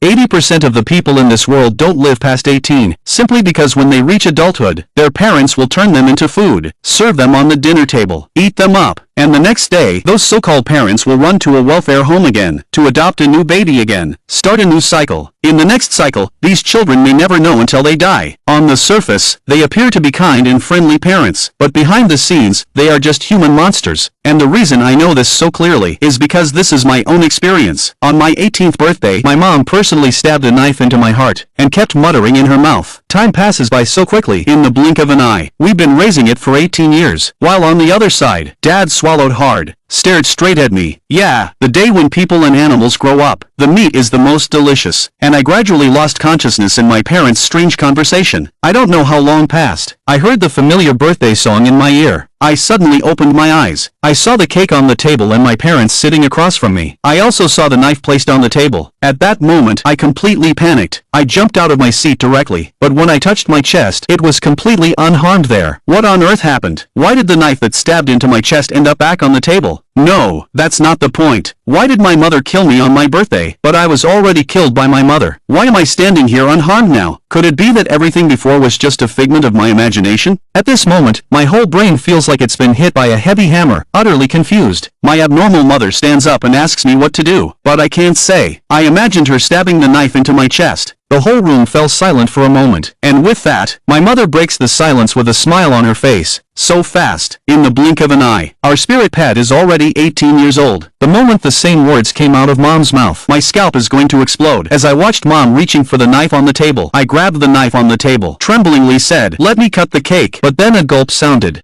80% of the people in this world don't live past 18, simply because when they reach adulthood, their parents will turn them into food, serve them on the dinner table, eat them up, and the next day, those so-called parents will run to a welfare home again, to adopt a new baby again, start a new cycle. In the next cycle, these children may never know until they die. On the surface, they appear to be kind and friendly parents, but behind the scenes, they are just human monsters. And the reason I know this so clearly is because this is my own experience. On my 18th birthday, my mom personally stabbed a knife into my heart, and kept muttering in her mouth. Time passes by so quickly, in the blink of an eye. We've been raising it for 18 years. While on the other side, Dad swallowed hard, stared straight at me. Yeah, the day when people and animals grow up. The meat is the most delicious. And I gradually lost consciousness in my parents' strange conversation. I don't know how long passed. I heard the familiar birthday song in my ear. I suddenly opened my eyes. I saw the cake on the table and my parents sitting across from me. I also saw the knife placed on the table. At that moment, I completely panicked. I jumped out of my seat directly, but when I touched my chest, it was completely unharmed there. What on earth happened? Why did the knife that stabbed into my chest end up back on the table? No, that's not the point. Why did my mother kill me on my birthday? But I was already killed by my mother. Why am I standing here unharmed now? Could it be that everything before was just a figment of my imagination? At this moment, my whole brain feels like it's been hit by a heavy hammer, utterly confused. My abnormal mother stands up and asks me what to do, but I can't say. I imagined her stabbing the knife into my chest. The whole room fell silent for a moment, and with that, my mother breaks the silence with a smile on her face. So fast, in the blink of an eye. Our spirit pet is already 18 years old. The moment the same words came out of Mom's mouth, my scalp is going to explode. As I watched Mom reaching for the knife on the table, I grabbed the knife on the table, tremblingly said, "Let me cut the cake." But then a gulp sounded.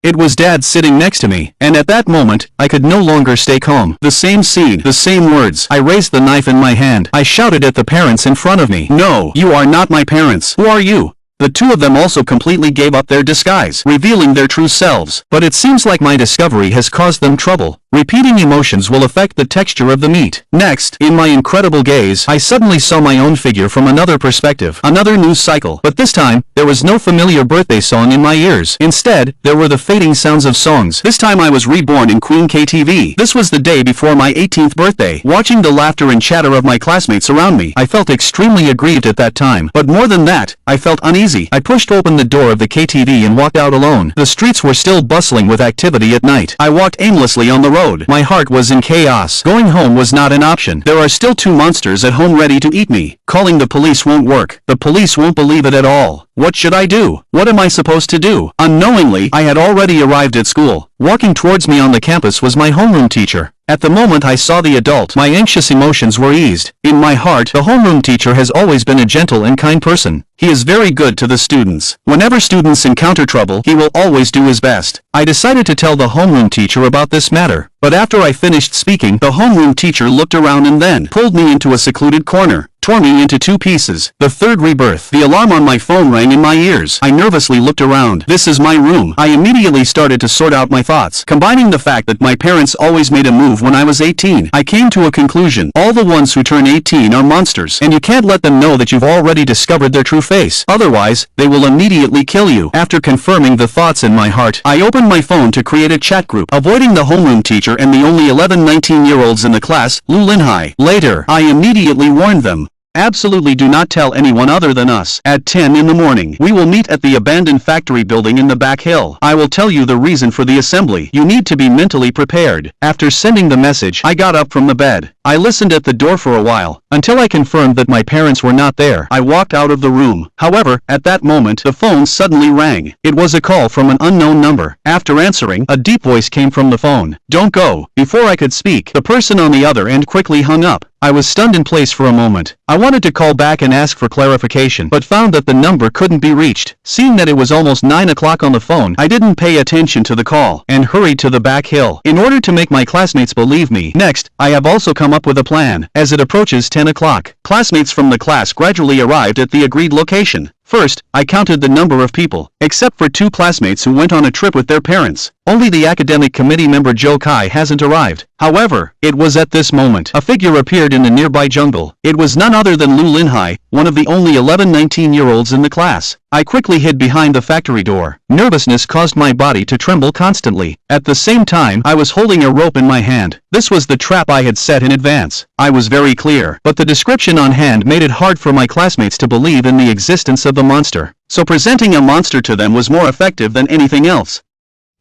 It was Dad sitting next to me, and at that moment, I could no longer stay calm. The same scene, the same words. I raised the knife in my hand. I shouted at the parents in front of me. "No, you are not my parents. Who are you?" The two of them also completely gave up their disguise, revealing their true selves. But it seems like my discovery has caused them trouble. Repeating emotions will affect the texture of the meat. Next, in my incredible gaze, I suddenly saw my own figure from another perspective, another new cycle. But this time, there was no familiar birthday song in my ears. Instead, there were the fading sounds of songs. This time I was reborn in Queen KTV. This was the day before my 18th birthday. Watching the laughter and chatter of my classmates around me, I felt extremely aggrieved at that time. But more than that, I felt uneasy. I pushed open the door of the KTV and walked out alone. The streets were still bustling with activity at night. I walked aimlessly on the road. My heart was in chaos. Going home was not an option. There are still two monsters at home ready to eat me. Calling the police won't work. The police won't believe it at all. What should I do? What am I supposed to do? Unknowingly, I had already arrived at school. Walking towards me on the campus was my homeroom teacher. At the moment I saw the adult, my anxious emotions were eased. In my heart, the homeroom teacher has always been a gentle and kind person. He is very good to the students. Whenever students encounter trouble, he will always do his best. I decided to tell the homeroom teacher about this matter. But after I finished speaking, the homeroom teacher looked around and then pulled me into a secluded corner, tore me into two pieces. The third rebirth. The alarm on my phone rang in my ears. I nervously looked around. This is my room. I immediately started to sort out my thoughts. Combining the fact that my parents always made a move when I was 18, I came to a conclusion. All the ones who turn 18 are monsters, and you can't let them know that you've already discovered their true face. Otherwise, they will immediately kill you. After confirming the thoughts in my heart, I opened my phone to create a chat group, avoiding the homeroom teacher and the only 11-19-year-olds in the class, Lu Linhai. Later, I immediately warned them. Absolutely do not tell anyone other than us. At 10 in the morning, we will meet at the abandoned factory building in the back hill. I will tell you the reason for the assembly. You need to be mentally prepared. After sending the message, I got up from the bed. I listened at the door for a while, until I confirmed that my parents were not there. I walked out of the room. However, at that moment, the phone suddenly rang. It was a call from an unknown number. After answering, a deep voice came from the phone. "Don't go." Before I could speak, the person on the other end quickly hung up. I was stunned in place for a moment. I wanted to call back and ask for clarification, but found that the number couldn't be reached. Seeing that it was almost 9 o'clock on the phone, I didn't pay attention to the call, and hurried to the back hill, in order to make my classmates believe me. Next, I have also come up with a plan. As it approaches 10 o'clock, classmates from the class gradually arrived at the agreed location. First, I counted the number of people, except for two classmates who went on a trip with their parents. Only the academic committee member Joe Kai hasn't arrived. However, it was at this moment a figure appeared in the nearby jungle. It was none other than Lu Linhai, one of the only 19-year-olds in the class. I quickly hid behind the factory door. Nervousness caused my body to tremble constantly. At the same time, I was holding a rope in my hand. This was the trap I had set in advance. I was very clear, but the description on hand made it hard for my classmates to believe in the existence of the monster. So presenting a monster to them was more effective than anything else.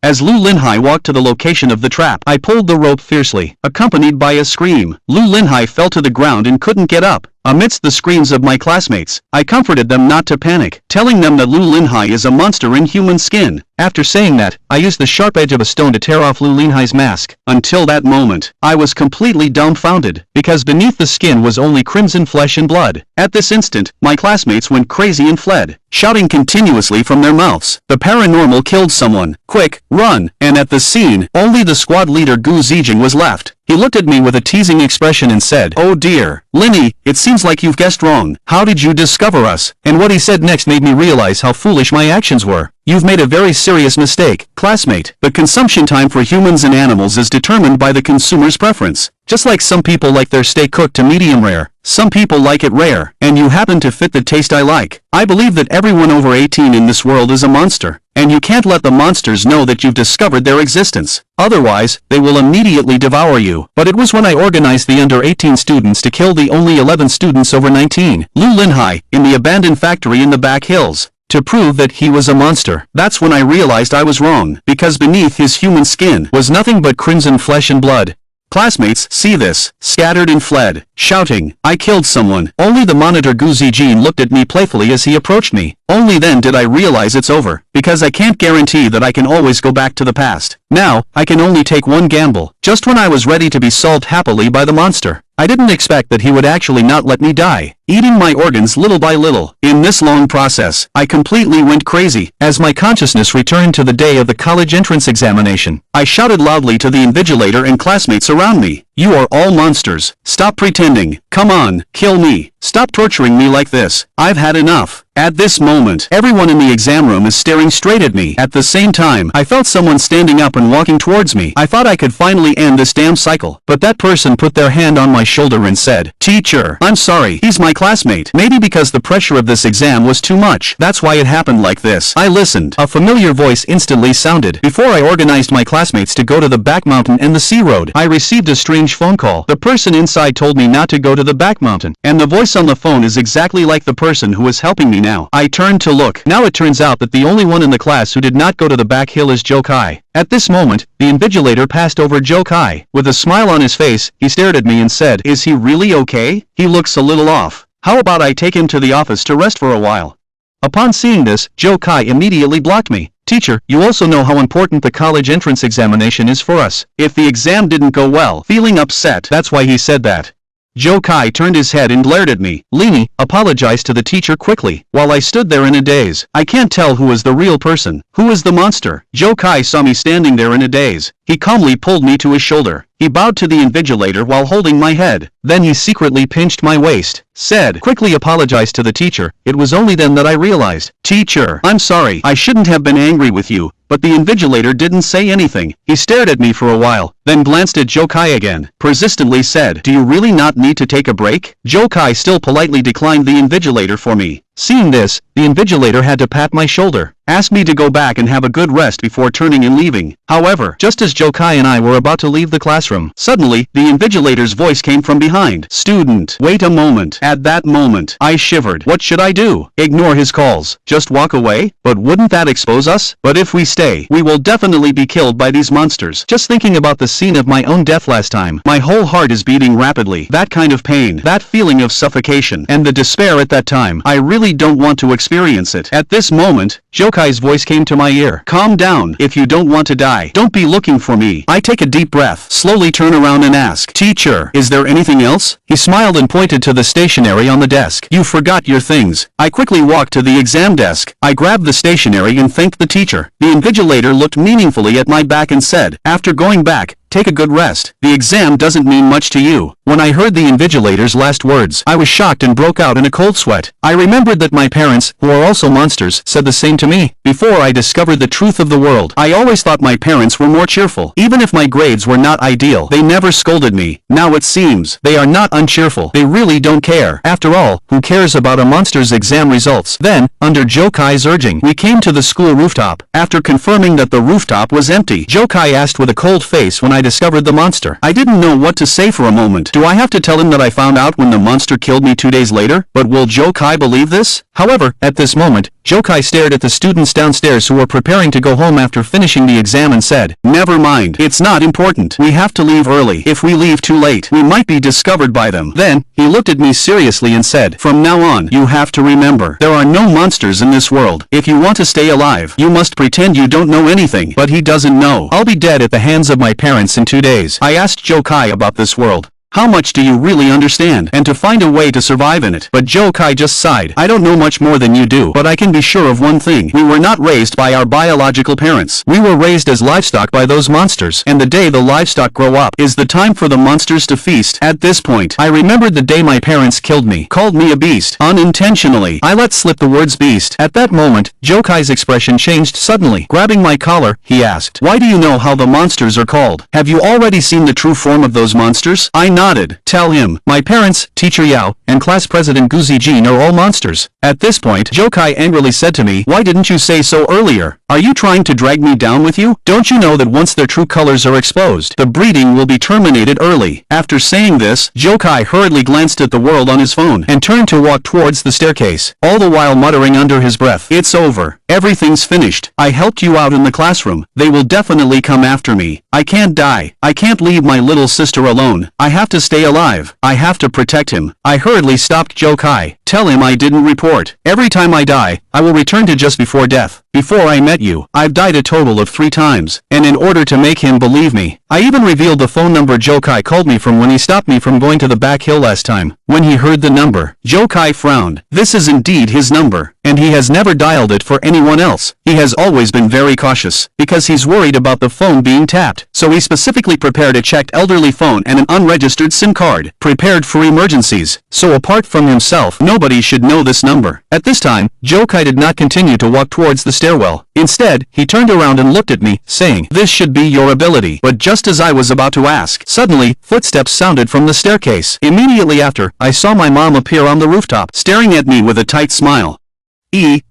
As Lu Linhai walked to the location of the trap, I pulled the rope fiercely, accompanied by a scream. Lu Linhai fell to the ground and couldn't get up. Amidst the screams of my classmates, I comforted them not to panic, telling them that Lu Linhai is a monster in human skin. After saying that, I used the sharp edge of a stone to tear off Lu Linhai's mask. Until that moment, I was completely dumbfounded, because beneath the skin was only crimson flesh and blood. At this instant, my classmates went crazy and fled, shouting continuously from their mouths, "The paranormal killed someone! Quick, run!" And at the scene, only the squad leader Gu Zijing was left. He looked at me with a teasing expression and said, "Oh dear, Linny, it seems like you've guessed wrong. How did you discover us?" And what he said next made me realize how foolish my actions were. "You've made a very serious mistake, classmate. The consumption time for humans and animals is determined by the consumer's preference. Just like some people like their steak cooked to medium rare, some people like it rare, and you happen to fit the taste I like. I believe that everyone over 18 in this world is a monster, and you can't let the monsters know that you've discovered their existence. Otherwise, they will immediately devour you." But it was when I organized the under 18 students to kill the only 11 students over 19, Lu Linhai, in the abandoned factory in the back hills, to prove that he was a monster. That's when I realized I was wrong, because beneath his human skin was nothing but crimson flesh and blood. Classmates see this, scattered and fled, shouting, "I killed someone." Only the monitor Gu Zijin looked at me playfully as he approached me. Only then did I realize it's over, because I can't guarantee that I can always go back to the past. Now, I can only take one gamble. Just when I was ready to be solved happily by the monster, I didn't expect that he would actually not let me die, eating my organs little by little. In this long process, I completely went crazy. As my consciousness returned to the day of the college entrance examination, I shouted loudly to the invigilator and classmates around me, "You are all monsters. Stop pretending. Come on, kill me. Stop torturing me like this. I've had enough." At this moment, everyone in the exam room is staring straight at me. At the same time, I felt someone standing up and walking towards me. I thought I could finally end this damn cycle. But that person put their hand on my shoulder and said, "Teacher, I'm sorry. He's my classmate." Maybe because the pressure of this exam was too much. That's why it happened like this. I listened. A familiar voice instantly sounded. Before I organized my classmates to go to the back mountain and the sea road, I received a strange phone call. The person inside told me not to go to the back mountain, and the voice on the phone is exactly like the person who is helping me now. I turned to look. Now it turns out that the only one in the class who did not go to the back hill is Joe Kai. At this moment, the invigilator passed over Joe Kai. With a smile on his face, he stared at me and said, "Is he really okay? He looks a little off. How about I take him to the office to rest for a while?" Upon seeing this, Joe Kai immediately blocked me. "Teacher, you also know how important the college entrance examination is for us. If the exam didn't go well," feeling upset, that's why he said that. Joe Kai turned his head and glared at me. "Lini, apologize to the teacher quickly." While I stood there in a daze, I can't tell who was the real person, who was the monster. Joe Kai saw me standing there in a daze. He calmly pulled me to his shoulder. He bowed to the invigilator while holding my head. Then he secretly pinched my waist, said, "Quickly apologize to the teacher." It was only then that I realized, "Teacher, I'm sorry. I shouldn't have been angry with you." But the invigilator didn't say anything. He stared at me for a while, then glanced at Joe Kai again, persistently said, "Do you really not need to take a break?" Joe Kai still politely declined the invigilator for me. Seeing this, the invigilator had to pat my shoulder, asked me to go back and have a good rest before turning and leaving. However, just as Joe Kai and I were about to leave the classroom, suddenly, the invigilator's voice came from behind. "Student, wait a moment." At that moment, I shivered. What should I do? Ignore his calls? Just walk away? But wouldn't that expose us? But if we stay, we will definitely be killed by these monsters. Just thinking about the scene of my own death last time, my whole heart is beating rapidly. That kind of pain, that feeling of suffocation, and the despair at that time, I really don't want to experience it. At this moment, Joe Kai's voice came to my ear. "Calm down. If you don't want to die, don't be looking for me." I take a deep breath, slowly turn around and ask, "Teacher, is there anything else?" He smiled and pointed to the stationery on the desk. "You forgot your things." I quickly walked to the exam desk. I grabbed the stationery and thanked the teacher. The invigilator looked meaningfully at my back and said, "After going back, take a good rest. The exam doesn't mean much to you. When I heard the invigilator's last words, I was shocked and broke out in a cold sweat. I remembered that my parents, who are also monsters, said the same to me. Before I discovered the truth of the world, I always thought my parents were more cheerful. Even if my grades were not ideal, they never scolded me. Now it seems they are not uncheerful. They really don't care. After all, who cares about a monster's exam results? Then, under Jokai's urging, we came to the school rooftop. After confirming that the rooftop was empty, Jokai asked with a cold face when I discovered the monster. I didn't know what to say for a moment. Do I have to tell him that I found out when the monster killed me 2 days later? But will Jokai believe this? However, at this moment, Jokai stared at the students downstairs who were preparing to go home after finishing the exam and said, "Never mind. It's not important. We have to leave early. If we leave too late, we might be discovered by them." Then, he looked at me seriously and said, "From now on, you have to remember, there are no monsters in this world. If you want to stay alive, you must pretend you don't know anything." But he doesn't know. I'll be dead at the hands of my parents in 2 days. I asked Jokai about this world. How much do you really understand, and to find a way to survive in it? But Jokai just sighed. I don't know much more than you do, but I can be sure of one thing. We were not raised by our biological parents. We were raised as livestock by those monsters, and the day the livestock grow up is the time for the monsters to feast. At this point, I remembered the day my parents killed me, called me a beast. Unintentionally, I let slip the words beast. At that moment, Jokai's expression changed suddenly. Grabbing my collar, he asked, "Why do you know how the monsters are called? Have you already seen the true form of those monsters?" I nodded. "Tell him. My parents, Teacher Yao, and Class President Guzijin are all monsters." At this point, Jokai angrily said to me, "Why didn't you say so earlier? Are you trying to drag me down with you? Don't you know that once their true colors are exposed, the breeding will be terminated early?" After saying this, Jokai hurriedly glanced at the world on his phone and turned to walk towards the staircase, all the while muttering under his breath, "It's over. Everything's finished. I helped you out in the classroom. They will definitely come after me. I can't die. I can't leave my little sister alone. I have to stay alive. I have to protect him." I hurriedly stopped Jokai. "Tell him I didn't report. Every time I die, I will return to just before death. Before I met you, I've died a total of 3 times, and in order to make him believe me, I even revealed the phone number Jokai called me from when he stopped me from going to the back hill last time." When he heard the number, Jokai frowned. This is indeed his number, and he has never dialed it for anyone else. He has always been very cautious, because he's worried about the phone being tapped. So he specifically prepared a checked elderly phone and an unregistered SIM card, prepared for emergencies. So apart from himself, nobody should know this number. At this time, Jokai did not continue to walk towards the stairwell. Instead, he turned around and looked at me, saying, "This should be your ability." But just as I was about to ask, suddenly, footsteps sounded from the staircase. Immediately after, I saw my mom appear on the rooftop, staring at me with a tight smile.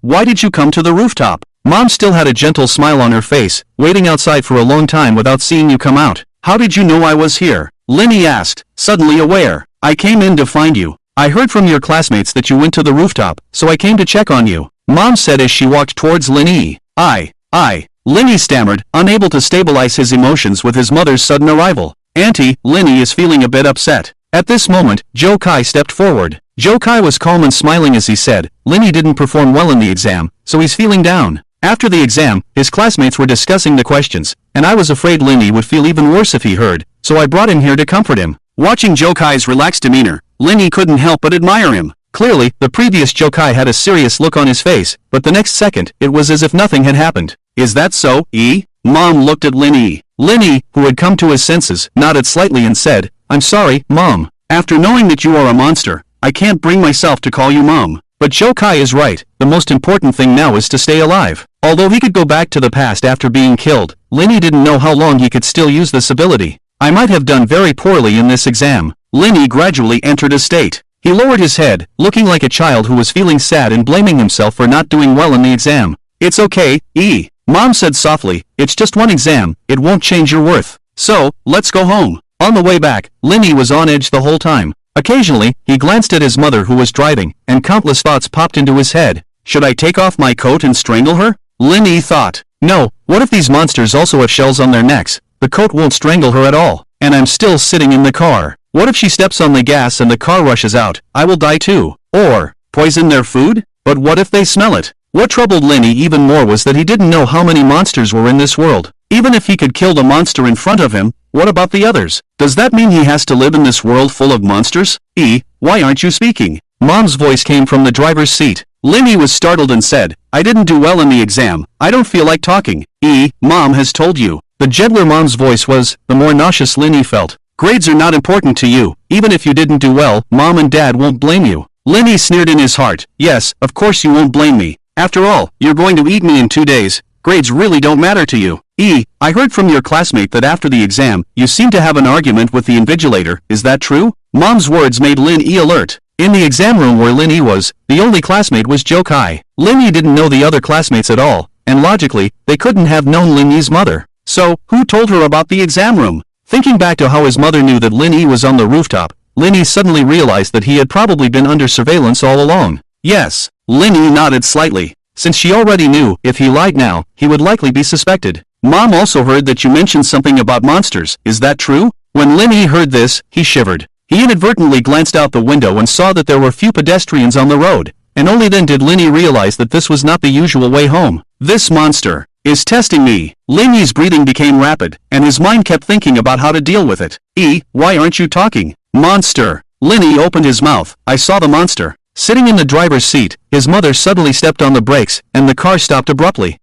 Why did you come to the rooftop?" Mom still had a gentle smile on her face, waiting outside for a long time without seeing you come out. "How did you know I was here?" Linny asked, suddenly aware. "I came in to find you. I heard from your classmates that you went to the rooftop, so I came to check on you," Mom said as she walked towards Linny. Linny stammered, unable to stabilize his emotions with his mother's sudden arrival. "Auntie, Linny is feeling a bit upset." At this moment, Jokai stepped forward. Jokai was calm and smiling as he said, "Linny didn't perform well in the exam, so he's feeling down." After the exam, his classmates were discussing the questions, and I was afraid Linny would feel even worse if he heard, so I brought him here to comfort him. Watching Jokai's relaxed demeanor, Linny couldn't help but admire him. Clearly, the previous Jokai had a serious look on his face, but the next second, it was as if nothing had happened. "Is that so, Mom looked at Linny. Linny, who had come to his senses, nodded slightly and said, "I'm sorry, Mom. After knowing that you are a monster, I can't bring myself to call you Mom." But Jokai is right. The most important thing now is to stay alive. Although he could go back to the past after being killed, Linny didn't know how long he could still use this ability. I might have done very poorly in this exam. Linny gradually entered a state. He lowered his head, looking like a child who was feeling sad and blaming himself for not doing well in the exam. "It's okay, Mom said softly. "It's just one exam. It won't change your worth. So, let's go home." On the way back, Linny was on edge the whole time. Occasionally, he glanced at his mother who was driving, and countless thoughts popped into his head. Should I take off my coat and strangle her? Linny thought. No, what if these monsters also have shells on their necks? The coat won't strangle her at all, and I'm still sitting in the car. What if she steps on the gas and the car rushes out? I will die too. Or, poison their food? But what if they smell it? What troubled Linny even more was that he didn't know how many monsters were in this world. Even if he could kill the monster in front of him, what about the others? Does that mean he has to live in this world full of monsters? Why aren't you speaking? Mom's voice came from the driver's seat. Linny was startled and said, I didn't do well in the exam. I don't feel like talking. Mom has told you. The gentler mom's voice was, the more nauseous Linny felt. Grades are not important to you. Even if you didn't do well, Mom and Dad won't blame you. Linny sneered in his heart. Yes, of course you won't blame me. After all, you're going to eat me in 2 days. Grades really don't matter to you. I heard from your classmate that after the exam, you seem to have an argument with the invigilator. Is that true? Mom's words made Linny alert. In the exam room where Linny was, the only classmate was Joe Kai. Linny didn't know the other classmates at all, and logically, they couldn't have known Linny's mother. So, who told her about the exam room? Thinking back to how his mother knew that Linny was on the rooftop, Linny suddenly realized that he had probably been under surveillance all along. Yes. Linny nodded slightly. Since she already knew, if he lied now, he would likely be suspected. Mom also heard that you mentioned something about monsters. Is that true? When Linny heard this, he shivered. He inadvertently glanced out the window and saw that there were few pedestrians on the road, and only then did Linny realize that this was not the usual way home. This monster is testing me. Linny's breathing became rapid, and his mind kept thinking about how to deal with it. Why aren't you talking? Monster. Linny opened his mouth. I saw the monster. Sitting in the driver's seat, his mother suddenly stepped on the brakes, and the car stopped abruptly.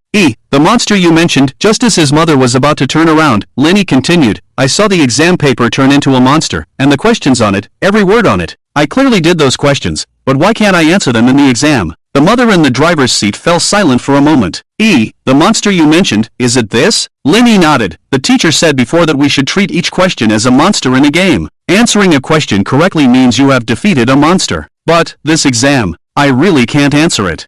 The monster you mentioned. Just as his mother was about to turn around, Linny continued, I saw the exam paper turn into a monster, and the questions on it, every word on it. I clearly did those questions, but why can't I answer them in the exam? The mother in the driver's seat fell silent for a moment. The monster you mentioned, is it this? Linny nodded. The teacher said before that we should treat each question as a monster in a game. Answering a question correctly means you have defeated a monster. But, this exam, I really can't answer it.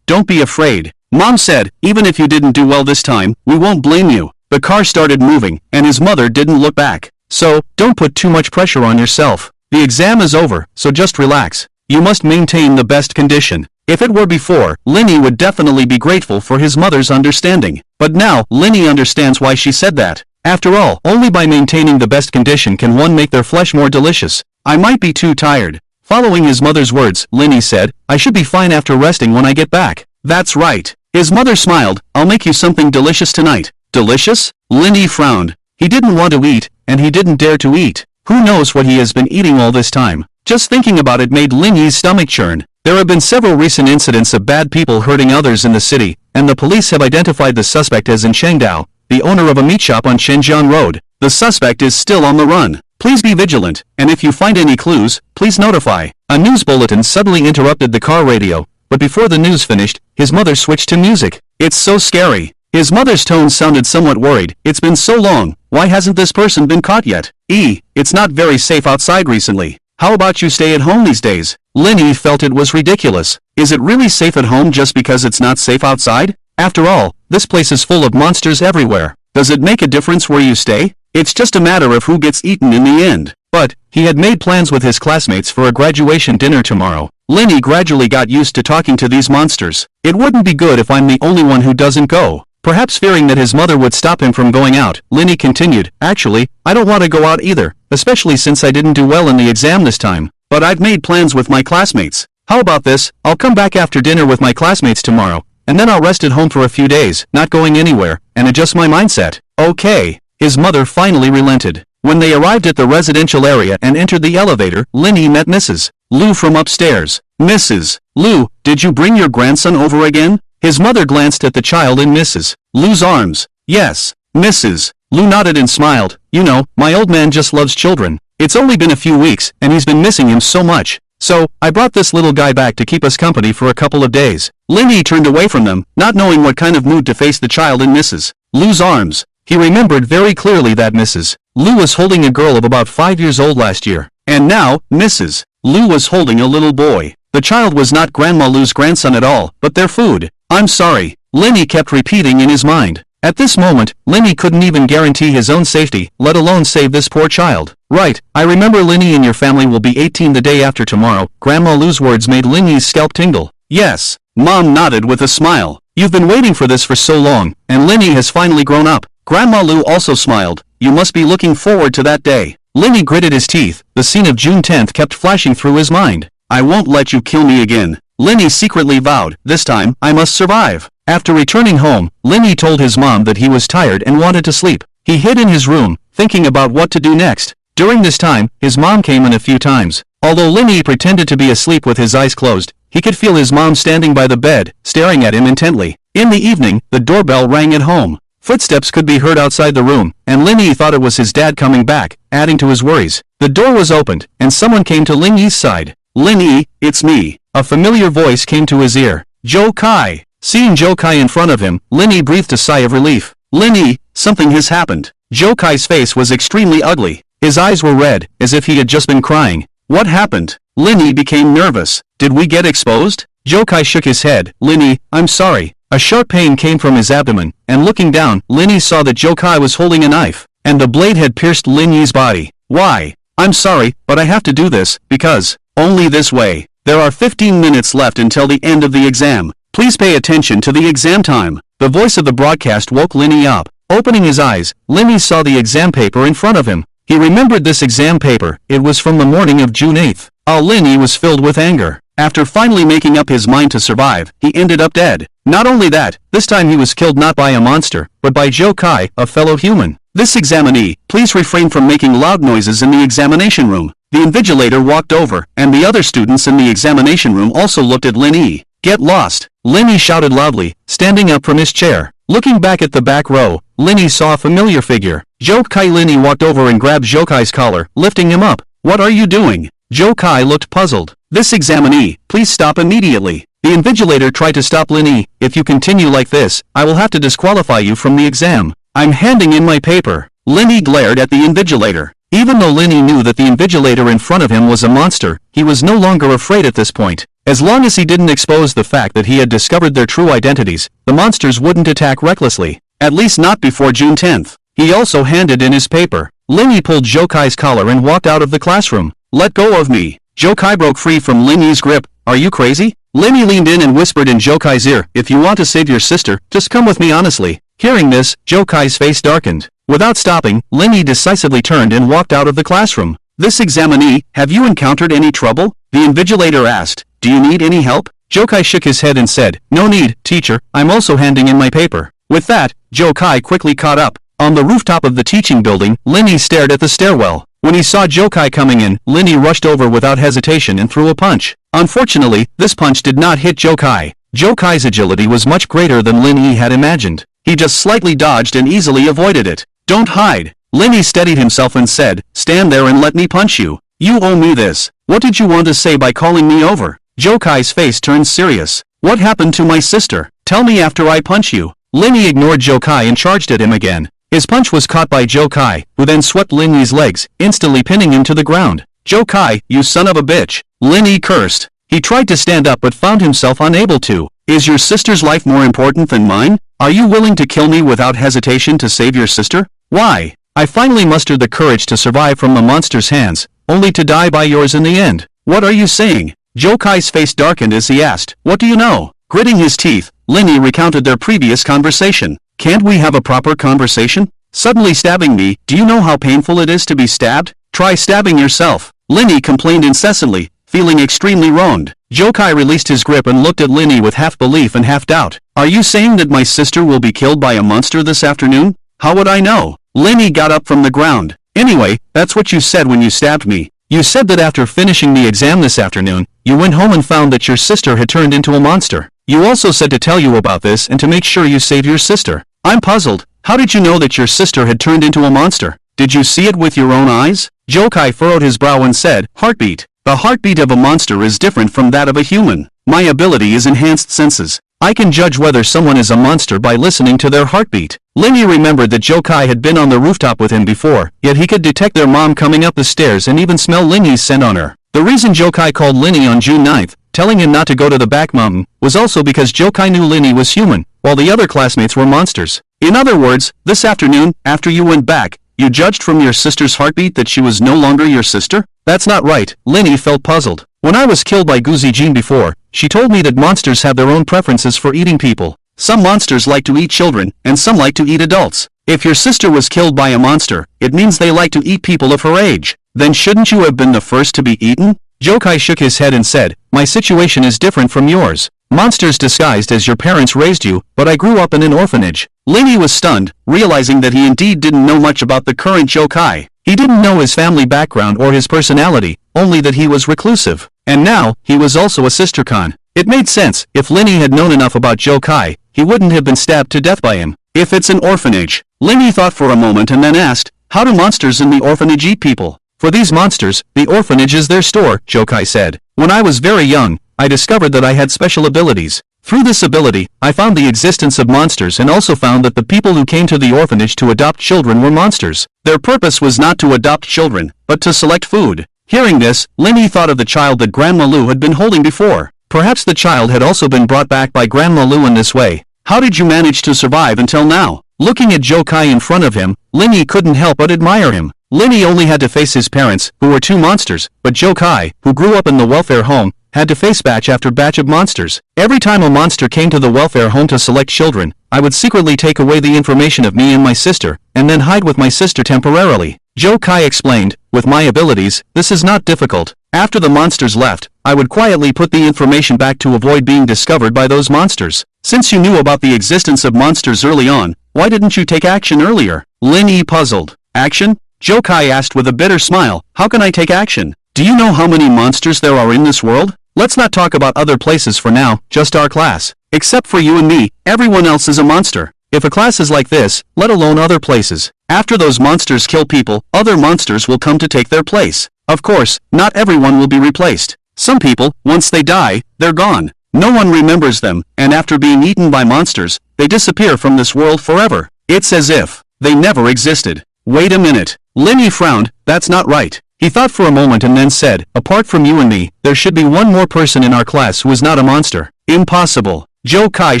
Don't be afraid. Mom said, even if you didn't do well this time, we won't blame you. The car started moving, and his mother didn't look back. So, don't put too much pressure on yourself. The exam is over, so just relax. You must maintain the best condition. If it were before, Linny would definitely be grateful for his mother's understanding. But now, Linny understands why she said that. After all, only by maintaining the best condition can one make their flesh more delicious. I might be too tired. Following his mother's words, Linny said, I should be fine after resting when I get back. That's right. His mother smiled. I'll make you something delicious tonight. Delicious? Linny frowned. He didn't want to eat, and he didn't dare to eat. Who knows what he has been eating all this time? Just thinking about it made Linny's stomach churn. There have been several recent incidents of bad people hurting others in the city, and the police have identified the suspect as In Chengdao, the owner of a meat shop on Shenzhen Road. The suspect is still on the run. Please be vigilant, and if you find any clues, please notify. A news bulletin suddenly interrupted the car radio, but before the news finished, his mother switched to music. It's so scary. His mother's tone sounded somewhat worried. It's been so long. Why hasn't this person been caught yet? It's not very safe outside recently. How about you stay at home these days? Linny felt it was ridiculous. Is it really safe at home just because it's not safe outside? After all, this place is full of monsters everywhere. Does it make a difference where you stay? It's just a matter of who gets eaten in the end. But, he had made plans with his classmates for a graduation dinner tomorrow. Linny gradually got used to talking to these monsters. It wouldn't be good if I'm the only one who doesn't go. Perhaps fearing that his mother would stop him from going out, Linny continued, actually, I don't want to go out either, especially since I didn't do well in the exam this time. But I've made plans with my classmates. How about this? I'll come back after dinner with my classmates tomorrow, and then I'll rest at home for a few days, not going anywhere, and adjust my mindset. Okay. His mother finally relented. When they arrived at the residential area and entered the elevator, Linny met Mrs. Liu from upstairs. Mrs. Liu, did you bring your grandson over again? His mother glanced at the child in Mrs. Liu's arms. Yes. Mrs. Liu nodded and smiled. You know, my old man just loves children. It's only been a few weeks, and he's been missing him so much. So, I brought this little guy back to keep us company for a couple of days. Linny turned away from them, not knowing what kind of mood to face the child in Mrs. Liu's arms. He remembered very clearly that Mrs. Liu was holding a girl of about 5 years old last year, and now, Mrs. Liu was holding a little boy. The child was not Grandma Liu's grandson at all, but their food. I'm sorry, Linny kept repeating in his mind. At this moment, Linny couldn't even guarantee his own safety, let alone save this poor child. Right, I remember Linny and your family will be 18 the day after tomorrow. Grandma Liu's words made Linny's scalp tingle. Yes, Mom nodded with a smile. You've been waiting for this for so long, and Linny has finally grown up. Grandma Liu also smiled. You must be looking forward to that day. Linny gritted his teeth. The scene of June 10th kept flashing through his mind. I won't let you kill me again. Linny secretly vowed, this time, I must survive. After returning home, Linny told his mom that he was tired and wanted to sleep. He hid in his room, thinking about what to do next. During this time, his mom came in a few times. Although Linny pretended to be asleep with his eyes closed, he could feel his mom standing by the bed, staring at him intently. In the evening, the doorbell rang at home. Footsteps could be heard outside the room, and Lin Yi thought it was his dad coming back, adding to his worries. The door was opened, and someone came to Lin Yi's side. "Lin Yi, it's me." A familiar voice came to his ear. "Zhou Kai." Seeing Zhou Kai in front of him, Lin Yi breathed a sigh of relief. "Lin Yi, something has happened." Zhou Kai's face was extremely ugly. His eyes were red, as if he had just been crying. "What happened?" Lin Yi became nervous. "Did we get exposed?" Zhou Kai shook his head. "Lin Yi, I'm sorry." A sharp pain came from his abdomen, and looking down, Lin Yi saw that Zhou Kai was holding a knife, and the blade had pierced Lin Yi's body. "Why?" "I'm sorry, but I have to do this, because only this way. There are 15 minutes left until the end of the exam. Please pay attention to the exam time." The voice of the broadcast woke Lin Yi up. Opening his eyes, Lin Yi saw the exam paper in front of him. He remembered this exam paper. It was from the morning of June 8th. Lin Yi was filled with anger. After finally making up his mind to survive, he ended up dead. Not only that, this time he was killed not by a monster, but by Zhou Kai, a fellow human. "This examinee, please refrain from making loud noises in the examination room." The invigilator walked over, and the other students in the examination room also looked at Lin Yi. "Get lost!" Lin Yi shouted loudly, standing up from his chair. Looking back at the back row, Lin Yi saw a familiar figure. Zhou Kai. Lin Yi walked over and grabbed Zhou Kai's collar, lifting him up. "What are you doing?" Zhou Kai looked puzzled. "This examinee, please stop immediately." The invigilator tried to stop Lin Yi. "If you continue like this, I will have to disqualify you from the exam. I'm handing in my paper." Lin Yi glared at the invigilator. Even though Lin Yi knew that the invigilator in front of him was a monster, he was no longer afraid at this point. As long as he didn't expose the fact that he had discovered their true identities, the monsters wouldn't attack recklessly. At least not before June 10th. He also handed in his paper. Lin Yi pulled Zhou Kai's collar and walked out of the classroom. "Let go of me." Zhou Kai broke free from Lin Yi's grip. "Are you crazy?" Lin Yi leaned in and whispered in Zhou Kai's ear, "If you want to save your sister, just come with me honestly." Hearing this, Zhou Kai's face darkened. Without stopping, Lin Yi decisively turned and walked out of the classroom. "This examinee, have you encountered any trouble?" the invigilator asked. "Do you need any help?" Zhou Kai shook his head and said, "No need, teacher, I'm also handing in my paper." With that, Zhou Kai quickly caught up. On the rooftop of the teaching building, Lin Yi stared at the stairwell. When he saw Zhou Kai coming in, Lin Yi rushed over without hesitation and threw a punch. Unfortunately, this punch did not hit Zhou Kai. Zhou Kai's agility was much greater than Lin Yi had imagined. He just slightly dodged and easily avoided it. "Don't hide." Lin Yi steadied himself and said, "Stand there and let me punch you. You owe me this." "What did you want to say by calling me over?" Zhou Kai's face turned serious. "What happened to my sister? Tell me after I punch you." Lin Yi ignored Zhou Kai and charged at him again. His punch was caught by Zhou Kai, who then swept Lin Yi's legs, instantly pinning him to the ground. "Zhou Kai, you son of a bitch!" Lin Yi cursed. He tried to stand up but found himself unable to. "Is your sister's life more important than mine? Are you willing to kill me without hesitation to save your sister?" "Why? I finally mustered the courage to survive from the monster's hands, only to die by yours in the end." "What are you saying?" Zhou Kai's face darkened as he asked, "What do you know?" Gritting his teeth, Lin Yi recounted their previous conversation. "Can't we have a proper conversation? Suddenly stabbing me, do you know how painful it is to be stabbed? Try stabbing yourself." Lin Yi complained incessantly, feeling extremely wronged. Zhou Kai released his grip and looked at Lin Yi with half belief and half doubt. "Are you saying that my sister will be killed by a monster this afternoon?" "How would I know?" Lin Yi got up from the ground. "Anyway, that's what you said when you stabbed me. You said that after finishing the exam this afternoon, you went home and found that your sister had turned into a monster. You also said to tell you about this and to make sure you save your sister." "I'm puzzled. How did you know that your sister had turned into a monster? Did you see it with your own eyes?" Zhou Kai furrowed his brow and said, "Heartbeat. The heartbeat of a monster is different from that of a human. My ability is enhanced senses. I can judge whether someone is a monster by listening to their heartbeat." Lin Yi remembered that Zhou Kai had been on the rooftop with him before, yet he could detect their mom coming up the stairs and even smell Lin Yi's scent on her. The reason Zhou Kai called Lin Yi on June 9th, telling him not to go to the back mountain, was also because Zhou Kai knew Lin Yi was human, while the other classmates were monsters. In other words, this afternoon, after you went back, you judged from your sister's heartbeat that she was no longer your sister? That's not right. Lin Yi felt puzzled. When I was killed by Guzi Jin before, she told me that monsters have their own preferences for eating people. Some monsters like to eat children, and some like to eat adults. If your sister was killed by a monster, it means they like to eat people of her age. Then shouldn't you have been the first to be eaten? Zhou Kai shook his head and said, "My situation is different from yours. Monsters disguised as your parents raised you, but I grew up in an orphanage." Lin Yi was stunned, realizing that he indeed didn't know much about the current Zhou Kai. He didn't know his family background or his personality, only that he was reclusive. And now, he was also a sister Khan. It made sense. If Lin Yi had known enough about Zhou Kai, he wouldn't have been stabbed to death by him. If it's an orphanage. Linny thought for a moment and then asked, how do monsters in the orphanage eat people? For these monsters, the orphanage is their store, Jokai said. When I was very young, I discovered that I had special abilities. Through this ability, I found the existence of monsters and also found that the people who came to the orphanage to adopt children were monsters. Their purpose was not to adopt children, but to select food. Hearing this, Linny thought of the child that Grandma Lu had been holding before. Perhaps the child had also been brought back by Grandma Lu in this way. How did you manage to survive until now? Looking at Jokai in front of him, Linny couldn't help but admire him. Linny only had to face his parents, who were two monsters, but Jokai, who grew up in the welfare home, had to face batch after batch of monsters. Every time a monster came to the welfare home to select children, I would secretly take away the information of me and my sister, and then hide with my sister temporarily. Jokai explained, with my abilities, this is not difficult. After the monsters left, I would quietly put the information back to avoid being discovered by those monsters. Since you knew about the existence of monsters early on, why didn't you take action earlier? Linny puzzled. Action? Jokai asked with a bitter smile, how can I take action? Do you know how many monsters there are in this world? Let's not talk about other places for now, just our class. Except for you and me, everyone else is a monster. If a class is like this, let alone other places, after those monsters kill people, other monsters will come to take their place. Of course, not everyone will be replaced. Some people, once they die, they're gone. No one remembers them, and after being eaten by monsters, they disappear from this world forever. It's as if they never existed. Wait a minute. Linny frowned, that's not right. He thought for a moment and then said, apart from you and me, there should be one more person in our class who is not a monster. Impossible. Jokai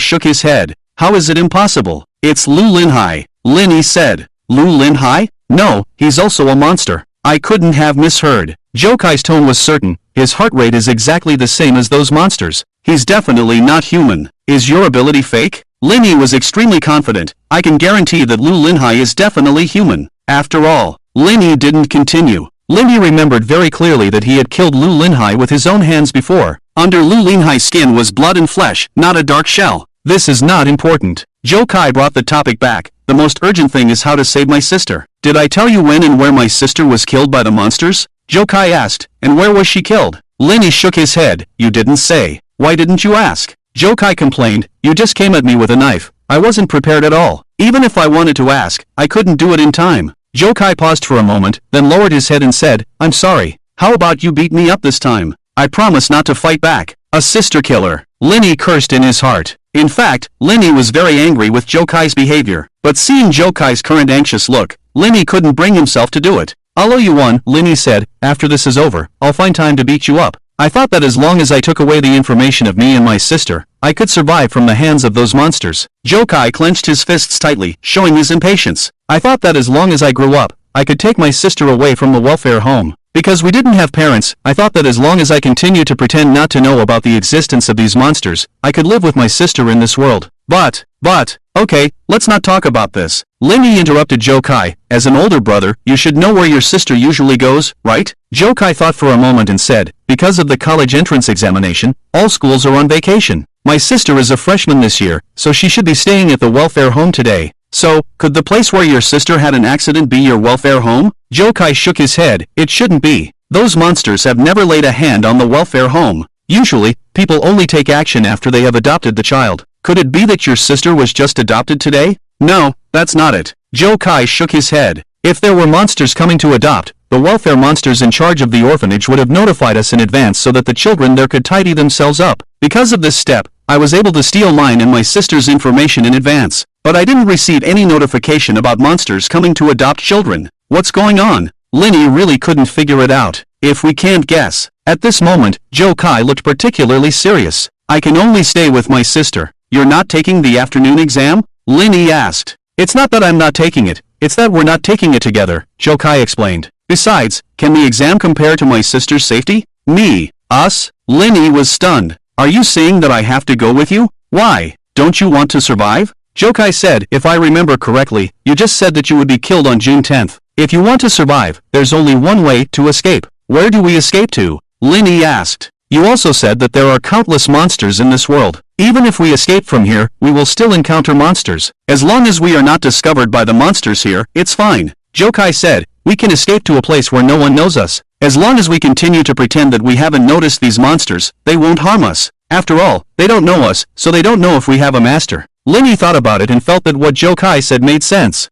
shook his head. How is it impossible? It's Lu Linhai. Linny said. Lu Linhai? No, he's also a monster. I couldn't have misheard. Jokai's tone was certain. His heart rate is exactly the same as those monsters. He's definitely not human. Is your ability fake? Linny was extremely confident. I can guarantee that Lu Linhai is definitely human. After all, Linny didn't continue. Linny remembered very clearly that he had killed Lu Linhai with his own hands before. Under Lu Linhai's skin was blood and flesh, not a dark shell. This is not important. Jokai brought the topic back. The most urgent thing is how to save my sister. Did I tell you when and where my sister was killed by the monsters? Jokai asked. And where was she killed? Linny shook his head. You didn't say. Why didn't you ask? Jokai complained. You just came at me with a knife. I wasn't prepared at all. Even if I wanted to ask, I couldn't do it in time. Jokai paused for a moment, then lowered his head and said, I'm sorry. How about you beat me up this time? I promise not to fight back. A sister killer. Linny cursed in his heart. In fact, Linny was very angry with Jokai's behavior. But seeing Jokai's current anxious look, Linny couldn't bring himself to do it. I'll owe you one, Linny said. After this is over, I'll find time to beat you up. I thought that as long as I took away the information of me and my sister, I could survive from the hands of those monsters. Jokai clenched his fists tightly, showing his impatience. I thought that as long as I grew up, I could take my sister away from the welfare home. Because we didn't have parents, I thought that as long as I continued to pretend not to know about the existence of these monsters, I could live with my sister in this world. But, okay, let's not talk about this. Linny interrupted Jokai. As an older brother, you should know where your sister usually goes, right? Jokai thought for a moment and said, because of the college entrance examination, all schools are on vacation. My sister is a freshman this year, so she should be staying at the welfare home today. So, could the place where your sister had an accident be your welfare home? Jokai shook his head. It shouldn't be. Those monsters have never laid a hand on the welfare home. Usually, people only take action after they have adopted the child. Could it be that your sister was just adopted today? No, that's not it. Jokai shook his head. If there were monsters coming to adopt, the welfare monsters in charge of the orphanage would have notified us in advance so that the children there could tidy themselves up. Because of this step, I was able to steal mine and my sister's information in advance. But I didn't receive any notification about monsters coming to adopt children. What's going on? Linny really couldn't figure it out. If we can't guess. At this moment, Jokai looked particularly serious. I can only stay with my sister. You're not taking the afternoon exam? Linny asked. It's not that I'm not taking it, it's that we're not taking it together, Jokai explained. Besides, can the exam compare to my sister's safety? Me? Us? Linny was stunned. Are you saying that I have to go with you? Why? Don't you want to survive? Jokai said, if I remember correctly, you just said that you would be killed on June 10th. If you want to survive, there's only one way to escape. Where do we escape to? Linny asked. You also said that there are countless monsters in this world. Even if we escape from here, we will still encounter monsters. As long as we are not discovered by the monsters here, it's fine. Jokai said, we can escape to a place where no one knows us. As long as we continue to pretend that we haven't noticed these monsters, they won't harm us. After all, they don't know us, so they don't know if we have a master. Linny thought about it and felt that what Jokai said made sense.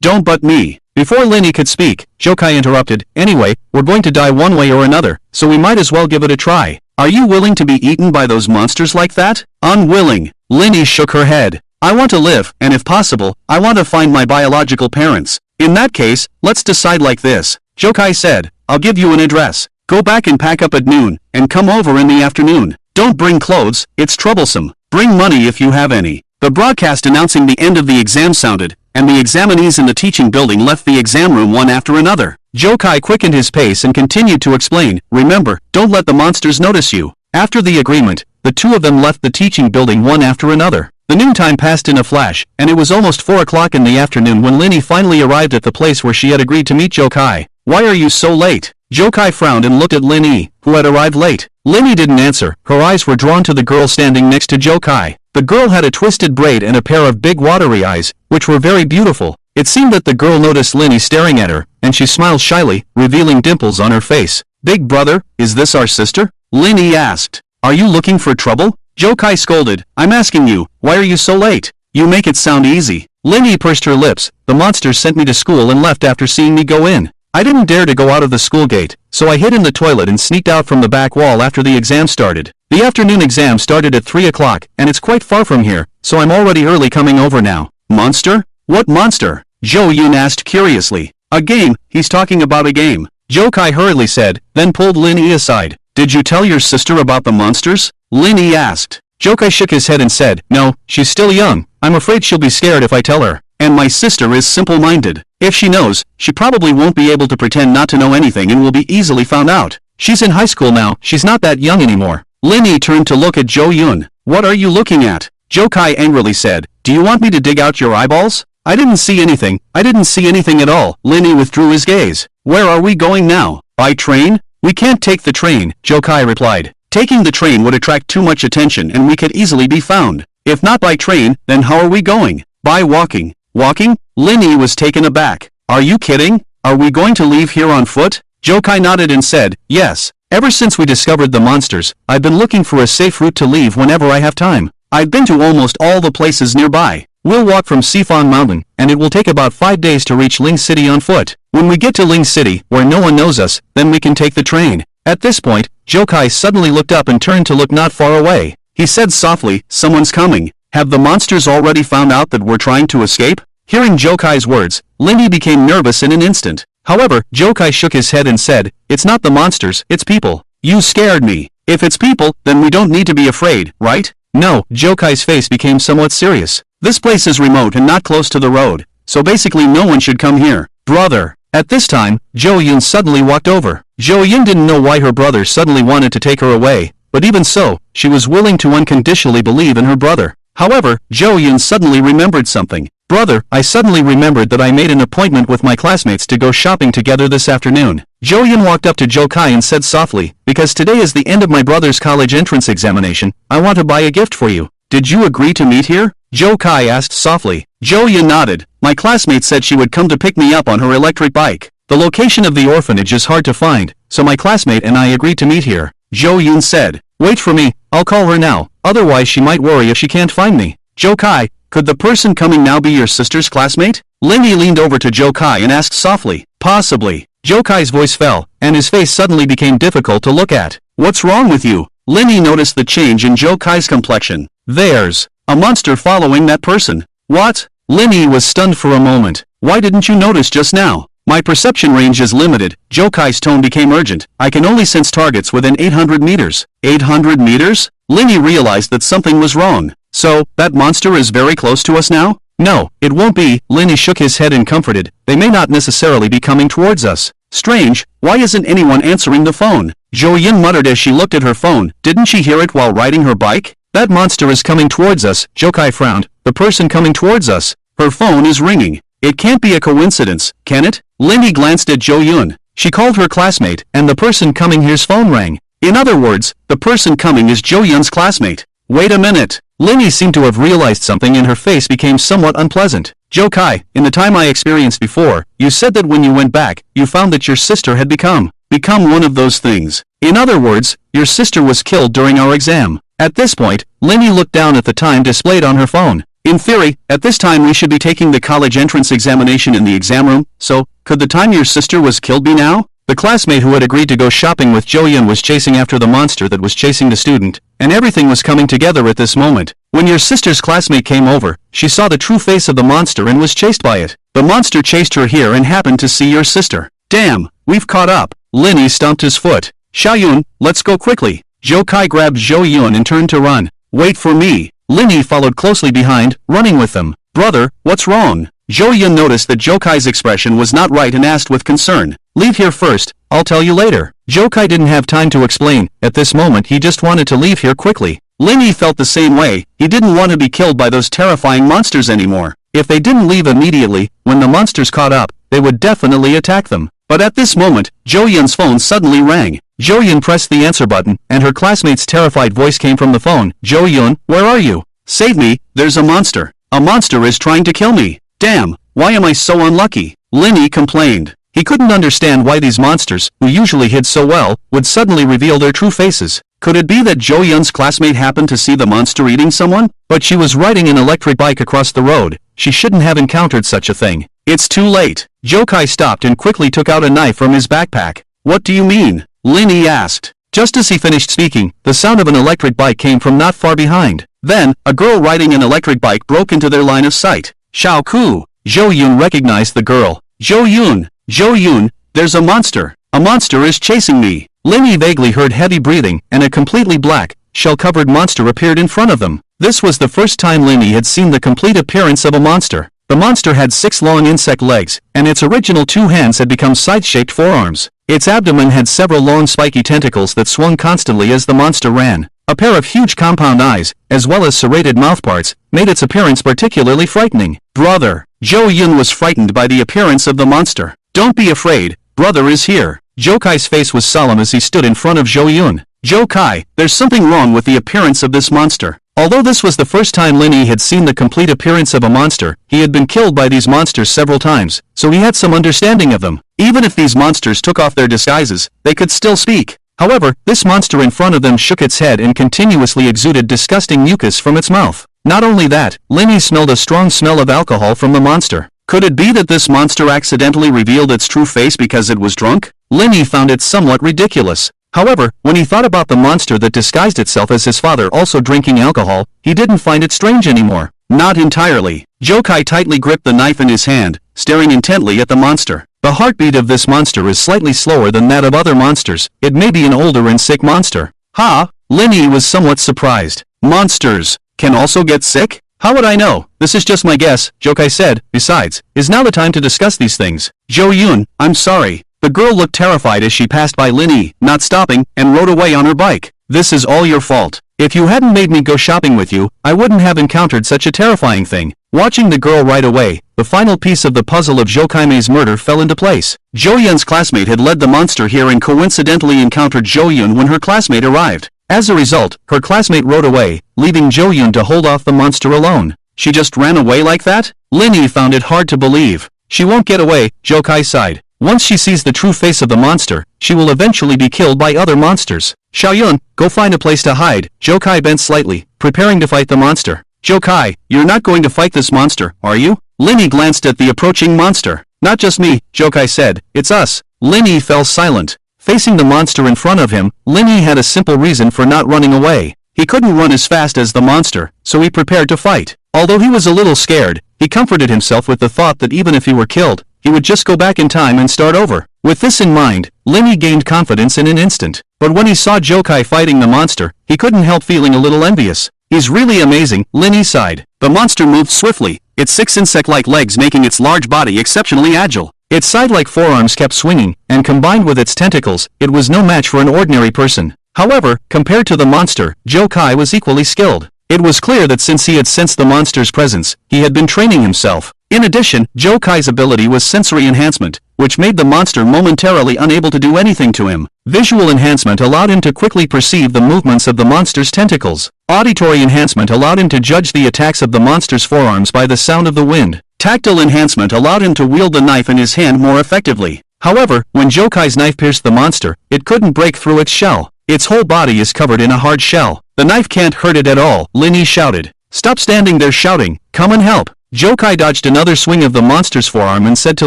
Don't but me. Before Linny could speak, Jokai interrupted, anyway, we're going to die one way or another, so we might as well give it a try. Are you willing to be eaten by those monsters like that? Unwilling. Linny shook her head. I want to live, and if possible, I want to find my biological parents. In that case, let's decide like this. Jokai said, I'll give you an address. Go back and pack up at noon, and come over in the afternoon. Don't bring clothes, it's troublesome. Bring money if you have any. The broadcast announcing the end of the exam sounded, and the examinees in the teaching building left the exam room one after another. Jokai quickened his pace and continued to explain, remember, don't let the monsters notice you. After the agreement, the two of them left the teaching building one after another. The noontime passed in a flash, and it was almost 4 o'clock in the afternoon when Linny finally arrived at the place where she had agreed to meet Jokai. Why are you so late? Jokai frowned and looked at Linny, who had arrived late. Linny didn't answer, her eyes were drawn to the girl standing next to Jokai. The girl had a twisted braid and a pair of big watery eyes, which were very beautiful. It seemed that the girl noticed Linny staring at her, and she smiled shyly, revealing dimples on her face. Big brother, is this our sister? Linny asked. Are you looking for trouble? Jokai scolded, I'm asking you, why are you so late? You make it sound easy. Linny pursed her lips, the monsters sent me to school and left after seeing me go in. I didn't dare to go out of the school gate, so I hid in the toilet and sneaked out from the back wall after the exam started. The afternoon exam started at 3 o'clock, and it's quite far from here, so I'm already early coming over now. Monster? What monster? Jo Yun asked curiously. A game, he's talking about a game. Jokai hurriedly said, then pulled Linny aside. Did you tell your sister about the monsters? Linny asked. Jokai shook his head and said, no, she's still young. I'm afraid she'll be scared if I tell her. And my sister is simple-minded. If she knows, she probably won't be able to pretend not to know anything and will be easily found out. She's in high school now, she's not that young anymore. Linny turned to look at Jo Yun. What are you looking at? Jokai angrily said, do you want me to dig out your eyeballs? I didn't see anything at all. Linny withdrew his gaze. Where are we going now? By train? We can't take the train, Jokai replied. Taking the train would attract too much attention and we could easily be found. If not by train, then how are we going? By walking. Walking? Linny was taken aback. Are you kidding? Are we going to leave here on foot? Jokai nodded and said, yes. Ever since we discovered the monsters, I've been looking for a safe route to leave whenever I have time. I've been to almost all the places nearby. We'll walk from Sifang Mountain, and it will take about 5 days to reach Ling City on foot. When we get to Ling City, where no one knows us, then we can take the train. At this point, Jokai suddenly looked up and turned to look not far away. He said softly, someone's coming. Have the monsters already found out that we're trying to escape? Hearing Jokai's words, Linny became nervous in an instant. However, Jokai shook his head and said, it's not the monsters, it's people. You scared me. If it's people, then we don't need to be afraid, right? No, Jokai's face became somewhat serious. This place is remote and not close to the road, so basically no one should come here. Brother. At this time, Jo Yun suddenly walked over. Jo Yun didn't know why her brother suddenly wanted to take her away, but even so, she was willing to unconditionally believe in her brother. However, Jo Yun suddenly remembered something. Brother, I suddenly remembered that I made an appointment with my classmates to go shopping together this afternoon. Jo Yun walked up to Jokai and said softly, because today is the end of my brother's college entrance examination, I want to buy a gift for you. Did you agree to meet here? Jokai asked softly. Jo Yun nodded. My classmate said she would come to pick me up on her electric bike. The location of the orphanage is hard to find, so my classmate and I agreed to meet here. Jo Yun said. Wait for me, I'll call her now, otherwise she might worry if she can't find me. Jokai, could the person coming now be your sister's classmate? Linny leaned over to Jokai and asked softly. Possibly. Jokai's voice fell, and his face suddenly became difficult to look at. What's wrong with you? Linny noticed the change in Jokai's complexion. There's a monster following that person. What? Linny was stunned for a moment. Why didn't you notice just now? My perception range is limited. Jokai's tone became urgent. I can only sense targets within 800 meters. 800 meters? Linny realized that something was wrong. So, that monster is very close to us now? No, it won't be. Linny shook his head and comforted. They may not necessarily be coming towards us. Strange, why isn't anyone answering the phone? Jo Yun muttered as she looked at her phone. Didn't she hear it while riding her bike? That monster is coming towards us. Jokai frowned. The person coming towards us. Her phone is ringing. It can't be a coincidence, can it? Linny glanced at Jo Yun. She called her classmate, and the person coming here's phone rang. In other words, the person coming is Jo Yun's classmate. Wait a minute. Linny seemed to have realized something and her face became somewhat unpleasant. Jokai, in the time I experienced before, you said that when you went back, you found that your sister had become one of those things. In other words, your sister was killed during our exam. At this point, Linny looked down at the time displayed on her phone. In theory, at this time we should be taking the college entrance examination in the exam room, so, could the time your sister was killed be now? The classmate who had agreed to go shopping with Jo-Yun was chasing after the monster that was chasing the student, and everything was coming together at this moment. When your sister's classmate came over, she saw the true face of the monster and was chased by it. The monster chased her here and happened to see your sister. Damn, we've caught up. Linny stomped his foot. Xiaoyun, let's go quickly. Zhou Kai grabbed Zhou-Yun and turned to run. Wait for me. Linny followed closely behind, running with them. Brother, what's wrong? Zhou-Yun noticed that Zhou Kai's expression was not right and asked with concern. Leave here first, I'll tell you later. Zhou Kai didn't have time to explain. At this moment he just wanted to leave here quickly. Linny felt the same way. He didn't want to be killed by those terrifying monsters anymore. If they didn't leave immediately, when the monsters caught up, they would definitely attack them. But at this moment, Zhou-Yun's phone suddenly rang. Zhou-Yun pressed the answer button, and her classmate's terrified voice came from the phone. Zhou-Yun, where are you? Save me, there's a monster. A monster is trying to kill me. Damn, why am I so unlucky? Linny complained. He couldn't understand why these monsters, who usually hid so well, would suddenly reveal their true faces. Could it be that Zhou-Yun's classmate happened to see the monster eating someone? But she was riding an electric bike across the road. She shouldn't have encountered such a thing. It's too late. Zhou Kai stopped and quickly took out a knife from his backpack. What do you mean? Linny asked. Just as he finished speaking, the sound of an electric bike came from not far behind. Then, a girl riding an electric bike broke into their line of sight. Xiao Ku. Zhou-Yun recognized the girl. Zhou-Yun. Zhou-Yun, there's a monster. A monster is chasing me. Linny vaguely heard heavy breathing, and a completely black, shell-covered monster appeared in front of them. This was the first time Linny had seen the complete appearance of a monster. The monster had 6 long insect legs, and its original 2 hands had become scythe-shaped forearms. Its abdomen had several long spiky tentacles that swung constantly as the monster ran. A pair of huge compound eyes, as well as serrated mouthparts, made its appearance particularly frightening. Brother. Zhou-Yun was frightened by the appearance of the monster. Don't be afraid, brother is here. Zhou Kai's face was solemn as he stood in front of Zhou-Yun. Zhou Kai, there's something wrong with the appearance of this monster. Although this was the first time Linny had seen the complete appearance of a monster, he had been killed by these monsters several times, so he had some understanding of them. Even if these monsters took off their disguises, they could still speak. However, this monster in front of them shook its head and continuously exuded disgusting mucus from its mouth. Not only that, Linny smelled a strong smell of alcohol from the monster. Could it be that this monster accidentally revealed its true face because it was drunk? Linny found it somewhat ridiculous. However, when he thought about the monster that disguised itself as his father also drinking alcohol, he didn't find it strange anymore. Not entirely. Zhou Kai tightly gripped the knife in his hand, staring intently at the monster. The heartbeat of this monster is slightly slower than that of other monsters. It may be an older and sick monster. Ha! Linny was somewhat surprised. Monsters can also get sick? How would I know? This is just my guess, Zhou Kai said. Besides, is now the time to discuss these things. Zhou-Yun, I'm sorry. The girl looked terrified as she passed by Linny, not stopping, and rode away on her bike. This is all your fault. If you hadn't made me go shopping with you, I wouldn't have encountered such a terrifying thing. Watching the girl ride away, the final piece of the puzzle of Zhou Kai's murder fell into place. Zhou-Yun's classmate had led the monster here and coincidentally encountered Zhou-Yun when her classmate arrived. As a result, her classmate rode away, leaving Zhou-Yun to hold off the monster alone. She just ran away like that? Linny found it hard to believe. She won't get away, Zhou Kai sighed. Once she sees the true face of the monster, she will eventually be killed by other monsters. Xiaoyun, go find a place to hide. Zhou Kai bent slightly, preparing to fight the monster. Zhou Kai, you're not going to fight this monster, are you? Linny glanced at the approaching monster. Not just me, Zhou Kai said, it's us. Linny fell silent. Facing the monster in front of him, Linny had a simple reason for not running away. He couldn't run as fast as the monster, so he prepared to fight. Although he was a little scared, he comforted himself with the thought that even if he were killed, he would just go back in time and start over. With this in mind, Linny gained confidence in an instant. But when he saw Zhou Kai fighting the monster, he couldn't help feeling a little envious. He's really amazing, Linny sighed. The monster moved swiftly, its 6 insect-like legs making its large body exceptionally agile. Its side-like forearms kept swinging, and combined with its tentacles, it was no match for an ordinary person. However, compared to the monster, Zhou Kai was equally skilled. It was clear that since he had sensed the monster's presence, he had been training himself. In addition, Zhou Kai's ability was sensory enhancement, which made the monster momentarily unable to do anything to him. Visual enhancement allowed him to quickly perceive the movements of the monster's tentacles. Auditory enhancement allowed him to judge the attacks of the monster's forearms by the sound of the wind. Tactile enhancement allowed him to wield the knife in his hand more effectively. However, when Zhou Kai's knife pierced the monster, it couldn't break through its shell. Its whole body is covered in a hard shell. The knife can't hurt it at all, Linny shouted. Stop standing there shouting, come and help. Jokai dodged another swing of the monster's forearm and said to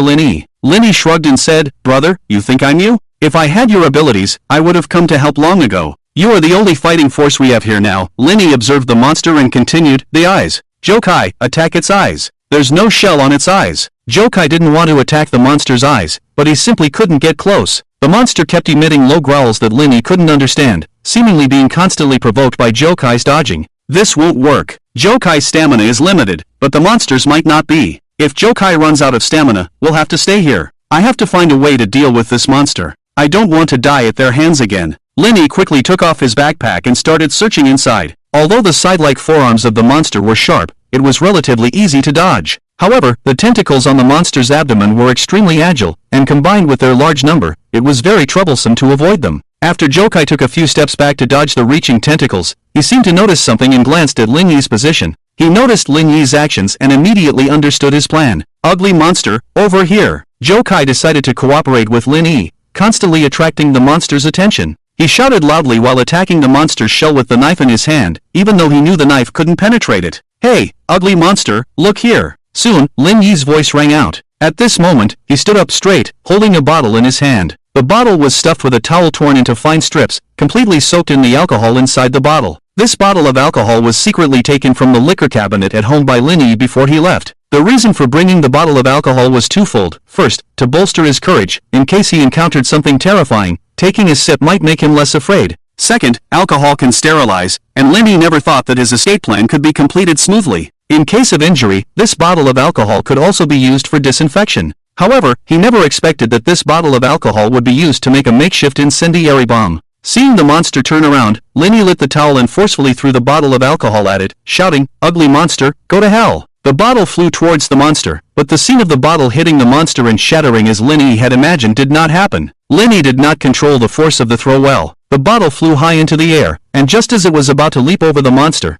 Lin Yi. Lin Yi shrugged and said, brother, you think I'm you? If I had your abilities, I would have come to help long ago. You are the only fighting force we have here now. Lin Yi observed the monster and continued, the eyes. Jokai, attack its eyes. There's no shell on its eyes. Jokai didn't want to attack the monster's eyes, but he simply couldn't get close. The monster kept emitting low growls that Lin Yi couldn't understand, seemingly being constantly provoked by Jokai's dodging. This won't work. Jokai's stamina is limited, but the monster's might not be. If Jokai runs out of stamina, we'll have to stay here. I have to find a way to deal with this monster. I don't want to die at their hands again. Lin Yi quickly took off his backpack and started searching inside. Although the side-like forearms of the monster were sharp, it was relatively easy to dodge. However, the tentacles on the monster's abdomen were extremely agile, and combined with their large number, it was very troublesome to avoid them. After Jokai took a few steps back to dodge the reaching tentacles, he seemed to notice something and glanced at Lin Yi's position. He noticed Lin Yi's actions and immediately understood his plan. Ugly monster, over here. Jokai decided to cooperate with Lin Yi, constantly attracting the monster's attention. He shouted loudly while attacking the monster's shell with the knife in his hand, even though he knew the knife couldn't penetrate it. Hey, ugly monster, look here. Soon, Lin Yi's voice rang out. At this moment, he stood up straight, holding a bottle in his hand. The bottle was stuffed with a towel torn into fine strips, completely soaked in the alcohol inside the bottle. This bottle of alcohol was secretly taken from the liquor cabinet at home by Lin Yi before he left. The reason for bringing the bottle of alcohol was twofold. First, to bolster his courage, in case he encountered something terrifying, taking a sip might make him less afraid. Second, alcohol can sterilize, and Lin Yi never thought that his escape plan could be completed smoothly. In case of injury, this bottle of alcohol could also be used for disinfection. However, he never expected that this bottle of alcohol would be used to make a makeshift incendiary bomb. Seeing the monster turn around, Lin Yi lit the towel and forcefully threw the bottle of alcohol at it, shouting, ugly monster, go to hell. The bottle flew towards the monster, but the scene of the bottle hitting the monster and shattering as Lin Yi had imagined did not happen. Lin Yi did not control the force of the throw well. The bottle flew high into the air, and just as it was about to leap over the monster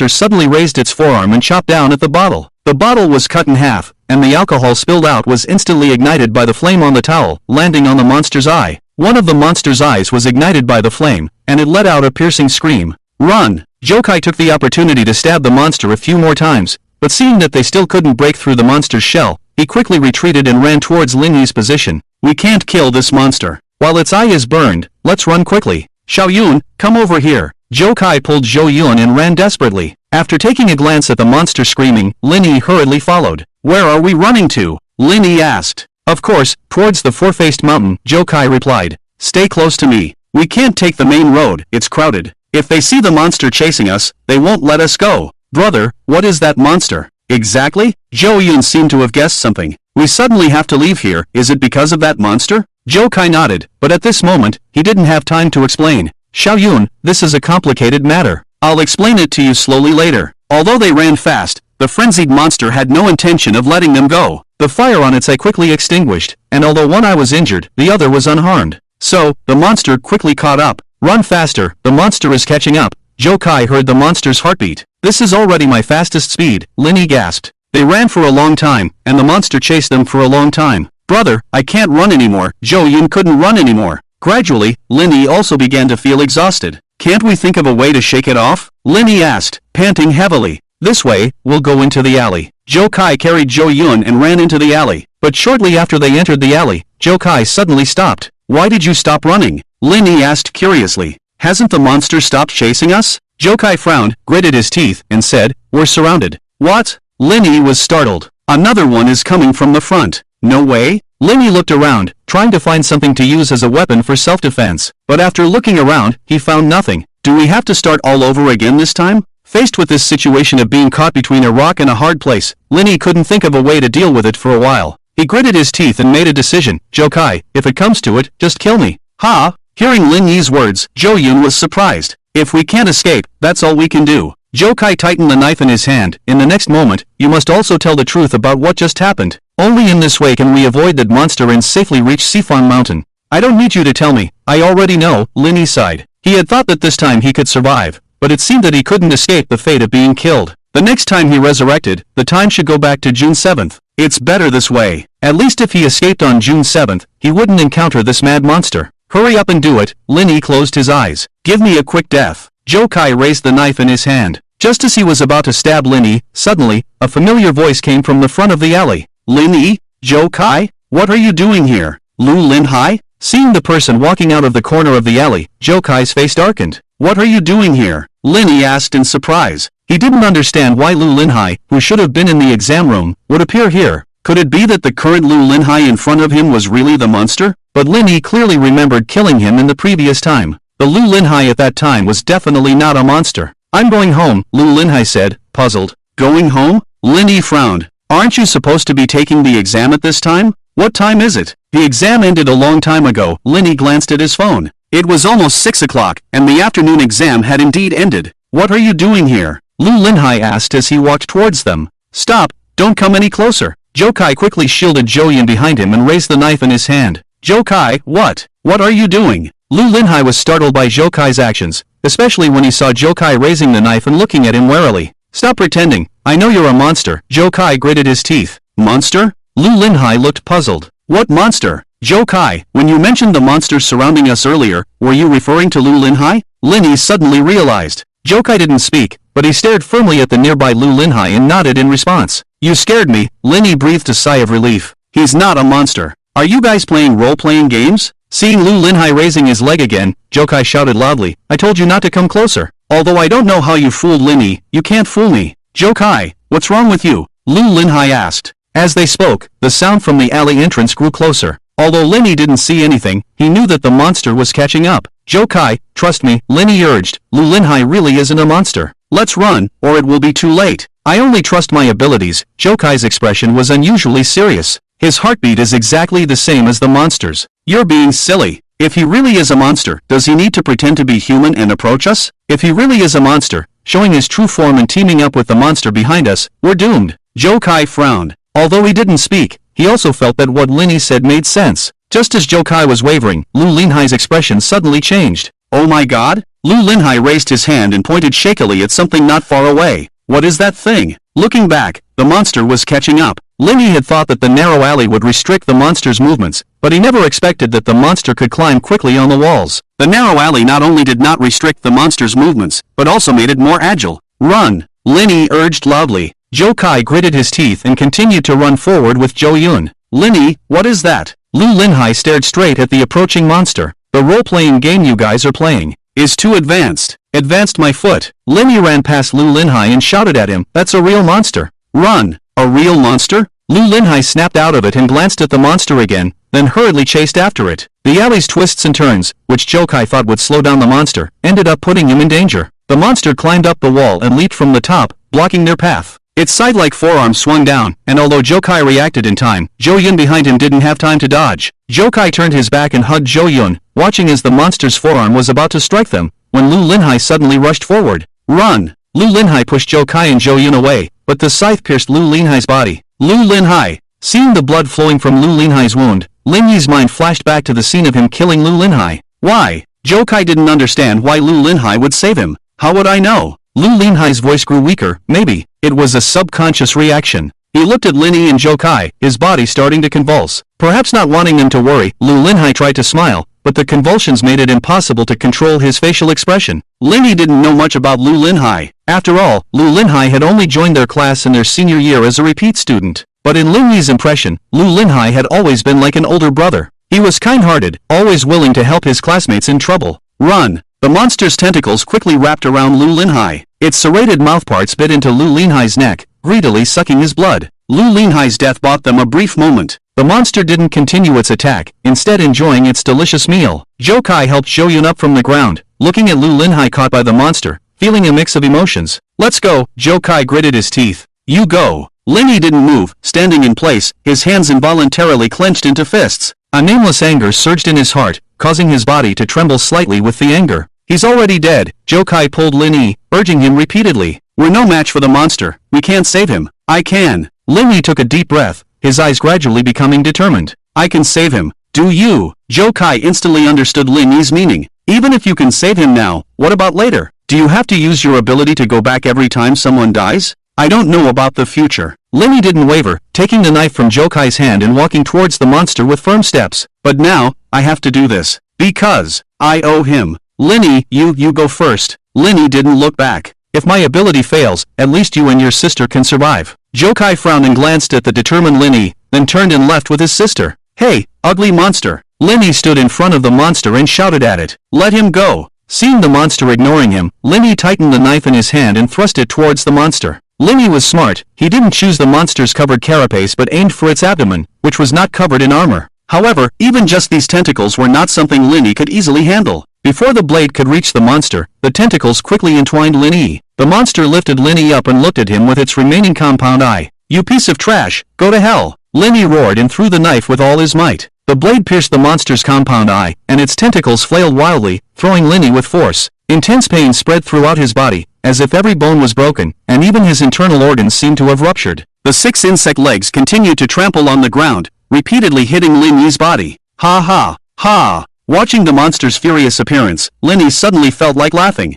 suddenly raised its forearm and chopped down at the bottle. The bottle was cut in half, and the alcohol spilled out was instantly ignited by the flame on the towel, landing on the monster's eye. One of the monster's eyes was ignited by the flame, and it let out a piercing scream. Run! Jokai took the opportunity to stab the monster a few more times, but seeing that they still couldn't break through the monster's shell, he quickly retreated and ran towards Lin Yi's position. We can't kill this monster. While its eye is burned, let's run quickly. Xiao Yun, come over here. Jokai pulled Zhou Yun and ran desperately. After taking a glance at the monster screaming, Lin Yi hurriedly followed. Where are we running to? Lin Yi asked. Of course, towards the four-faced mountain, Jokai replied. Stay close to me. We can't take the main road, it's crowded. If they see the monster chasing us, they won't let us go. Brother, what is that monster? Exactly? Zhou Yun seemed to have guessed something. We suddenly have to leave here, is it because of that monster? Jokai nodded, but at this moment, he didn't have time to explain. Xiao Yun, this is a complicated matter. I'll explain it to you slowly later. Although they ran fast, the frenzied monster had no intention of letting them go. The fire on its eye quickly extinguished, and although one eye was injured, the other was unharmed. So, the monster quickly caught up. Run faster, the monster is catching up. Jokai heard the monster's heartbeat. This is already my fastest speed, Lin Yi gasped. They ran for a long time, and the monster chased them for a long time. Brother, I can't run anymore. Zhou Yun couldn't run anymore. Gradually, Lin Yi also began to feel exhausted. Can't we think of a way to shake it off? Lin Yi asked, panting heavily. This way, we'll go into the alley. Jokai carried Zhou Yun and ran into the alley. But shortly after they entered the alley, Jokai suddenly stopped. Why did you stop running? Lin Yi asked curiously. Hasn't the monster stopped chasing us? Jokai frowned, gritted his teeth, and said, we're surrounded. What? Lin Yi was startled. Another one is coming from the front. No way? Lin Yi looked around, trying to find something to use as a weapon for self-defense. But after looking around, he found nothing. Do we have to start all over again this time? Faced with this situation of being caught between a rock and a hard place, Lin Yi couldn't think of a way to deal with it for a while. He gritted his teeth and made a decision. Jokai, if it comes to it, just kill me. Ha! Hearing Lin Yi's words, Zhou Yun was surprised. If we can't escape, that's all we can do. Jokai tightened the knife in his hand. In the next moment, you must also tell the truth about what just happened. Only in this way can we avoid that monster and safely reach Sifan Mountain. I don't need you to tell me. I already know, Lin Yi sighed. He had thought that this time he could survive, but it seemed that he couldn't escape the fate of being killed. The next time he resurrected, the time should go back to June 7th. It's better this way. At least if he escaped on June 7th, he wouldn't encounter this mad monster. Hurry up and do it. Lin Yi closed his eyes. Give me a quick death. Jokai raised the knife in his hand. Just as he was about to stab Linny, suddenly, a familiar voice came from the front of the alley. Linny? Joe Kai? What are you doing here? Lu Linhai? Seeing the person walking out of the corner of the alley, Joe Kai's face darkened. What are you doing here? Linny asked in surprise. He didn't understand why Lu Linhai, who should have been in the exam room, would appear here. Could it be that the current Lu Linhai in front of him was really the monster? But Linny clearly remembered killing him in the previous time. The Lu Linhai at that time was definitely not a monster. I'm going home, Lu Linhai said, puzzled. Going home? Linny frowned. Aren't you supposed to be taking the exam at this time? What time is it? The exam ended a long time ago. Linny glanced at his phone. It was almost 6 o'clock, and the afternoon exam had indeed ended. What are you doing here? Lu Linhai asked as he walked towards them. Stop, don't come any closer. Joe Kai quickly shielded Zhou Yun behind him and raised the knife in his hand. Joe Kai, what? What are you doing? Lu Linhai was startled by Joe Kai's actions, especially when he saw Joe Kai raising the knife and looking at him warily. Stop pretending, I know you're a monster. Joe Kai gritted his teeth. Monster? Lu Linhai looked puzzled. What monster? Joe Kai, when you mentioned the monsters surrounding us earlier, were you referring to Lu Linhai? Linny suddenly realized. Joe Kai didn't speak, but he stared firmly at the nearby Lu Linhai and nodded in response. You scared me. Linny breathed a sigh of relief. He's not a monster. Are you guys playing role-playing games? Seeing Lu Linhai raising his leg again, Joe Kai shouted loudly, I told you not to come closer. Although I don't know how you fooled Linny, you can't fool me. Joe Kai, what's wrong with you? Lu Linhai asked. As they spoke, the sound from the alley entrance grew closer. Although Linny didn't see anything, he knew that the monster was catching up. Joe Kai, trust me, Linny urged. Lu Linhai really isn't a monster. Let's run, or it will be too late. I only trust my abilities. Joe Kai's expression was unusually serious. His heartbeat is exactly the same as the monster's. You're being silly. If he really is a monster, does he need to pretend to be human and approach us? If he really is a monster, showing his true form and teaming up with the monster behind us, we're doomed. Joe Kai frowned. Although he didn't speak, he also felt that what Linny said made sense. Just as Joe Kai was wavering, Lu Linhai's expression suddenly changed. Oh my god? Lu Linhai raised his hand and pointed shakily at something not far away. What is that thing? Looking back, the monster was catching up. Linny had thought that the narrow alley would restrict the monster's movements, but he never expected that the monster could climb quickly on the walls. The narrow alley not only did not restrict the monster's movements, but also made it more agile. Run! Linny urged loudly. Joe Kai gritted his teeth and continued to run forward with Zhou Yun. Linny, what is that? Lu Linhai stared straight at the approaching monster. The role-playing game you guys are playing is too advanced. Advanced my foot. Linny ran past Lu Linhai and shouted at him, that's a real monster. Run! A real monster? Lu Linhai snapped out of it and glanced at the monster again, then hurriedly chased after it. The alley's twists and turns, which Joe Kai thought would slow down the monster, ended up putting him in danger. The monster climbed up the wall and leaped from the top, blocking their path. Its side-like forearm swung down, and although Joe Kai reacted in time, Zhou Yun behind him didn't have time to dodge. Joe Kai turned his back and hugged Zhou Yun, watching as the monster's forearm was about to strike them, when Lu Linhai suddenly rushed forward. Run! Lu Linhai pushed Joe Kai and Zhou Yun away, but the scythe pierced Lu Linhai's body. Lu Linhai! Seeing the blood flowing from Lu Linhai's wound, Lin Yi's mind flashed back to the scene of him killing Lu Linhai. Why? Joe Kai didn't understand why Lu Linhai would save him. How would I know? Lu Linhai's voice grew weaker. Maybe it was a subconscious reaction. He looked at Linny and Joe Kai, his body starting to convulse. Perhaps not wanting them to worry, Lu Linhai tried to smile, but the convulsions made it impossible to control his facial expression. Linny didn't know much about Lu Linhai. After all, Lu Linhai had only joined their class in their senior year as a repeat student. But in Lin Yi's impression, Lu Linhai had always been like an older brother. He was kind-hearted, always willing to help his classmates in trouble. Run! The monster's tentacles quickly wrapped around Lu Linhai. Its serrated mouthparts bit into Lu Linhai's neck, greedily sucking his blood. Lu Linhai's death bought them a brief moment. The monster didn't continue its attack, instead enjoying its delicious meal. Joe Kai helped Zhou Yun up from the ground, looking at Lu Linhai caught by the monster, feeling a mix of emotions. Let's go, Joe Kai gritted his teeth. You go. Linny didn't move, standing in place, his hands involuntarily clenched into fists. A nameless anger surged in his heart, causing his body to tremble slightly with the anger. He's already dead. Joe Kai pulled Linny, urging him repeatedly. We're no match for the monster. We can't save him. I can. Linny took a deep breath, his eyes gradually becoming determined. I can save him. Do you? Joe Kai instantly understood Linny's meaning. Even if you can save him now, what about later? Do you have to use your ability to go back every time someone dies? I don't know about the future. Linny didn't waver, taking the knife from Joe Kai's hand and walking towards the monster with firm steps. But now, I have to do this. Because I owe him. Linny, you go first. Linny didn't look back. If my ability fails, at least you and your sister can survive. Jokai frowned and glanced at the determined Linny, then turned and left with his sister. Hey, ugly monster! Linny stood in front of the monster and shouted at it. Let him go! Seeing the monster ignoring him, Linny tightened the knife in his hand and thrust it towards the monster. Linny was smart. He didn't choose the monster's covered carapace but aimed for its abdomen, which was not covered in armor. However, even just these tentacles were not something Linny could easily handle. Before the blade could reach the monster, the tentacles quickly entwined Linny. The monster lifted Linny up and looked at him with its remaining compound eye. You piece of trash, go to hell! Linny roared and threw the knife with all his might. The blade pierced the monster's compound eye, and its tentacles flailed wildly, throwing Linny with force. Intense pain spread throughout his body, as if every bone was broken, and even his internal organs seemed to have ruptured. The 6 insect legs continued to trample on the ground, repeatedly hitting Linny's body. Ha ha, ha! Watching the monster's furious appearance, Linny suddenly felt like laughing.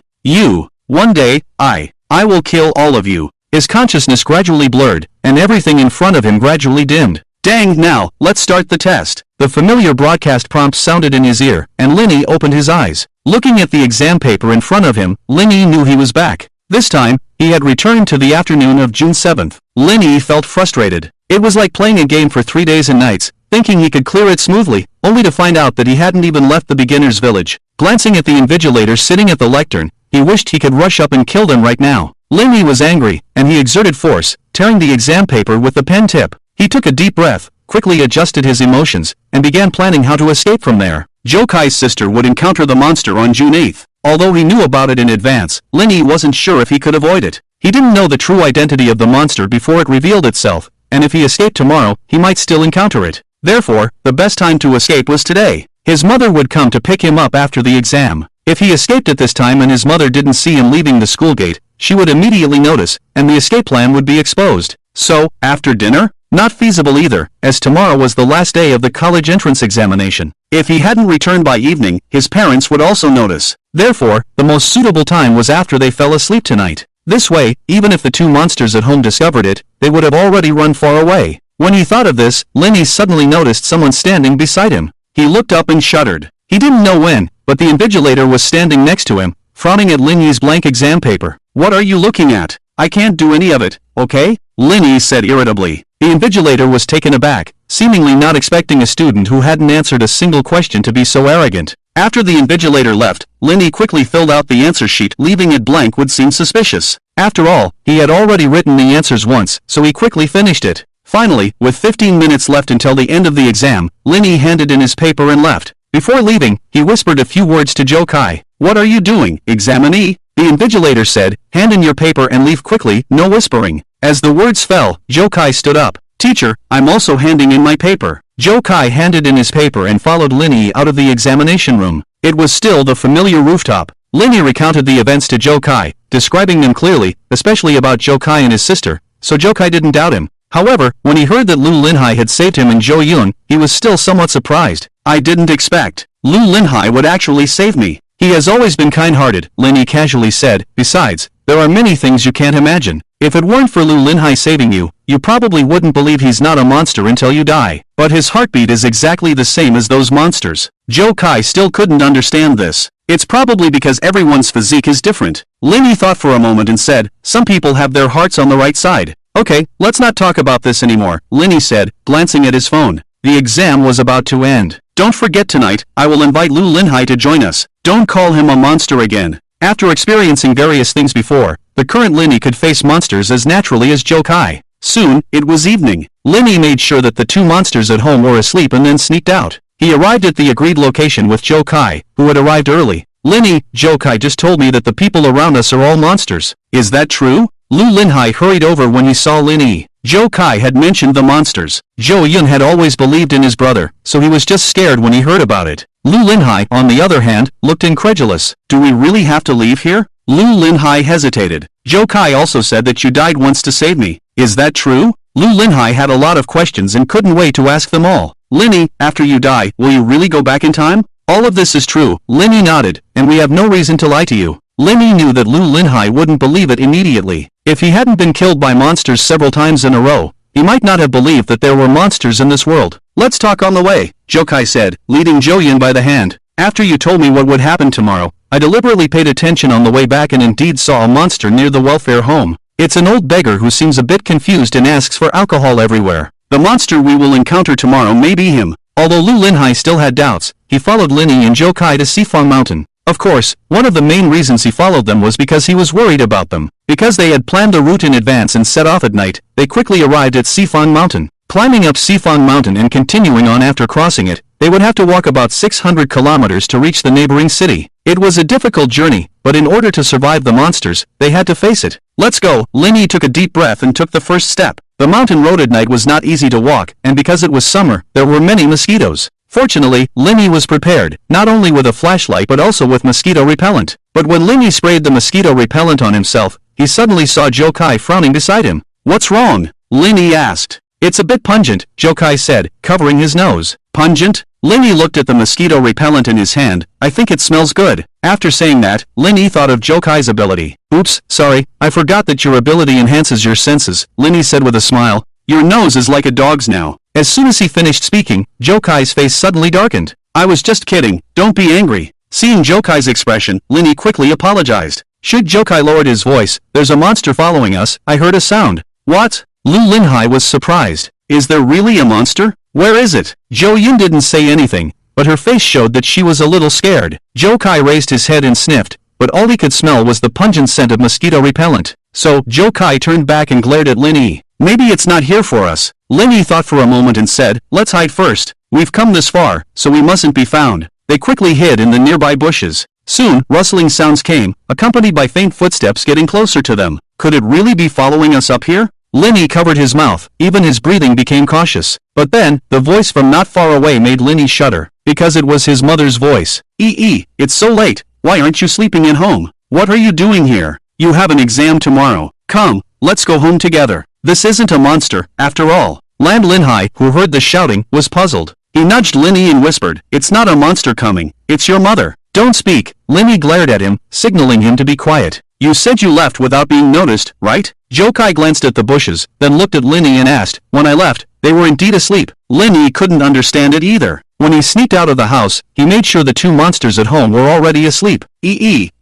One day, I will kill all of you. His consciousness gradually blurred, and everything in front of him gradually dimmed. Dang, now, let's start the test. The familiar broadcast prompt sounded in his ear, and Linny opened his eyes. Looking at the exam paper in front of him, Linny knew he was back. This time, he had returned to the afternoon of June 7th. Linny felt frustrated. It was like playing a game for 3 days and nights, thinking he could clear it smoothly, only to find out that he hadn't even left the beginner's village. Glancing at the invigilator sitting at the lectern, he wished he could rush up and kill them right now. Linny was angry, and he exerted force, tearing the exam paper with the pen tip. He took a deep breath, quickly adjusted his emotions, and began planning how to escape from there. Jokai's sister would encounter the monster on June 8th. Although he knew about it in advance, Linny wasn't sure if he could avoid it. He didn't know the true identity of the monster before it revealed itself, and if he escaped tomorrow, he might still encounter it. Therefore, the best time to escape was today. His mother would come to pick him up after the exam. If he escaped at this time and his mother didn't see him leaving the school gate, she would immediately notice, and the escape plan would be exposed. So, after dinner? Not feasible either, as tomorrow was the last day of the college entrance examination. If he hadn't returned by evening, his parents would also notice. Therefore, the most suitable time was after they fell asleep tonight. This way, even if the 2 monsters at home discovered it, they would have already run far away. When he thought of this, Linny suddenly noticed someone standing beside him. He looked up and shuddered. He didn't know when, but the invigilator was standing next to him, frowning at Linny's blank exam paper. What are you looking at? I can't do any of it, okay? Linny said irritably. The invigilator was taken aback, seemingly not expecting a student who hadn't answered a single question to be so arrogant. After the invigilator left, Linny quickly filled out the answer sheet. Leaving it blank would seem suspicious. After all, he had already written the answers once, so he quickly finished it. Finally, with 15 minutes left until the end of the exam, Linny handed in his paper and left. Before leaving, he whispered a few words to Jokai. What are you doing, examinee? The invigilator said, hand in your paper and leave quickly, no whispering. As the words fell, Jokai stood up. Teacher, I'm also handing in my paper. Jokai handed in his paper and followed Linny out of the examination room. It was still the familiar rooftop. Linny recounted the events to Jokai, describing them clearly, especially about Jokai and his sister, so Jokai didn't doubt him. However, when he heard that Lu Linhai had saved him and Jo Yun, he was still somewhat surprised. I didn't expect Lu Linhai would actually save me. He has always been kind-hearted, Linny casually said. Besides, there are many things you can't imagine. If it weren't for Lu Linhai saving you, you probably wouldn't believe he's not a monster until you die. But his heartbeat is exactly the same as those monsters. Jokai still couldn't understand this. It's probably because everyone's physique is different. Linny thought for a moment and said, some people have their hearts on the right side. Okay, let's not talk about this anymore, Linny said, glancing at his phone. The exam was about to end. Don't forget tonight, I will invite Lu Linhai to join us. Don't call him a monster again. After experiencing various things before, the current Linny could face monsters as naturally as Jokai. Soon, it was evening. Linny made sure that the 2 monsters at home were asleep and then sneaked out. He arrived at the agreed location with Jokai, who had arrived early. Linny, Jokai just told me that the people around us are all monsters. Is that true? Lu Linhai hurried over when he saw Linny. Jokai had mentioned the monsters. Jo Yun had always believed in his brother, so he was just scared when he heard about it. Lu Linhai, on the other hand, looked incredulous. Do we really have to leave here? Lu Linhai hesitated. Jokai also said that you died once to save me. Is that true? Lu Linhai had a lot of questions and couldn't wait to ask them all. Linny, after you die, will you really go back in time? All of this is true, Linny nodded, and we have no reason to lie to you. Linny knew that Lu Linhai wouldn't believe it immediately. If he hadn't been killed by monsters several times in a row, he might not have believed that there were monsters in this world. Let's talk on the way, Jokai said, leading Jo Yun by the hand. After you told me what would happen tomorrow, I deliberately paid attention on the way back and indeed saw a monster near the welfare home. It's an old beggar who seems a bit confused and asks for alcohol everywhere. The monster we will encounter tomorrow may be him." Although Lu Linhai still had doubts, he followed Linny and Zhou Kai to Sifang Mountain. Of course, one of the main reasons he followed them was because he was worried about them. Because they had planned the route in advance and set off at night, they quickly arrived at Sifang Mountain. Climbing up Sifang Mountain and continuing on after crossing it, they would have to walk about 600 kilometers to reach the neighboring city. It was a difficult journey, but in order to survive the monsters, they had to face it. "Let's go." Linny took a deep breath and took the first step. The mountain road at night was not easy to walk, and because it was summer, there were many mosquitoes. Fortunately, Linny was prepared, not only with a flashlight but also with mosquito repellent. But when Linny sprayed the mosquito repellent on himself, he suddenly saw Zhou Kai frowning beside him. "What's wrong?" Linny asked. "It's a bit pungent," Zhou Kai said, covering his nose. "Pungent?" Linny looked at the mosquito repellent in his hand. "I think it smells good." After saying that, Linny thought of Zhou Kai's ability. "Oops, sorry, I forgot that your ability enhances your senses," Linny said with a smile. "Your nose is like a dog's now." As soon as he finished speaking, Zhou Kai's face suddenly darkened. "I was just kidding, don't be angry." Seeing Zhou Kai's expression, Linny quickly apologized. Should Zhou Kai lowered his voice, "There's a monster following us, I heard a sound." "What?" Lu Linhai was surprised. "Is there really a monster? Where is it?" Zhou Yun didn't say anything, but her face showed that she was a little scared. Zhou Kai raised his head and sniffed, but all he could smell was the pungent scent of mosquito repellent. So, Zhou Kai turned back and glared at Linny. "Maybe it's not here for us." Linny thought for a moment and said, "Let's hide first. We've come this far, so we mustn't be found." They quickly hid in the nearby bushes. Soon, rustling sounds came, accompanied by faint footsteps getting closer to them. Could it really be following us up here? Linny covered his mouth, even his breathing became cautious. But then, the voice from not far away made Linny shudder, because it was his mother's voice. It's so late, why aren't you sleeping at home? What are you doing here? You have an exam tomorrow. Come, let's go home together. This isn't a monster, after all." Lan Linhai, who heard the shouting, was puzzled. He nudged Linny and whispered, "It's not a monster coming, it's your mother. Don't speak." Linny glared at him, signaling him to be quiet. "You said you left without being noticed, right?" Zhou Kai glanced at the bushes, then looked at Linny and asked, "When I left, they were indeed asleep." Linny couldn't understand it either. When he sneaked out of the house, he made sure the two monsters at home were already asleep.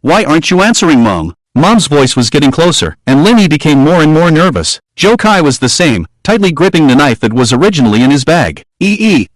Why aren't you answering, Mom?" Mom's voice was getting closer, and Linny became more and more nervous. Zhou Kai was the same, tightly gripping the knife that was originally in his bag.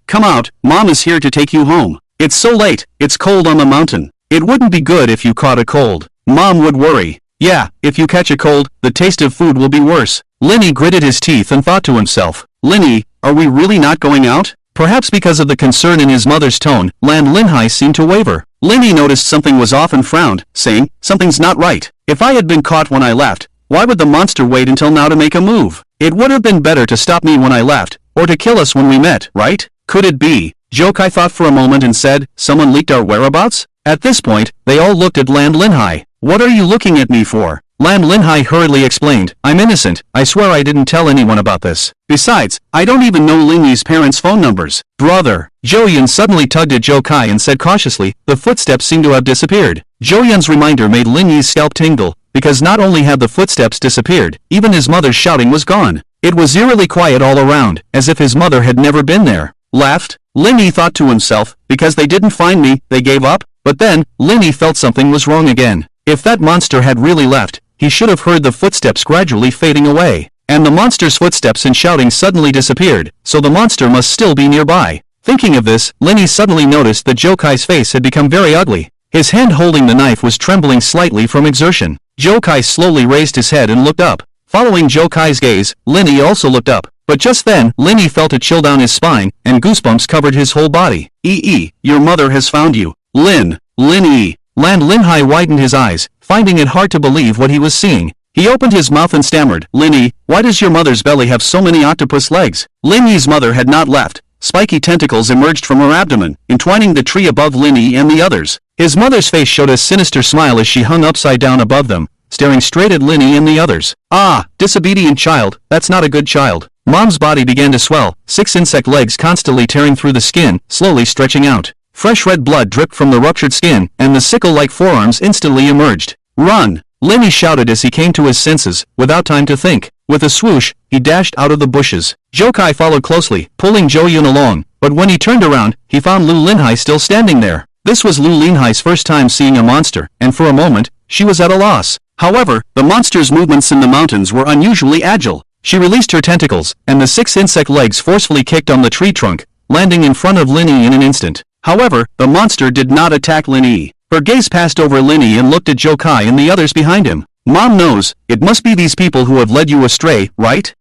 Come out, Mom is here to take you home. It's so late, it's cold on the mountain. It wouldn't be good if you caught a cold. Mom would worry. Yeah, if you catch a cold, the taste of food will be worse." Linny gritted his teeth and thought to himself, "Linny, are we really not going out?" Perhaps because of the concern in his mother's tone, Lan Linhai seemed to waver. Linny noticed something was off and frowned, saying, "Something's not right. If I had been caught when I left, why would the monster wait until now to make a move? It would have been better to stop me when I left, or to kill us when we met, right? Could it be?" Zhou Kai thought for a moment and said, "Someone leaked our whereabouts?" At this point, they all looked at Lan Linhai. "What are you looking at me for?" Lan Linhai hurriedly explained, "I'm innocent, I swear I didn't tell anyone about this. Besides, I don't even know Linny's parents' phone numbers." "Brother." Zhou Yun suddenly tugged at Zhou Kai and said cautiously, "The footsteps seem to have disappeared." Zhou Yun's reminder made Linny's scalp tingle, because not only had the footsteps disappeared, even his mother's shouting was gone. It was eerily quiet all around, as if his mother had never been there. Left? Linny thought to himself, because they didn't find me, they gave up? But then, Linny felt something was wrong again. If that monster had really left, he should have heard the footsteps gradually fading away. And the monster's footsteps and shouting suddenly disappeared, so the monster must still be nearby. Thinking of this, Linny suddenly noticed that Zhou Kai's face had become very ugly. His hand holding the knife was trembling slightly from exertion. Zhou Kai slowly raised his head and looked up. Following Zhou Kai's gaze, Linny also looked up. But just then, Linny felt a chill down his spine, and goosebumps covered his whole body. Your mother has found you. Linny. Lan Linhai widened his eyes, finding it hard to believe what he was seeing. He opened his mouth and stammered, "Linny, why does your mother's belly have so many octopus legs?" Linny's mother had not left. Spiky tentacles emerged from her abdomen, entwining the tree above Linny and the others. His mother's face showed a sinister smile as she hung upside down above them, staring straight at Linny and the others. Disobedient child, that's not a good child. Mom's body began to swell, 6 insect legs constantly tearing through the skin, slowly stretching out. Fresh red blood dripped from the ruptured skin, and the sickle-like forearms instantly emerged. "Run!" Linny shouted as he came to his senses, without time to think. With a swoosh, he dashed out of the bushes. Zhou Kai followed closely, pulling Zhou Yun along, but when he turned around, he found Lu Linhai still standing there. This was Lu Linhai's first time seeing a monster, and for a moment, she was at a loss. However, the monster's movements in the mountains were unusually agile. She released her tentacles, and the 6 insect legs forcefully kicked on the tree trunk, landing in front of Lin Yi in an instant. However, the monster did not attack Lin Yi. Her gaze passed over Lin Yi and looked at Zhou Kai and the others behind him. Mom knows, it must be these people who have led you astray, right?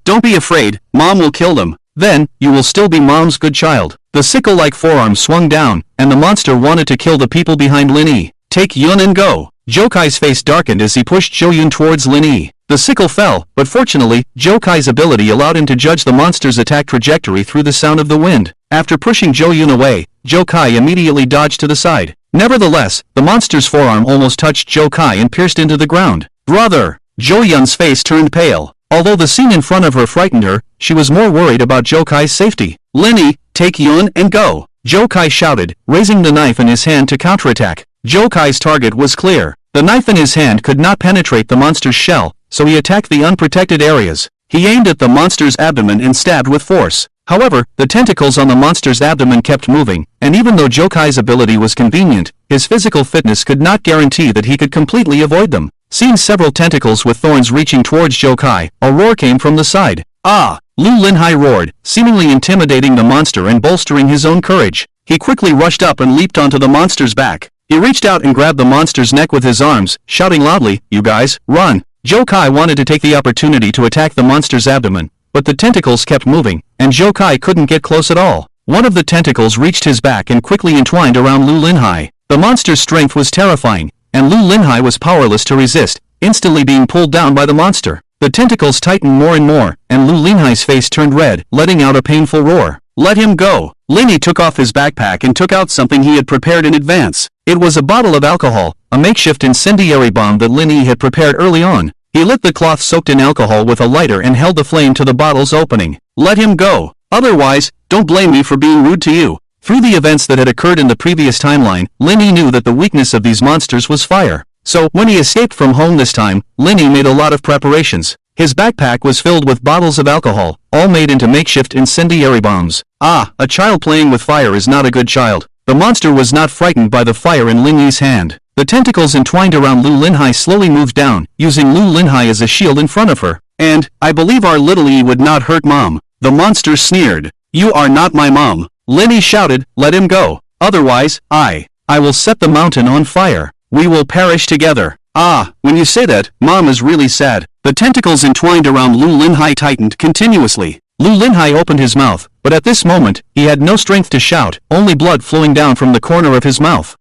Don't be afraid, Mom will kill them. Then, you will still be Mom's good child. The sickle-like forearm swung down, and the monster wanted to kill the people behind Lin Yi. Take Yun and go. Zhou Kai's face darkened as he pushed Zhou Yun towards Lin Yi. The sickle fell, but fortunately, Zhou Kai's ability allowed him to judge the monster's attack trajectory through the sound of the wind. After pushing Zhou Yun away, Zhou Kai immediately dodged to the side. Nevertheless, the monster's forearm almost touched Zhou Kai and pierced into the ground. Brother! Zhou Yun's face turned pale. Although the scene in front of her frightened her, she was more worried about Zhou Kai's safety. Lin Yi, take Yun and go! Zhou Kai shouted, raising the knife in his hand to counterattack. Zhou Kai's target was clear. The knife in his hand could not penetrate the monster's shell, so he attacked the unprotected areas. He aimed at the monster's abdomen and stabbed with force. However, the tentacles on the monster's abdomen kept moving, and even though Zhou Kai's ability was convenient, his physical fitness could not guarantee that he could completely avoid them. Seeing several tentacles with thorns reaching towards Zhou Kai, a roar came from the side. Ah! Lu Linhai roared, seemingly intimidating the monster and bolstering his own courage. He quickly rushed up and leaped onto the monster's back. He reached out and grabbed the monster's neck with his arms, shouting loudly, "You guys, run!" Zhou Kai wanted to take the opportunity to attack the monster's abdomen, but the tentacles kept moving, and Zhou Kai couldn't get close at all. One of the tentacles reached his back and quickly entwined around Lu Linhai. The monster's strength was terrifying, and Lu Linhai was powerless to resist, instantly being pulled down by the monster. The tentacles tightened more and more, and Lu Linhai's face turned red, letting out a painful roar. Let him go! Lin Yi took off his backpack and took out something he had prepared in advance. It was a bottle of alcohol, a makeshift incendiary bomb that Lin Yi had prepared early on. He lit the cloth soaked in alcohol with a lighter and held the flame to the bottle's opening. Let him go! Otherwise, don't blame me for being rude to you. Through the events that had occurred in the previous timeline, Lin Yi knew that the weakness of these monsters was fire. So, when he escaped from home this time, Lin Yi made a lot of preparations. His backpack was filled with bottles of alcohol, all made into makeshift incendiary bombs. A child playing with fire is not a good child. The monster was not frightened by the fire in Lin Yi's hand. The tentacles entwined around Lu Linhai slowly moved down, using Lu Linhai as a shield in front of her. And, I believe our little Yi would not hurt Mom. The monster sneered. You are not my mom. Lin Yi shouted, let him go. Otherwise, I will set the mountain on fire. We will perish together. When you say that, Mom is really sad. The tentacles entwined around Lu Linhai tightened continuously. Lu Linhai opened his mouth, but at this moment, he had no strength to shout, only blood flowing down from the corner of his mouth.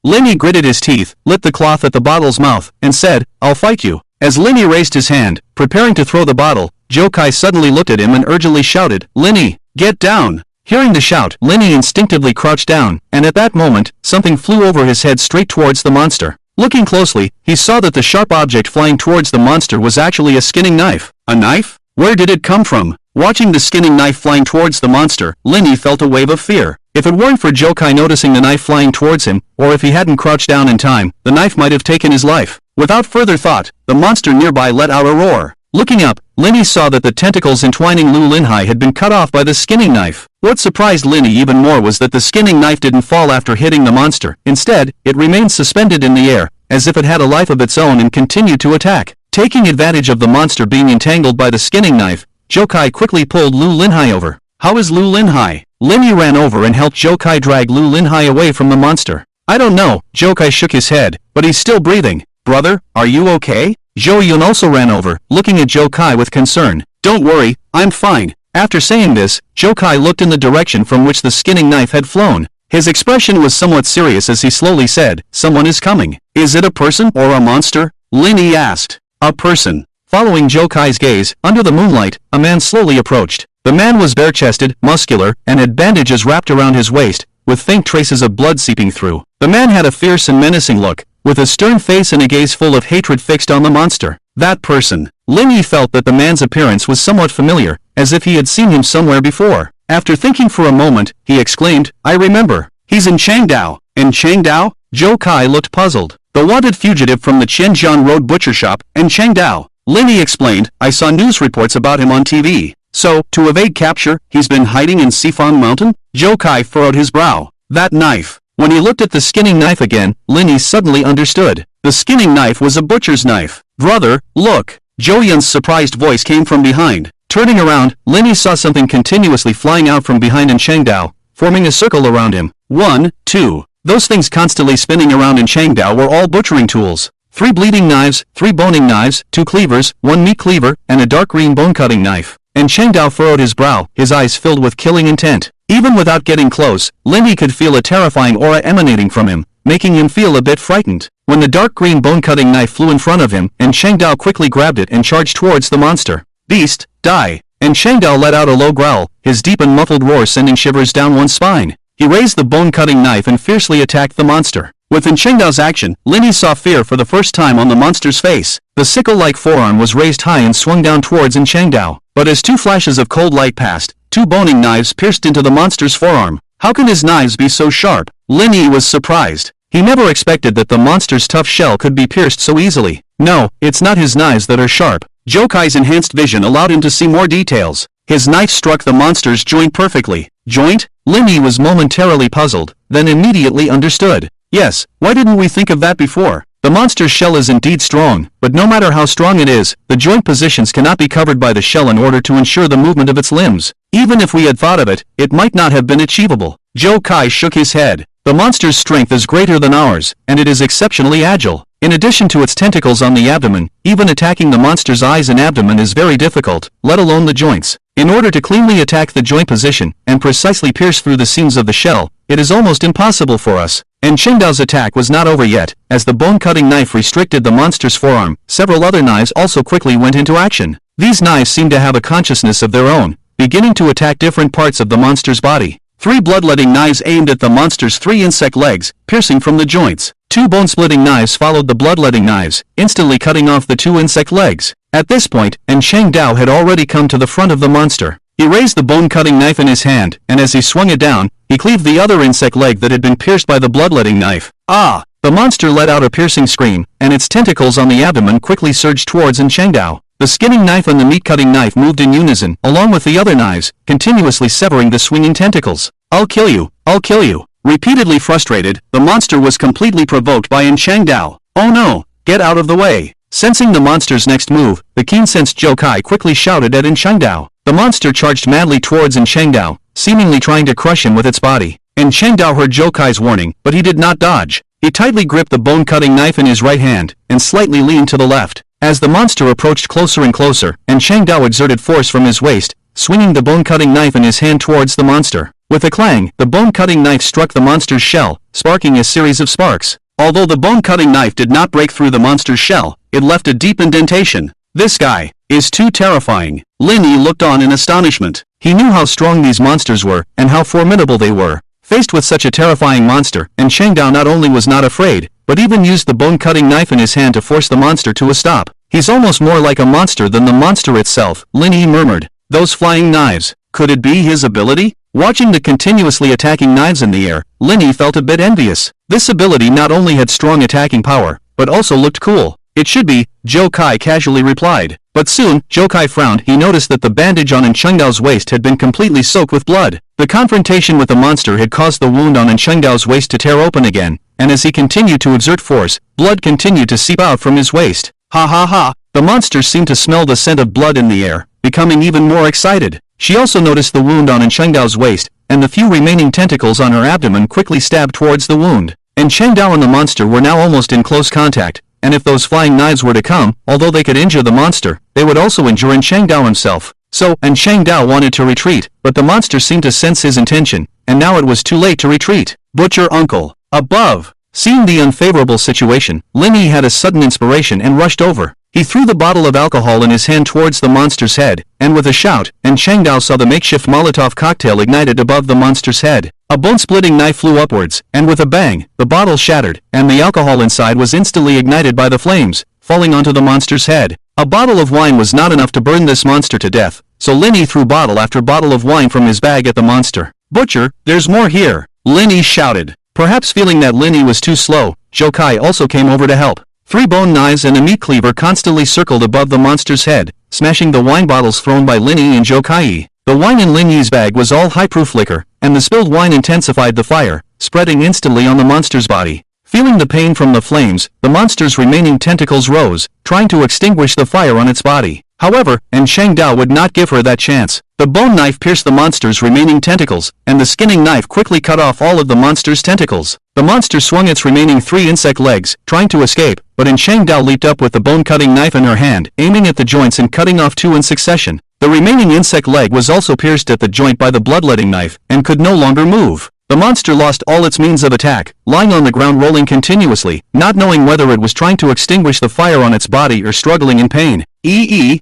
Lin Yi gritted his teeth, lit the cloth at the bottle's mouth, and said, I'll fight you. As Lin Yi raised his hand, preparing to throw the bottle, Zhou Kai suddenly looked at him and urgently shouted, Lin Yi, get down! Hearing the shout, Lin Yi instinctively crouched down, and at that moment, something flew over his head straight towards the monster. Looking closely, he saw that the sharp object flying towards the monster was actually a skinning knife. A knife? Where did it come from? Watching the skinning knife flying towards the monster, Lin Yi felt a wave of fear. If it weren't for Zhou Kai noticing the knife flying towards him, or if he hadn't crouched down in time, the knife might have taken his life. Without further thought, the monster nearby let out a roar. Looking up, Lin Yi saw that the tentacles entwining Lu Linhai had been cut off by the skinning knife. What surprised Lin Yi even more was that the skinning knife didn't fall after hitting the monster. Instead, it remained suspended in the air, as if it had a life of its own and continued to attack. Taking advantage of the monster being entangled by the skinning knife, Zhou Kai quickly pulled Lu Linhai over. How is Lu Linhai? Lin Yi ran over and helped Zhou Kai drag Lu Linhai away from the monster. I don't know, Zhou Kai shook his head, but he's still breathing. Brother, are you okay? Zhou Yun also ran over, looking at Zhou Kai with concern. Don't worry, I'm fine. After saying this, Zhou Kai looked in the direction from which the skinning knife had flown. His expression was somewhat serious as he slowly said, someone is coming. Is it a person or a monster? Lin Yi asked. A person. Following Zhou Kai's gaze, under the moonlight, a man slowly approached. The man was bare-chested, muscular, and had bandages wrapped around his waist, with faint traces of blood seeping through. The man had a fierce and menacing look, with a stern face and a gaze full of hatred fixed on the monster. That person. Lin Yi felt that the man's appearance was somewhat familiar, as if he had seen him somewhere before. After thinking for a moment, he exclaimed, I remember. He's in Changdao. In Changdao? Zhou Kai looked puzzled. The wanted fugitive from the Qianjian Road butcher shop, in Changdao. Lin Yi explained, I saw news reports about him on TV. So, to evade capture, he's been hiding in Sifang Mountain? Zhou Kai furrowed his brow. That knife. When he looked at the skinning knife again, Linny suddenly understood. The skinning knife was a butcher's knife. Brother, look! Zhou Yun's surprised voice came from behind. Turning around, Linny saw something continuously flying out from behind in Changdao, forming a circle around him. 1, 2. Those things constantly spinning around in Changdao were all butchering tools. 3 bleeding knives, 3 boning knives, 2 cleavers, 1 meat cleaver, and a dark green bone-cutting knife. And Changdao furrowed his brow, his eyes filled with killing intent. Even without getting close, Linny could feel a terrifying aura emanating from him, making him feel a bit frightened. When the dark green bone-cutting knife flew in front of him, and Changdao quickly grabbed it and charged towards the monster. Beast, die! And Changdao let out a low growl, his deep and muffled roar sending shivers down one's spine. He raised the bone-cutting knife and fiercely attacked the monster. Within Changdao's action, Linny saw fear for the first time on the monster's face. The sickle-like forearm was raised high and swung down towards Changdao. But as 2 flashes of cold light passed, 2 boning knives pierced into the monster's forearm. How can his knives be so sharp? Linny was surprised. He never expected that the monster's tough shell could be pierced so easily. No, it's not his knives that are sharp. Zhou Kai's enhanced vision allowed him to see more details. His knife struck the monster's joint perfectly. Joint? Linny was momentarily puzzled, then immediately understood. Yes, why didn't we think of that before? The monster's shell is indeed strong, but no matter how strong it is, the joint positions cannot be covered by the shell in order to ensure the movement of its limbs. Even if we had thought of it, it might not have been achievable. Zhou Kai shook his head. The monster's strength is greater than ours, and it is exceptionally agile. In addition to its tentacles on the abdomen, even attacking the monster's eyes and abdomen is very difficult, let alone the joints. In order to cleanly attack the joint position, and precisely pierce through the seams of the shell, it is almost impossible for us. And Changdao's attack was not over yet. As the bone-cutting knife restricted the monster's forearm, several other knives also quickly went into action. These knives seemed to have a consciousness of their own, beginning to attack different parts of the monster's body. 3 bloodletting knives aimed at the monster's 3 insect legs, piercing from the joints. 2 bone-splitting knives followed the bloodletting knives, instantly cutting off the 2 insect legs. At this point, Changdao had already come to the front of the monster. He raised the bone-cutting knife in his hand, and as he swung it down, he cleaved the other insect leg that had been pierced by the bloodletting knife. Ah! The monster let out a piercing scream, and its tentacles on the abdomen quickly surged towards Changdao. The skinning knife and the meat-cutting knife moved in unison, along with the other knives, continuously severing the swinging tentacles. I'll kill you! I'll kill you! Repeatedly frustrated, the monster was completely provoked by Changdao. Oh no! Get out of the way! Sensing the monster's next move, the keen-sensed Zhou Kai quickly shouted at Changdao. The monster charged madly towards Changdao, seemingly trying to crush him with its body. Changdao heard Zhou Kai's warning, but he did not dodge. He tightly gripped the bone-cutting knife in his right hand, and slightly leaned to the left. As the monster approached closer and closer, Changdao exerted force from his waist, swinging the bone-cutting knife in his hand towards the monster. With a clang, the bone-cutting knife struck the monster's shell, sparking a series of sparks. Although the bone-cutting knife did not break through the monster's shell, it left a deep indentation. This guy is too terrifying. Linny looked on in astonishment. He knew how strong these monsters were, and how formidable they were. Faced with such a terrifying monster, Changdao not only was not afraid, but even used the bone-cutting knife in his hand to force the monster to a stop. He's almost more like a monster than the monster itself, Linny murmured. Those flying knives, could it be his ability? Watching the continuously attacking knives in the air, Linny felt a bit envious. This ability not only had strong attacking power, but also looked cool. It should be, Zhou Kai casually replied. But soon, Zhou Kai frowned. He noticed that the bandage on Changdao's waist had been completely soaked with blood. The confrontation with the monster had caused the wound on Changdao's waist to tear open again, and as he continued to exert force, blood continued to seep out from his waist. Ha ha ha! The monster seemed to smell the scent of blood in the air, becoming even more excited. She also noticed the wound on Changdao's waist, and the few remaining tentacles on her abdomen quickly stabbed towards the wound. Changdao and the monster were now almost in close contact, and if those flying knives were to come, although they could injure the monster, they would also injure Changdao himself. So, Changdao wanted to retreat, but the monster seemed to sense his intention, and now it was too late to retreat. Butcher uncle, above! Seeing the unfavorable situation, Linny had a sudden inspiration and rushed over. He threw the bottle of alcohol in his hand towards the monster's head, and with a shout, Changdao saw the makeshift Molotov cocktail ignited above the monster's head. A bone-splitting knife flew upwards, and with a bang, the bottle shattered, and the alcohol inside was instantly ignited by the flames, falling onto the monster's head. A bottle of wine was not enough to burn this monster to death, so Linny threw bottle after bottle of wine from his bag at the monster. Butcher, there's more here! Linny shouted. Perhaps feeling that Linny was too slow, Zhou Kai also came over to help. 3 bone knives and a meat cleaver constantly circled above the monster's head, smashing the wine bottles thrown by Linny and Zhou Kai. The wine in Linny's bag was all high-proof liquor, and the spilled wine intensified the fire, spreading instantly on the monster's body. Feeling the pain from the flames, the monster's remaining tentacles rose, trying to extinguish the fire on its body. However, Chang Dao would not give her that chance. The bone knife pierced the monster's remaining tentacles, and the skinning knife quickly cut off all of the monster's tentacles. The monster swung its remaining 3 insect legs, trying to escape, but Chang Dao leaped up with the bone-cutting knife in her hand, aiming at the joints and cutting off 2 in succession. The remaining insect leg was also pierced at the joint by the bloodletting knife, and could no longer move. The monster lost all its means of attack, lying on the ground rolling continuously, not knowing whether it was trying to extinguish the fire on its body or struggling in pain. In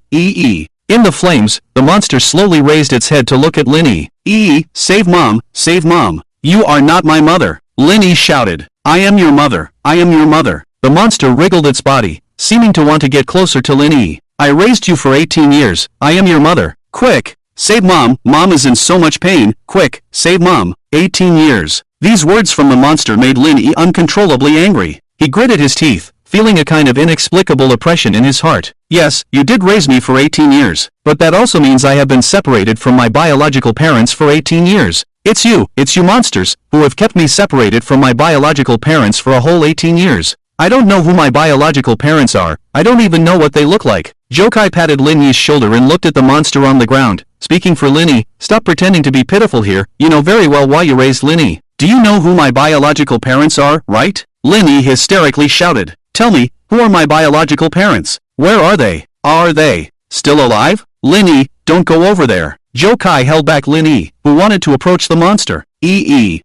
the flames, the monster slowly raised its head to look at Lin Yi. Save mom, save mom. You are not my mother. Lin Yi shouted. I am your mother, I am your mother. The monster wriggled its body, seeming to want to get closer to Lin Yi. I raised you for 18 years, I am your mother. Quick! Save mom, mom is in so much pain, quick, save mom. 18 years. These words from the monster made Lin Yi uncontrollably angry. He gritted his teeth, feeling a kind of inexplicable oppression in his heart. Yes, you did raise me for 18 years, but that also means I have been separated from my biological parents for 18 years. It's you monsters, who have kept me separated from my biological parents for a whole 18 years. I don't know who my biological parents are, I don't even know what they look like. Jokai patted Lin Yi's shoulder and looked at the monster on the ground. Speaking for Lin Yi, stop pretending to be pitiful here, you know very well why you raised Lin Yi. Do you know who my biological parents are, right? Lin Yi hysterically shouted. Tell me, who are my biological parents? Where are they? Are they still alive? Lin Yi, don't go over there. Jokai held back Lin Yi, who wanted to approach the monster. The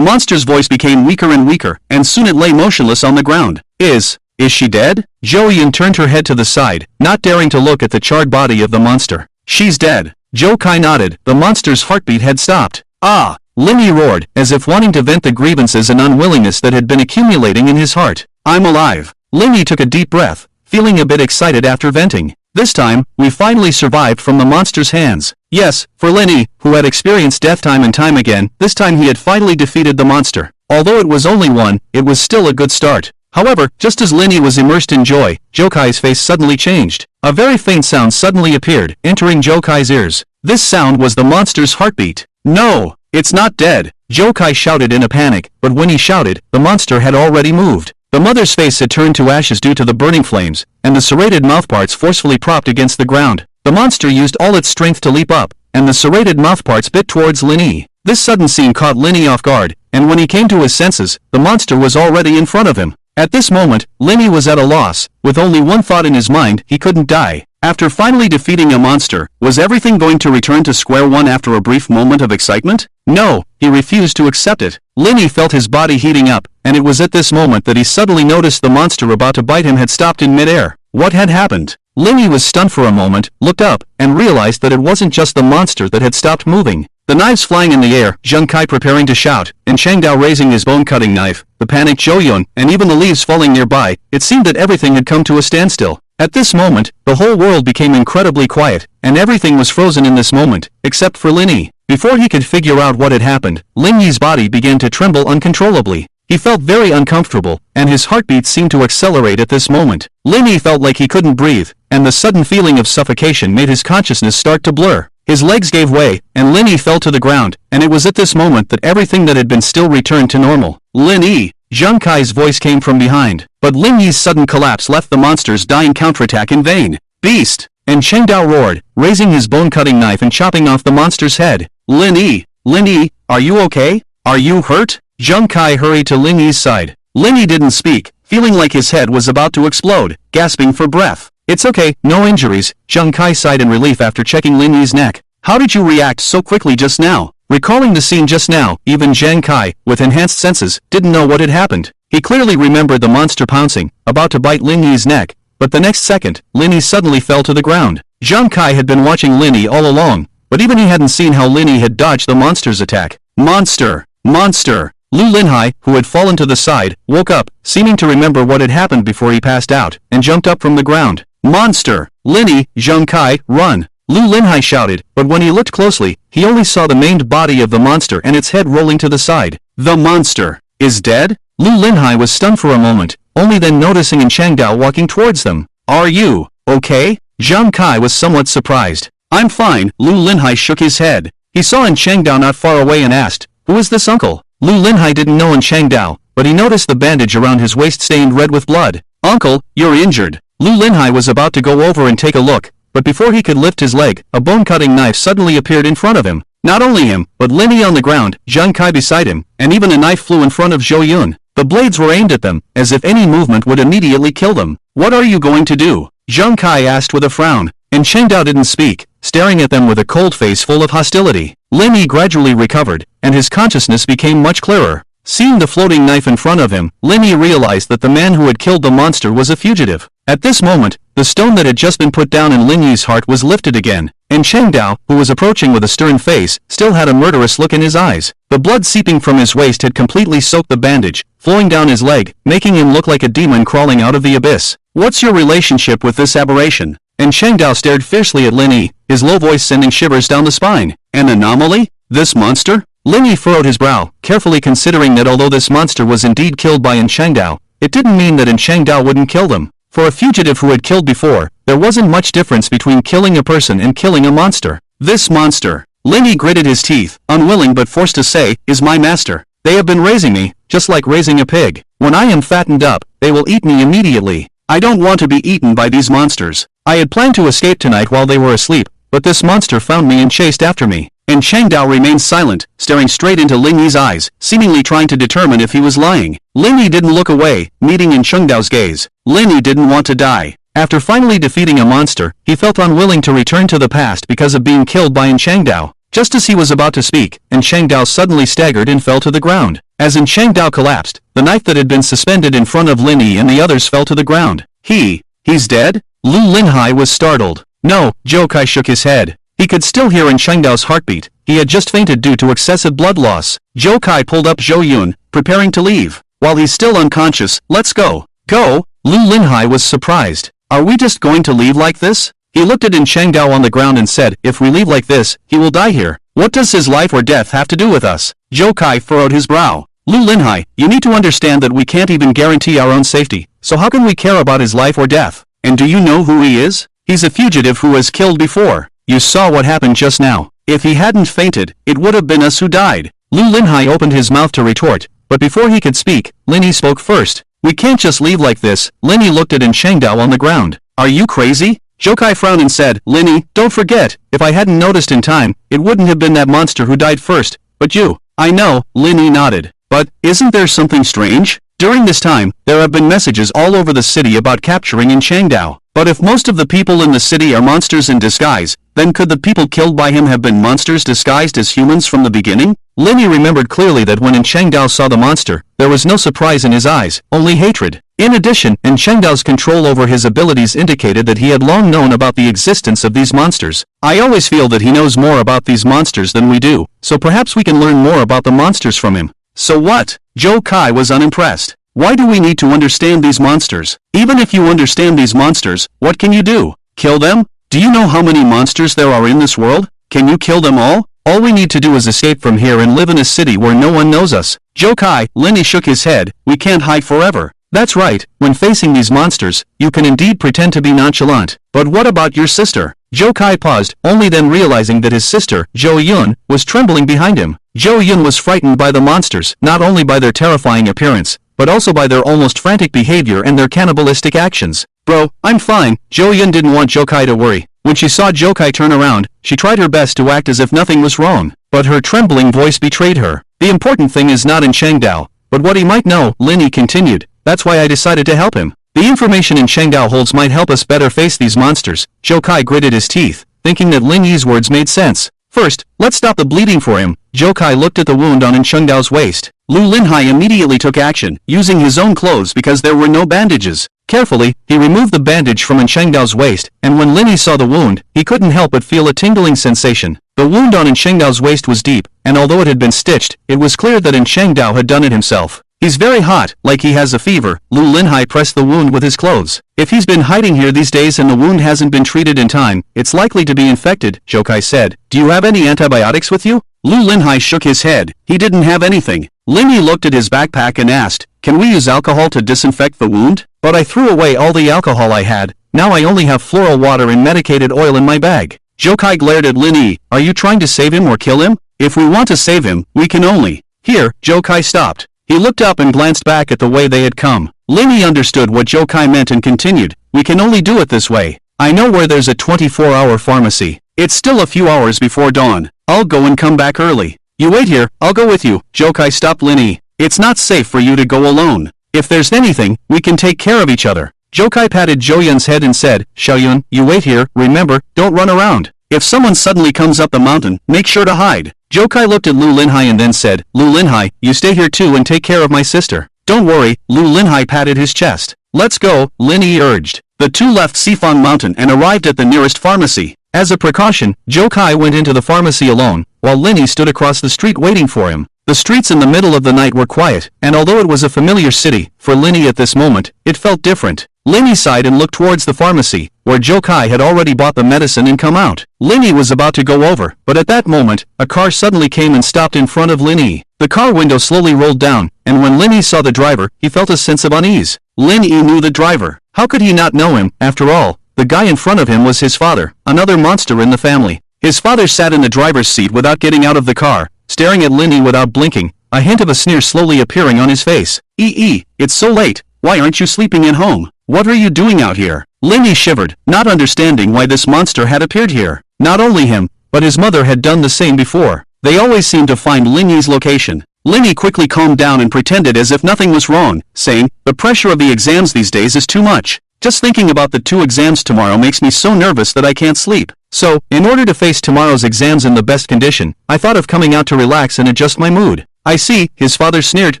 monster's voice became weaker and weaker, and soon it lay motionless on the ground. Is she dead? Zhou Yan turned her head to the side, not daring to look at the charred body of the monster. She's dead. Jokai nodded. The monster's heartbeat had stopped. Ah! Lin Yi roared, as if wanting to vent the grievances and unwillingness that had been accumulating in his heart. I'm alive. Lin Yi took a deep breath, feeling a bit excited after venting. This time, we finally survived from the monster's hands. Yes, for Lin Yi, who had experienced death time and time again, this time he had finally defeated the monster. Although it was only one, it was still a good start. However, just as Lin Yi was immersed in joy, Jokai's face suddenly changed. A very faint sound suddenly appeared, entering Jokai's ears. This sound was the monster's heartbeat. No, it's not dead, Jokai shouted in a panic, but when he shouted, the monster had already moved. The mother's face had turned to ashes due to the burning flames, and the serrated mouthparts forcefully propped against the ground. The monster used all its strength to leap up, and the serrated mouthparts bit towards Lin Yi. This sudden scene caught Lin Yi off guard, and when he came to his senses, the monster was already in front of him. At this moment, Lin Yi was at a loss. With only one thought in his mind, he couldn't die. After finally defeating a monster, was everything going to return to square one after a brief moment of excitement? No, he refused to accept it. Lin Yi felt his body heating up, and it was at this moment that he suddenly noticed the monster about to bite him had stopped in midair. What had happened? Lin Yi was stunned for a moment, looked up, and realized that it wasn't just the monster that had stopped moving. The knives flying in the air, Zheng Kai preparing to shout, and Chang Dao raising his bone-cutting knife, the panicked Zhou Yun, and even the leaves falling nearby, it seemed that everything had come to a standstill. At this moment, the whole world became incredibly quiet, and everything was frozen in this moment, except for Lin Yi. Before he could figure out what had happened, Lin Yi's body began to tremble uncontrollably. He felt very uncomfortable, and his heartbeat seemed to accelerate at this moment. Lin Yi felt like he couldn't breathe, and the sudden feeling of suffocation made his consciousness start to blur. His legs gave way, and Lin Yi fell to the ground, and it was at this moment that everything that had been still returned to normal. Lin Yi! Zheng Kai's voice came from behind, but Lin Yi's sudden collapse left the monster's dying counterattack in vain. Beast! And Chang Dao roared, raising his bone-cutting knife and chopping off the monster's head. Lin Yi, are you okay? Are you hurt? Zheng Kai hurried to Lin Yi's side. Lin Yi didn't speak, feeling like his head was about to explode, gasping for breath. It's okay, no injuries, Zheng Kai sighed in relief after checking Lin Yi's neck. How did you react so quickly just now? Recalling the scene just now, even Zheng Kai, with enhanced senses, didn't know what had happened. He clearly remembered the monster pouncing, about to bite Lin Yi's neck, but the next second, Lin Yi suddenly fell to the ground. Zheng Kai had been watching Lin Yi all along, but even he hadn't seen how Lin Yi had dodged the monster's attack. Monster! Monster! Lu Linhai, who had fallen to the side, woke up, seeming to remember what had happened before he passed out, and jumped up from the ground. Monster! Lin Yi, Zheng Kai, run! Lu Linhai shouted, but when he looked closely, he only saw the maimed body of the monster and its head rolling to the side. The monster is dead? Lu Linhai was stunned for a moment, only then noticing Chang Dao walking towards them. Are you okay? Zheng Kai was somewhat surprised. I'm fine, Lu Linhai shook his head. He saw Chang Dao not far away and asked, who is this uncle? Lu Linhai didn't know Chang Dao, but he noticed the bandage around his waist stained red with blood. "Uncle, you're injured." Lu Linhai was about to go over and take a look, but before he could lift his leg, a bone-cutting knife suddenly appeared in front of him. Not only him, but Linny on the ground, Zhang Kai beside him, and even a knife flew in front of Zhou Yun. The blades were aimed at them, as if any movement would immediately kill them. "What are you going to do?" Zhang Kai asked with a frown, and Chang Dao didn't speak, staring at them with a cold face full of hostility. Linny gradually recovered, and his consciousness became much clearer. Seeing the floating knife in front of him, Linny realized that the man who had killed the monster was a fugitive. At this moment, the stone that had just been put down in Linny's heart was lifted again, and Chang Dao, who was approaching with a stern face, still had a murderous look in his eyes. The blood seeping from his waist had completely soaked the bandage, flowing down his leg, making him look like a demon crawling out of the abyss. "What's your relationship with this aberration?" And Chang Dao stared fiercely at Linny, his low voice sending shivers down the spine. "An anomaly? This monster?" Linny furrowed his brow, carefully considering that although this monster was indeed killed by Chang Dao, it didn't mean that Chang Dao wouldn't kill them. For a fugitive who had killed before, there wasn't much difference between killing a person and killing a monster. "This monster," Linny gritted his teeth, unwilling but forced to say, "is my master. They have been raising me, just like raising a pig. When I am fattened up, they will eat me immediately. I don't want to be eaten by these monsters. I had planned to escape tonight while they were asleep, but this monster found me and chased after me." And Chang Dao remained silent, staring straight into Linny's eyes, seemingly trying to determine if he was lying. Linny didn't look away, meeting in Chang Dao's gaze. Linny didn't want to die. After finally defeating a monster, he felt unwilling to return to the past because of being killed by Chang Dao. Just as he was about to speak, Chang Dao suddenly staggered and fell to the ground. As Chang Dao collapsed, the knife that had been suspended in front of Linny and the others fell to the ground. He's dead? Lu Linhai was startled. No, Zhou Kai shook his head. He could still hear Chang Dao's heartbeat. He had just fainted due to excessive blood loss. Zhou Kai pulled up Zhou Yun, preparing to leave. "While he's still unconscious, let's go." "Go?" Lu Linhai was surprised. "Are we just going to leave like this?" He looked at Chang Dao on the ground and said, "If we leave like this, he will die here. What does his life or death have to do with us?" Zhou Kai furrowed his brow. "Lu Linhai, you need to understand that we can't even guarantee our own safety, so how can we care about his life or death? And do you know who he is? He's a fugitive who was killed before. You saw what happened just now. If he hadn't fainted, it would have been us who died." Lu Linhai opened his mouth to retort, but before he could speak, Linny spoke first. "We can't just leave like this." Linny looked at Chang Dao on the ground. "Are you crazy?" Zhou Kai frowned and said, "Linny, don't forget, if I hadn't noticed in time, it wouldn't have been that monster who died first, but you." "I know," Linny nodded. "But, isn't there something strange? During this time, there have been messages all over the city about capturing Chang Dao. But if most of the people in the city are monsters in disguise, then could the people killed by him have been monsters disguised as humans from the beginning?" Linny remembered clearly that when Chang Dao saw the monster, there was no surprise in his eyes, only hatred. In addition, Chang Dao's control over his abilities indicated that he had long known about the existence of these monsters. "I always feel that he knows more about these monsters than we do, so perhaps we can learn more about the monsters from him." "So what?" Zhou Kai was unimpressed. "Why do we need to understand these monsters? Even if you understand these monsters, what can you do? Kill them? Do you know how many monsters there are in this world? Can you kill them all? All we need to do is escape from here and live in a city where no one knows us." "Zhou Kai," Linny shook his head, "we can't hide forever." "That's right, when facing these monsters, you can indeed pretend to be nonchalant. But what about your sister?" Zhou Kai paused, only then realizing that his sister, Zhou Yun, was trembling behind him. Zhou Yun was frightened by the monsters, not only by their terrifying appearance, but also by their almost frantic behavior and their cannibalistic actions. "Bro, I'm fine." Zhou Yun didn't want Zhou Kai to worry. When she saw Zhou Kai turn around, she tried her best to act as if nothing was wrong, but her trembling voice betrayed her. "The important thing is not Chang Dao, but what he might know," Linny continued. "That's why I decided to help him. The information Chang Dao holds might help us better face these monsters." Zhou Kai gritted his teeth, thinking that Linny's words made sense. "First, let's stop the bleeding for him." Zhou Kai looked at the wound on Chang Dao's waist. Lu Linhai immediately took action, using his own clothes because there were no bandages. Carefully, he removed the bandage from Chang Dao's waist, and when Linny saw the wound, he couldn't help but feel a tingling sensation. The wound on Chang Dao's waist was deep, and although it had been stitched, it was clear that Chang Dao had done it himself. "He's very hot, like he has a fever." Lu Linhai pressed the wound with his clothes. "If he's been hiding here these days and the wound hasn't been treated in time, it's likely to be infected," Zhou Kai said. "Do you have any antibiotics with you?" Lu Linhai shook his head. He didn't have anything. Linny looked at his backpack and asked, "Can we use alcohol to disinfect the wound?" "But I threw away all the alcohol I had. Now I only have floral water and medicated oil in my bag." Zhou Kai glared at Linny. "Are you trying to save him or kill him?" "If we want to save him, we can only." Here, Jokai stopped. He looked up and glanced back at the way they had come. Linny understood what Jokai meant and continued, "We can only do it this way. I know where there's a 24-hour pharmacy. It's still a few hours before dawn. I'll go and come back early. You wait here, I'll go with you." Jokai stopped Linny. "It's not safe for you to go alone. If there's anything, we can take care of each other." Jokai patted Joyun's head and said, "Xiaoyun, you wait here, remember, don't run around. If someone suddenly comes up the mountain, make sure to hide." Jokai looked at Lu Linhai and then said, "Lu Linhai, you stay here too and take care of my sister." "Don't worry," Lu Linhai patted his chest. "Let's go," Linny urged. The two left Sifang Mountain and arrived at the nearest pharmacy. As a precaution, Jokai went into the pharmacy alone, while Linny stood across the street waiting for him. The streets in the middle of the night were quiet, and although it was a familiar city, for Linny at this moment, it felt different. Linny sighed and looked towards the pharmacy, where Jokai had already bought the medicine and come out. Linny was about to go over, but at that moment, a car suddenly came and stopped in front of Linny. The car window slowly rolled down, and when Linny saw the driver, he felt a sense of unease. Linny knew the driver. How could he not know him? After all, the guy in front of him was his father, another monster in the family. His father sat in the driver's seat without getting out of the car, staring at Linny without blinking, a hint of a sneer slowly appearing on his face. It's so late. Why aren't you sleeping at home? What are you doing out here?" Linny shivered, not understanding why this monster had appeared here. Not only him, but his mother had done the same before. They always seemed to find Linny's location. Linny quickly calmed down and pretended as if nothing was wrong, saying, "The pressure of the exams these days is too much. Just thinking about the 2 exams tomorrow makes me so nervous that I can't sleep. So, in order to face tomorrow's exams in the best condition, I thought of coming out to relax and adjust my mood." "I see," his father sneered,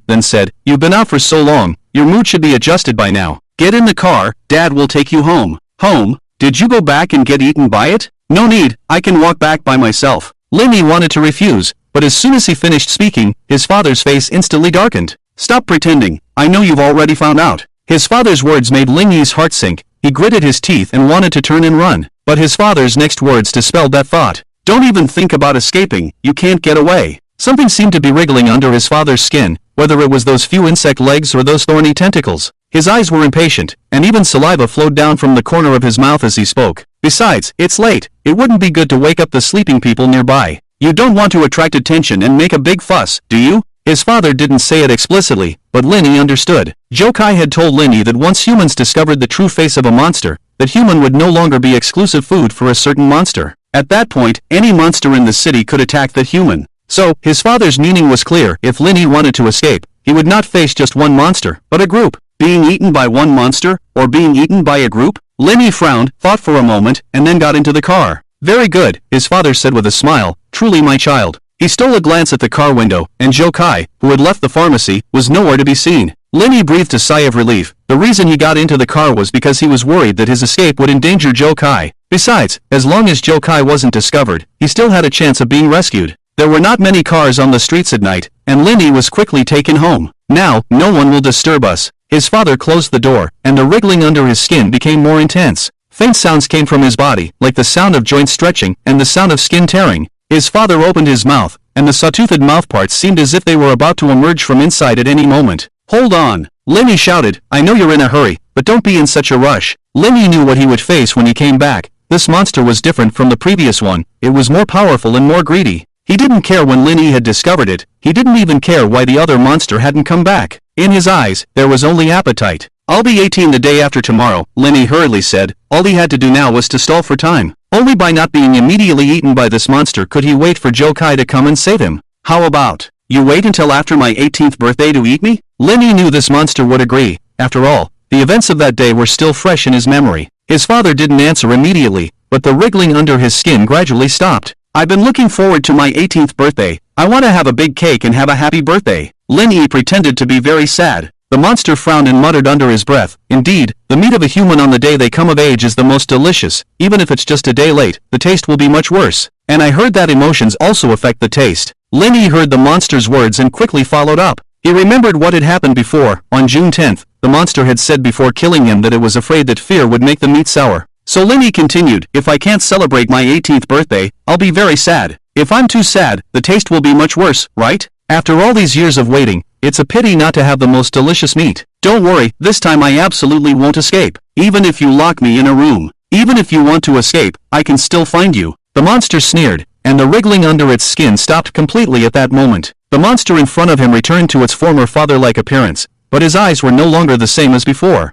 then said, "You've been out for so long, your mood should be adjusted by now. Get in the car, Dad will take you home." "Home? Did you go back and get eaten by it?" "No need, I can walk back by myself." Linny wanted to refuse, but as soon as he finished speaking, his father's face instantly darkened. "Stop pretending, I know you've already found out." His father's words made Lingy's heart sink. He gritted his teeth and wanted to turn and run, but his father's next words dispelled that thought. "Don't even think about escaping, you can't get away." Something seemed to be wriggling under his father's skin, whether it was those few insect legs or those thorny tentacles. His eyes were impatient, and even saliva flowed down from the corner of his mouth as he spoke. "Besides, it's late. It wouldn't be good to wake up the sleeping people nearby. You don't want to attract attention and make a big fuss, do you?" His father didn't say it explicitly, but Linny understood. Jokai had told Linny that once humans discovered the true face of a monster, that human would no longer be exclusive food for a certain monster. At that point, any monster in the city could attack that human. So, his father's meaning was clear. If Linny wanted to escape, he would not face just one monster, but a group. Being eaten by one monster, or being eaten by a group? Linny frowned, thought for a moment, and then got into the car. "Very good," his father said with a smile, "truly my child." He stole a glance at the car window, and Jokai, who had left the pharmacy, was nowhere to be seen. Linny breathed a sigh of relief. The reason he got into the car was because he was worried that his escape would endanger Jokai. Besides, as long as Jokai wasn't discovered, he still had a chance of being rescued. There were not many cars on the streets at night, and Linny was quickly taken home. "Now, no one will disturb us." His father closed the door, and the wriggling under his skin became more intense. Faint sounds came from his body, like the sound of joints stretching and the sound of skin tearing. His father opened his mouth, and the saw-toothed mouthparts seemed as if they were about to emerge from inside at any moment. "Hold on!" Linny shouted, "I know you're in a hurry, but don't be in such a rush." Linny knew what he would face when he came back. This monster was different from the previous one. It was more powerful and more greedy. He didn't care when Linny had discovered it. He didn't even care why the other monster hadn't come back. In his eyes, there was only appetite. "I'll be 18 the day after tomorrow," Linny hurriedly said. All he had to do now was to stall for time. Only by not being immediately eaten by this monster could he wait for Jokai to come and save him. "How about, you wait until after my 18th birthday to eat me?" Linny knew this monster would agree. After all, the events of that day were still fresh in his memory. His father didn't answer immediately, but the wriggling under his skin gradually stopped. "I've been looking forward to my 18th birthday. I want to have a big cake and have a happy birthday." Linny pretended to be very sad. The monster frowned and muttered under his breath, "Indeed, the meat of a human on the day they come of age is the most delicious. Even if it's just a day late, the taste will be much worse. And I heard that emotions also affect the taste." Linny heard the monster's words and quickly followed up. He remembered what had happened before. On June 10th, the monster had said before killing him that it was afraid that fear would make the meat sour. So Linny continued, "If I can't celebrate my 18th birthday, I'll be very sad. If I'm too sad, the taste will be much worse, right? After all these years of waiting, it's a pity not to have the most delicious meat. Don't worry, this time I absolutely won't escape. Even if you lock me in a room. Even if you want to escape, I can still find you." The monster sneered. and the wriggling under its skin stopped completely at that moment. The monster in front of him returned to its former father-like appearance, but his eyes were no longer the same as before.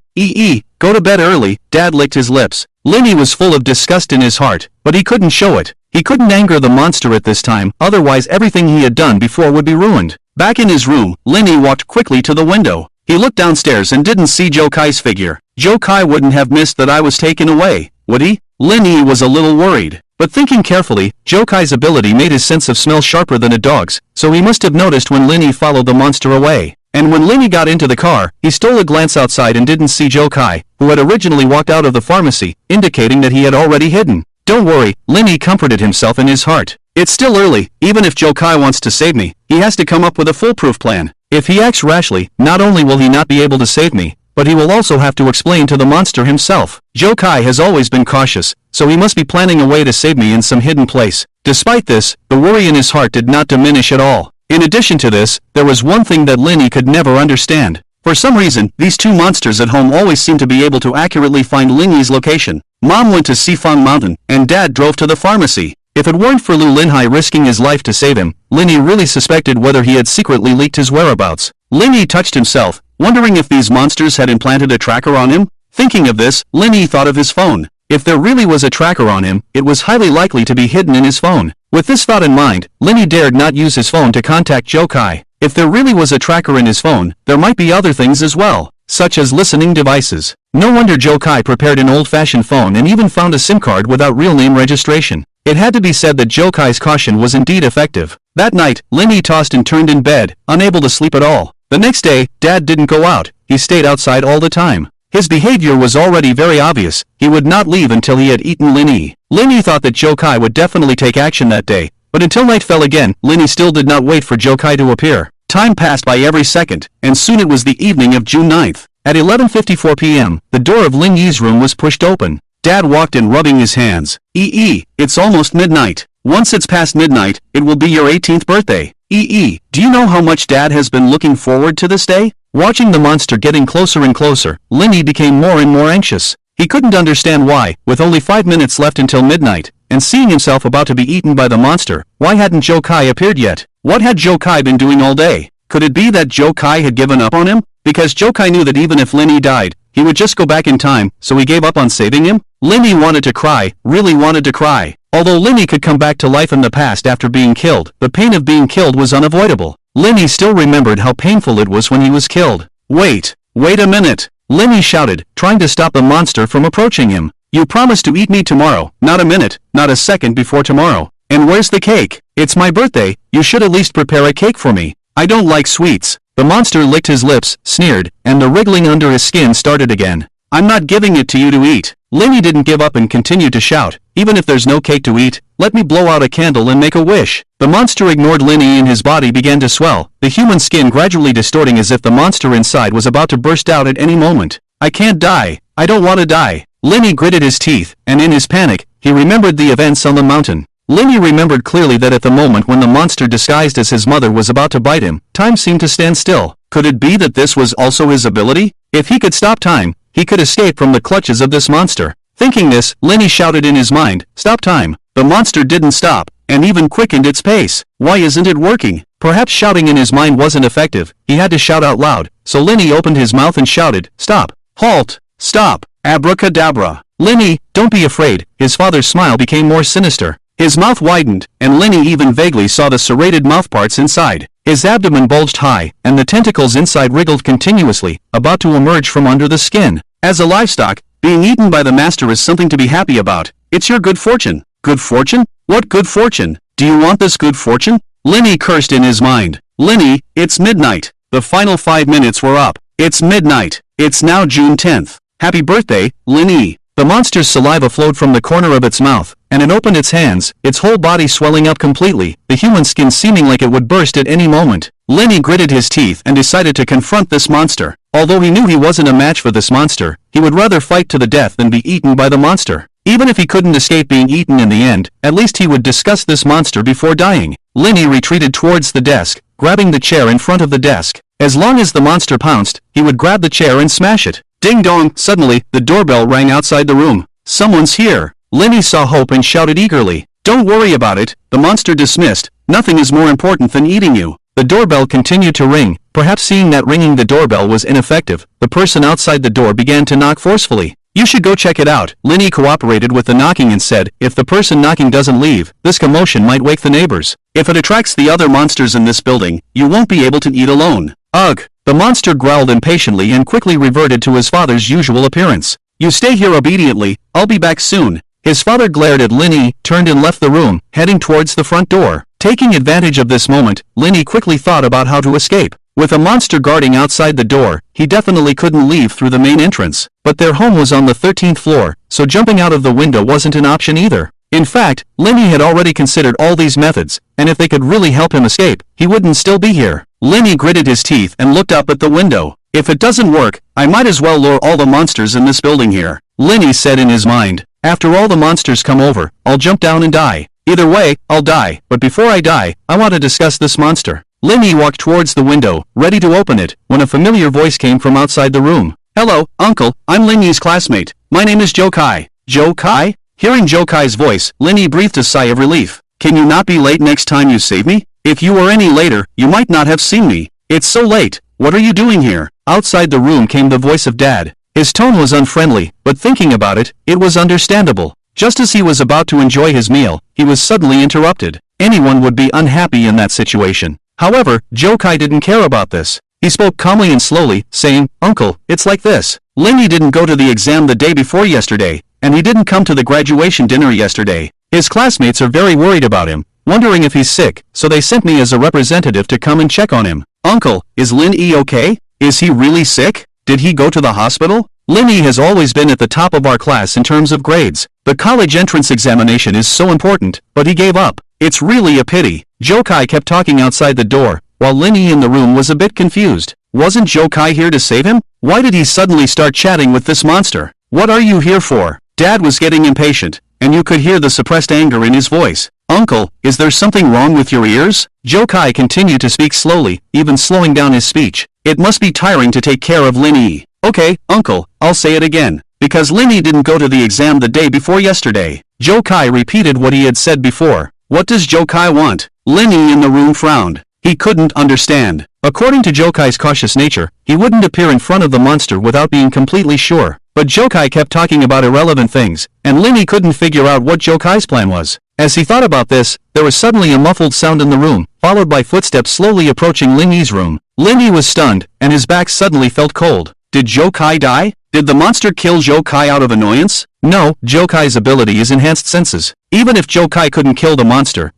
Go to bed early, Dad licked his lips. Lenny was full of disgust in his heart, but he couldn't show it. He couldn't anger the monster at this time, otherwise everything he had done before would be ruined. Back in his room, Lenny walked quickly to the window. He looked downstairs and didn't see Joe Kai's figure. Joe Kai wouldn't have missed that I was taken away, would he? Lenny was a little worried. But thinking carefully, Joe Kai's ability made his sense of smell sharper than a dog's, so he must have noticed when Lenny followed the monster away. And when Lenny got into the car, he stole a glance outside and didn't see Joe Kai, who had originally walked out of the pharmacy, indicating that he had already hidden. Don't worry, Lenny comforted himself in his heart. It's still early. Even if Joe Kai wants to save me, he has to come up with a foolproof plan. If he acts rashly, not only will he not be able to save me, but he will also have to explain to the monster himself. Joe Kai has always been cautious, so he must be planning a way to save me in some hidden place. Despite this, the worry in his heart did not diminish at all. In addition to this, there was one thing that Lenny could never understand. For some reason, these two monsters at home always seemed to be able to accurately find Lenny's location. Mom went to Sifang Mountain, and Dad drove to the pharmacy. If it weren't for Lu Linhai risking his life to save him, Lenny really suspected whether he had secretly leaked his whereabouts. Lenny touched himself, wondering if these monsters had implanted a tracker on him. Thinking of this, Lenny thought of his phone. If there really was a tracker on him, it was highly likely to be hidden in his phone. With this thought in mind, Lenny dared not use his phone to contact Joe Kai. If there really was a tracker in his phone, there might be other things as well, such as listening devices. No wonder Joe Kai prepared an old-fashioned phone and even found a SIM card without real name registration. It had to be said that Joe Kai's caution was indeed effective. That night, Lenny tossed and turned in bed, unable to sleep at all. The next day, Dad didn't go out. He stayed outside all the time. His behavior was already very obvious. He would not leave until he had eaten Lenny. Lenny thought that Joe Kai would definitely take action that day, but until night fell again, Lenny still did not wait for Joe Kai to appear. Time passed by every second, and soon it was the evening of June 9th. At 11:54 p.m., the door of Lin Yi's room was pushed open. Dad walked in rubbing his hands. It's almost midnight. Once it's past midnight, it will be your 18th birthday. Do you know how much Dad has been looking forward to this day? Watching the monster getting closer and closer, Lenny became more and more anxious. He couldn't understand why, with only 5 minutes left until midnight, and seeing himself about to be eaten by the monster, why hadn't Joe Kai appeared yet? What had Joe Kai been doing all day? Could it be that Joe Kai had given up on him? Because Joe Kai knew that even if Lenny died, he would just go back in time, so he gave up on saving him? Lenny wanted to cry, really wanted to cry. Although Lenny could come back to life in the past after being killed, the pain of being killed was unavoidable. Lenny still remembered how painful it was when he was killed. Wait a minute! Lenny shouted, trying to stop the monster from approaching him. You promised to eat me tomorrow, not a minute, not a second before tomorrow. And where's the cake? It's my birthday, you should at least prepare a cake for me. I don't like sweets. The monster licked his lips, sneered, and the wriggling under his skin started again. I'm not giving it to you to eat. Lenny didn't give up and continued to shout, even if there's no cake to eat, let me blow out a candle and make a wish. The monster ignored Lenny and his body began to swell, the human skin gradually distorting as if the monster inside was about to burst out at any moment. I can't die. I don't want to die. Lenny gritted his teeth, and in his panic, he remembered the events on the mountain. Lenny remembered clearly that at the moment when the monster disguised as his mother was about to bite him, time seemed to stand still. Could it be that this was also his ability? If he could stop time, he could escape from the clutches of this monster. Thinking this, Lenny shouted in his mind, stop time. The monster didn't stop, and even quickened its pace. Why isn't it working? Perhaps shouting in his mind wasn't effective. He had to shout out loud, so Lenny opened his mouth and shouted, stop, halt, stop, abracadabra. Lenny, don't be afraid. His father's smile became more sinister. His mouth widened, and Lenny even vaguely saw the serrated mouthparts inside. His abdomen bulged high, and the tentacles inside wriggled continuously, about to emerge from under the skin. As a livestock, being eaten by the master is something to be happy about. It's your good fortune. Good fortune? What good fortune? Do you want this good fortune? Lenny cursed in his mind. Lenny, it's midnight. The final 5 minutes were up. It's midnight. It's now June 10th. Happy birthday, Lenny. The monster's saliva flowed from the corner of its mouth, and it opened its hands, its whole body swelling up completely, the human skin seeming like it would burst at any moment. Lenny gritted his teeth and decided to confront this monster. Although he knew he wasn't a match for this monster, he would rather fight to the death than be eaten by the monster. Even if he couldn't escape being eaten in the end, at least he would discuss this monster before dying. Lenny retreated towards the desk, grabbing the chair in front of the desk. As long as the monster pounced, he would grab the chair and smash it. Ding dong! Suddenly, the doorbell rang outside the room. Someone's here. Lenny saw Hope and shouted eagerly. Don't worry about it, the monster dismissed. Nothing is more important than eating you. The doorbell continued to ring. Perhaps seeing that ringing the doorbell was ineffective, the person outside the door began to knock forcefully. You should go check it out. Linny cooperated with the knocking and said, if the person knocking doesn't leave, this commotion might wake the neighbors. If it attracts the other monsters in this building, you won't be able to eat alone. Ugh! The monster growled impatiently and quickly reverted to his father's usual appearance. You stay here obediently, I'll be back soon. His father glared at Linny, turned and left the room, heading towards the front door. Taking advantage of this moment, Linny quickly thought about how to escape. With a monster guarding outside the door, he definitely couldn't leave through the main entrance. But their home was on the 13th floor, so jumping out of the window wasn't an option either. In fact, Linny had already considered all these methods, and if they could really help him escape, he wouldn't still be here. Linny gritted his teeth and looked up at the window. If it doesn't work, I might as well lure all the monsters in this building here, Linny said in his mind. After all the monsters come over, I'll jump down and die. Either way, I'll die, but before I die, I want to discuss this monster. Linny walked towards the window, ready to open it, when a familiar voice came from outside the room. Hello, Uncle, I'm Linny's classmate. My name is Joe Kai. Joe Kai? Hearing Joe Kai's voice, Linny breathed a sigh of relief. Can you not be late next time you save me? If you were any later, you might not have seen me. It's so late. What are you doing here? Outside the room came the voice of Dad. His tone was unfriendly, but thinking about it, it was understandable. Just as he was about to enjoy his meal, he was suddenly interrupted. Anyone would be unhappy in that situation. However, Joe Kai didn't care about this. He spoke calmly and slowly, saying, Uncle, it's like this. Linny didn't go to the exam the day before yesterday, and he didn't come to the graduation dinner yesterday. His classmates are very worried about him, wondering if he's sick, so they sent me as a representative to come and check on him. Uncle, is Linny okay? Is he really sick? Did he go to the hospital? Linny has always been at the top of our class in terms of grades. The college entrance examination is so important, but he gave up. It's really a pity. Joe Kai kept talking outside the door, while Linny in the room was a bit confused. Wasn't Joe Kai here to save him? Why did he suddenly start chatting with this monster? What are you here for? Dad was getting impatient, and you could hear the suppressed anger in his voice. Uncle, is there something wrong with your ears? Joe Kai continued to speak slowly, even slowing down his speech. It must be tiring to take care of Linny. Okay, Uncle, I'll say it again. Because Linny didn't go to the exam the day before yesterday. Joe Kai repeated what he had said before. What does Joe Kai want? Linny in the room frowned. He couldn't understand. According to Joe Kai's cautious nature, he wouldn't appear in front of the monster without being completely sure. But Joe Kai kept talking about irrelevant things, and Linny couldn't figure out what Joe Kai's plan was. As he thought about this, there was suddenly a muffled sound in the room, followed by footsteps slowly approaching Linny's room. Linny was stunned, and his back suddenly felt cold. Did Joe Kai die? Did the monster kill Joe Kai out of annoyance? No, Joe Kai's ability is enhanced senses. Even if Joe Kai couldn't kill the monster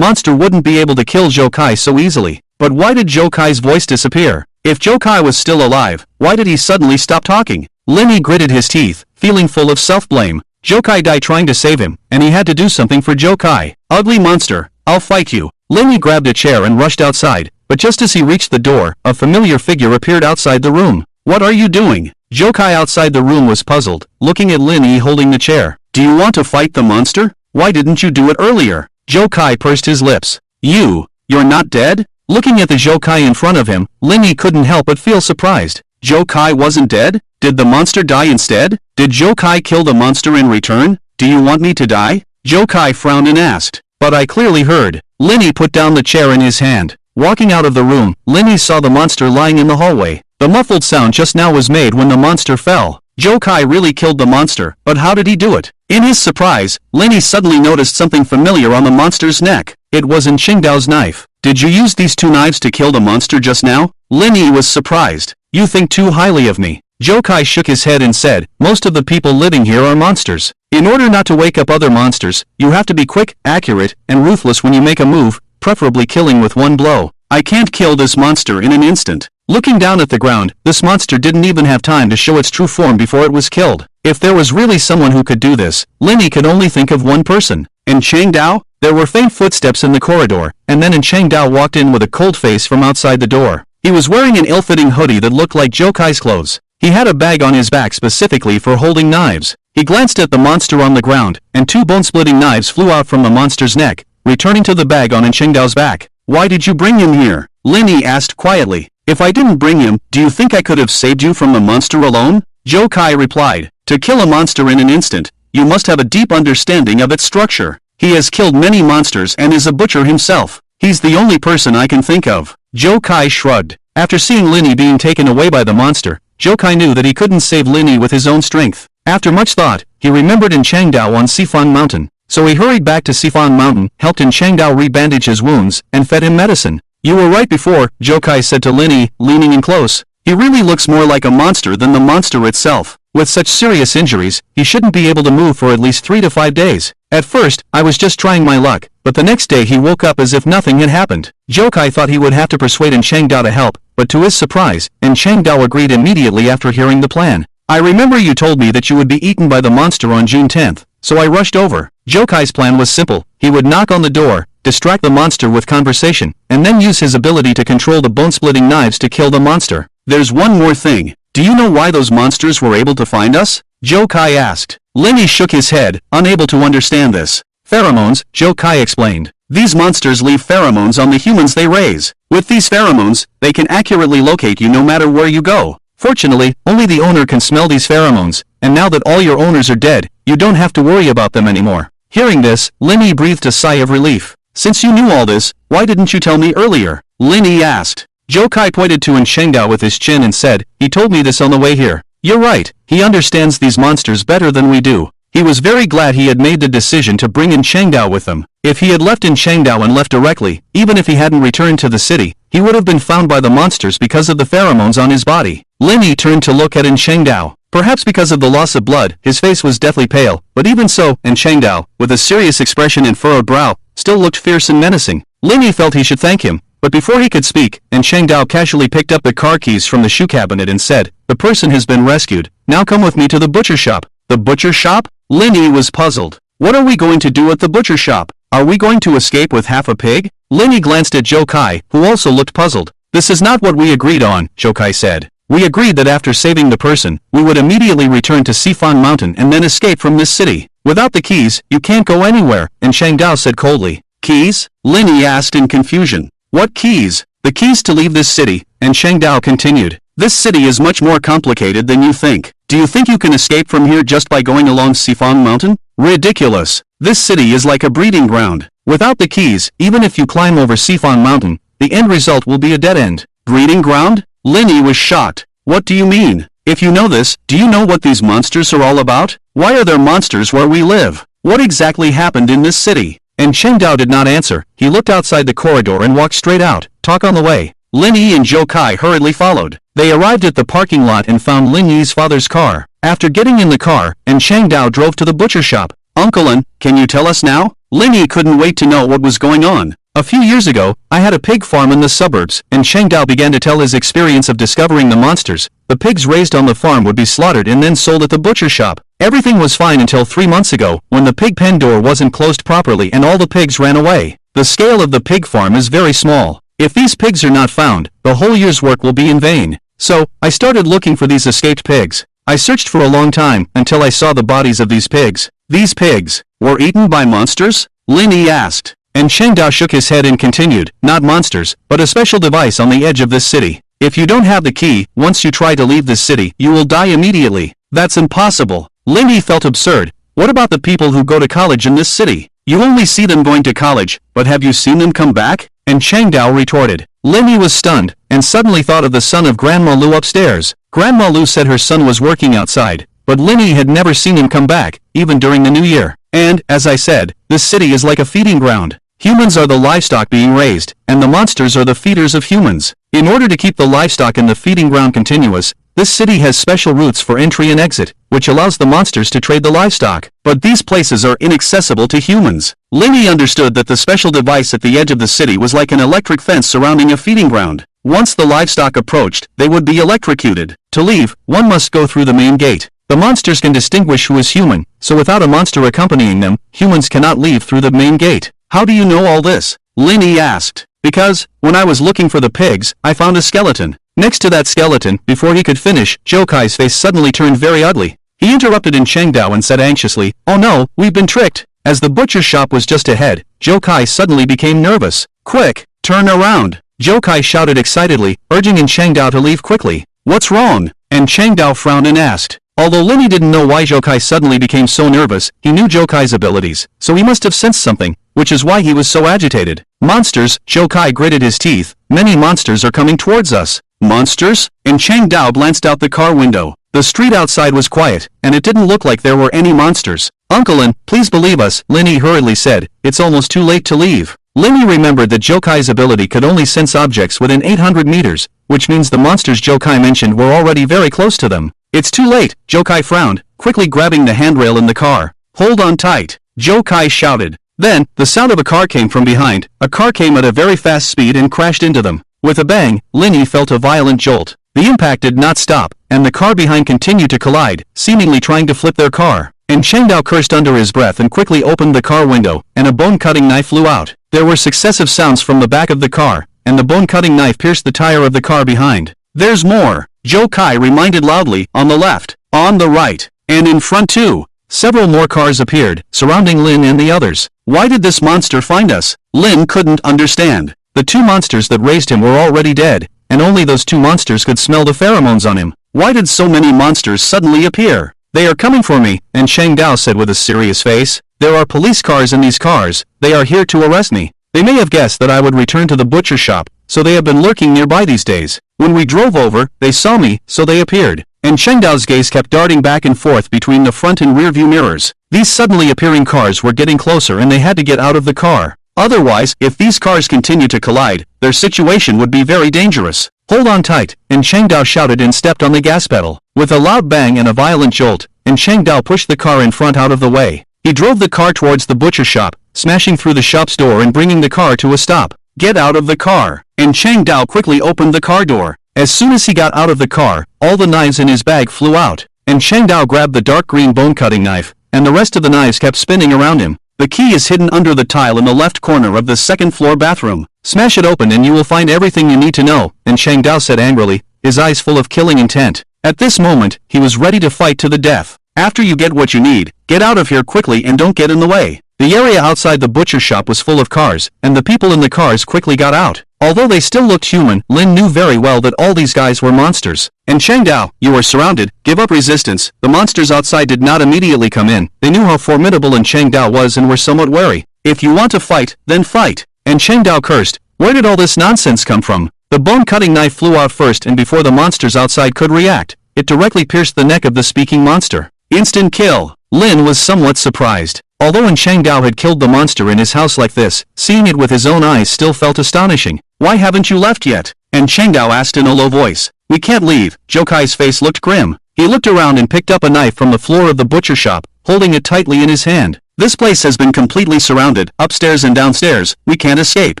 wouldn't be able to kill Joe Kai so easily. But why did Joe Kai's voice disappear? If Joe Kai was still alive, why did he suddenly stop talking? Linny gritted his teeth, feeling full of self-blame. Joe Kai died trying to save him, and he had to do something for Joe Kai. Ugly monster, I'll fight you. Linny grabbed a chair and rushed outside, but just as he reached the door, a familiar figure appeared outside the room. What are you doing? Joe Kai outside the room was puzzled, looking at Linny holding the chair. Do you want to fight the monster? Why didn't you do it earlier? Joe Kai pursed his lips. You're not dead? Looking at the Joe Kai in front of him, Linny couldn't help but feel surprised. Joe Kai wasn't dead? Did the monster die instead? Did Joe Kai kill the monster in return? Do you want me to die? Joe Kai frowned and asked. But I clearly heard. Linny put down the chair in his hand. Walking out of the room, Linny saw the monster lying in the hallway. The muffled sound just now was made when the monster fell. Joe Kai really killed the monster, but how did he do it? In his surprise, Linny suddenly noticed something familiar on the monster's neck. It was in Qingdao's knife. Did you use these two knives to kill the monster just now? Linny was surprised. You think too highly of me. Joe Kai shook his head and said, most of the people living here are monsters. In order not to wake up other monsters, you have to be quick, accurate, and ruthless when you make a move, preferably killing with one blow. I can't kill this monster in an instant. Looking down at the ground, this monster didn't even have time to show its true form before it was killed. If there was really someone who could do this, Linny could only think of one person. In Qingdao? There were faint footsteps in the corridor, and then Qingdao walked in with a cold face from outside the door. He was wearing an ill-fitting hoodie that looked like Joe Kai's clothes. He had a bag on his back specifically for holding knives. He glanced at the monster on the ground, and two bone-splitting knives flew out from the monster's neck, returning to the bag on Qingdao's back. Why did you bring him here? Linny asked quietly. If I didn't bring him, do you think I could have saved you from the monster alone? Joe Kai replied. To kill a monster in an instant, you must have a deep understanding of its structure. He has killed many monsters and is a butcher himself. He's the only person I can think of. Zhou Kai shrugged. After seeing Linny being taken away by the monster, Zhou Kai knew that he couldn't save Linny with his own strength. After much thought, he remembered in Changdao on Sifan Mountain. So he hurried back to Sifan Mountain, helped in Changdao rebandage his wounds, and fed him medicine. You were right before, Zhou Kai said to Linny, leaning in close. He really looks more like a monster than the monster itself. With such serious injuries, he shouldn't be able to move for at least 3 to 5 days. At first, I was just trying my luck, but the next day he woke up as if nothing had happened. Zhou Kai thought he would have to persuade In Changdao to help, but to his surprise, In Changdao agreed immediately after hearing the plan. I remember you told me that you would be eaten by the monster on June 10th, so I rushed over. Zhou Kai's plan was simple. He would knock on the door, distract the monster with conversation, and then use his ability to control the bone-splitting knives to kill the monster. There's one more thing. Do you know why those monsters were able to find us? Zhou Kai asked. Linny shook his head, unable to understand this. Pheromones, Zhou Kai explained. These monsters leave pheromones on the humans they raise. With these pheromones, they can accurately locate you no matter where you go. Fortunately, only the owner can smell these pheromones, and now that all your owners are dead, you don't have to worry about them anymore. Hearing this, Linny breathed a sigh of relief. Since you knew all this, why didn't you tell me earlier? Linny asked. Zhou Kai pointed to In Changdao with his chin and said, he told me this on the way here. You're right, he understands these monsters better than we do. He was very glad he had made the decision to bring In Changdao with him. If he had left In Changdao and left directly, even if he hadn't returned to the city, he would have been found by the monsters because of the pheromones on his body. Linny turned to look at In Changdao. Perhaps because of the loss of blood, his face was deathly pale, but even so, In Changdao, with a serious expression and furrowed brow, still looked fierce and menacing. Linny felt he should thank him. But before he could speak, In Changdao casually picked up the car keys from the shoe cabinet and said, the person has been rescued. Now come with me to the butcher shop. The butcher shop? Linny was puzzled. What are we going to do at the butcher shop? Are we going to escape with half a pig? Linny glanced at Zhou Kai, who also looked puzzled. This is not what we agreed on, Zhou Kai said. We agreed that after saving the person, we would immediately return to Sifan Mountain and then escape from this city. Without the keys, you can't go anywhere, In Changdao said coldly. Keys? Linny asked in confusion. What keys? The keys to leave this city, and Changdao continued. This city is much more complicated than you think. Do you think you can escape from here just by going along Sifan Mountain? Ridiculous. This city is like a breeding ground. Without the keys, even if you climb over Sifan Mountain, the end result will be a dead end. Breeding ground? Linny was shocked. What do you mean? If you know this, do you know what these monsters are all about? Why are there monsters where we live? What exactly happened in this city? And Changdao did not answer. He looked outside the corridor and walked straight out. Talk on the way. Linny and Zhou Kai hurriedly followed. They arrived at the parking lot and found Linny's father's car. After getting in the car, and Changdao drove to the butcher shop. Uncle Lin, can you tell us now? Linny couldn't wait to know what was going on. A few years ago, I had a pig farm in the suburbs, and Changdao began to tell his experience of discovering the monsters. The pigs raised on the farm would be slaughtered and then sold at the butcher shop. Everything was fine until 3 months ago, when the pig pen door wasn't closed properly and all the pigs ran away. The scale of the pig farm is very small. If these pigs are not found, the whole year's work will be in vain. So, I started looking for these escaped pigs. I searched for a long time, until I saw the bodies of these pigs. These pigs were eaten by monsters? Linny asked. And Changdao shook his head and continued, not monsters, but a special device on the edge of this city. If you don't have the key, once you try to leave this city, you will die immediately. That's impossible. Linny felt absurd. What about the people who go to college in this city? You only see them going to college, but have you seen them come back? And Changdao retorted. Linny was stunned, and suddenly thought of the son of Grandma Lu upstairs. Grandma Lu said her son was working outside, but Linny had never seen him come back, even during the new year. And, as I said, this city is like a feeding ground. Humans are the livestock being raised, and the monsters are the feeders of humans. In order to keep the livestock and the feeding ground continuous, this city has special routes for entry and exit, which allows the monsters to trade the livestock. But these places are inaccessible to humans. Linny understood that the special device at the edge of the city was like an electric fence surrounding a feeding ground. Once the livestock approached, they would be electrocuted. To leave, one must go through the main gate. The monsters can distinguish who is human, so without a monster accompanying them, humans cannot leave through the main gate. How do you know all this? Linny asked. Because, when I was looking for the pigs, I found a skeleton. Next to that skeleton, before he could finish, Zhou Kai's face suddenly turned very ugly. He interrupted in Changdao and said anxiously, "Oh no, we've been tricked." As the butcher's shop was just ahead, Zhou Kai suddenly became nervous. "Quick, turn around!" Zhou Kai shouted excitedly, urging in Changdao to leave quickly. "What's wrong?" And Changdao frowned and asked. Although Linny didn't know why Jokai suddenly became so nervous, he knew Jokai's abilities, so he must have sensed something, which is why he was so agitated. Monsters, Jokai gritted his teeth. Many monsters are coming towards us. Monsters? And Chang Dao glanced out the car window. The street outside was quiet, and it didn't look like there were any monsters. Uncle Lin, please believe us, Linny hurriedly said. It's almost too late to leave. Linny remembered that Jokai's ability could only sense objects within 800 meters, which means the monsters Jokai mentioned were already very close to them. It's too late, Jokai frowned, quickly grabbing the handrail in the car. Hold on tight, Jokai shouted. Then, the sound of a car came from behind. A car came at a very fast speed and crashed into them. With a bang, Linny felt a violent jolt. The impact did not stop, and the car behind continued to collide, seemingly trying to flip their car. And Chang Dao cursed under his breath and quickly opened the car window, and a bone-cutting knife flew out. There were successive sounds from the back of the car, and the bone-cutting knife pierced the tire of the car behind. There's more, Jokai reminded loudly, on the left, on the right, and in front too. Several more cars appeared, surrounding Lin and the others. Why did this monster find us? Lin couldn't understand. The two monsters that raised him were already dead, and only those two monsters could smell the pheromones on him. Why did so many monsters suddenly appear? They are coming for me, and Chang Dao said with a serious face. There are police cars in these cars. They are here to arrest me. They may have guessed that I would return to the butcher shop, so they have been lurking nearby these days. When we drove over, they saw me, so they appeared. And Chang Dao's gaze kept darting back and forth between the front and rear view mirrors. These suddenly appearing cars were getting closer and they had to get out of the car. Otherwise, if these cars continue to collide, their situation would be very dangerous. Hold on tight, and Chang Dao shouted and stepped on the gas pedal. With a loud bang and a violent jolt, and Chang Dao pushed the car in front out of the way. He drove the car towards the butcher shop, smashing through the shop's door and bringing the car to a stop. Get out of the car, and Chang Dao quickly opened the car door. As soon as he got out of the car, all the knives in his bag flew out, and Chang Dao grabbed the dark green bone-cutting knife, and the rest of the knives kept spinning around him. The key is hidden under the tile in the left corner of the second-floor bathroom. Smash it open and you will find everything you need to know, and Chang Dao said angrily, his eyes full of killing intent. At this moment, he was ready to fight to the death. After you get what you need, get out of here quickly and don't get in the way. The area outside the butcher shop was full of cars, and the people in the cars quickly got out. Although they still looked human, Lin knew very well that all these guys were monsters. And Chang Dao, you are surrounded, give up resistance. The monsters outside did not immediately come in. They knew how formidable and Chang Dao was and were somewhat wary. If you want to fight, then fight. And Chang Dao cursed. Where did all this nonsense come from? The bone-cutting knife flew out first, and before the monsters outside could react, it directly pierced the neck of the speaking monster. Instant kill. Lin was somewhat surprised. Although Chang Dao had killed the monster in his house like this, seeing it with his own eyes still felt astonishing. Why haven't you left yet? And Chang Dao asked in a low voice. We can't leave. Jokai's face looked grim. He looked around and picked up a knife from the floor of the butcher shop, holding it tightly in his hand. This place has been completely surrounded, upstairs and downstairs. We can't escape.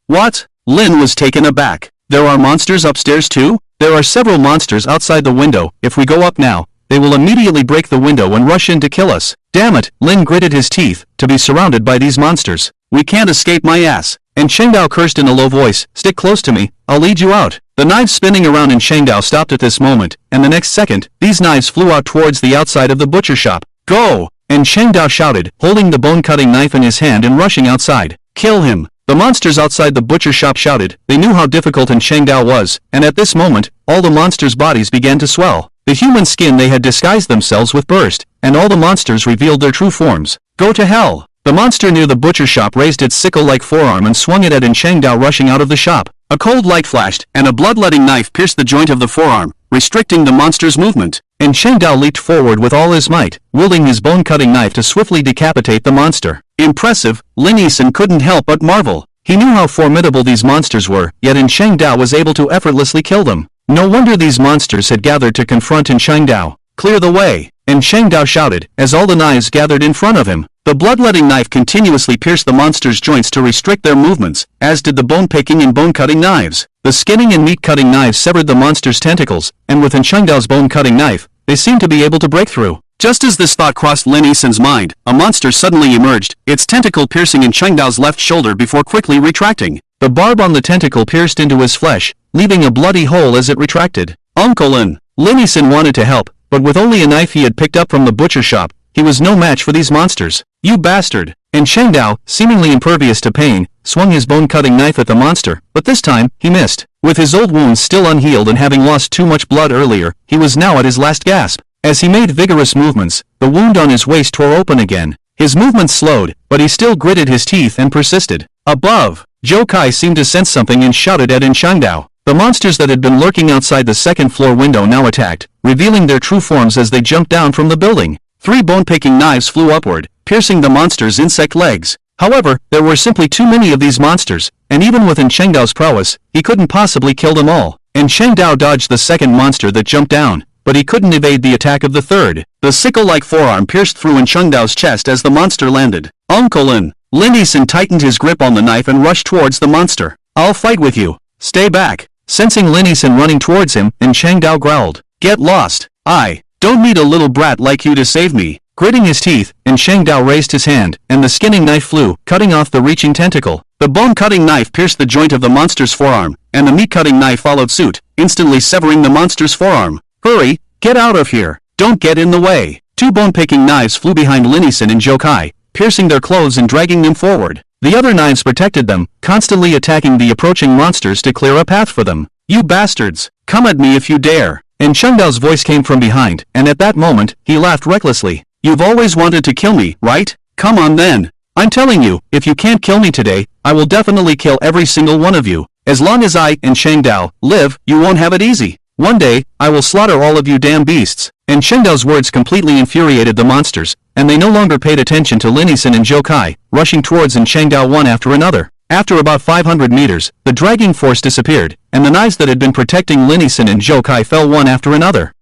What? Lin was taken aback. There are monsters upstairs too? There are several monsters outside the window. If we go up now, they will immediately break the window and rush in to kill us. Damn it, Lin gritted his teeth, to be surrounded by these monsters. We can't escape my ass. And Chang Dao cursed in a low voice, stick close to me, I'll lead you out. The knives spinning around in Chang Dao stopped at this moment, and the next second, these knives flew out towards the outside of the butcher shop. Go! And Chang Dao shouted, holding the bone-cutting knife in his hand and rushing outside. Kill him! The monsters outside the butcher shop shouted. They knew how difficult Chang Dao was, and at this moment, all the monsters' bodies began to swell. The human skin they had disguised themselves with burst, and all the monsters revealed their true forms. Go to hell! The monster near the butcher shop raised its sickle-like forearm and swung it at Chang Dao rushing out of the shop. A cold light flashed, and a bloodletting knife pierced the joint of the forearm, restricting the monster's movement. And Chang Dao leaped forward with all his might, wielding his bone-cutting knife to swiftly decapitate the monster. Impressive, Lin Yisan couldn't help but marvel. He knew how formidable these monsters were, yet Chang Dao was able to effortlessly kill them. No wonder these monsters had gathered to confront Chang Dao. Clear the way! And Chang Dao shouted, as all the knives gathered in front of him. The bloodletting knife continuously pierced the monsters' joints to restrict their movements, as did the bone-picking and bone-cutting knives. The skinning and meat-cutting knives severed the monster's tentacles, and with Chang Dao's bone-cutting knife, they seemed to be able to break through. Just as this thought crossed Lin Yisan's mind, a monster suddenly emerged, its tentacle piercing Chang Dao's left shoulder before quickly retracting. The barb on the tentacle pierced into his flesh, leaving a bloody hole as it retracted. Uncle Lin Yisan wanted to help, but with only a knife he had picked up from the butcher shop, he was no match for these monsters. You bastard! And Chang Dao, seemingly impervious to pain, swung his bone-cutting knife at the monster, but this time, he missed. With his old wounds still unhealed and having lost too much blood earlier, he was now at his last gasp. As he made vigorous movements, the wound on his waist tore open again. His movements slowed, but he still gritted his teeth and persisted. Above, Zhou Kai seemed to sense something and shouted at Chengdao. The monsters that had been lurking outside the second-floor window now attacked, revealing their true forms as they jumped down from the building. 3 bone-picking knives flew upward, piercing the monsters' insect legs. However, there were simply too many of these monsters, and even with Chengdao's prowess, he couldn't possibly kill them all. Chengdao dodged the second monster that jumped down, but he couldn't evade the attack of the third. The sickle-like forearm pierced through Chengdao's chest as the monster landed. Uncle Lin Yixin tightened his grip on the knife and rushed towards the monster. I'll fight with you. Stay back. Sensing Lin Yixin running towards him, Chengdao growled. Get lost. I don't need a little brat like you to save me. Gritting his teeth, Chengdao raised his hand, and the skinning knife flew, cutting off the reaching tentacle. The bone-cutting knife pierced the joint of the monster's forearm, and the meat-cutting knife followed suit, instantly severing the monster's forearm. Hurry, get out of here. Don't get in the way. 2 bone-picking knives flew behind Lin Yixin and Zhou Kai, piercing their clothes and dragging them forward. The other knives protected them, constantly attacking the approaching monsters to clear a path for them. You bastards! Come at me if you dare! Chengdao's voice came from behind, and at that moment, he laughed recklessly. You've always wanted to kill me, right? Come on then. I'm telling you, if you can't kill me today, I will definitely kill every single one of you. As long as I and Chengdao live, you won't have it easy. One day, I will slaughter all of you damn beasts. Chengdao's words completely infuriated the monsters, and they no longer paid attention to Lin Yixin and Zhou Kai, rushing towards Chengdao one after another. After about 500 meters, the dragging force disappeared, and the knives that had been protecting Lin Yixin and Zhou Kai fell one after another.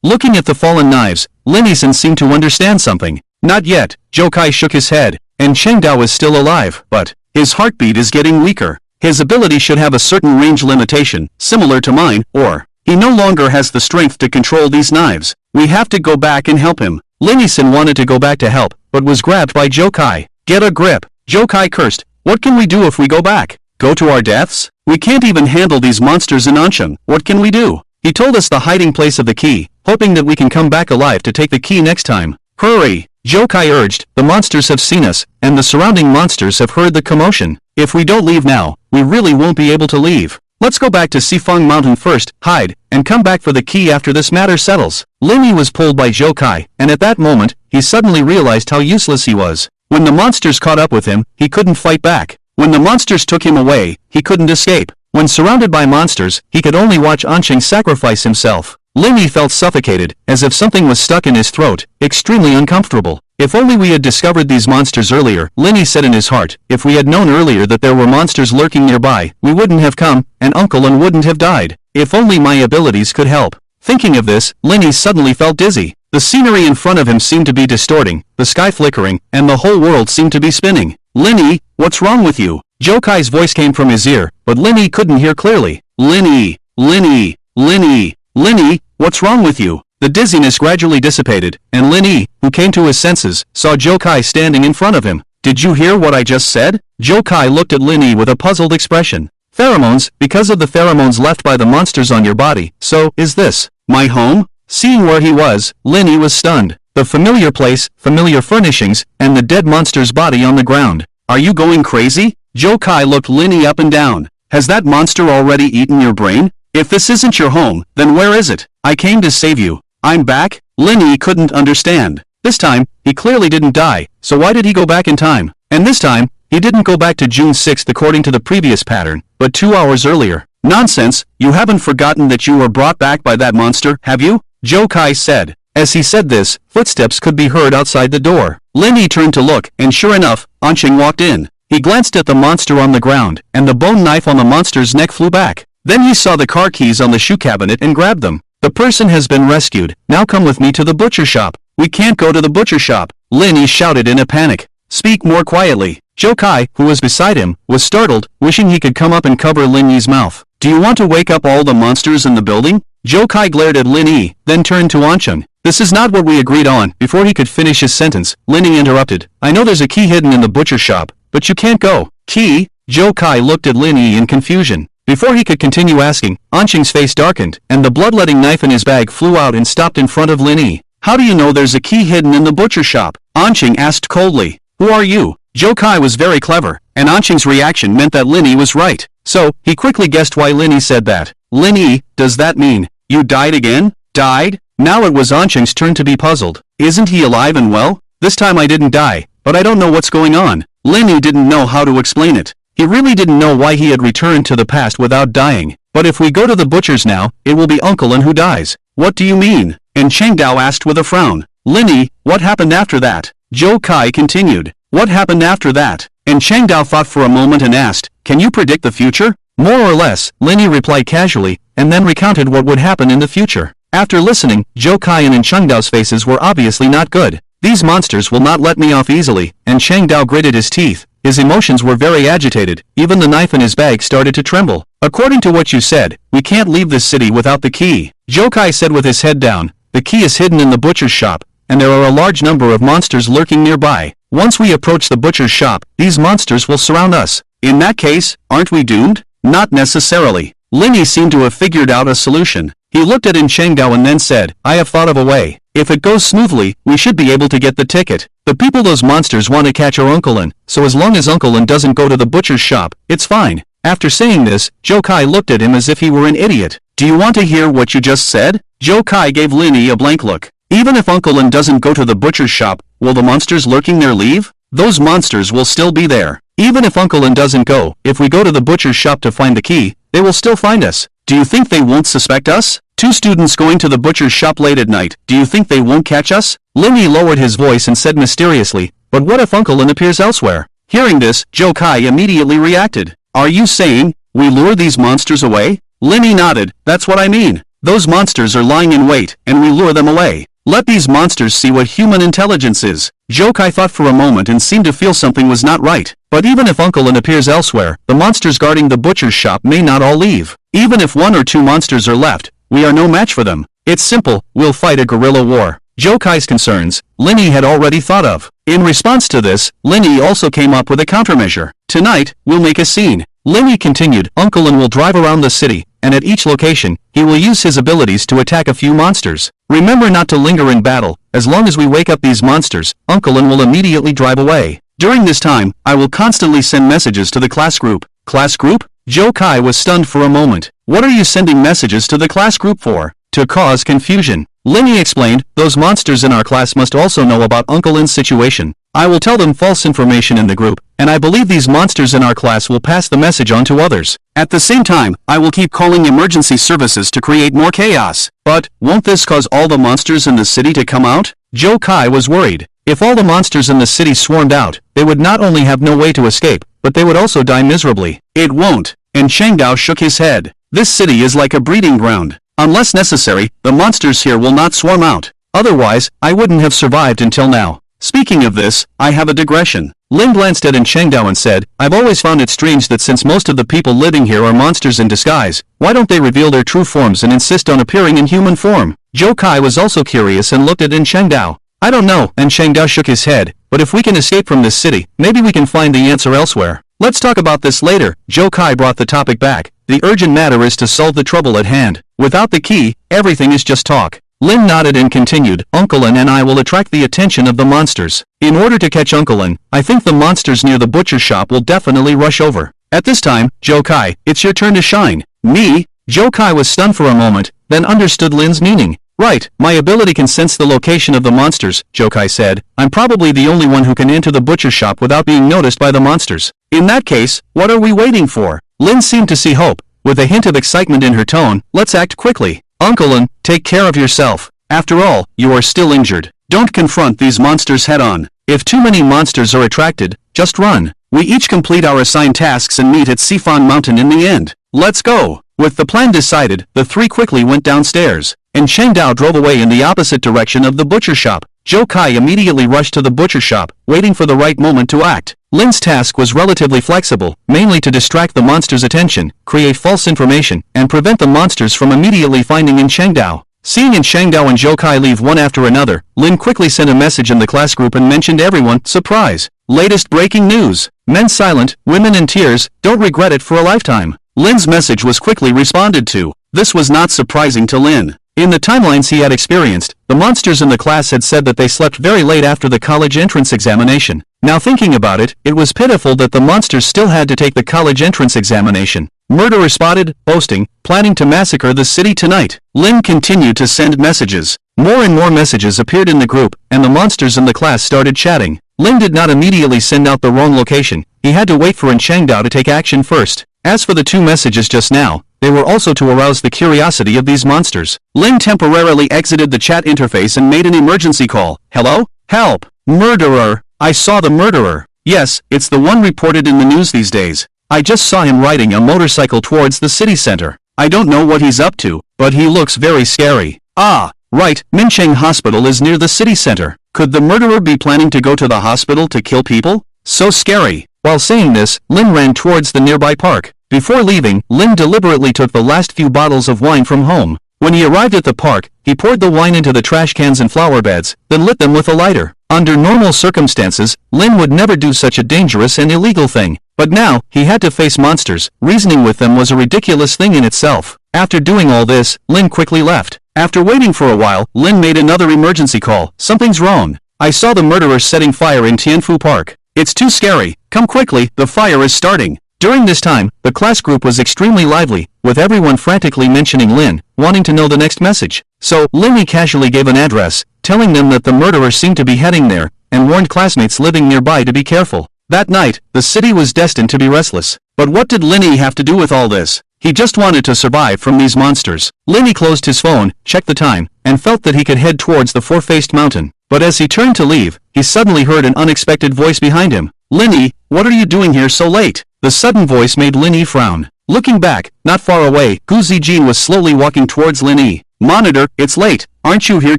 Looking at the fallen knives, Lin Yixin seemed to understand something. Not yet. Zhou Kai shook his head, and Chengdao is still alive, but his heartbeat is getting weaker. His ability should have a certain range limitation, similar to mine, or he no longer has the strength to control these knives. We have to go back and help him. Lin Yixin wanted to go back to help, but was grabbed by Zhou Kai. Get a grip. Zhou Kai cursed. What can we do if we go back? Go to our deaths? We can't even handle these monsters in Ansheng. What can we do? He told us the hiding place of the key, hoping that we can come back alive to take the key next time. Hurry! Zhou Kai urged. The monsters have seen us, and the surrounding monsters have heard the commotion. If we don't leave now, we really won't be able to leave. Let's go back to Sifang Mountain first, hide, and come back for the key after this matter settles. Lin Yi was pulled by Zhou Kai, and at that moment, he suddenly realized how useless he was. When the monsters caught up with him, he couldn't fight back. When the monsters took him away, he couldn't escape. When surrounded by monsters, he could only watch Ansheng sacrifice himself. Lin Yi felt suffocated, as if something was stuck in his throat, extremely uncomfortable. If only we had discovered these monsters earlier, Lin Yi said in his heart. If we had known earlier that there were monsters lurking nearby, we wouldn't have come, and Uncle Lin wouldn't have died. If only my abilities could help. Thinking of this, Lin Yi suddenly felt dizzy. The scenery in front of him seemed to be distorting, the sky flickering, and the whole world seemed to be spinning. Lin Yi, what's wrong with you? Zhou Kai's voice came from his ear, but Lin Yi couldn't hear clearly. Lin Yi, Lin Yi, Lin Yi, Lin Yi, what's wrong with you? The dizziness gradually dissipated, and Lin Yi, who came to his senses, saw Zhou Kai standing in front of him. Did you hear what I just said? Zhou Kai looked at Lin Yi with a puzzled expression. Pheromones, because of the pheromones left by the monsters on your body. So, is this my home? Seeing where he was, Lin Yi was stunned. The familiar place, familiar furnishings, and the dead monster's body on the ground. Are you going crazy? Zhou Kai looked Lin Yi up and down. Has that monster already eaten your brain? If this isn't your home, then where is it? I came to save you. I'm back? Lin Yi couldn't understand. This time, he clearly didn't die, so why did he go back in time? And this time, he didn't go back to June 6th according to the previous pattern, but 2 hours earlier. Nonsense, you haven't forgotten that you were brought back by that monster, have you? Zhou Kai said. As he said this, footsteps could be heard outside the door. Lin Yi turned to look, and sure enough, Ansheng walked in. He glanced at the monster on the ground, and the bone knife on the monster's neck flew back. Then he saw the car keys on the shoe cabinet and grabbed them. The person has been rescued. Now come with me to the butcher shop. We can't go to the butcher shop. Lin Yi shouted in a panic. Speak more quietly. Zhou Kai, who was beside him, was startled, wishing he could come up and cover Lin Yi's mouth. Do you want to wake up all the monsters in the building? Zhou Kai glared at Lin Yi, then turned to Ansheng. This is not what we agreed on. Before he could finish his sentence, Lin Yi interrupted. I know there's a key hidden in the butcher shop, but you can't go. Key? Zhou Kai looked at Lin Yi in confusion. Before he could continue asking, Ansheng's face darkened, and the bloodletting knife in his bag flew out and stopped in front of Lin Yi. How do you know there's a key hidden in the butcher shop? Ansheng asked coldly. Who are you? Zhou Kai was very clever, and Ansheng's reaction meant that Lin Yi was right. So, he quickly guessed why Lin Yi said that. Lin Yi, does that mean you died again? Died? Now it was Ansheng's turn to be puzzled. Isn't he alive and well? This time I didn't die, but I don't know what's going on. Lin didn't know how to explain it. He really didn't know why he had returned to the past without dying. But if we go to the butcher's now, it will be Uncle Lin who dies. What do you mean? And Chengdao asked with a frown. Lin, what happened after that? Zhou Kai continued. What happened after that? And Chengdao thought for a moment and asked, can you predict the future? More or less, Lin replied casually, and then recounted what would happen in the future. After listening, Zhou Kai and Chengdao's faces were obviously not good. These monsters will not let me off easily, and Chengdao gritted his teeth. His emotions were very agitated, even the knife in his bag started to tremble. According to what you said, we can't leave this city without the key, Zhou Kai said with his head down. The key is hidden in the butcher's shop, and there are a large number of monsters lurking nearby. Once we approach the butcher's shop, these monsters will surround us. In that case, aren't we doomed? Not necessarily. Lin seemed to have figured out a solution. He looked at Chengdao and then said, I have thought of a way. If it goes smoothly, we should be able to get the ticket. The people those monsters want to catch are Uncle Lin, so as long as Uncle Lin doesn't go to the butcher's shop, it's fine. After saying this, Zhou Kai looked at him as if he were an idiot. Do you want to hear what you just said? Zhou Kai gave Lin a blank look. Even if Uncle Lin doesn't go to the butcher's shop, will the monsters lurking there leave? Those monsters will still be there. Even if Uncle Lin doesn't go, if we go to the butcher's shop to find the key, they will still find us. Do you think they won't suspect us? Two students going to the butcher's shop late at night, do you think they won't catch us? Lin lowered his voice and said mysteriously, but what if Uncle Lin appears elsewhere? Hearing this, Zhou Kai immediately reacted. Are you saying, we lure these monsters away? Lin nodded, that's what I mean. Those monsters are lying in wait, and we lure them away. Let these monsters see what human intelligence is. Zhou Kai thought for a moment and seemed to feel something was not right. But even if Uncle Lin appears elsewhere, the monsters guarding the butcher's shop may not all leave. Even if one or two monsters are left, we are no match for them. It's simple, we'll fight a guerrilla war. Zhou Kai's concerns, Lin had already thought of. In response to this, Lin also came up with a countermeasure. Tonight, we'll make a scene. Lin continued, Uncle Lin will drive around the city, and at each location, he will use his abilities to attack a few monsters. Remember not to linger in battle. As long as we wake up these monsters, Uncle Lin will immediately drive away. During this time, I will constantly send messages to the class group. Class group? Zhou Kai was stunned for a moment. What are you sending messages to the class group for? To cause confusion. Lin explained, those monsters in our class must also know about Uncle Lin's situation. I will tell them false information in the group, and I believe these monsters in our class will pass the message on to others. At the same time, I will keep calling emergency services to create more chaos. But, won't this cause all the monsters in the city to come out? Zhou Kai was worried. If all the monsters in the city swarmed out, they would not only have no way to escape, but they would also die miserably. It won't. And Chengdao shook his head. This city is like a breeding ground. Unless necessary, the monsters here will not swarm out. Otherwise, I wouldn't have survived until now. Speaking of this, I have a digression. Lin glanced at Chengdao and said, I've always found it strange that since most of the people living here are monsters in disguise, why don't they reveal their true forms and insist on appearing in human form? Zhou Kai was also curious and looked at Chengdao. I don't know, Chengdao shook his head, but if we can escape from this city, maybe we can find the answer elsewhere. Let's talk about this later. Zhou Kai brought the topic back. The urgent matter is to solve the trouble at hand. Without the key, everything is just talk. Lin nodded and continued, Uncle Lin and I will attract the attention of the monsters. In order to catch Uncle Lin, I think the monsters near the butcher's shop will definitely rush over. At this time, Zhou Kai, it's your turn to shine. Me? Zhou Kai was stunned for a moment, then understood Lin's meaning. Right, my ability can sense the location of the monsters, Zhou Kai said. I'm probably the only one who can enter the butcher shop without being noticed by the monsters. In that case, what are we waiting for? Lin seemed to see hope. With a hint of excitement in her tone, let's act quickly. Uncle Lin, take care of yourself. After all, you are still injured. Don't confront these monsters head-on. If too many monsters are attracted, just run. We each complete our assigned tasks and meet at Sifan Mountain in the end. Let's go. With the plan decided, the three quickly went downstairs, and Chengdao drove away in the opposite direction of the butcher shop. Zhou Kai immediately rushed to the butcher shop, waiting for the right moment to act. Lin's task was relatively flexible, mainly to distract the monsters' attention, create false information, and prevent the monsters from immediately finding Chengdao. Seeing Chengdao and Zhou Kai leave one after another, Lin quickly sent a message in the class group and mentioned everyone, surprise. Latest breaking news. Men silent, women in tears, don't regret it for a lifetime. Lin's message was quickly responded to. This was not surprising to Lin. In the timelines he had experienced, the monsters in the class had said that they slept very late after the college entrance examination. Now thinking about it, it was pitiful that the monsters still had to take the college entrance examination. Murderer spotted, boasting, planning to massacre the city tonight. Lin continued to send messages. More and more messages appeared in the group, and the monsters in the class started chatting. Lin did not immediately send out the wrong location. He had to wait for Changdao to take action first. As for the two messages just now, they were also to arouse the curiosity of these monsters. Lin temporarily exited the chat interface and made an emergency call. Hello? Help! Murderer! I saw the murderer. Yes, it's the one reported in the news these days. I just saw him riding a motorcycle towards the city center. I don't know what he's up to, but he looks very scary. Ah, right, Mincheng Hospital is near the city center. Could the murderer be planning to go to the hospital to kill people? So scary. While saying this, Lin ran towards the nearby park. Before leaving, Lin deliberately took the last few bottles of wine from home. When he arrived at the park, he poured the wine into the trash cans and flower beds, then lit them with a lighter. Under normal circumstances, Lin would never do such a dangerous and illegal thing. But now, he had to face monsters. Reasoning with them was a ridiculous thing in itself. After doing all this, Lin quickly left. After waiting for a while, Lin made another emergency call. Something's wrong. I saw the murderer setting fire in Tianfu Park. It's too scary. Come quickly, the fire is starting. During this time, the class group was extremely lively, with everyone frantically mentioning Lin, wanting to know the next message. So, Lin casually gave an address, telling them that the murderer seemed to be heading there, and warned classmates living nearby to be careful. That night, the city was destined to be restless. But what did Lin have to do with all this? He just wanted to survive from these monsters. Lin closed his phone, checked the time, and felt that he could head towards the four-faced mountain. But as he turned to leave, he suddenly heard an unexpected voice behind him. Lin, what are you doing here so late? The sudden voice made Lin frown. Looking back, not far away, Gu Zijin was slowly walking towards Lin. Monitor, it's late. Aren't you here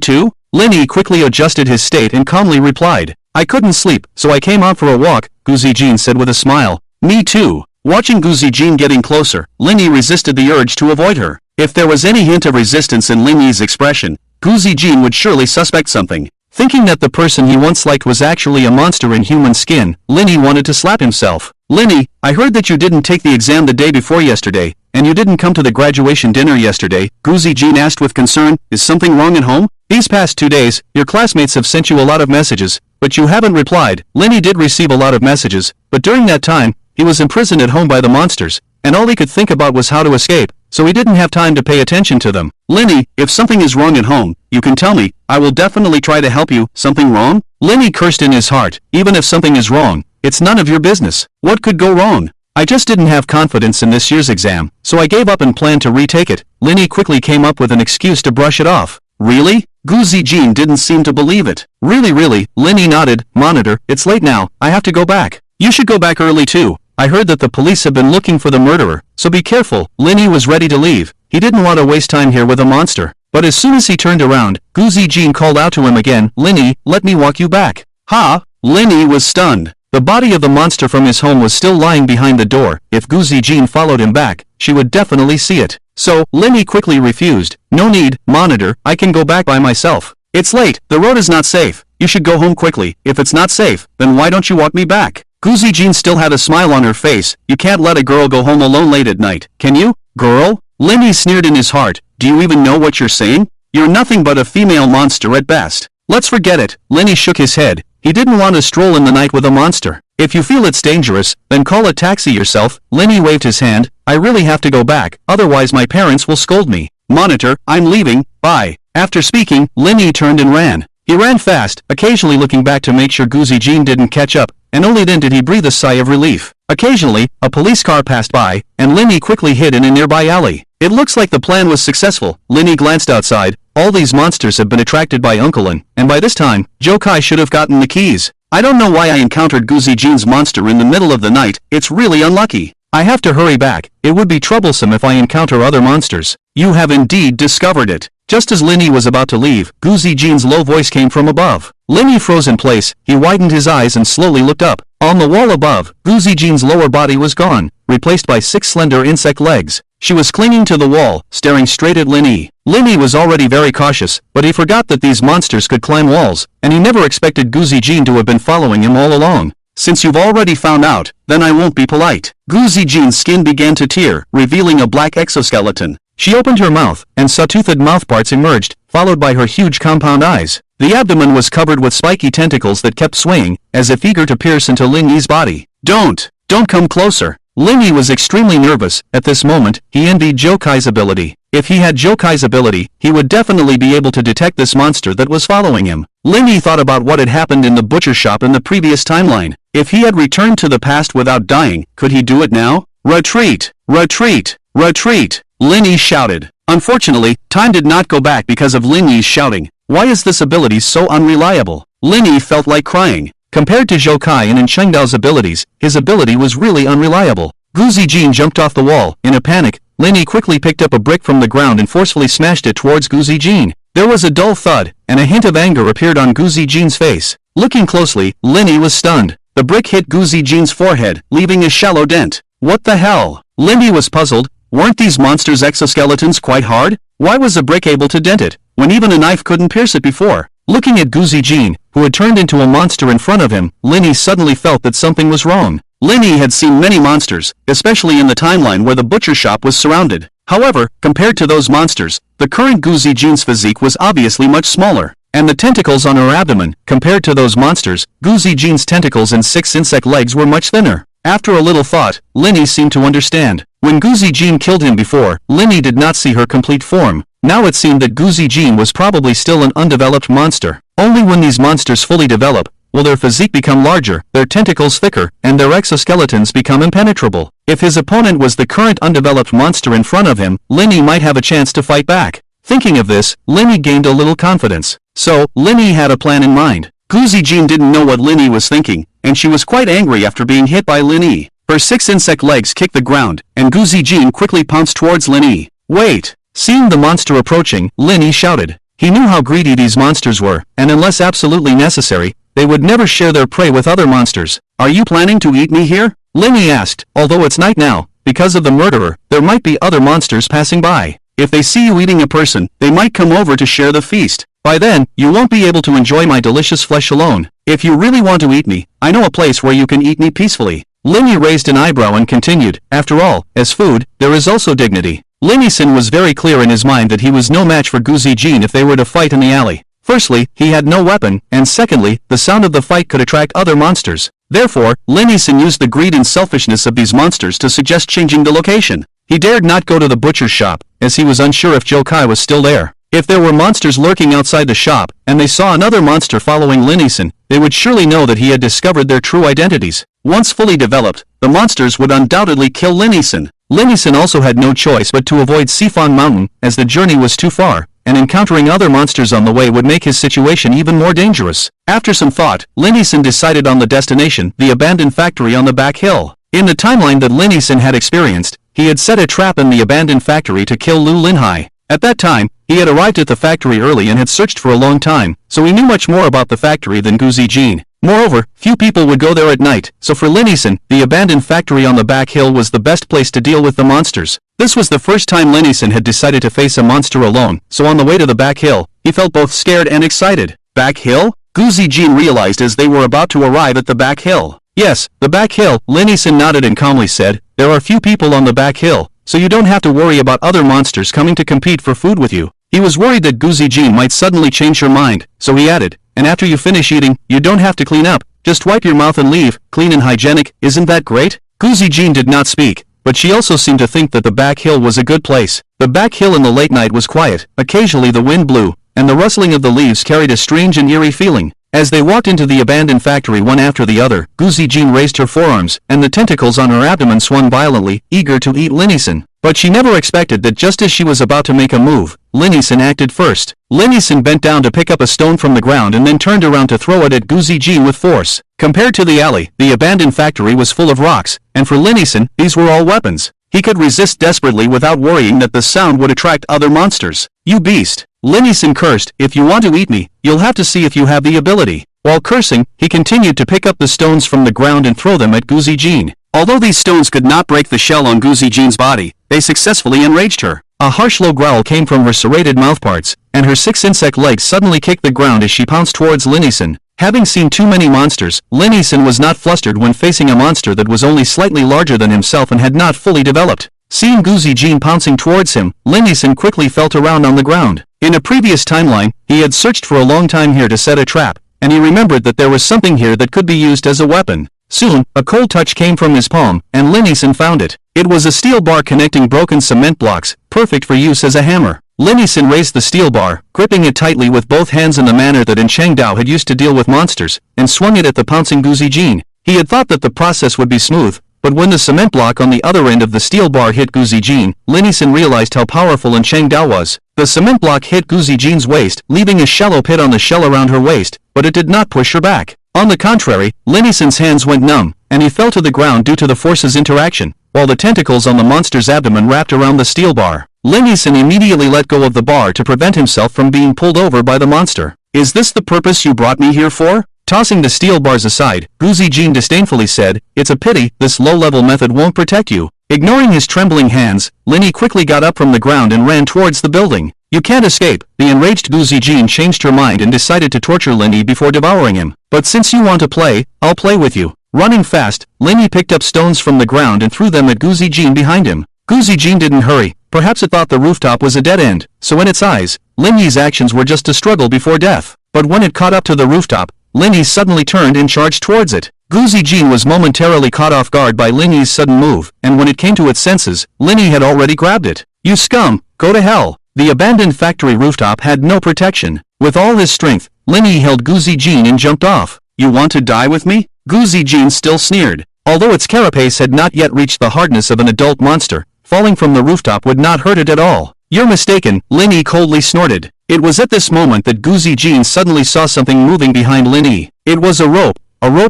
too? Lin quickly adjusted his state and calmly replied. I couldn't sleep, so I came out for a walk, Gu Zijin said with a smile. Me too. Watching Gu Zijin getting closer, Lin resisted the urge to avoid her. If there was any hint of resistance in Lin's expression, Gu Zijin would surely suspect something. Thinking that the person he once liked was actually a monster in human skin, Lin wanted to slap himself. Lin, I heard that you didn't take the exam the day before yesterday, and you didn't come to the graduation dinner yesterday, Gu Zijin asked with concern. Is something wrong at home? These past 2 days, your classmates have sent you a lot of messages, but you haven't replied. Lin did receive a lot of messages, but during that time, he was imprisoned at home by the monsters, and all he could think about was how to escape, so he didn't have time to pay attention to them. Lin, if something is wrong at home, you can tell me. I will definitely try to help you. Something wrong? Lin cursed in his heart. Even if something is wrong, it's none of your business. What could go wrong? I just didn't have confidence in this year's exam, so I gave up and planned to retake it. Lin quickly came up with an excuse to brush it off. Really? Gu Zijin didn't seem to believe it. Really? Lin nodded. Monitor, it's late now. I have to go back. You should go back early too. I heard that the police have been looking for the murderer, so be careful. Lin was ready to leave. He didn't want to waste time here with a monster. But as soon as he turned around, Gu Zijin called out to him again. Lin, let me walk you back. Ha! Lin was stunned. The body of the monster from his home was still lying behind the door. If Gu Zijin followed him back, she would definitely see it. So, Lin quickly refused. No need, Monitor, I can go back by myself. It's late, the road is not safe. You should go home quickly. If it's not safe, then why don't you walk me back? Gu Zijin still had a smile on her face. You can't let a girl go home alone late at night, can you? Girl? Lin sneered in his heart. Do you even know what you're saying? You're nothing but a female monster at best. Let's forget it. Lin shook his head. He didn't want to stroll in the night with a monster. If you feel it's dangerous, then call a taxi yourself. Lin waved his hand. I really have to go back, otherwise my parents will scold me. Monitor, I'm leaving, bye. After speaking, Lin turned and ran. He ran fast, occasionally looking back to make sure Gu Zijin didn't catch up, and only then did he breathe a sigh of relief. Occasionally, a police car passed by, and Lin quickly hid in a nearby alley. It looks like the plan was successful. Lin glanced outside. All these monsters have been attracted by Uncle Lin, and by this time, Joe Kai should have gotten the keys. I don't know why I encountered Gu Zijin's monster in the middle of the night. It's really unlucky. I have to hurry back. It would be troublesome if I encounter other monsters. You have indeed discovered it. Just as Lin was about to leave, Gu Zijin's low voice came from above. Lin froze in place. He widened his eyes and slowly looked up. On the wall above, Gu Zijin's lower body was gone, replaced by 6 slender insect legs. She was clinging to the wall, staring straight at Lin. Lin was already very cautious, but he forgot that these monsters could climb walls, and he never expected Gu Zijin to have been following him all along. Since you've already found out, then I won't be polite. Gu Zijin's skin began to tear, revealing a black exoskeleton. She opened her mouth, and saw-toothed mouthparts emerged, followed by her huge compound eyes. The abdomen was covered with spiky tentacles that kept swaying, as if eager to pierce into Lin's body. Don't come closer. Lin was extremely nervous. At this moment, he envied Joe Kai's ability. If he had Jokai's ability, he would definitely be able to detect this monster that was following him. Linny thought about what had happened in the butcher shop in the previous timeline. If he had returned to the past without dying, could he do it now? Retreat! Retreat! Retreat! Linny shouted. Unfortunately, time did not go back because of Linny's shouting. Why is this ability so unreliable? Linny felt like crying. Compared to Jokai and Chengdao's abilities, his ability was really unreliable. Guzi Jin jumped off the wall. In a panic, Linny quickly picked up a brick from the ground and forcefully smashed it towards Guzi Jin. There was a dull thud, and a hint of anger appeared on Guzi Jin's face. Looking closely, Linny was stunned. The brick hit Guzi Jin's forehead, leaving a shallow dent. What the hell? Linny was puzzled. Weren't these monsters' exoskeletons quite hard? Why was a brick able to dent it, when even a knife couldn't pierce it before? Looking at Guzi Jin, who had turned into a monster in front of him, Linny suddenly felt that something was wrong. Linny had seen many monsters, especially in the timeline where the butcher shop was surrounded. However, compared to those monsters, the current Guzi Jin's physique was obviously much smaller, and the tentacles on her abdomen, compared to those monsters, Guzi Jin's tentacles and 6 insect legs were much thinner. After a little thought, Linny seemed to understand. When Guzi Jin killed him before, Linny did not see her complete form. Now it seemed that Guzi Jin was probably still an undeveloped monster. Only when these monsters fully develop, will their physique become larger, their tentacles thicker, and their exoskeletons become impenetrable. If his opponent was the current undeveloped monster in front of him, Linny might have a chance to fight back. Thinking of this, Linny gained a little confidence. So, Linny had a plan in mind. Guzi Jin didn't know what Linny was thinking, and she was quite angry after being hit by Linny. Her 6 insect legs kicked the ground, and Guzi Jin quickly pounced towards Linny. Wait! Seeing the monster approaching, Linny shouted. He knew how greedy these monsters were, and unless absolutely necessary, they would never share their prey with other monsters. Are you planning to eat me here? Linny asked. Although it's night now, because of the murderer, there might be other monsters passing by. If they see you eating a person, they might come over to share the feast. By then, you won't be able to enjoy my delicious flesh alone. If you really want to eat me, I know a place where you can eat me peacefully. Linny raised an eyebrow and continued, after all, as food, there is also dignity. Linny-san was very clear in his mind that he was no match for Guzi Jin if they were to fight in the alley. Firstly, he had no weapon, and secondly, the sound of the fight could attract other monsters. Therefore, Linny-san used the greed and selfishness of these monsters to suggest changing the location. He dared not go to the butcher's shop, as he was unsure if Jokai was still there. If there were monsters lurking outside the shop, and they saw another monster following Linny-san, they would surely know that he had discovered their true identities. Once fully developed, the monsters would undoubtedly kill Linny-san. Linny-san also had no choice but to avoid Sifan Mountain, as the journey was too far, and encountering other monsters on the way would make his situation even more dangerous. After some thought, Linny-san decided on the destination, the abandoned factory on the back hill. In the timeline that Linny-san had experienced, he had set a trap in the abandoned factory to kill Lu Linhai. At that time, he had arrived at the factory early and had searched for a long time, so he knew much more about the factory than Guzi Jin. Moreover, few people would go there at night, so for Linny-san, the abandoned factory on the back hill was the best place to deal with the monsters. This was the first time Linny-san had decided to face a monster alone, so on the way to the back hill, he felt both scared and excited. Back hill? Guzi Jin realized as they were about to arrive at the back hill. Yes, the back hill, Linny-san nodded and calmly said, there are few people on the back hill, so you don't have to worry about other monsters coming to compete for food with you. He was worried that Guzi Jin might suddenly change her mind, so he added, and after you finish eating, you don't have to clean up, just wipe your mouth and leave, clean and hygienic, isn't that great? Guzi Jin did not speak, but she also seemed to think that the back hill was a good place. The back hill in the late night was quiet, occasionally the wind blew, and the rustling of the leaves carried a strange and eerie feeling. As they walked into the abandoned factory one after the other, Guzi Jin raised her forearms, and the tentacles on her abdomen swung violently, eager to eat Linny-san. But she never expected that just as she was about to make a move, Linny-san acted first. Linny-san bent down to pick up a stone from the ground and then turned around to throw it at Guzi Jin with force. Compared to the alley, the abandoned factory was full of rocks, and for Linny-san, these were all weapons. He could resist desperately without worrying that the sound would attract other monsters. You beast! Linny-san cursed, if you want to eat me, you'll have to see if you have the ability. While cursing, he continued to pick up the stones from the ground and throw them at Guzi Jin. Although these stones could not break the shell on Guzi Jin's body, they successfully enraged her. A harsh low growl came from her serrated mouthparts, and her 6 insect legs suddenly kicked the ground as she pounced towards Linny-san. Having seen too many monsters, Linny-san was not flustered when facing a monster that was only slightly larger than himself and had not fully developed. Seeing Guzi Jin pouncing towards him, Linny-san quickly felt around on the ground. In a previous timeline, he had searched for a long time here to set a trap, and he remembered that there was something here that could be used as a weapon. Soon, a cold touch came from his palm, and Linnison found it. It was a steel bar connecting broken cement blocks, perfect for use as a hammer. Linnison raised the steel bar, gripping it tightly with both hands in the manner that in Chengdao had used to deal with monsters, and swung it at the pouncing Gu Zijin. He had thought that the process would be smooth, but when the cement block on the other end of the steel bar hit Gu Zijin, Linnison realized how powerful in Chengdao was. The cement block hit Gu Zijin's waist, leaving a shallow pit on the shell around her waist, but it did not push her back. On the contrary, Linnison's hands went numb, and he fell to the ground due to the force's interaction, while the tentacles on the monster's abdomen wrapped around the steel bar. Linnison immediately let go of the bar to prevent himself from being pulled over by the monster. "Is this the purpose you brought me here for?" Tossing the steel bars aside, Gu Zijin disdainfully said, "It's a pity, this low-level method won't protect you." Ignoring his trembling hands, Linny quickly got up from the ground and ran towards the building. "You can't escape." The enraged Gu Zijin changed her mind and decided to torture Linny before devouring him. "But since you want to play, I'll play with you." Running fast, Linny picked up stones from the ground and threw them at Gu Zijin behind him. Gu Zijin didn't hurry. Perhaps it thought the rooftop was a dead end, so in its eyes, Linny's actions were just a struggle before death. But when it caught up to the rooftop, Linny suddenly turned and charged towards it. Gu Zijin was momentarily caught off guard by Linny's sudden move, and when it came to its senses, Linny had already grabbed it. "You scum, go to hell." The abandoned factory rooftop had no protection. With all his strength, Linny held Gu Zijin and jumped off. "You want to die with me?" Gu Zijin still sneered. Although its carapace had not yet reached the hardness of an adult monster, falling from the rooftop would not hurt it at all. "You're mistaken," Linny coldly snorted. It was at this moment that Gu Zijin suddenly saw something moving behind Linny. It was a rope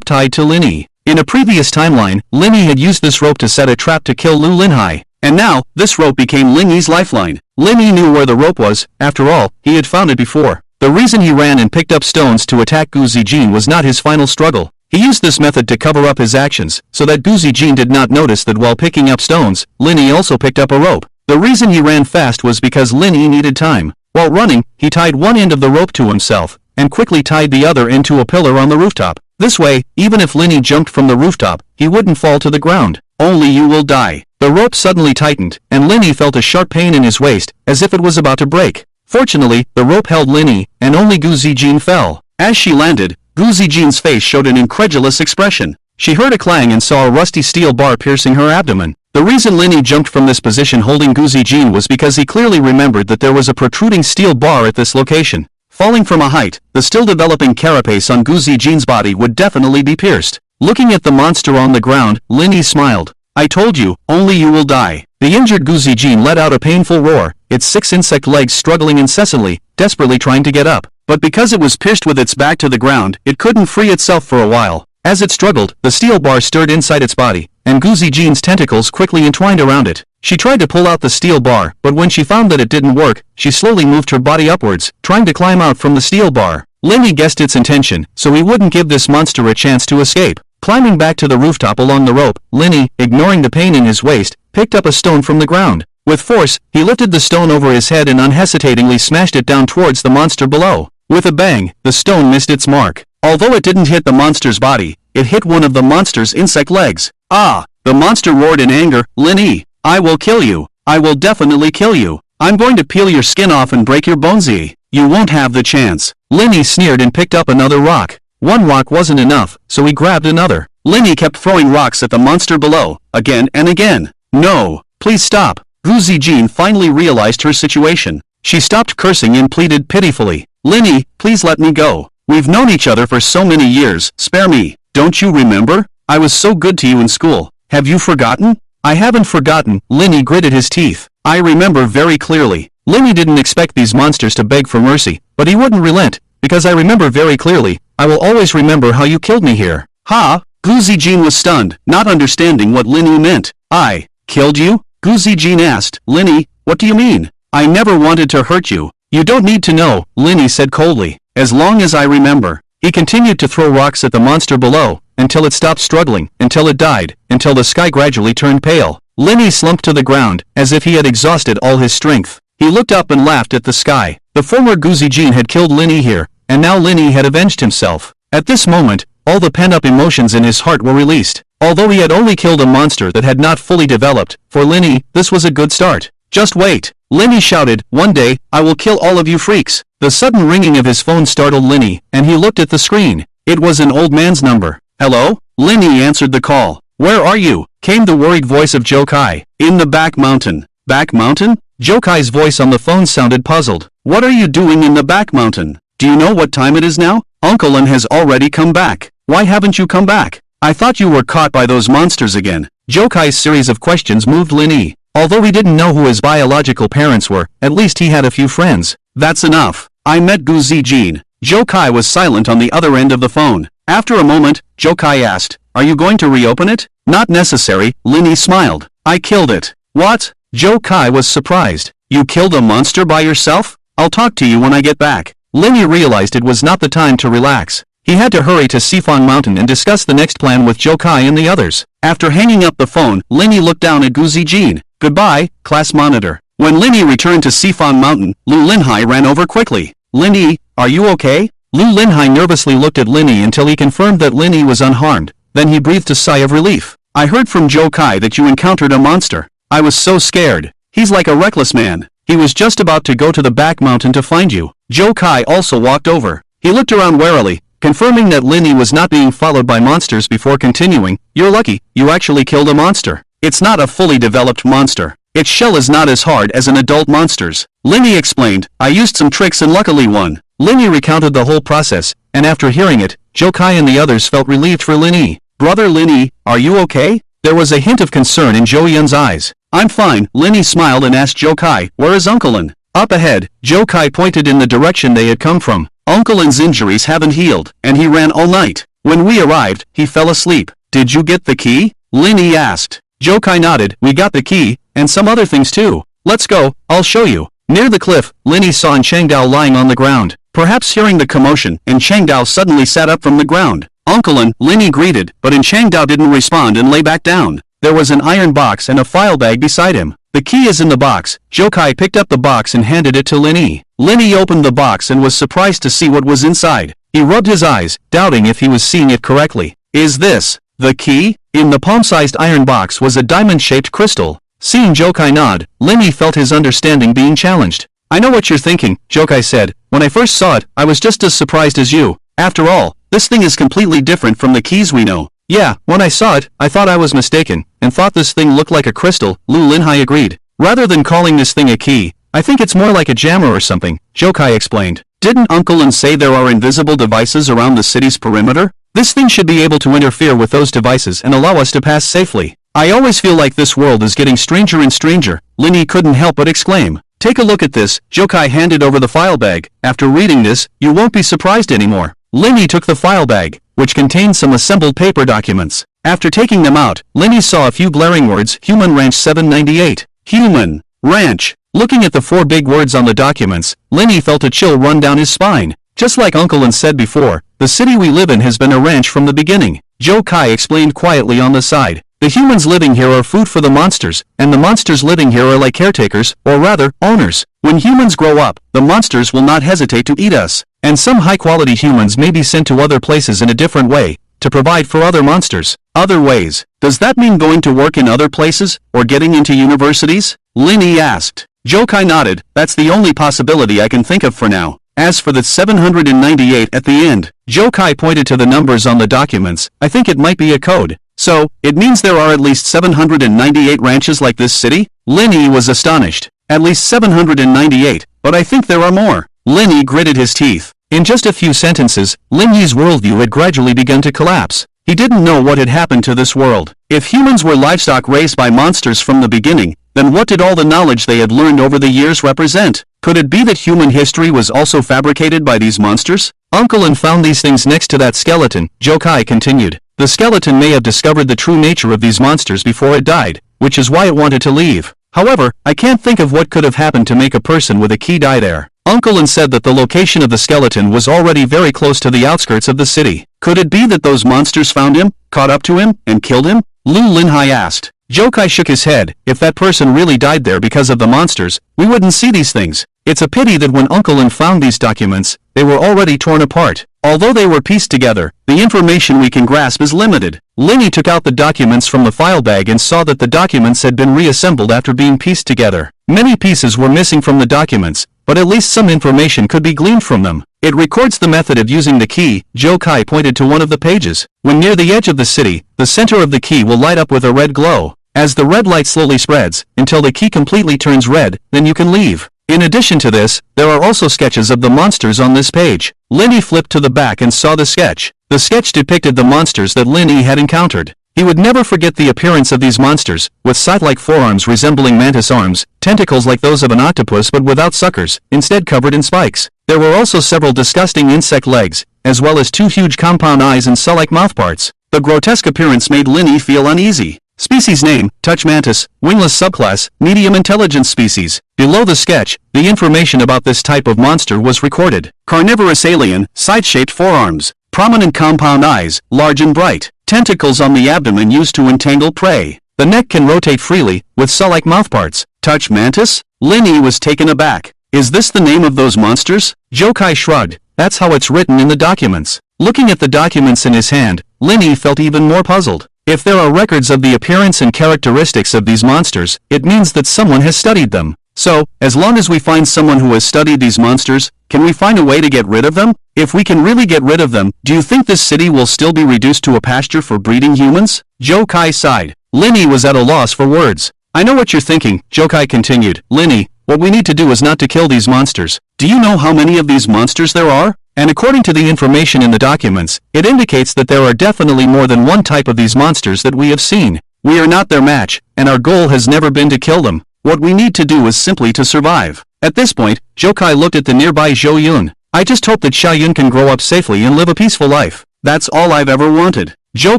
tied to Linny. In a previous timeline, Linny had used this rope to set a trap to kill Lu Linhai. And now, this rope became Linny's lifeline. Linny knew where the rope was. After all, he had found it before. The reason he ran and picked up stones to attack Gu Zijin was not his final struggle. He used this method to cover up his actions, so that Gu Zijin did not notice that while picking up stones, Linny also picked up a rope. The reason he ran fast was because Linny needed time. While running, he tied one end of the rope to himself, and quickly tied the other end to a pillar on the rooftop. This way, even if Linny jumped from the rooftop, he wouldn't fall to the ground. "Only you will die." The rope suddenly tightened, and Linny felt a sharp pain in his waist, as if it was about to break. Fortunately, the rope held Linny, and only Gu Zijin fell. As she landed, Gu Zijin's face showed an incredulous expression. She heard a clang and saw a rusty steel bar piercing her abdomen. The reason Linny jumped from this position holding Gu Zijin was because he clearly remembered that there was a protruding steel bar at this location. Falling from a height, the still developing carapace on Gu Zijin's body would definitely be pierced. Looking at the monster on the ground, Linny smiled. "I told you, only you will die." The injured Gu Zijin let out a painful roar, its 6 insect legs struggling incessantly, desperately trying to get up. But because it was pierced with its back to the ground, it couldn't free itself for a while. As it struggled, the steel bar stirred inside its body, and Gu Zijin's tentacles quickly entwined around it. She tried to pull out the steel bar, but when she found that it didn't work, she slowly moved her body upwards, trying to climb out from the steel bar. Linny guessed its intention, so he wouldn't give this monster a chance to escape. Climbing back to the rooftop along the rope, Linny, ignoring the pain in his waist, picked up a stone from the ground. With force, he lifted the stone over his head and unhesitatingly smashed it down towards the monster below. With a bang, the stone missed its mark. Although it didn't hit the monster's body, it hit one of the monster's insect legs. "Ah!" The monster roared in anger. "Linny, I will kill you. I will definitely kill you. I'm going to peel your skin off and break your bones. You won't have the chance." Linny sneered and picked up another rock. One rock wasn't enough, so he grabbed another. Linny kept throwing rocks at the monster below, again and again. "No, please stop." Gu Zijin finally realized her situation. She stopped cursing and pleaded pitifully. "Linny, please let me go. We've known each other for so many years, spare me. Don't you remember? I was so good to you in school. Have you forgotten?" "I haven't forgotten," Linny gritted his teeth. "I remember very clearly." Linny didn't expect these monsters to beg for mercy, but he wouldn't relent, because I remember very clearly. I will always remember how you killed me here. "Ha!" Gu Zijin was stunned, not understanding what Linny meant. "I killed you?" Gu Zijin asked. "Linny, what do you mean? I never wanted to hurt you." "You don't need to know," Linny said coldly. "As long as I remember." He continued to throw rocks at the monster below, until it stopped struggling, until it died, until the sky gradually turned pale. Linny slumped to the ground, as if he had exhausted all his strength. He looked up and laughed at the sky. The former Gu Zijin had killed Linny here, and now Linny had avenged himself. At this moment, all the pent-up emotions in his heart were released. Although he had only killed a monster that had not fully developed, for Linny, this was a good start. "Just wait," Linny shouted. "One day, I will kill all of you freaks." The sudden ringing of his phone startled Linny, and he looked at the screen. It was an old man's number. Hello? Linny answered the call. Where are you? Came the worried voice of Jokai. In the back mountain. Back mountain? Jokai's voice on the phone sounded puzzled. What are you doing in the back mountain? Do you know what time it is now? Uncle Lin has already come back. Why haven't you come back? I thought you were caught by those monsters again. Jokai's series of questions moved Linny. Although he didn't know who his biological parents were, at least he had a few friends. That's enough. I met Gu Zijin. Jokai was silent on the other end of the phone. After a moment, Jokai asked, Are you going to reopen it? Not necessary, Linny smiled. I killed it. What? Jokai was surprised. You killed a monster by yourself? I'll talk to you when I get back. Linny realized it was not the time to relax. He had to hurry to Sifang Mountain and discuss the next plan with Jokai and the others. After hanging up the phone, Linny looked down at Gu Zijin. Goodbye, class monitor. When Linny returned to Sifang Mountain, Lu Linhai ran over quickly. Linny, are you okay? Lu Linhai nervously looked at Linny until he confirmed that Linny was unharmed. Then he breathed a sigh of relief. I heard from Jokai that you encountered a monster. I was so scared. He's like a reckless man. He was just about to go to the back mountain to find you. Jokai also walked over. He looked around warily, confirming that Linny was not being followed by monsters before continuing. You're lucky, you actually killed a monster. It's not a fully developed monster. Its shell is not as hard as an adult monster's. Linny explained, I used some tricks and luckily won. Linny recounted the whole process, and after hearing it, Jokai and the others felt relieved for Linny. Brother Linny, are you okay? There was a hint of concern in Zhou Yun's eyes. I'm fine, Linny smiled and asked Jokai, where is Uncle Lin? Up ahead, Jokai pointed in the direction they had come from. Uncle Lin's injuries haven't healed, and he ran all night. When we arrived, he fell asleep. Did you get the key? Linny asked. Jokai nodded, we got the key, and some other things too. Let's go, I'll show you. Near the cliff, Linny saw Changdao lying on the ground. Perhaps hearing the commotion, Changdao suddenly sat up from the ground. Uncle and Linny greeted, but Changdao didn't respond and lay back down. There was an iron box and a file bag beside him. The key is in the box. Jokai picked up the box and handed it to Linny. Linny opened the box and was surprised to see what was inside. He rubbed his eyes, doubting if he was seeing it correctly. Is this the key? In the palm-sized iron box was a diamond-shaped crystal. Seeing Jokai nod, Linny felt his understanding being challenged. I know what you're thinking, Jokai said. When I first saw it, I was just as surprised as you. After all, this thing is completely different from the keys we know. Yeah, when I saw it, I thought I was mistaken, and thought this thing looked like a crystal, Lu Linhai agreed. Rather than calling this thing a key, I think it's more like a jammer or something, Jokai explained. Didn't Uncle Lin say there are invisible devices around the city's perimeter? This thing should be able to interfere with those devices and allow us to pass safely. I always feel like this world is getting stranger and stranger, Linny couldn't help but exclaim. Take a look at this, Jokai handed over the file bag. After reading this, you won't be surprised anymore. Linny took the file bag, which contained some assembled paper documents. After taking them out, Linny saw a few glaring words, Human Ranch 798. Human Ranch. Looking at the 4 big words on the documents, Linny felt a chill run down his spine. Just like Uncle Lin said before, the city we live in has been a ranch from the beginning. Jokai explained quietly on the side. The humans living here are food for the monsters, and the monsters living here are like caretakers, or rather, owners. When humans grow up, the monsters will not hesitate to eat us, and some high-quality humans may be sent to other places in a different way, to provide for other monsters. Other ways. Does that mean going to work in other places, or getting into universities? Linny asked. Jokai nodded, that's the only possibility I can think of for now. As for the 798 at the end, Jokai pointed to the numbers on the documents, I think it might be a code. So, it means there are at least 798 ranches like this city? Linny was astonished. At least 798, but I think there are more. Linny gritted his teeth. In just a few sentences, Linny's worldview had gradually begun to collapse. He didn't know what had happened to this world. If humans were livestock raised by monsters from the beginning, then what did all the knowledge they had learned over the years represent? Could it be that human history was also fabricated by these monsters? Uncle Lin found these things next to that skeleton, Jokai continued. The skeleton may have discovered the true nature of these monsters before it died, which is why it wanted to leave. However, I can't think of what could have happened to make a person with a key die there. Uncle Lin said that the location of the skeleton was already very close to the outskirts of the city. Could it be that those monsters found him, caught up to him, and killed him? Lu Linhai asked. Jokai shook his head. If that person really died there because of the monsters, we wouldn't see these things. It's a pity that when Uncle Lin found these documents, they were already torn apart. Although they were pieced together, the information we can grasp is limited. Linny took out the documents from the file bag and saw that the documents had been reassembled after being pieced together. Many pieces were missing from the documents, but at least some information could be gleaned from them. It records the method of using the key. Joe Kai pointed to one of the pages. When near the edge of the city, the center of the key will light up with a red glow. As the red light slowly spreads, until the key completely turns red, then you can leave. In addition to this, there are also sketches of the monsters on this page. Linny flipped to the back and saw the sketch. The sketch depicted the monsters that Linny had encountered. He would never forget the appearance of these monsters, with scythe-like forearms resembling mantis arms, tentacles like those of an octopus but without suckers, instead covered in spikes. There were also several disgusting insect legs, as well as 2 huge compound eyes and saw-like mouthparts. The grotesque appearance made Linny feel uneasy. Species name, touch mantis, wingless subclass, medium intelligence species. Below the sketch, the information about this type of monster was recorded. Carnivorous alien, scythe-shaped forearms, prominent compound eyes, large and bright, tentacles on the abdomen used to entangle prey. The neck can rotate freely, with saw-like mouthparts. Touch mantis? Linny was taken aback. Is this the name of those monsters? Joe Kai shrugged. That's how it's written in the documents. Looking at the documents in his hand, Linny felt even more puzzled. If there are records of the appearance and characteristics of these monsters, it means that someone has studied them. So, as long as we find someone who has studied these monsters, can we find a way to get rid of them? If we can really get rid of them, do you think this city will still be reduced to a pasture for breeding humans? Joe Kai sighed. Linny was at a loss for words. I know what you're thinking, Joe Kai continued. Linny, what we need to do is not to kill these monsters. Do you know how many of these monsters there are? And according to the information in the documents, it indicates that there are definitely more than one type of these monsters that we have seen. We are not their match, and our goal has never been to kill them. What we need to do is simply to survive. At this point, Joe Kai looked at the nearby Zhou Yun. I just hope that Xiao Yun can grow up safely and live a peaceful life. That's all I've ever wanted. Joe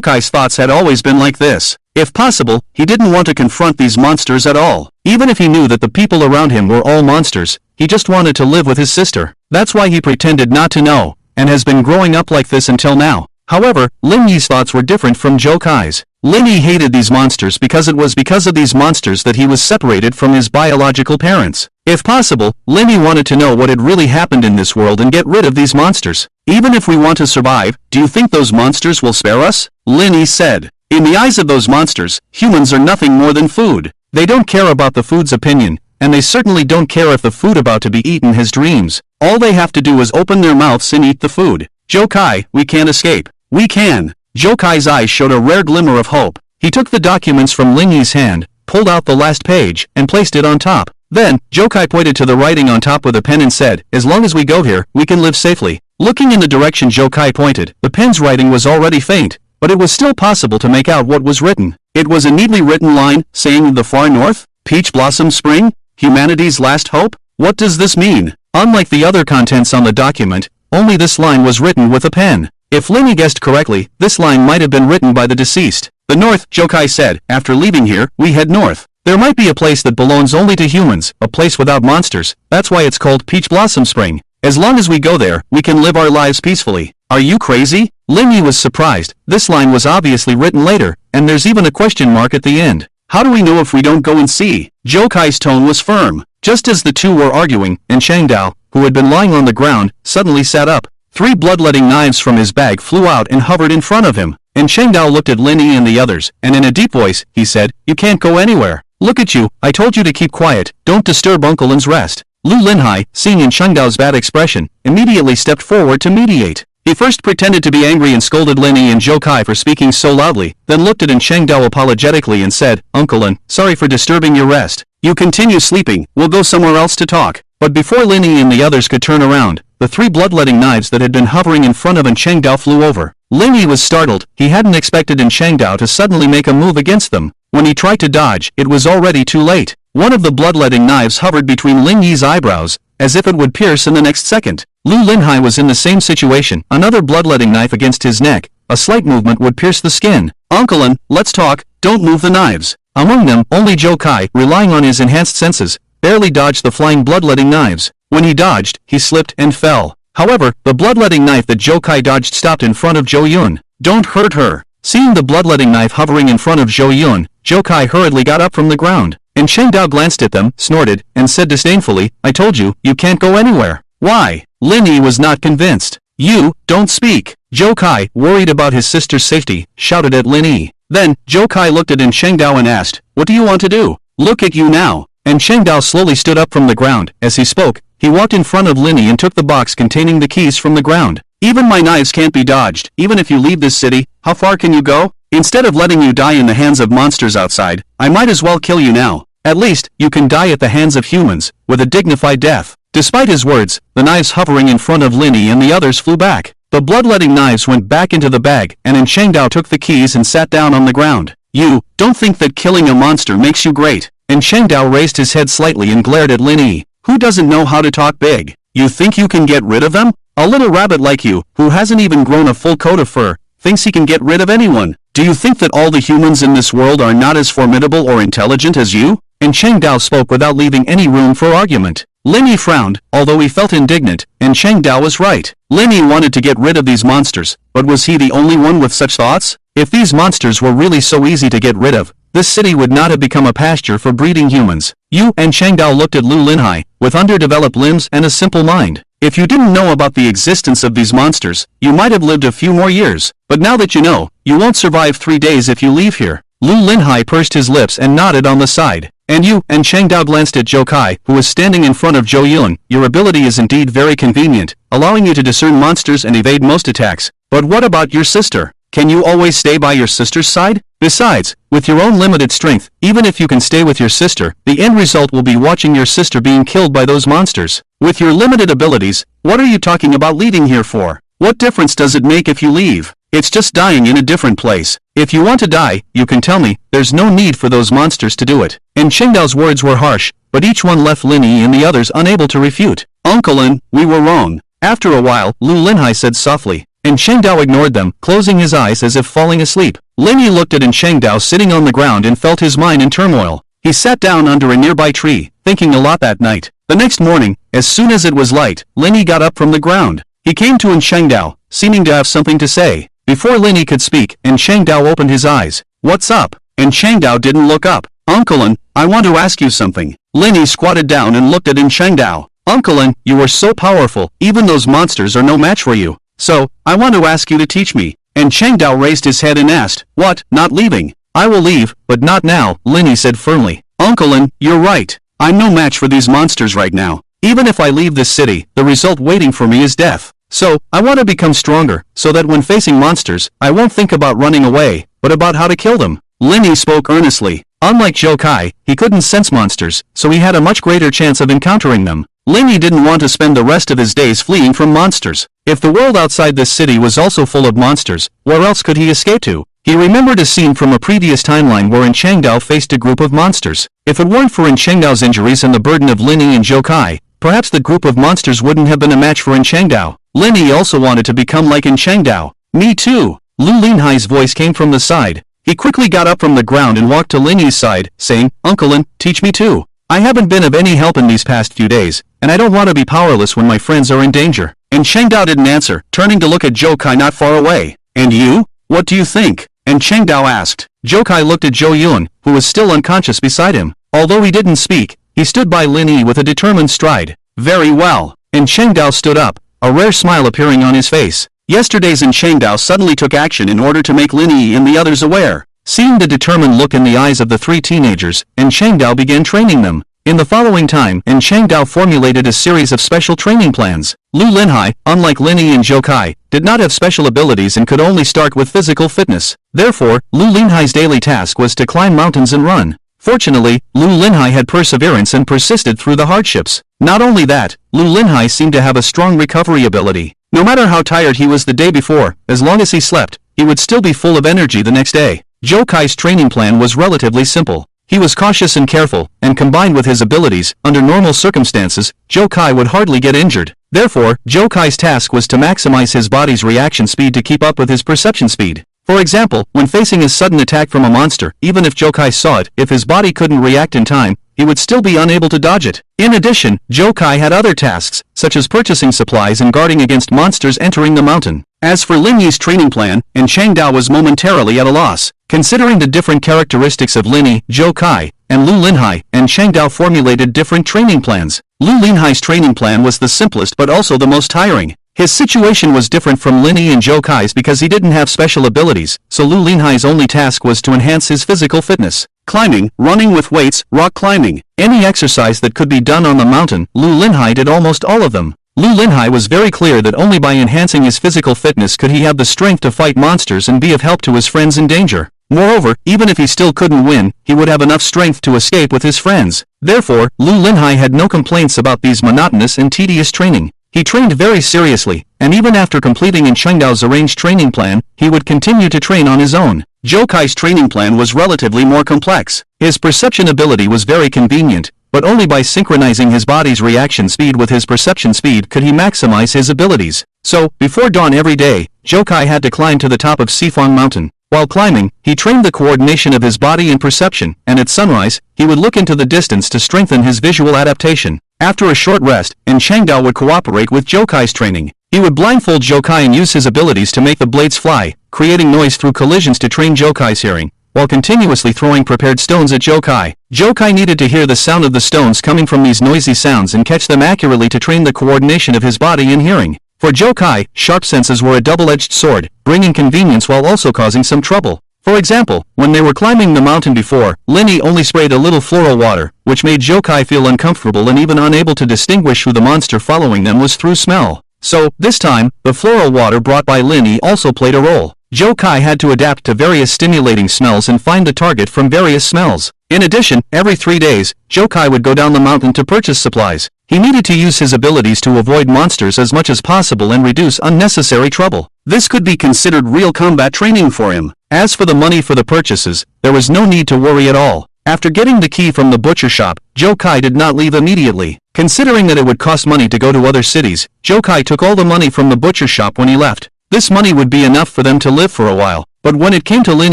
Kai's thoughts had always been like this. If possible, he didn't want to confront these monsters at all. Even if he knew that the people around him were all monsters, he just wanted to live with his sister. That's why he pretended not to know, and has been growing up like this until now. However, Lin Yi's thoughts were different from Joe Kai's. Lin Yi hated these monsters because it was because of these monsters that he was separated from his biological parents. If possible, Lin Yi wanted to know what had really happened in this world and get rid of these monsters. Even if we want to survive, do you think those monsters will spare us? Lin Yi said. In the eyes of those monsters, humans are nothing more than food. They don't care about the food's opinion, and they certainly don't care if the food about to be eaten has dreams. All they have to do is open their mouths and eat the food. Joe Kai, we can't escape. We can. Joe Kai's eyes showed a rare glimmer of hope. He took the documents from Lin Yi's hand, pulled out the last page, and placed it on top. Then, Joe Kai pointed to the writing on top with a pen and said, as long as we go here, we can live safely. Looking in the direction Joe Kai pointed, the pen's writing was already faint, but it was still possible to make out what was written. It was a neatly written line, saying the far north, peach blossom spring, humanity's last hope? What does this mean? Unlike the other contents on the document, only this line was written with a pen. If Lin Yi guessed correctly, this line might have been written by the deceased. The north, Joe Kai said, after leaving here, we head north. There might be a place that belongs only to humans, a place without monsters. That's why it's called Peach Blossom Spring. As long as we go there, we can live our lives peacefully. Are you crazy? Lin Yi was surprised. This line was obviously written later, and there's even a question mark at the end. How do we know if we don't go and see? Joe Kai's tone was firm. Just as the two were arguing, and Chang Dao, who had been lying on the ground, suddenly sat up. 3 bloodletting knives from his bag flew out and hovered in front of him. And Chang Dao looked at Lin Yi and the others, and in a deep voice, he said, you can't go anywhere. Look at you, I told you to keep quiet, don't disturb Uncle Lin's rest. Lu Linhai, seeing in Chang Dao's bad expression, immediately stepped forward to mediate. He first pretended to be angry and scolded Lin Yi and Joe Kai for speaking so loudly, then looked at Chang Dao apologetically and said, Uncle Lin, sorry for disturbing your rest. You continue sleeping, we'll go somewhere else to talk. But before Lin Yi and the others could turn around, the 3 bloodletting knives that had been hovering in front of Chang Dao flew over. Lin Yi was startled. He hadn't expected Chang Dao to suddenly make a move against them. When he tried to dodge, it was already too late. One of the bloodletting knives hovered between Lin Yi's eyebrows, as if it would pierce in the next second. Lu Linhai was in the same situation. Another bloodletting knife against his neck. A slight movement would pierce the skin. Uncle Lin, let's talk. Don't move the knives. Among them, only Joe Kai, relying on his enhanced senses, barely dodged the flying bloodletting knives. When he dodged, he slipped and fell. However, the bloodletting knife that Joe Kai dodged stopped in front of Zhou Yun. Don't hurt her. Seeing the bloodletting knife hovering in front of Zhou Yun, Joe Kai hurriedly got up from the ground. And Chang Dao glanced at them, snorted, and said disdainfully, I told you, you can't go anywhere. Why? Lin Yi was not convinced. You, don't speak. Joe Kai, worried about his sister's safety, shouted at Lin Yi. Then, Joe Kai looked at Chang Dao and asked, what do you want to do? Look at you now. and Cheng Dao slowly stood up from the ground. As he spoke, he walked in front of Linny and took the box containing the keys from the ground. Even my knives can't be dodged. Even if you leave this city, how far can you go? Instead of letting you die in the hands of monsters outside, I might as well kill you now. At least, you can die at the hands of humans, with a dignified death. Despite his words, the knives hovering in front of Linny and the others flew back. The bloodletting knives went back into the bag, and Cheng Dao took the keys and sat down on the ground. You don't think that killing a monster makes you great? And Cheng Dao raised his head slightly and glared at Linny. Who doesn't know how to talk big? You think you can get rid of them? A little rabbit like you, who hasn't even grown a full coat of fur, thinks he can get rid of anyone. Do you think that all the humans in this world are not as formidable or intelligent as you? And Cheng Dao spoke without leaving any room for argument. Linny frowned, although he felt indignant, and Cheng Dao was right. Linny wanted to get rid of these monsters, but was he the only one with such thoughts? If these monsters were really so easy to get rid of, this city would not have become a pasture for breeding humans. You and Cheng Dao looked at Lu Linhai, with underdeveloped limbs and a simple mind. If you didn't know about the existence of these monsters, you might have lived a few more years. But now that you know, you won't survive 3 days if you leave here. Lu Linhai pursed his lips and nodded on the side. And you, and Cheng Dao glanced at Zhou Kai, who was standing in front of Zhou Yun. Your ability is indeed very convenient, allowing you to discern monsters and evade most attacks. But what about your sister? Can you always stay by your sister's side? Besides, with your own limited strength, even if you can stay with your sister, the end result will be watching your sister being killed by those monsters. With your limited abilities, what are you talking about leaving here for? What difference does it make if you leave? It's just dying in a different place. If you want to die, you can tell me. There's no need for those monsters to do it. And Cheng Dao's words were harsh, but each one left Linny and the others unable to refute. Uncle Lin, we were wrong. After a while, Lu Linhai said softly, and Cheng Dao ignored them, closing his eyes as if falling asleep. Linny looked at Cheng Dao sitting on the ground and felt his mind in turmoil. He sat down under a nearby tree, thinking a lot that night. The next morning, as soon as it was light, Linny got up from the ground. He came to Cheng Dao, seeming to have something to say. Before Linny could speak, Cheng Dao opened his eyes. What's up? Cheng Dao didn't look up. Uncle Lin, I want to ask you something. Linny squatted down and looked at Cheng Dao. Uncle Lin, you are so powerful, even those monsters are no match for you. So, I want to ask you to teach me. Cheng Dao raised his head and asked, what, not leaving? I will leave, but not now, Linny said firmly. Uncle Lin, you're right. I'm no match for these monsters right now. Even if I leave this city, the result waiting for me is death. So, I want to become stronger, so that when facing monsters, I won't think about running away, but about how to kill them. Linny spoke earnestly. Unlike Zhou Kai, he couldn't sense monsters, so he had a much greater chance of encountering them. Linny didn't want to spend the rest of his days fleeing from monsters. If the world outside this city was also full of monsters, where else could he escape to? He remembered a scene from a previous timeline where Cheng Dao faced a group of monsters. If it weren't for Cheng Dao's injuries and the burden of Linny and Zhou Kai, perhaps the group of monsters wouldn't have been a match for Cheng Dao. Linny also wanted to become like Cheng Dao. Me too. Lu Linhai's voice came from the side. He quickly got up from the ground and walked to Linny's side, saying, Uncle Lin, teach me too. I haven't been of any help in these past few days, and I don't want to be powerless when my friends are in danger. Cheng Dao didn't answer, turning to look at Zhou Kai not far away. And you? What do you think? Cheng Dao asked. Zhou Kai looked at Zhou Yun, who was still unconscious beside him. Although he didn't speak, he stood by Linny with a determined stride. Very well. Cheng Dao stood up, a rare smile appearing on his face. Yesterday's Cheng Dao suddenly took action in order to make Linny and the others aware. Seeing the determined look in the eyes of the three teenagers, Cheng Dao began training them. In the following time, Cheng Dao formulated a series of special training plans. Lu Linhai, unlike Linny and Zhou Kai, did not have special abilities and could only start with physical fitness. Therefore, Lu Linhai's daily task was to climb mountains and run. Fortunately, Lu Linhai had perseverance and persisted through the hardships. Not only that, Lu Linhai seemed to have a strong recovery ability. No matter how tired he was the day before, as long as he slept, he would still be full of energy the next day. Zhou Kai's training plan was relatively simple. He was cautious and careful, and combined with his abilities, under normal circumstances, Zhou Kai would hardly get injured. Therefore, Zhou Kai's task was to maximize his body's reaction speed to keep up with his perception speed. For example, when facing a sudden attack from a monster, even if Zhou Kai saw it, if his body couldn't react in time, he would still be unable to dodge it. In addition, Zhou Kai had other tasks, such as purchasing supplies and guarding against monsters entering the mountain. As for Lin Yi's training plan, Cheng Dao was momentarily at a loss. Considering the different characteristics of Linny, Zhou Kai, and Lu Linhai, Cheng Dao formulated different training plans. Lu Linhai's training plan was the simplest but also the most tiring. His situation was different from Lin Yi and Zhou Kai's because he didn't have special abilities, so Lu Linhai's only task was to enhance his physical fitness. Climbing, running with weights, rock climbing, any exercise that could be done on the mountain, Lu Linhai did almost all of them. Lu Linhai was very clear that only by enhancing his physical fitness could he have the strength to fight monsters and be of help to his friends in danger. Moreover, even if he still couldn't win, he would have enough strength to escape with his friends. Therefore, Lu Linhai had no complaints about these monotonous and tedious training. He trained very seriously, and even after completing in Chengdao's arranged training plan, he would continue to train on his own. Zhou Kai's training plan was relatively more complex. His perception ability was very convenient, but only by synchronizing his body's reaction speed with his perception speed could he maximize his abilities. So, before dawn every day, Zhou Kai had to climb to the top of Sifang Mountain. While climbing, he trained the coordination of his body and perception, and at sunrise, he would look into the distance to strengthen his visual adaptation. After a short rest, Chengdao would cooperate with Zhou Kai's training. He would blindfold Zhou Kai and use his abilities to make the blades fly, creating noise through collisions to train Zhou Kai's hearing, while continuously throwing prepared stones at Zhou Kai. Zhou Kai needed to hear the sound of the stones coming from these noisy sounds and catch them accurately to train the coordination of his body and hearing. For Zhou Kai, sharp senses were a double-edged sword, bringing convenience while also causing some trouble. For example, when they were climbing the mountain before, Lin Yi only sprayed a little floral water, which made Zhou Kai feel uncomfortable and even unable to distinguish who the monster following them was through smell. So, this time, the floral water brought by Lin Yi also played a role. Zhou Kai had to adapt to various stimulating smells and find the target from various smells. In addition, every 3 days, Zhou Kai would go down the mountain to purchase supplies. He needed to use his abilities to avoid monsters as much as possible and reduce unnecessary trouble. This could be considered real combat training for him. As for the money for the purchases, there was no need to worry at all. After getting the key from the butcher shop, Zhou Kai did not leave immediately. Considering that it would cost money to go to other cities, Zhou Kai took all the money from the butcher shop when he left. This money would be enough for them to live for a while. But when it came to Lin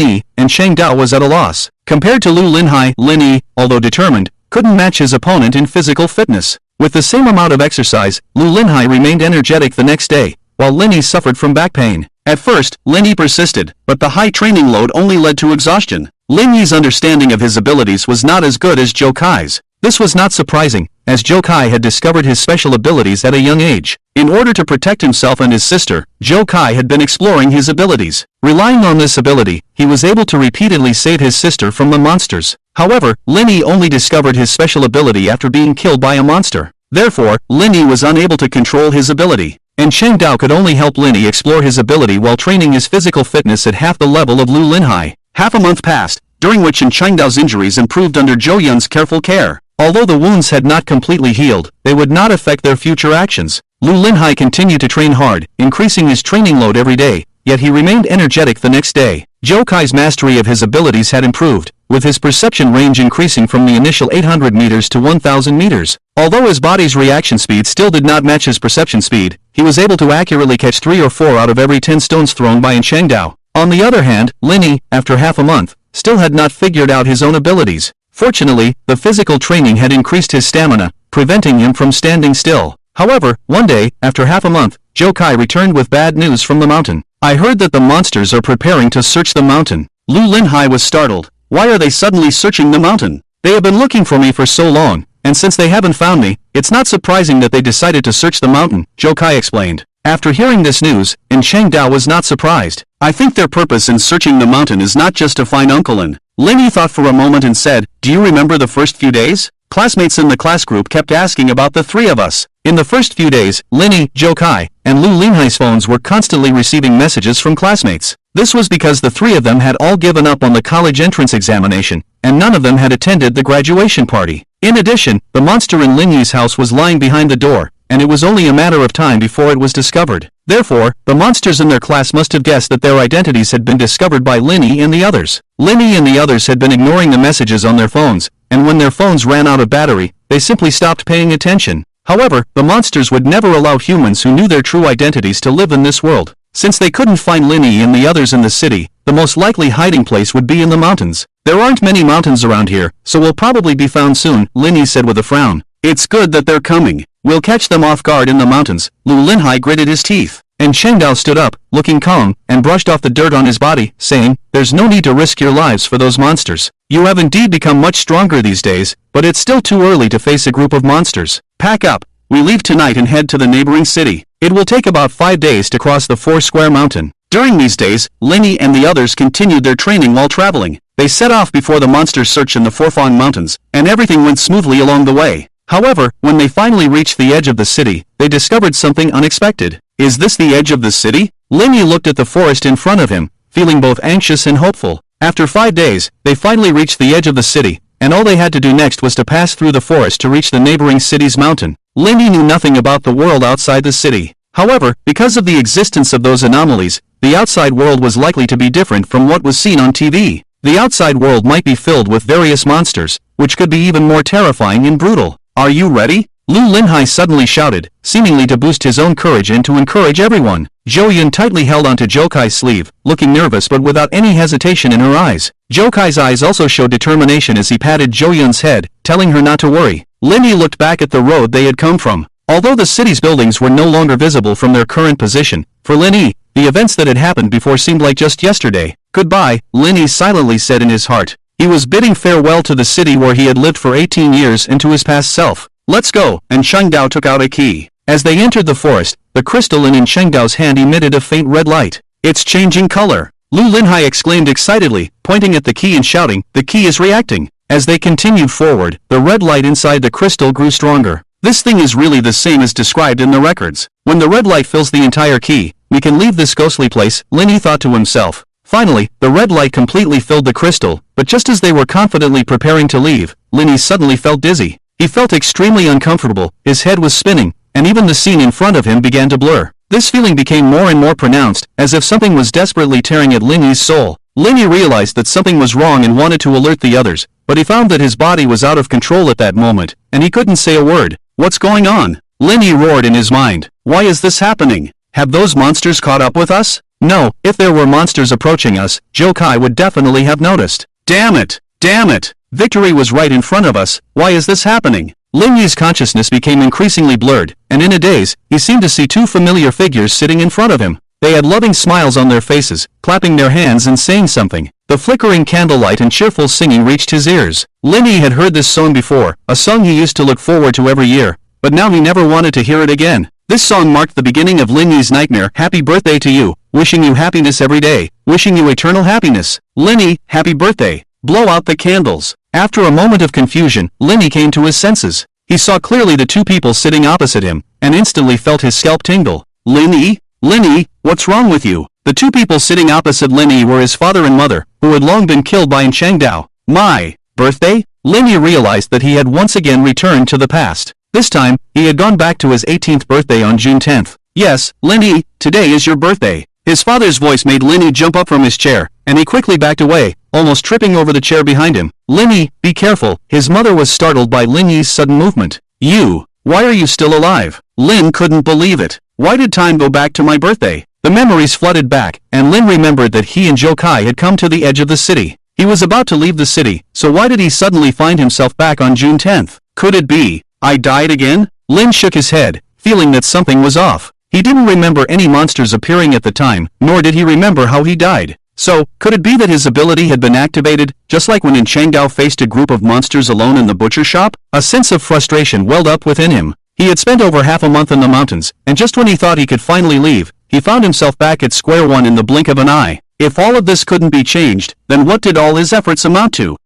Yi, Chengdao was at a loss. Compared to Lu Linhai, Lin Yi, although determined, couldn't match his opponent in physical fitness. With the same amount of exercise, Lu Linhai remained energetic the next day, while Lin Yi suffered from back pain. At first, Lin Yi persisted, but the high training load only led to exhaustion. Lin Yi's understanding of his abilities was not as good as Zhou Kai's. This was not surprising, as Zhou Kai had discovered his special abilities at a young age. In order to protect himself and his sister, Zhou Kai had been exploring his abilities. Relying on this ability, he was able to repeatedly save his sister from the monsters. However, Lin Yi only discovered his special ability after being killed by a monster. Therefore, Lin Yi was unable to control his ability. Chengdao could only help Lin Yi explore his ability while training his physical fitness at half the level of Lu Linhai. Half a month passed, during which Chengdao's injuries improved under Zhou Yun's careful care. Although the wounds had not completely healed, they would not affect their future actions. Lu Linhai continued to train hard, increasing his training load every day, yet he remained energetic the next day. Zhou Kai's mastery of his abilities had improved, with his perception range increasing from the initial 800 meters to 1000 meters. Although his body's reaction speed still did not match his perception speed, he was able to accurately catch 3 or 4 out of every 10 stones thrown by Chengdao. On the other hand, Lin Yi, after half a month, still had not figured out his own abilities. Fortunately, the physical training had increased his stamina, preventing him from standing still. However, one day, after half a month, Zhou Kai returned with bad news from the mountain. I heard that the monsters are preparing to search the mountain. Lu Linhai was startled. Why are they suddenly searching the mountain? They have been looking for me for so long, and since they haven't found me, it's not surprising that they decided to search the mountain, Zhou Kai explained. After hearing this news, Chengdao was not surprised. I think their purpose in searching the mountain is not just to find Uncle Lin. Lin Yi thought for a moment and said, do you remember the first few days? Classmates in the class group kept asking about the 3 of us. In the first few days, Lin Yi, Zhou Kai, and Lu Linhai's phones were constantly receiving messages from classmates. This was because the 3 of them had all given up on the college entrance examination, and none of them had attended the graduation party. In addition, the monster in Lin Yi's house was lying behind the door, and it was only a matter of time before it was discovered. Therefore, the monsters in their class must have guessed that their identities had been discovered by Lin Yi and the others. Lin Yi and the others had been ignoring the messages on their phones, and when their phones ran out of battery, they simply stopped paying attention. However, the monsters would never allow humans who knew their true identities to live in this world. Since they couldn't find Lin Yi and the others in the city, the most likely hiding place would be in the mountains. There aren't many mountains around here, so we'll probably be found soon, Lin Yi said with a frown. It's good that they're coming. We'll catch them off guard in the mountains. Lu Linhai gritted his teeth. Chengdao stood up, looking calm, and brushed off the dirt on his body, saying, there's no need to risk your lives for those monsters. You have indeed become much stronger these days, but it's still too early to face a group of monsters. Pack up. We leave tonight and head to the neighboring city. It will take about 5 days to cross the 4-square mountain. During these days, Linny and the others continued their training while traveling. They set off before the monsters search in the Forfang Mountains, and everything went smoothly along the way. However, when they finally reached the edge of the city, they discovered something unexpected. Is this the edge of the city? Linny looked at the forest in front of him, feeling both anxious and hopeful. After 5 days, they finally reached the edge of the city, and all they had to do next was to pass through the forest to reach the neighboring city's mountain. Linny knew nothing about the world outside the city. However, because of the existence of those anomalies, the outside world was likely to be different from what was seen on TV. The outside world might be filled with various monsters, which could be even more terrifying and brutal. Are you ready? Lu Linhai suddenly shouted, seemingly to boost his own courage and to encourage everyone. Zhou Yun tightly held onto Zhou Kai's sleeve, looking nervous but without any hesitation in her eyes. Zhou Kai's eyes also showed determination as he patted Zhou Yun's head, telling her not to worry. Linny looked back at the road they had come from. Although the city's buildings were no longer visible from their current position, for Linny, the events that had happened before seemed like just yesterday. Goodbye, Linny silently said in his heart. He was bidding farewell to the city where he had lived for 18 years and to his past self. Let's go, and Chengdao took out a key. As they entered the forest, the crystal in Chengdao's hand emitted a faint red light. It's changing color. Lu Linhai exclaimed excitedly, pointing at the key and shouting, the key is reacting. As they continued forward, the red light inside the crystal grew stronger. This thing is really the same as described in the records. When the red light fills the entire key, we can leave this ghostly place, Linny thought to himself. Finally, the red light completely filled the crystal, but just as they were confidently preparing to leave, Linny suddenly felt dizzy. He felt extremely uncomfortable, his head was spinning, and even the scene in front of him began to blur. This feeling became more and more pronounced, as if something was desperately tearing at Linny's soul. Linny realized that something was wrong and wanted to alert the others, but he found that his body was out of control at that moment, and he couldn't say a word. What's going on? Linny roared in his mind. Why is this happening? Have those monsters caught up with us? No, if there were monsters approaching us, Zhou Kai would definitely have noticed. Damn it! Damn it! Victory was right in front of us. Why is this happening? Linny's consciousness became increasingly blurred, and in a daze, he seemed to see two familiar figures sitting in front of him. They had loving smiles on their faces, clapping their hands and saying something. The flickering candlelight and cheerful singing reached his ears. Linny had heard this song before, a song he used to look forward to every year, but now he never wanted to hear it again. This song marked the beginning of Linny's nightmare. Happy birthday to you, wishing you happiness every day, wishing you eternal happiness. Linny, happy birthday. Blow out the candles. After a moment of confusion, Linny came to his senses. He saw clearly the two people sitting opposite him, and instantly felt his scalp tingle. Linny? Linny, what's wrong with you? The two people sitting opposite Linny were his father and mother, who had long been killed by Chengdao. My birthday? Linny realized that he had once again returned to the past. This time, he had gone back to his 18th birthday on June 10th. Yes, Linny, today is your birthday. His father's voice made Linny jump up from his chair, and he quickly backed away, almost tripping over the chair behind him. Linny, be careful. His mother was startled by Linny's sudden movement. Why are you still alive? Lin couldn't believe it. Why did time go back to my birthday? The memories flooded back, and Lin remembered that he and Zhou Kai had come to the edge of the city. He was about to leave the city, so why did he suddenly find himself back on June 10th? Could it be I died again? Lin shook his head, feeling that something was off. He didn't remember any monsters appearing at the time, nor did he remember how he died. So, could it be that his ability had been activated, just like when Chengdao faced a group of monsters alone in the butcher shop? A sense of frustration welled up within him. He had spent over half a month in the mountains, and just when he thought he could finally leave, he found himself back at square one in the blink of an eye. If all of this couldn't be changed, then what did all his efforts amount to?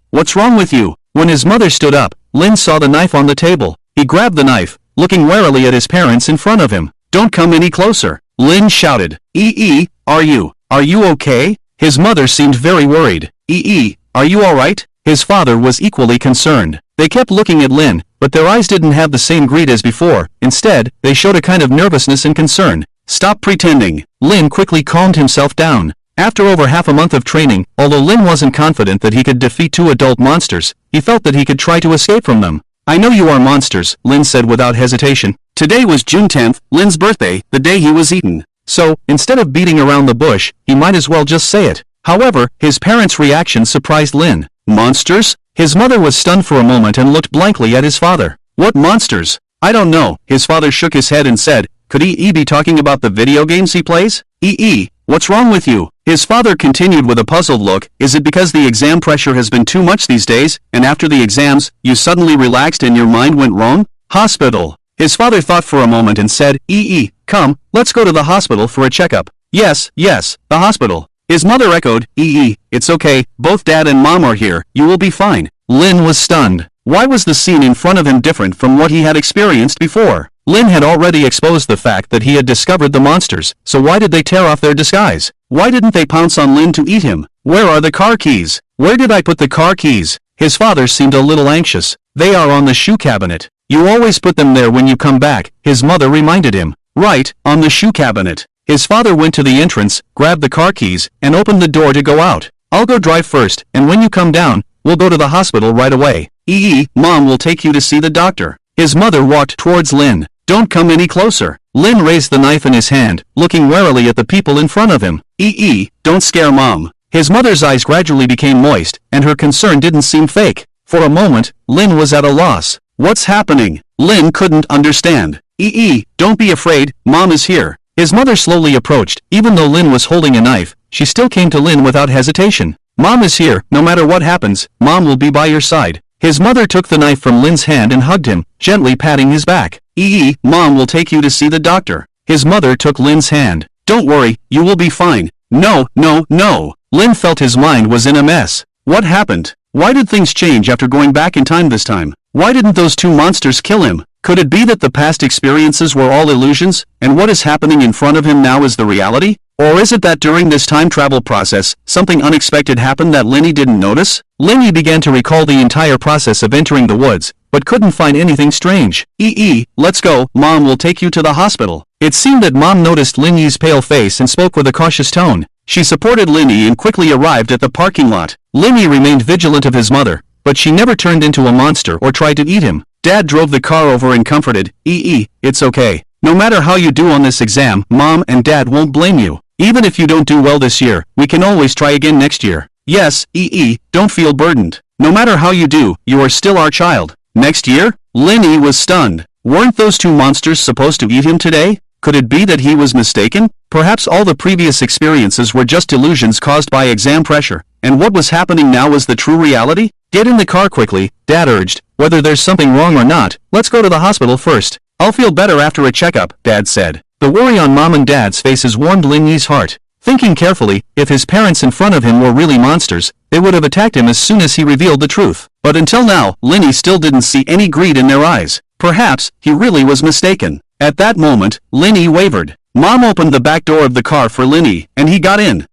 What's wrong with you? When his mother stood up, Lin saw the knife on the table. He grabbed the knife, looking warily at his parents in front of him. Don't come any closer, Lin shouted. Are you okay? His mother seemed very worried. Are you alright? His father was equally concerned. They kept looking at Lin, but their eyes didn't have the same greed as before. Instead, they showed a kind of nervousness and concern. Stop pretending. Lin quickly calmed himself down. After over half a month of training, although Lin wasn't confident that he could defeat two adult monsters, he felt that he could try to escape from them. I know you are monsters, Lin said without hesitation. Today was June 10th, Lin's birthday, the day he was eaten. So, instead of beating around the bush, he might as well just say it. However, his parents' reaction surprised Lin. Monsters? His mother was stunned for a moment and looked blankly at his father. What monsters? I don't know. His father shook his head and said, could he be talking about the video games he plays? What's wrong with you? His father continued with a puzzled look. Is it because the exam pressure has been too much these days, and after the exams, you suddenly relaxed and your mind went wrong? Hospital. His father thought for a moment and said, Come, let's go to the hospital for a checkup. Yes, the hospital. His mother echoed, It's okay, both Dad and Mom are here, you will be fine. Lin was stunned. Why was the scene in front of him different from what he had experienced before? Lin had already exposed the fact that he had discovered the monsters, so why did they tear off their disguise? Why didn't they pounce on Lin to eat him? Where are the car keys? Where did I put the car keys? His father seemed a little anxious. They are on the shoe cabinet. You always put them there when you come back, his mother reminded him. Right, on the shoe cabinet. His father went to the entrance, grabbed the car keys, and opened the door to go out. I'll go drive first, and when you come down, we'll go to the hospital right away. Mom will take you to see the doctor. His mother walked towards Lin. Don't come any closer. Lin raised the knife in his hand, looking warily at the people in front of him. Don't scare Mom. His mother's eyes gradually became moist, and her concern didn't seem fake. For a moment, Lin was at a loss. What's happening? Lin couldn't understand. Don't be afraid, Mom is here. His mother slowly approached. Even though Lin was holding a knife, she still came to Lin without hesitation. Mom is here, no matter what happens, Mom will be by your side. His mother took the knife from Lin's hand and hugged him, gently patting his back. Mom will take you to see the doctor. His mother took Lin's hand. Don't worry, you will be fine. No. Lin felt his mind was in a mess. What happened? Why did things change after going back in time this time? Why didn't those two monsters kill him? Could it be that the past experiences were all illusions, and what is happening in front of him now is the reality? Or is it that during this time travel process, something unexpected happened that Linny didn't notice? Linny began to recall the entire process of entering the woods, but couldn't find anything strange. Let's go, Mom will take you to the hospital. It seemed that Mom noticed Linny's pale face and spoke with a cautious tone. She supported Linny and quickly arrived at the parking lot. Linny remained vigilant of his mother, but she never turned into a monster or tried to eat him. Dad drove the car over and comforted, it's okay. No matter how you do on this exam, Mom and Dad won't blame you. Even if you don't do well this year, we can always try again next year. Yes, don't feel burdened. No matter how you do, you are still our child. Next year? Linny was stunned. Weren't those two monsters supposed to eat him today? Could it be that he was mistaken? Perhaps all the previous experiences were just illusions caused by exam pressure, and what was happening now was the true reality? Get in the car quickly, Dad urged. Whether there's something wrong or not, let's go to the hospital first. I'll feel better after a checkup, Dad said. The worry on Mom and Dad's faces warmed Linny's heart. Thinking carefully, if his parents in front of him were really monsters, they would have attacked him as soon as he revealed the truth. But until now, Linny still didn't see any greed in their eyes. Perhaps, he really was mistaken. At that moment, Linny wavered. Mom opened the back door of the car for Linny, and he got in.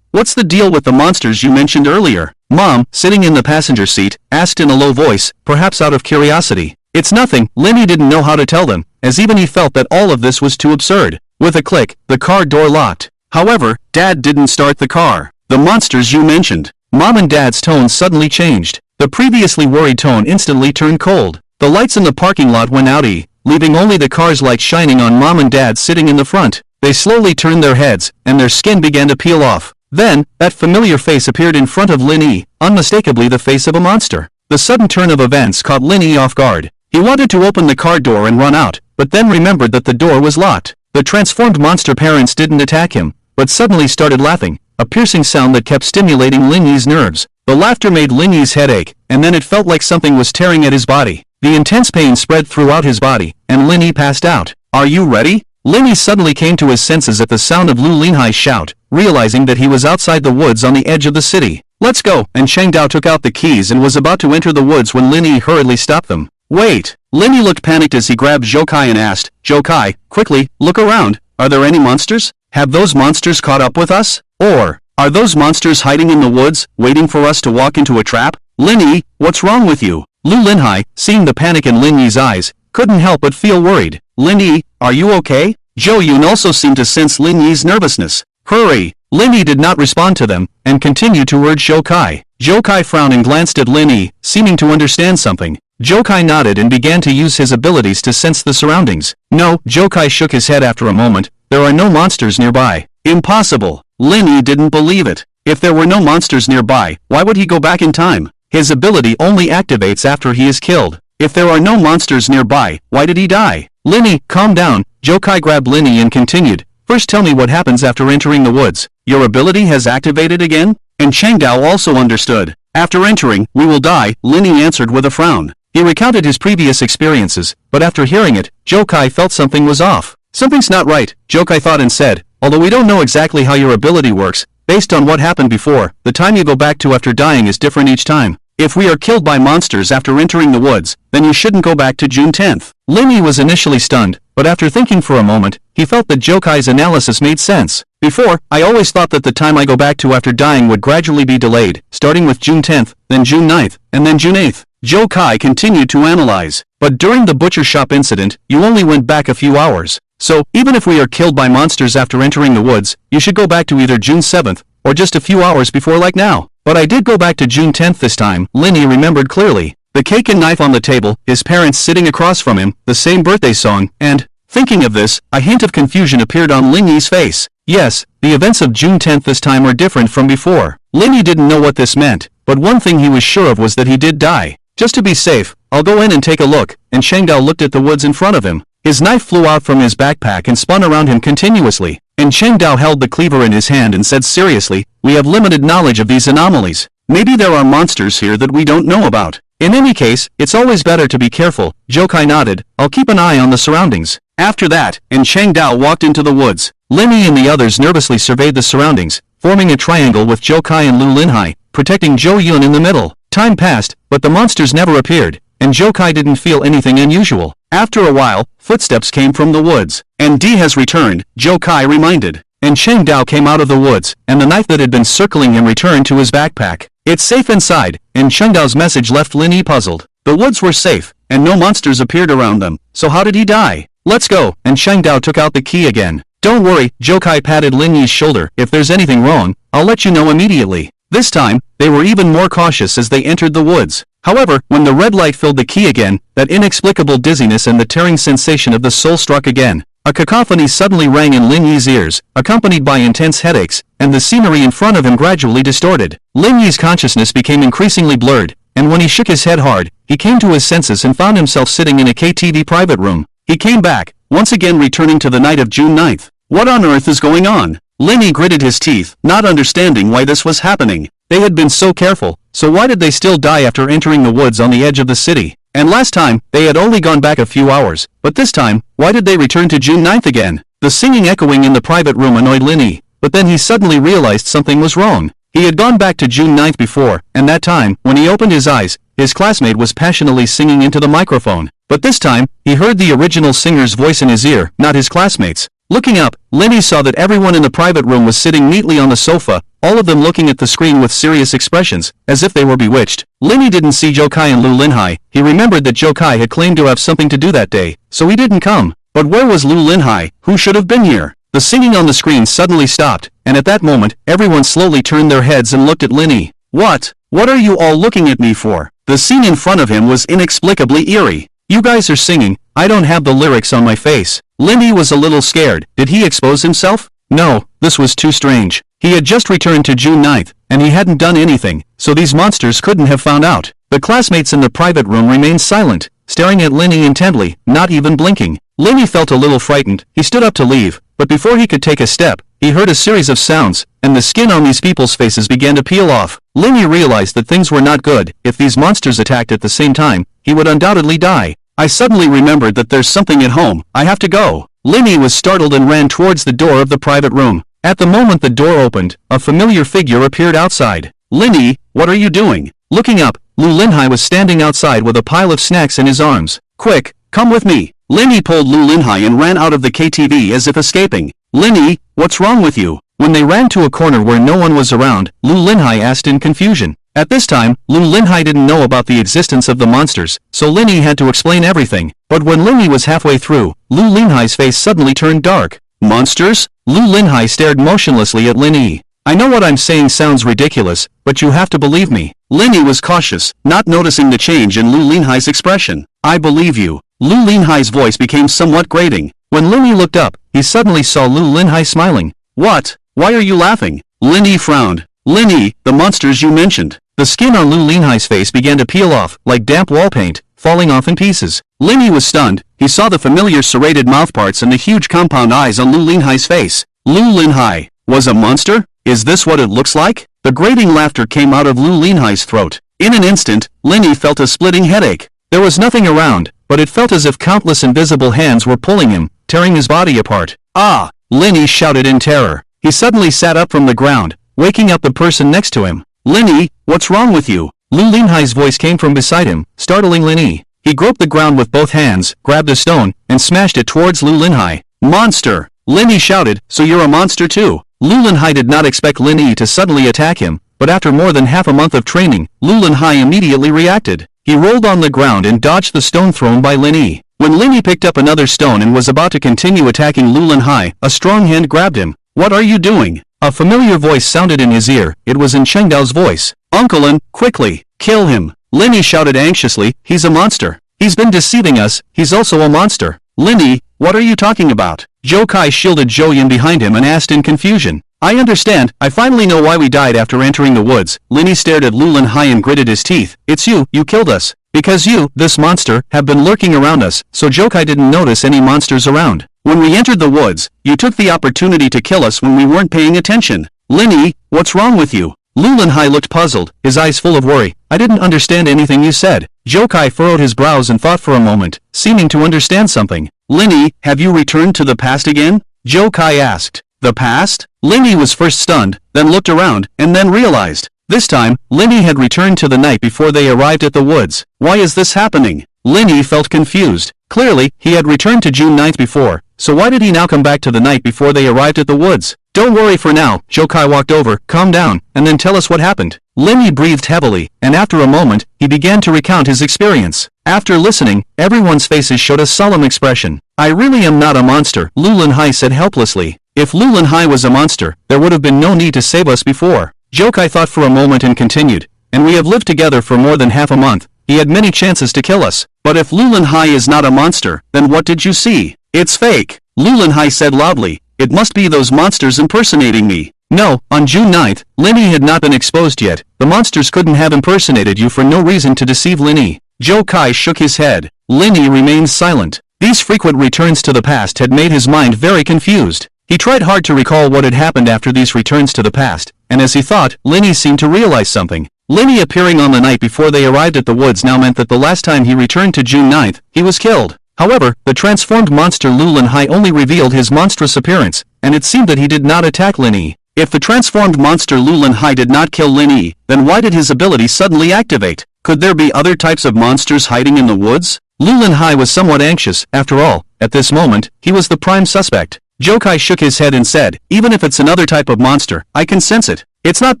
What's the deal with the monsters you mentioned earlier? Mom, sitting in the passenger seat, asked in a low voice, perhaps out of curiosity. It's nothing, Linny didn't know how to tell them, as even he felt that all of this was too absurd. With a click, the car door locked. However, Dad didn't start the car. The monsters you mentioned. Mom and Dad's tone suddenly changed. The previously worried tone instantly turned cold. The lights in the parking lot went out, leaving only the car's light shining on Mom and Dad sitting in the front. They slowly turned their heads, and their skin began to peel off. Then, that familiar face appeared in front of Linny, unmistakably the face of a monster. The sudden turn of events caught Linny off guard. He wanted to open the car door and run out, but then remembered that the door was locked. The transformed monster parents didn't attack him, but suddenly started laughing, a piercing sound that kept stimulating Linny's nerves. The laughter made Linny's head ache, and then it felt like something was tearing at his body. The intense pain spread throughout his body, and Linny passed out. Are you ready? Linny suddenly came to his senses at the sound of Lu Linhai's shout, realizing that he was outside the woods on the edge of the city. Let's go, and Cheng Dao took out the keys and was about to enter the woods when Linny hurriedly stopped them. Wait! Linny looked panicked as he grabbed Zhou Kai and asked, Zhou Kai, quickly, look around. Are there any monsters? Have those monsters caught up with us? Or, are those monsters hiding in the woods, waiting for us to walk into a trap? Linny, what's wrong with you? Lu Linhai, seeing the panic in Linny's eyes, couldn't help but feel worried. Linny, are you okay? Zhou Yun also seemed to sense Linny's nervousness. Hurry! Linny did not respond to them, and continued to urge Zhou Kai. Zhou Kai frowned and glanced at Linny, seeming to understand something. Zhou Kai nodded and began to use his abilities to sense the surroundings. No, Zhou Kai shook his head after a moment. There are no monsters nearby. Impossible. Linny didn't believe it. If there were no monsters nearby, why would he go back in time? His ability only activates after he is killed. If there are no monsters nearby, why did he die? Linny, calm down. Zhou Kai grabbed Linny and continued. First tell me what happens after entering the woods. Your ability has activated again? And Cheng Dao also understood. After entering, we will die, Linny answered with a frown. He recounted his previous experiences, but after hearing it, Jokai felt something was off. Something's not right, Jokai thought and said, although we don't know exactly how your ability works, based on what happened before, the time you go back to after dying is different each time. If we are killed by monsters after entering the woods, then you shouldn't go back to June 10th. Linny was initially stunned, but after thinking for a moment, he felt that Jokai's analysis made sense. Before, I always thought that the time I go back to after dying would gradually be delayed, starting with June 10th, then June 9th, and then June 8th. Jokai continued to analyze. But during the butcher shop incident, you only went back a few hours. So, even if we are killed by monsters after entering the woods, you should go back to either June 7th, or just a few hours before like now. But I did go back to June 10th this time, Linny remembered clearly. The cake and knife on the table, his parents sitting across from him, the same birthday song, and, thinking of this, a hint of confusion appeared on Linny's face. Yes, the events of June 10th this time are different from before. Linny didn't know what this meant, but one thing he was sure of was that he did die. Just to be safe, I'll go in and take a look, and Chengdao looked at the woods in front of him. His knife flew out from his backpack and spun around him continuously, and Chengdao held the cleaver in his hand and said seriously, we have limited knowledge of these anomalies. Maybe there are monsters here that we don't know about. In any case, it's always better to be careful. Jokai nodded, I'll keep an eye on the surroundings. After that, and Chengdao walked into the woods. Linny and the others nervously surveyed the surroundings, forming a triangle with Jokai and Lu Linhai, protecting Zhou Yun in the middle. Time passed, but the monsters never appeared, and Jokai didn't feel anything unusual. After a while, footsteps came from the woods. And D has returned, Jokai reminded. And Chengdao came out of the woods, and the knife that had been circling him returned to his backpack. It's safe inside, and Chengdao's message left Linny puzzled. The woods were safe, and no monsters appeared around them, so how did he die? Let's go, and Chengdao took out the key again. Don't worry, Jokai patted Linny's shoulder, if there's anything wrong, I'll let you know immediately. This time, they were even more cautious as they entered the woods. However, when the red light filled the key again, that inexplicable dizziness and the tearing sensation of the soul struck again. A cacophony suddenly rang in Linny's ears, accompanied by intense headaches, and the scenery in front of him gradually distorted. Linny's consciousness became increasingly blurred, and when he shook his head hard, he came to his senses and found himself sitting in a KTV private room. He came back, once again returning to the night of June 9th. What on earth is going on? Linny gritted his teeth, not understanding why this was happening. They had been so careful, so why did they still die after entering the woods on the edge of the city? And last time, they had only gone back a few hours, but this time, why did they return to June 9th again? The singing echoing in the private room annoyed Linny, but then he suddenly realized something was wrong. He had gone back to June 9th before, and that time, when he opened his eyes, his classmate was passionately singing into the microphone. But this time, he heard the original singer's voice in his ear, not his classmate's. Looking up, Linny saw that everyone in the private room was sitting neatly on the sofa, all of them looking at the screen with serious expressions, as if they were bewitched. Linny didn't see Jokai and Lu Linhai. He remembered that Jokai had claimed to have something to do that day, so he didn't come. But where was Lu Linhai, who should have been here? The singing on the screen suddenly stopped, and at that moment, everyone slowly turned their heads and looked at Linny. What? What are you all looking at me for? The scene in front of him was inexplicably eerie. You guys are singing, I don't have the lyrics on my face. Linny was a little scared. Did he expose himself? No, this was too strange. He had just returned to June 9th, and he hadn't done anything, so these monsters couldn't have found out. The classmates in the private room remained silent, staring at Linny intently, not even blinking. Linny felt a little frightened. He stood up to leave, but before he could take a step, he heard a series of sounds, and the skin on these people's faces began to peel off. Linny realized that things were not good. If these monsters attacked at the same time, he would undoubtedly die. I suddenly remembered that there's something at home. I have to go. Linny was startled and ran towards the door of the private room. At the moment the door opened, a familiar figure appeared outside. Linny, what are you doing? Looking up, Lu Linhai was standing outside with a pile of snacks in his arms. Quick, come with me. Linny pulled Lu Linhai and ran out of the KTV as if escaping. Linny, what's wrong with you? When they ran to a corner where no one was around, Lu Linhai asked in confusion. At this time, Lu Linhai didn't know about the existence of the monsters, so Linny had to explain everything. But when Linny was halfway through, Lu Linhai's face suddenly turned dark. Monsters? Lu Linhai stared motionlessly at Linny. I know what I'm saying sounds ridiculous, but you have to believe me. Linny was cautious, not noticing the change in Lu Linhai's expression. I believe you. Lu Linhai's voice became somewhat grating. When Linny looked up, he suddenly saw Lu Linhai smiling. What? Why are you laughing? Linny frowned. Linny, the monsters you mentioned. The skin on Lu Linhai's face began to peel off, like damp wall paint, falling off in pieces. Linny was stunned. He saw the familiar serrated mouthparts and the huge compound eyes on Lu Linhai's face. Lu Linhai was a monster? Is this what it looks like? The grating laughter came out of Lu Linhai's throat. In an instant, Linny felt a splitting headache. There was nothing around, but it felt as if countless invisible hands were pulling him, tearing his body apart. Ah! Linny shouted in terror. He suddenly sat up from the ground, waking up the person next to him. Linny, what's wrong with you? Lu Linhai's voice came from beside him, startling Linny. He groped the ground with both hands, grabbed a stone, and smashed it towards Lu Linhai. Monster! Linny shouted, so you're a monster too? Lu Linhai did not expect Linny to suddenly attack him, but after more than half a month of training, Lu Linhai immediately reacted. He rolled on the ground and dodged the stone thrown by Linny. When Linny picked up another stone and was about to continue attacking Lu Linhai, a strong hand grabbed him. What are you doing? A familiar voice sounded in his ear. It was in Chengdao's voice. Uncle Lin, quickly, kill him. Linny shouted anxiously, he's a monster. He's been deceiving us, he's also a monster. Linny, what are you talking about? Zhou Kai shielded Zhou Yan behind him and asked in confusion. I understand, I finally know why we died after entering the woods. Linny stared at Lu Linhai and gritted his teeth. It's you killed us. Because you, this monster, have been lurking around us, so Zhou Kai didn't notice any monsters around. When we entered the woods, you took the opportunity to kill us when we weren't paying attention. Linny, what's wrong with you? Lu Linhai looked puzzled, his eyes full of worry. I didn't understand anything you said. Zhou Kai furrowed his brows and thought for a moment, seeming to understand something. Linny, have you returned to the past again? Zhou Kai asked. The past? Linny was first stunned, then looked around, and then realized. This time, Linny had returned to the night before they arrived at the woods. Why is this happening? Linny felt confused. Clearly, he had returned to June 9th before, so why did he now come back to the night before they arrived at the woods? Don't worry for now, Zhou Kai walked over, calm down, and then tell us what happened. Linny breathed heavily, and after a moment, he began to recount his experience. After listening, everyone's faces showed a solemn expression. I really am not a monster, Lu Linhai said helplessly. If Lu Linhai was a monster, there would have been no need to save us before. Zhou Kai thought for a moment and continued. And we have lived together for more than half a month. He had many chances to kill us. But if Lu Linhai is not a monster, then what did you see? It's fake. Lu Linhai said loudly. It must be those monsters impersonating me. No, on June 9th, Linny had not been exposed yet. The monsters couldn't have impersonated you for no reason to deceive Linny. Zhou Kai shook his head. Linny remained silent. These frequent returns to the past had made his mind very confused. He tried hard to recall what had happened after these returns to the past, and as he thought, Linny seemed to realize something. Linny appearing on the night before they arrived at the woods now meant that the last time he returned to June 9th, he was killed. However, the transformed monster Lu Linhai only revealed his monstrous appearance, and it seemed that he did not attack Linny. If the transformed monster Lu Linhai did not kill Linny, then why did his ability suddenly activate? Could there be other types of monsters hiding in the woods? Lu Linhai was somewhat anxious. After all, at this moment, he was the prime suspect. Zhou Kai shook his head and said, even if it's another type of monster, I can sense it. It's not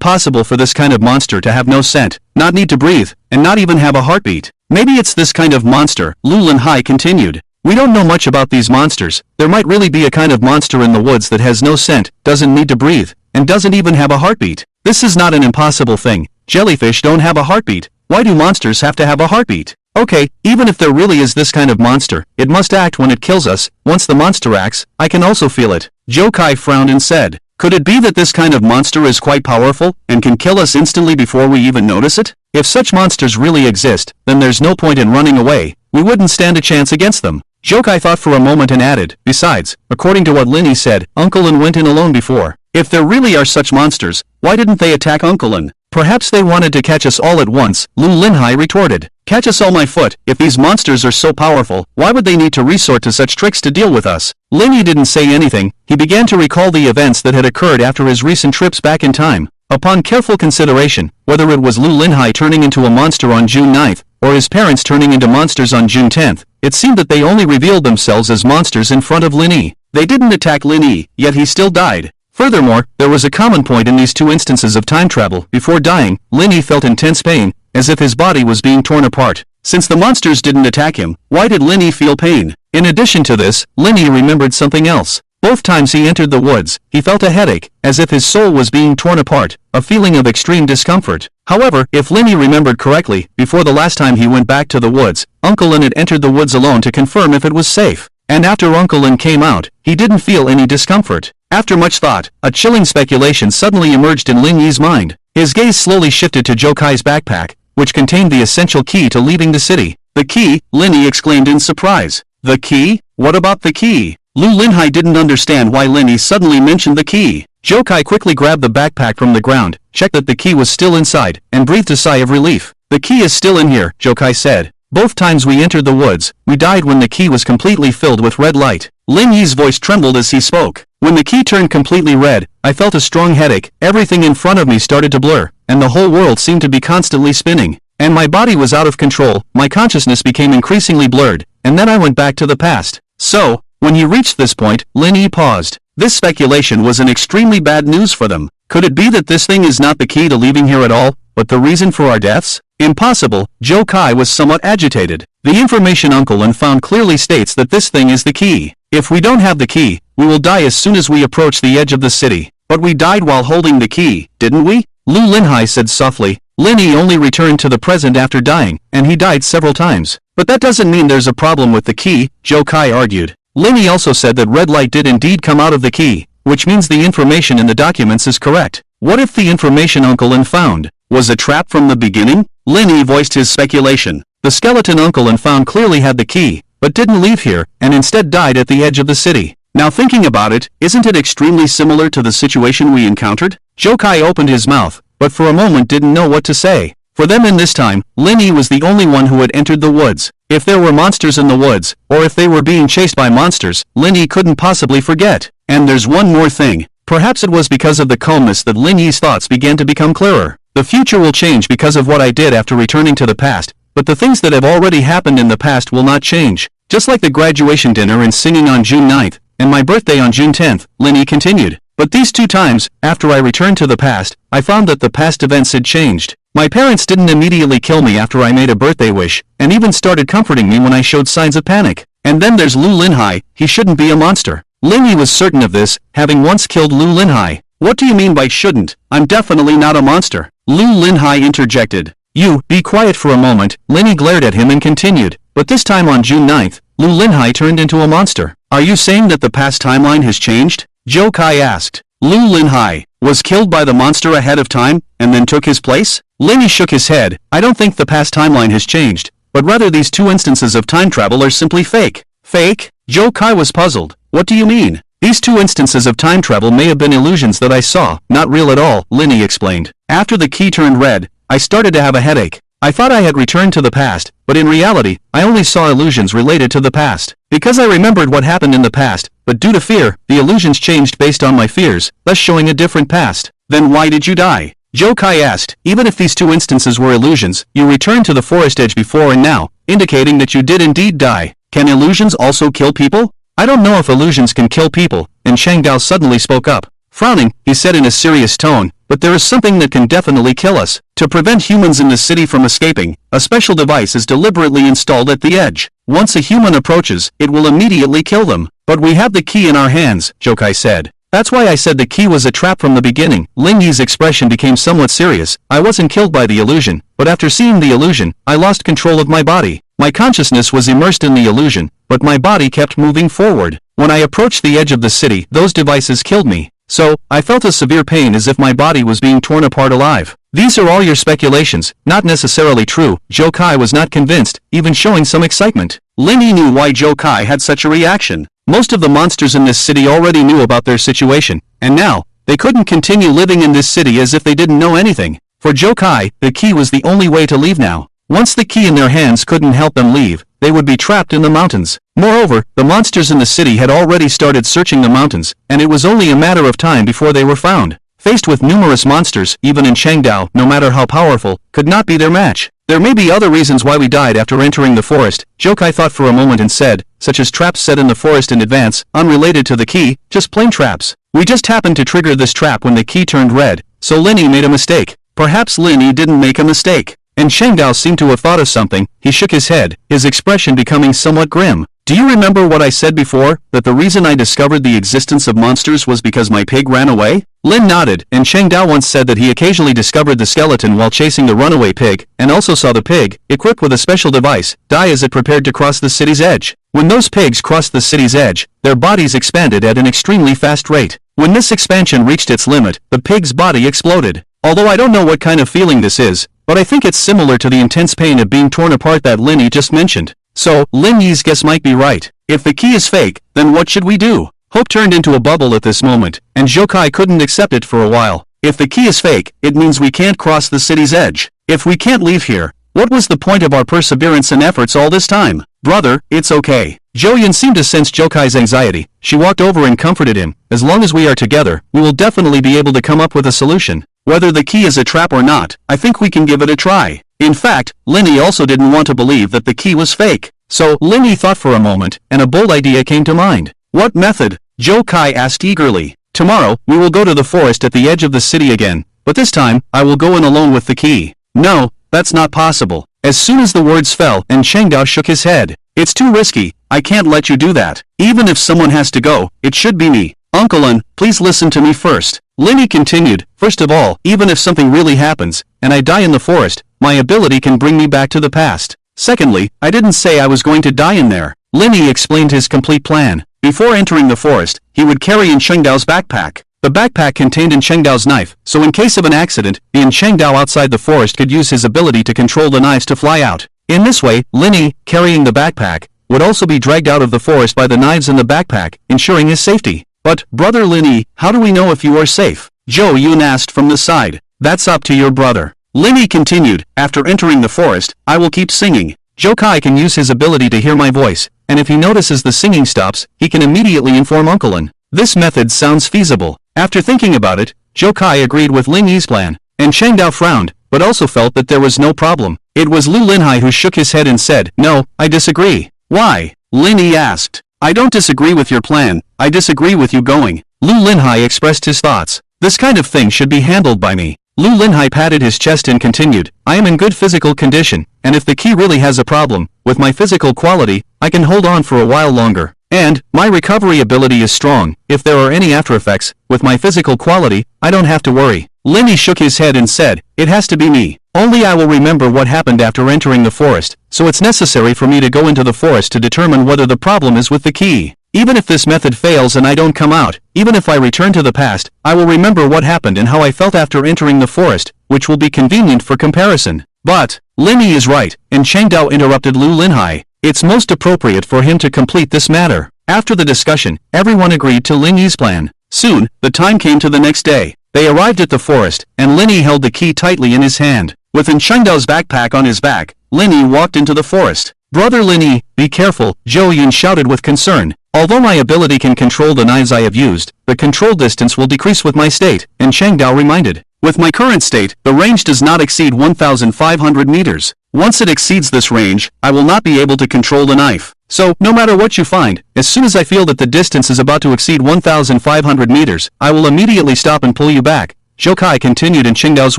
possible for this kind of monster to have no scent, not need to breathe, and not even have a heartbeat. Maybe it's this kind of monster, Lu Linhai continued. We don't know much about these monsters. There might really be a kind of monster in the woods that has no scent, doesn't need to breathe, and doesn't even have a heartbeat. This is not an impossible thing. Jellyfish don't have a heartbeat. Why do monsters have to have a heartbeat? Okay, even if there really is this kind of monster, it must act when it kills us. Once the monster acts, I can also feel it. Zhou Kai frowned and said, could it be that this kind of monster is quite powerful, and can kill us instantly before we even notice it? If such monsters really exist, then there's no point in running away. We wouldn't stand a chance against them. Zhou Kai thought for a moment and added, besides, according to what Linny said, Uncle Lin went in alone before. If there really are such monsters, why didn't they attack Uncle Lin? Perhaps they wanted to catch us all at once, Lu Linhai retorted. Catch us all my foot, if these monsters are so powerful, why would they need to resort to such tricks to deal with us? Linny didn't say anything. He began to recall the events that had occurred after his recent trips back in time. Upon careful consideration, whether it was Lu Linhai turning into a monster on June 9th, or his parents turning into monsters on June 10th, it seemed that they only revealed themselves as monsters in front of Linny. They didn't attack Linny, yet he still died. Furthermore, there was a common point in these two instances of time travel. Before dying, Linny felt intense pain, as if his body was being torn apart. Since the monsters didn't attack him, why did Linny feel pain? In addition to this, Linny remembered something else. Both times he entered the woods, he felt a headache, as if his soul was being torn apart, a feeling of extreme discomfort. However, if Linny remembered correctly, before the last time he went back to the woods, Uncle Lin had entered the woods alone to confirm if it was safe. And after Uncle Lin came out, he didn't feel any discomfort. After much thought, a chilling speculation suddenly emerged in Lin Yi's mind. His gaze slowly shifted to Zhou Kai's backpack, which contained the essential key to leaving the city. The key? Linny exclaimed in surprise. The key? What about the key? Lu Linhai didn't understand why Linny suddenly mentioned the key. Zhou Kai quickly grabbed the backpack from the ground, checked that the key was still inside, and breathed a sigh of relief. The key is still in here, Zhou Kai said. Both times we entered the woods, we died when the key was completely filled with red light. Lin Yi's voice trembled as he spoke. When the key turned completely red, I felt a strong headache, everything in front of me started to blur, and the whole world seemed to be constantly spinning. And my body was out of control, my consciousness became increasingly blurred, and then I went back to the past. So, when you reached this point, Lin Yi paused. This speculation was an extremely bad news for them. Could it be that this thing is not the key to leaving here at all, but the reason for our deaths? Impossible. Zhou Kai was somewhat agitated. The information Uncle Lin found clearly states that this thing is the key. If we don't have the key, we will die as soon as we approach the edge of the city. But we died while holding the key, didn't we? Lu Linhai said softly. Lin Yi only returned to the present after dying, and he died several times. But that doesn't mean there's a problem with the key, Zhou Kai argued. Lin Yi also said that red light did indeed come out of the key, which means the information in the documents is correct. What if the information Uncle Lin found was a trap from the beginning? Lin Yi voiced his speculation. The skeleton Uncle Lin found clearly had the key, but didn't leave here, and instead died at the edge of the city. Now thinking about it, isn't it extremely similar to the situation we encountered? Zhou Kai opened his mouth, but for a moment didn't know what to say. For them in this time, Lin Yi was the only one who had entered the woods. If there were monsters in the woods, or if they were being chased by monsters, Lin Yi couldn't possibly forget. And there's one more thing. Perhaps it was because of the calmness that Lin Yi's thoughts began to become clearer. The future will change because of what I did after returning to the past, but the things that have already happened in the past will not change. Just like the graduation dinner and singing on June 9th, and my birthday on June 10th, Lin Yi continued. But these two times, after I returned to the past, I found that the past events had changed. My parents didn't immediately kill me after I made a birthday wish, and even started comforting me when I showed signs of panic. And then there's Lu Linhai, he shouldn't be a monster. Lin Yi was certain of this, having once killed Lu Linhai. What do you mean by shouldn't? I'm definitely not a monster. Lu Linhai interjected. You, be quiet for a moment. Lin Yi glared at him and continued. But this time on June 9th, Lu Linhai turned into a monster. Are you saying that the past timeline has changed? Zhou Kai asked. Lu Linhai was killed by the monster ahead of time, and then took his place? Lin Yi shook his head. I don't think the past timeline has changed, but rather these two instances of time travel are simply fake. Fake? Zhou Kai was puzzled. What do you mean? These two instances of time travel may have been illusions that I saw, not real at all, Lin Yi explained. After the key turned red, I started to have a headache. I thought I had returned to the past, but in reality, I only saw illusions related to the past. Because I remembered what happened in the past, but due to fear, the illusions changed based on my fears, thus showing a different past. Then why did you die? Zhou Kai asked. Even if these two instances were illusions, you returned to the forest edge before and now, indicating that you did indeed die. Can illusions also kill people? I don't know if illusions can kill people, and Chang Dao suddenly spoke up. Frowning, he said in a serious tone, but there is something that can definitely kill us. To prevent humans in the city from escaping, a special device is deliberately installed at the edge. Once a human approaches, it will immediately kill them. But we have the key in our hands, Zhou Kai said. That's why I said the key was a trap from the beginning. Lin Yi's expression became somewhat serious. I wasn't killed by the illusion, but after seeing the illusion, I lost control of my body. My consciousness was immersed in the illusion, but my body kept moving forward. When I approached the edge of the city, those devices killed me. So, I felt a severe pain as if my body was being torn apart alive. These are all your speculations, not necessarily true. Zhou Kai was not convinced, even showing some excitement. Lin Yi knew why Zhou Kai had such a reaction. Most of the monsters in this city already knew about their situation, and now, they couldn't continue living in this city as if they didn't know anything. For Zhou Kai, the key was the only way to leave now. Once the key in their hands couldn't help them leave, they would be trapped in the mountains. Moreover, the monsters in the city had already started searching the mountains, and it was only a matter of time before they were found. Faced with numerous monsters, even in Changdao, no matter how powerful, could not be their match. There may be other reasons why we died after entering the forest, Zhou Kai thought for a moment and said, such as traps set in the forest in advance, unrelated to the key, just plain traps. We just happened to trigger this trap when the key turned red, so Lin Yi made a mistake. Perhaps Lin Yi didn't make a mistake. And Changdao seemed to have thought of something. He shook his head, his expression becoming somewhat grim. Do you remember what I said before, that the reason I discovered the existence of monsters was because my pig ran away? Lin nodded, and Changdao once said that he occasionally discovered the skeleton while chasing the runaway pig, and also saw the pig, equipped with a special device, die as it prepared to cross the city's edge. When those pigs crossed the city's edge, their bodies expanded at an extremely fast rate. When this expansion reached its limit, the pig's body exploded. Although I don't know what kind of feeling this is, but I think it's similar to the intense pain of being torn apart that Lin Yi just mentioned. So, Lin Yi's guess might be right. If the key is fake, then what should we do? Hope turned into a bubble at this moment, and Zhou Kai couldn't accept it for a while. If the key is fake, it means we can't cross the city's edge. If we can't leave here, What was the point of our perseverance and efforts all this time? Brother, it's okay. Jo-Yun seemed to sense Jo-Kai's anxiety. She walked over and comforted him. As long as we are together, we will definitely be able to come up with a solution. Whether the key is a trap or not, I think we can give it a try. In fact, Linny also didn't want to believe that the key was fake. So, Linny thought for a moment, and a bold idea came to mind. What method? Jo-Kai asked eagerly. Tomorrow, we will go to the forest at the edge of the city again, but this time, I will go in alone with the key. No, that's not possible. As soon as the words fell, and Chengdao shook his head. It's too risky, I can't let you do that. Even if someone has to go, it should be me. Uncle Un, please listen to me first. Linny continued, first of all, even if something really happens, and I die in the forest, my ability can bring me back to the past. Secondly, I didn't say I was going to die in there. Linny explained his complete plan. Before entering the forest, he would carry in Chengdao's backpack. The backpack contained in Chengdao's knife, so in case of an accident, in Chengdao outside the forest could use his ability to control the knives to fly out. In this way, Linny, carrying the backpack, would also be dragged out of the forest by the knives in the backpack, ensuring his safety. But, Brother Linny, how do we know if you are safe? Jo-Yun asked from the side. That's up to your brother. Linny continued, after entering the forest, I will keep singing. Jo-Kai can use his ability to hear my voice, and if he notices the singing stops, he can immediately inform Uncle Un. This method sounds feasible. After thinking about it, Jo-Kai agreed with Linny's plan, and Chengdao frowned, but also felt that there was no problem. It was Lu Linhai who shook his head and said, No, I disagree. Why? Linny asked. I don't disagree with your plan, I disagree with you going. Lu Linhai expressed his thoughts. This kind of thing should be handled by me. Lu Linhai patted his chest and continued, I am in good physical condition, and if the key really has a problem, with my physical quality, I can hold on for a while longer. And, my recovery ability is strong, if there are any after effects, with my physical quality, I don't have to worry. Linny shook his head and said, It has to be me. Only I will remember what happened after entering the forest, so it's necessary for me to go into the forest to determine whether the problem is with the key. Even if this method fails and I don't come out, even if I return to the past, I will remember what happened and how I felt after entering the forest, which will be convenient for comparison. But, Linny is right, and Chengdao interrupted Lu Linhai. It's most appropriate for him to complete this matter. After the discussion, everyone agreed to Linny's plan. Soon, the time came to the next day. They arrived at the forest, and Linny held the key tightly in his hand. With Chengdao's backpack on his back, Linny walked into the forest. Brother Linny, be careful, Jo-Yun shouted with concern. Although my ability can control the knives I have used, the control distance will decrease with my state, and Chengdao reminded. With my current state, the range does not exceed 1,500 meters. Once it exceeds this range, I will not be able to control the knife. So, no matter what you find, as soon as I feel that the distance is about to exceed 1,500 meters, I will immediately stop and pull you back. Jo-Kai continued in Chengdao's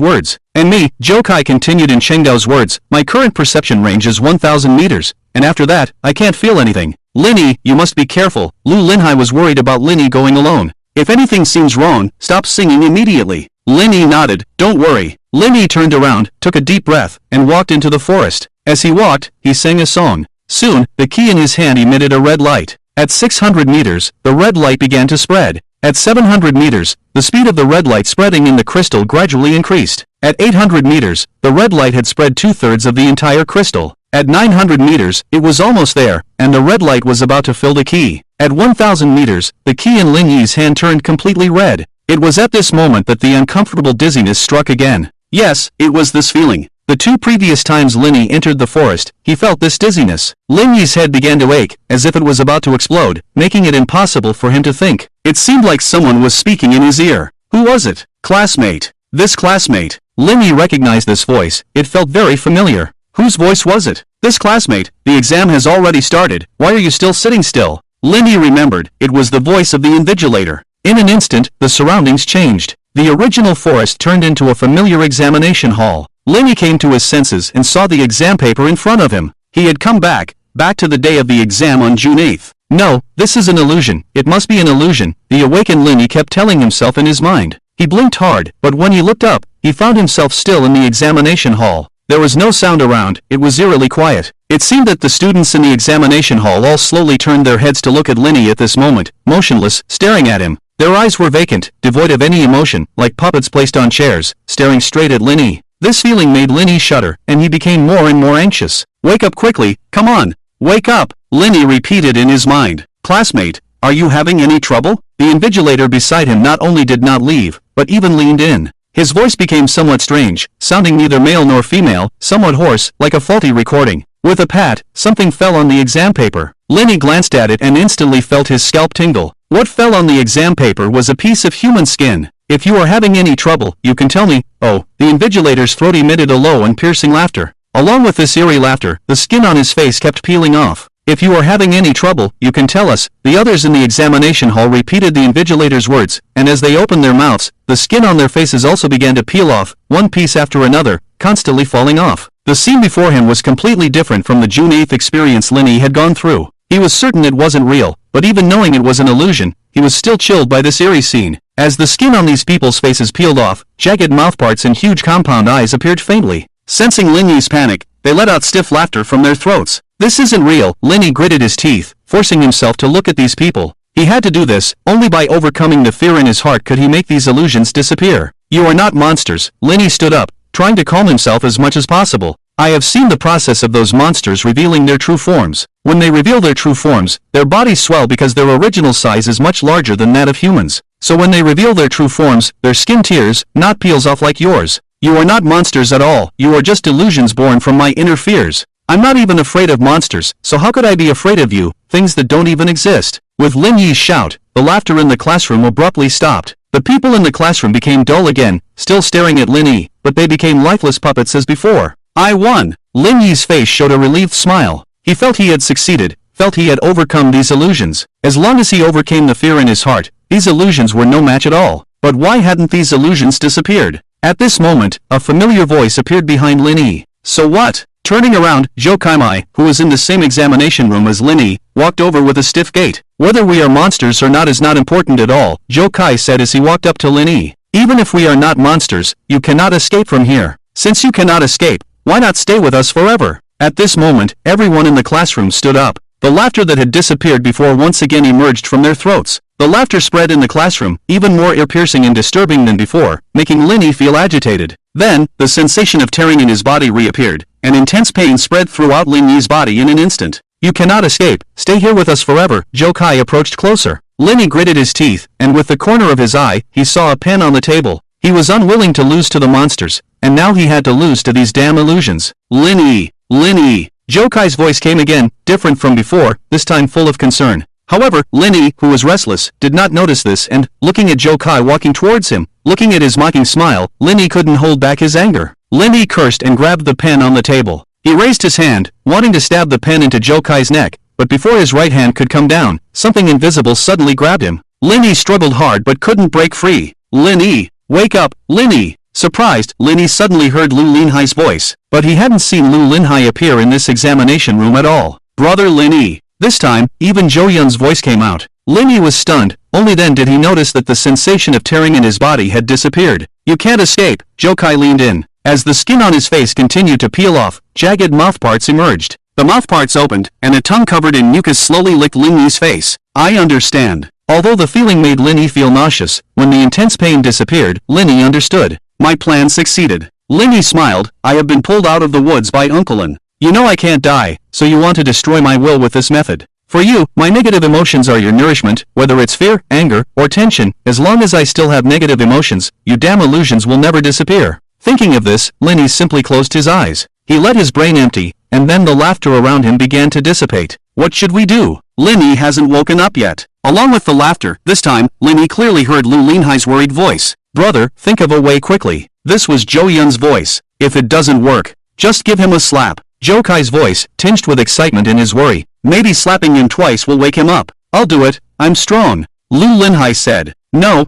words. And me, Jo-Kai continued in Chengdao's words, my current perception range is 1,000 meters, and after that, I can't feel anything. Linny, you must be careful. Lu Linhai was worried about Linny going alone. If anything seems wrong, stop singing immediately. Linny nodded, don't worry. Linny turned around, took a deep breath, and walked into the forest. As he walked, he sang a song. Soon, the key in his hand emitted a red light. At 600 meters, the red light began to spread. At 700 meters, the speed of the red light spreading in the crystal gradually increased. At 800 meters, the red light had spread 2/3 of the entire crystal. At 900 meters, it was almost there, and the red light was about to fill the key. At 1,000 meters, the key in Linyi's hand turned completely red. It was at this moment that the uncomfortable dizziness struck again. Yes, it was this feeling. The 2 previous times Linny entered the forest, he felt this dizziness. Linyi's head began to ache, as if it was about to explode, making it impossible for him to think. It seemed like someone was speaking in his ear. Who was it? Classmate. This classmate. Linny recognized this voice. It felt very familiar. Whose voice was it? This classmate. The exam has already started. Why are you still sitting still? Linny remembered. It was the voice of the invigilator. In an instant, the surroundings changed. The original forest turned into a familiar examination hall. Linny came to his senses and saw the exam paper in front of him. He had come back to the day of the exam on June 8th. No, this is an illusion. It must be an illusion, the awakened Linny kept telling himself in his mind. He blinked hard, but when he looked up, he found himself still in the examination hall. There was no sound around, it was eerily quiet. It seemed that the students in the examination hall all slowly turned their heads to look at Linny at this moment, motionless, staring at him. Their eyes were vacant, devoid of any emotion, like puppets placed on chairs, staring straight at Linny. This feeling made Linny shudder, and he became more and more anxious. Wake up quickly, come on, wake up, Linny repeated in his mind. Classmate, are you having any trouble? The invigilator beside him not only did not leave, but even leaned in. His voice became somewhat strange, sounding neither male nor female, somewhat hoarse, like a faulty recording. With a pat, something fell on the exam paper. Lenny glanced at it and instantly felt his scalp tingle. What fell on the exam paper was a piece of human skin. If you are having any trouble, you can tell me. Oh, the invigilator's throat emitted a low and piercing laughter. Along with this eerie laughter, the skin on his face kept peeling off. If you are having any trouble, you can tell us. The others in the examination hall repeated the invigilator's words, and as they opened their mouths, the skin on their faces also began to peel off, one piece after another, constantly falling off. The scene before him was completely different from the June 8th experience Lenny had gone through. He was certain it wasn't real, but even knowing it was an illusion, he was still chilled by this eerie scene. As the skin on these people's faces peeled off, jagged mouthparts and huge compound eyes appeared faintly. Sensing Lenny's panic, they let out stiff laughter from their throats. This isn't real. Lenny gritted his teeth, forcing himself to look at these people. He had to do this. Only by overcoming the fear in his heart could he make these illusions disappear. You are not monsters. Lenny stood up, trying to calm himself as much as possible. I have seen the process of those monsters revealing their true forms. When they reveal their true forms, their bodies swell because their original size is much larger than that of humans. So when they reveal their true forms, their skin tears, not peels off like yours. You are not monsters at all. You are just illusions born from my inner fears. I'm not even afraid of monsters, so how could I be afraid of you, things that don't even exist? With Lin Yi's shout, the laughter in the classroom abruptly stopped. The people in the classroom became dull again, still staring at Lin Yi, but they became lifeless puppets as before. I won! Lin Yi's face showed a relieved smile. He felt he had succeeded, felt he had overcome these illusions. As long as he overcame the fear in his heart, these illusions were no match at all. But why hadn't these illusions disappeared? At this moment, a familiar voice appeared behind Lin Yi. So what? Turning around, Zhou Kaimai, who was in the same examination room as Lin Yi, walked over with a stiff gait. Whether we are monsters or not is not important at all, Zhou Kai said as he walked up to Lin Yi. Even if we are not monsters, you cannot escape from here. Since you cannot escape, why not stay with us forever? At this moment, everyone in the classroom stood up. The laughter that had disappeared before once again emerged from their throats. The laughter spread in the classroom, even more ear-piercing and disturbing than before, making Lin Yi feel agitated. Then, the sensation of tearing in his body reappeared, and intense pain spread throughout Lin Yi's body in an instant. You cannot escape, stay here with us forever. Zhou Kai approached closer. Lin Yi gritted his teeth, and with the corner of his eye, he saw a pen on the table. He was unwilling to lose to the monsters, and now he had to lose to these damn illusions. Lin Yi! Lin Yi! Zhou Kai's voice came again, different from before, this time full of concern. However, Lin Yi, who was restless, did not notice this and, looking at Zhou Kai walking towards him, looking at his mocking smile, Lin Yi couldn't hold back his anger. Lin Yi cursed and grabbed the pen on the table. He raised his hand, wanting to stab the pen into Zhou Kai's neck, but before his right hand could come down, something invisible suddenly grabbed him. Lin Yi struggled hard but couldn't break free. Lin Yi! Wake up, Lin Yi! Surprised, Lin Yi suddenly heard Lu Linhai's voice, but he hadn't seen Lu Linhai appear in this examination room at all. Brother Lin Yi! This time, even Zhou Yun's voice came out. Lin Yi was stunned, only then did he notice that the sensation of tearing in his body had disappeared. You can't escape, Zhou Kai leaned in. As the skin on his face continued to peel off, jagged mouthparts emerged. The mouthparts opened, and a tongue covered in mucus slowly licked Lin Yi's face. I understand. Although the feeling made Lin Yi feel nauseous, when the intense pain disappeared, Lin Yi understood. My plan succeeded. Lin Yi smiled. I have been pulled out of the woods by Uncle Lin. You know I can't die, so you want to destroy my will with this method. For you, my negative emotions are your nourishment, whether it's fear, anger, or tension. As long as I still have negative emotions, you damn illusions will never disappear. Thinking of this, Lin Yi simply closed his eyes. He let his brain empty, and then the laughter around him began to dissipate. What should we do? Lin Yi hasn't woken up yet. Along with the laughter, this time, Lin Yi clearly heard Lu Linhai's worried voice. Brother, think of a way quickly. This was Zhou Yun's voice. If it doesn't work, just give him a slap. Zhou Kai's voice, tinged with excitement in his worry. Maybe slapping him twice will wake him up. I'll do it, I'm strong. Lu Linhai said. No,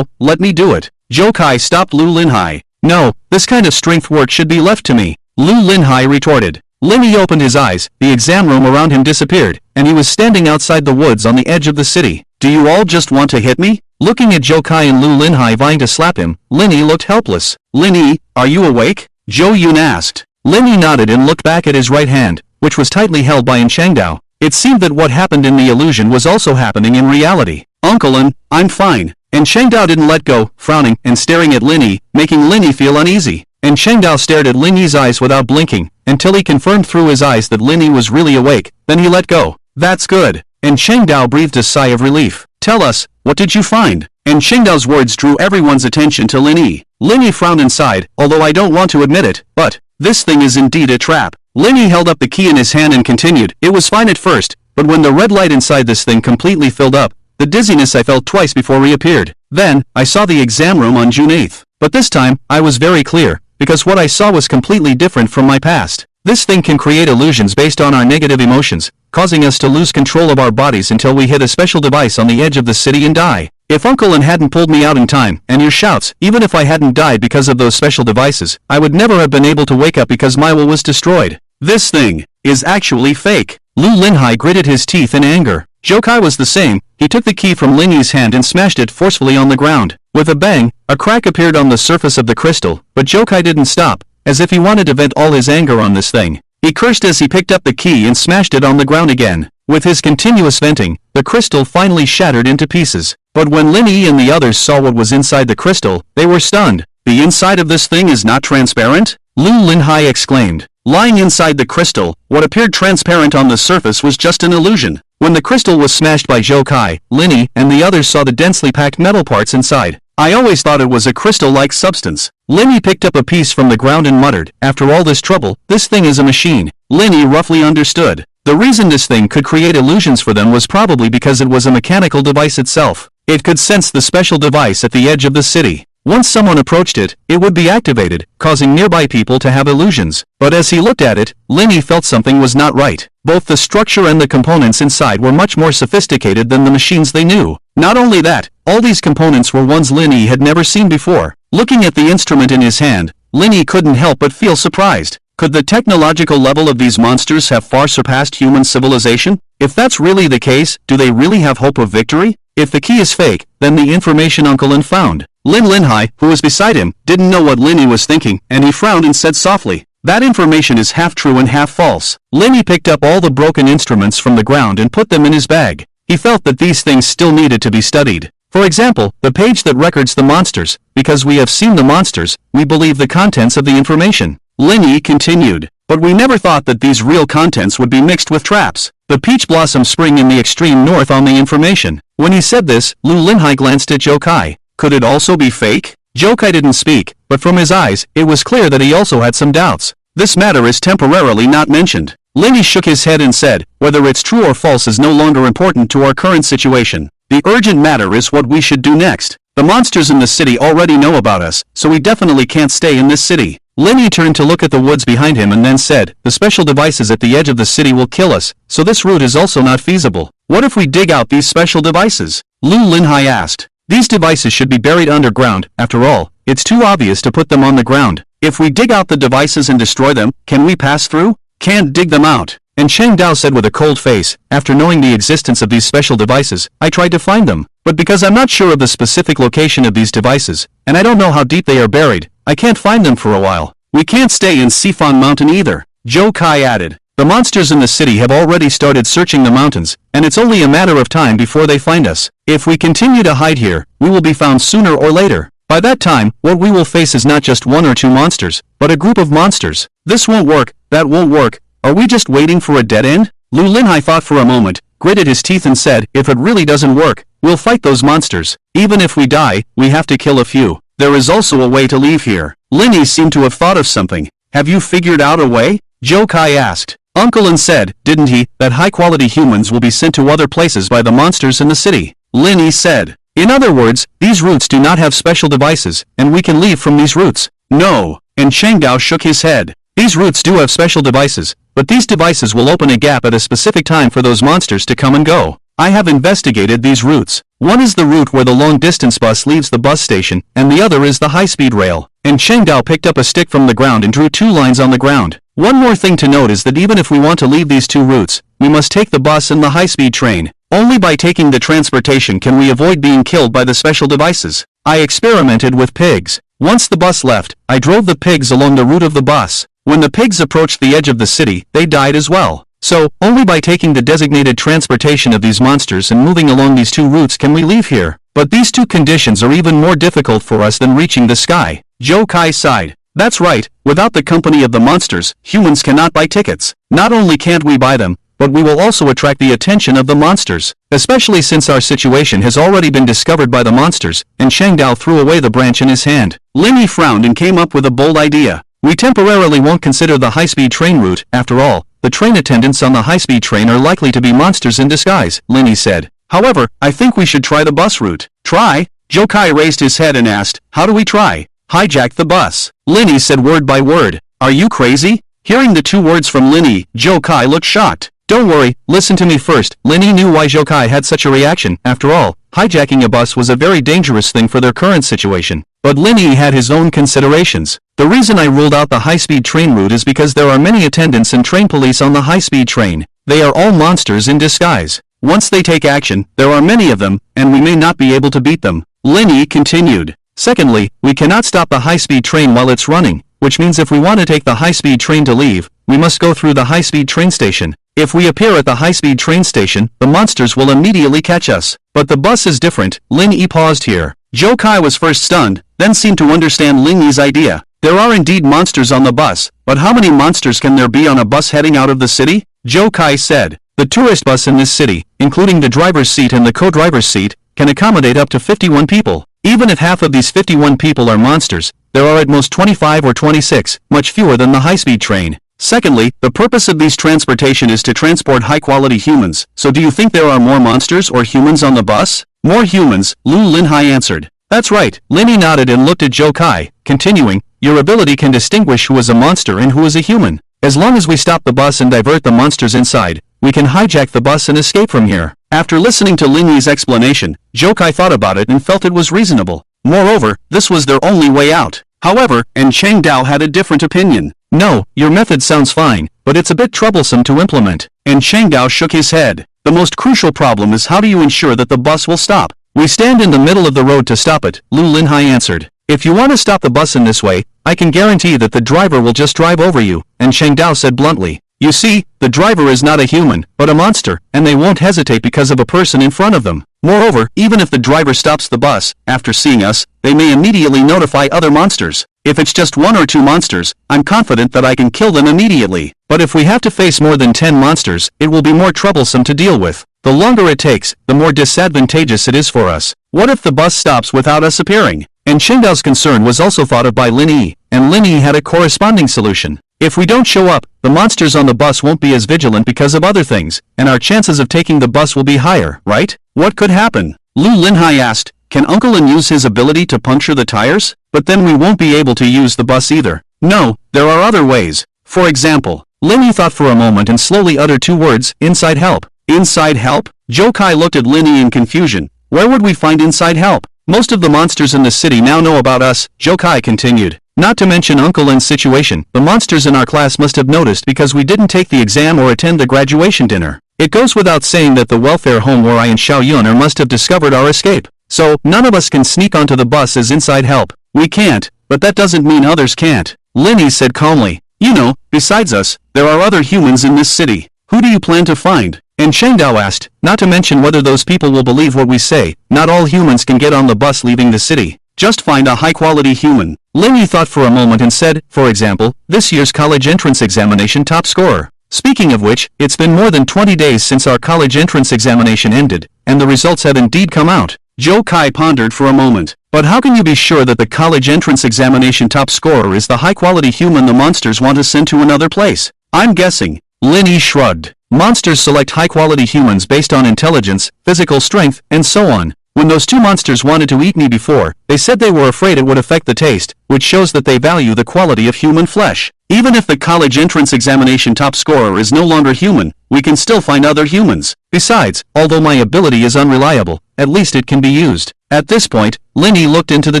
let me do it. Zhou Kai stopped Lu Linhai. No, this kind of strength work should be left to me. Lu Linhai retorted. Lin Yi opened his eyes, the exam room around him disappeared, and he was standing outside the woods on the edge of the city. Do you all just want to hit me? Looking at Zhou Kai and Lu Linhai vying to slap him, Lin Yi looked helpless. Lin Yi, are you awake? Zhou Yun asked. Lin Yi nodded and looked back at his right hand, which was tightly held by Changdao. It seemed that what happened in the illusion was also happening in reality. Uncle Lin, I'm fine. And Changdao didn't let go, frowning and staring at Lin Yi, making Lin Yi feel uneasy. And Changdao stared at Lin Yi's eyes without blinking, until he confirmed through his eyes that Lin Yi was really awake, then he let go. That's good. And Changdao breathed a sigh of relief. Tell us, what did you find? And Qingdao's words drew everyone's attention to Lin Yi. Lin Yi frowned inside, although I don't want to admit it, but this thing is indeed a trap. Lin Yi held up the key in his hand and continued, it was fine at first, but when the red light inside this thing completely filled up, the dizziness I felt twice before reappeared. Then, I saw the exam room on June 8th. But this time, I was very clear, because what I saw was completely different from my past. This thing can create illusions based on our negative emotions, causing us to lose control of our bodies until we hit a special device on the edge of the city and die. If Uncle Lin hadn't pulled me out in time, and your shouts, even if I hadn't died because of those special devices, I would never have been able to wake up because my will was destroyed. This thing is actually fake. Lu Linhai gritted his teeth in anger. Zhou Kai was the same. He took the key from Lin Yi's hand and smashed it forcefully on the ground. With a bang, a crack appeared on the surface of the crystal, but Zhou Kai didn't stop, as if he wanted to vent all his anger on this thing. He cursed as he picked up the key and smashed it on the ground again. With his continuous venting, the crystal finally shattered into pieces. But when Lin Yi and the others saw what was inside the crystal, they were stunned. The inside of this thing is not transparent? Lu Linhai exclaimed. Lying inside the crystal, what appeared transparent on the surface was just an illusion. When the crystal was smashed by Zhou Kai, Lin Yi and the others saw the densely packed metal parts inside. I always thought it was a crystal-like substance. Lin Yi picked up a piece from the ground and muttered, after all this trouble, this thing is a machine. Lin Yi roughly understood. The reason this thing could create illusions for them was probably because it was a mechanical device itself. It could sense the special device at the edge of the city. Once someone approached it, it would be activated, causing nearby people to have illusions. But as he looked at it, Lin Yi felt something was not right. Both the structure and the components inside were much more sophisticated than the machines they knew. Not only that, all these components were ones Lin Yi had never seen before. Looking at the instrument in his hand, Lin Yi couldn't help but feel surprised. Could the technological level of these monsters have far surpassed human civilization? If that's really the case, do they really have hope of victory? If the key is fake, then the information Uncle Lin found. Lin Linhai, who was beside him, didn't know what Lin Yi was thinking, and he frowned and said softly, that information is half true and half false. Lin Yi picked up all the broken instruments from the ground and put them in his bag. He felt that these things still needed to be studied. For example, the page that records the monsters. Because we have seen the monsters, we believe the contents of the information. Lin Yi continued, but we never thought that these real contents would be mixed with traps. The peach blossoms spring in the extreme north on the information. When he said this, Lu Linhai glanced at Zhou Kai. Could it also be fake? Zhou Kai didn't speak, but from his eyes, it was clear that he also had some doubts. This matter is temporarily not mentioned. Lin Yi shook his head and said, whether it's true or false is no longer important to our current situation. The urgent matter is what we should do next. The monsters in the city already know about us, so we definitely can't stay in this city. Lin Yi turned to look at the woods behind him and then said, the special devices at the edge of the city will kill us, so this route is also not feasible. What if we dig out these special devices? Lu Linhai asked. These devices should be buried underground. After all, it's too obvious to put them on the ground. If we dig out the devices and destroy them, can we pass through? Can't dig them out. And Cheng Dao said with a cold face, after knowing the existence of these special devices, I tried to find them. But because I'm not sure of the specific location of these devices, and I don't know how deep they are buried, I can't find them for a while. We can't stay in Sifan Mountain either. Zhou Kai added. The monsters in the city have already started searching the mountains, and it's only a matter of time before they find us. If we continue to hide here, we will be found sooner or later. By that time, what we will face is not just one or two monsters, but a group of monsters. This won't work, that won't work. Are we just waiting for a dead end? Lu Linhai thought for a moment, gritted his teeth and said, if it really doesn't work, we'll fight those monsters. Even if we die, we have to kill a few. There is also a way to leave here. Lin Yi seemed to have thought of something. Have you figured out a way? Zhou Kai asked. Uncle Lin said, didn't he, that high-quality humans will be sent to other places by the monsters in the city. Lin Yi said. In other words, these routes do not have special devices, and we can leave from these routes. No. And Cheng Dao shook his head. These routes do have special devices, but these devices will open a gap at a specific time for those monsters to come and go. I have investigated these routes. One is the route where the long-distance bus leaves the bus station, and the other is the high-speed rail. And Cheng Dao picked up a stick from the ground and drew two lines on the ground. One more thing to note is that even if we want to leave these two routes, we must take the bus and the high-speed train. Only by taking the transportation can we avoid being killed by the special devices. I experimented with pigs. Once the bus left, I drove the pigs along the route of the bus. When the pigs approached the edge of the city, they died as well. So, only by taking the designated transportation of these monsters and moving along these two routes can we leave here. But these two conditions are even more difficult for us than reaching the sky. Zhou Kai sighed. That's right, without the company of the monsters, humans cannot buy tickets. Not only can't we buy them, but we will also attract the attention of the monsters, especially since our situation has already been discovered by the monsters, and Changdao threw away the branch in his hand. Lin Yi frowned and came up with a bold idea. We temporarily won't consider the high-speed train route. After all, the train attendants on the high-speed train are likely to be monsters in disguise, Lin Yi said. However, I think we should try the bus route. Try? Zhou Kai raised his head and asked, how do we try? Hijack the bus. Lin Yi said word by word. Are you crazy? Hearing the two words from Lin Yi, Zhou Kai looked shocked. Don't worry, listen to me first. Lin Yi knew why Zhou Kai had such a reaction. After all, hijacking a bus was a very dangerous thing for their current situation. But Lin Yi had his own considerations. The reason I ruled out the high-speed train route is because there are many attendants and train police on the high-speed train. They are all monsters in disguise. Once they take action, there are many of them, and we may not be able to beat them. Lin Yi continued. Secondly, we cannot stop the high-speed train while it's running, which means if we want to take the high-speed train to leave, we must go through the high-speed train station. If we appear at the high-speed train station, the monsters will immediately catch us. But the bus is different. Lin Yi paused here. Zhou Kai was first stunned, then seemed to understand Lin Yi's idea. There are indeed monsters on the bus, but how many monsters can there be on a bus heading out of the city? Zhou Kai said. The tourist bus in this city, including the driver's seat and the co-driver's seat, can accommodate up to 51 people. Even if half of these 51 people are monsters, there are at most 25 or 26, much fewer than the high-speed train. Secondly, the purpose of these transportation is to transport high-quality humans, so do you think there are more monsters or humans on the bus? More humans, Lu Linhai answered. That's right. Lin Yi nodded and looked at Zhou Kai, continuing, your ability can distinguish who is a monster and who is a human. As long as we stop the bus and divert the monsters inside, we can hijack the bus and escape from here. After listening to Lin Yi's explanation, Zhou Kai thought about it and felt it was reasonable. Moreover, this was their only way out. However, Changdao had a different opinion. No, your method sounds fine, but it's a bit troublesome to implement. And Changdao shook his head. The most crucial problem is how do you ensure that the bus will stop? We stand in the middle of the road to stop it, Lu Linhai answered. If you want to stop the bus in this way, I can guarantee that the driver will just drive over you, and Changdao said bluntly. You see, the driver is not a human, but a monster, and they won't hesitate because of a person in front of them. Moreover, even if the driver stops the bus, after seeing us, they may immediately notify other monsters. If it's just one or two monsters, I'm confident that I can kill them immediately. But if we have to face more than 10 monsters, it will be more troublesome to deal with. The longer it takes, the more disadvantageous it is for us. What if the bus stops without us appearing? And Changdao's concern was also thought of by Lin Yi, and Lin Yi had a corresponding solution. If we don't show up, the monsters on the bus won't be as vigilant because of other things, and our chances of taking the bus will be higher, right? What could happen? Lu Linhai asked, can Uncle Lin use his ability to puncture the tires? But then we won't be able to use the bus either. No, there are other ways. For example, Lin Yi thought for a moment and slowly uttered two words, inside help. Inside help? Zhou Kai looked at Lin Yi in confusion. Where would we find inside help? Most of the monsters in the city now know about us, Zhou Kai continued. Not to mention Uncle Lin's situation, the monsters in our class must have noticed because we didn't take the exam or attend the graduation dinner. It goes without saying that the welfare home where I and Xiao Yuner must have discovered our escape. So, none of us can sneak onto the bus as inside help. We can't, but that doesn't mean others can't. Lin Yi said calmly. You know, besides us, there are other humans in this city. Who do you plan to find? And Changdao asked, not to mention whether those people will believe what we say. Not all humans can get on the bus leaving the city. Just find a high-quality human. Lin Yi thought for a moment and said, for example, this year's college entrance examination top scorer. Speaking of which, it's been more than 20 days since our college entrance examination ended, and the results have indeed come out. Zhou Kai pondered for a moment. But how can you be sure that the college entrance examination top scorer is the high-quality human the monsters want to send to another place? I'm guessing. Lin Yi shrugged. Monsters select high-quality humans based on intelligence, physical strength, and so on. When those two monsters wanted to eat me before, they said they were afraid it would affect the taste, which shows that they value the quality of human flesh. Even if the college entrance examination top scorer is no longer human, we can still find other humans. Besides, although my ability is unreliable, at least it can be used. At this point, Lin Yi looked into the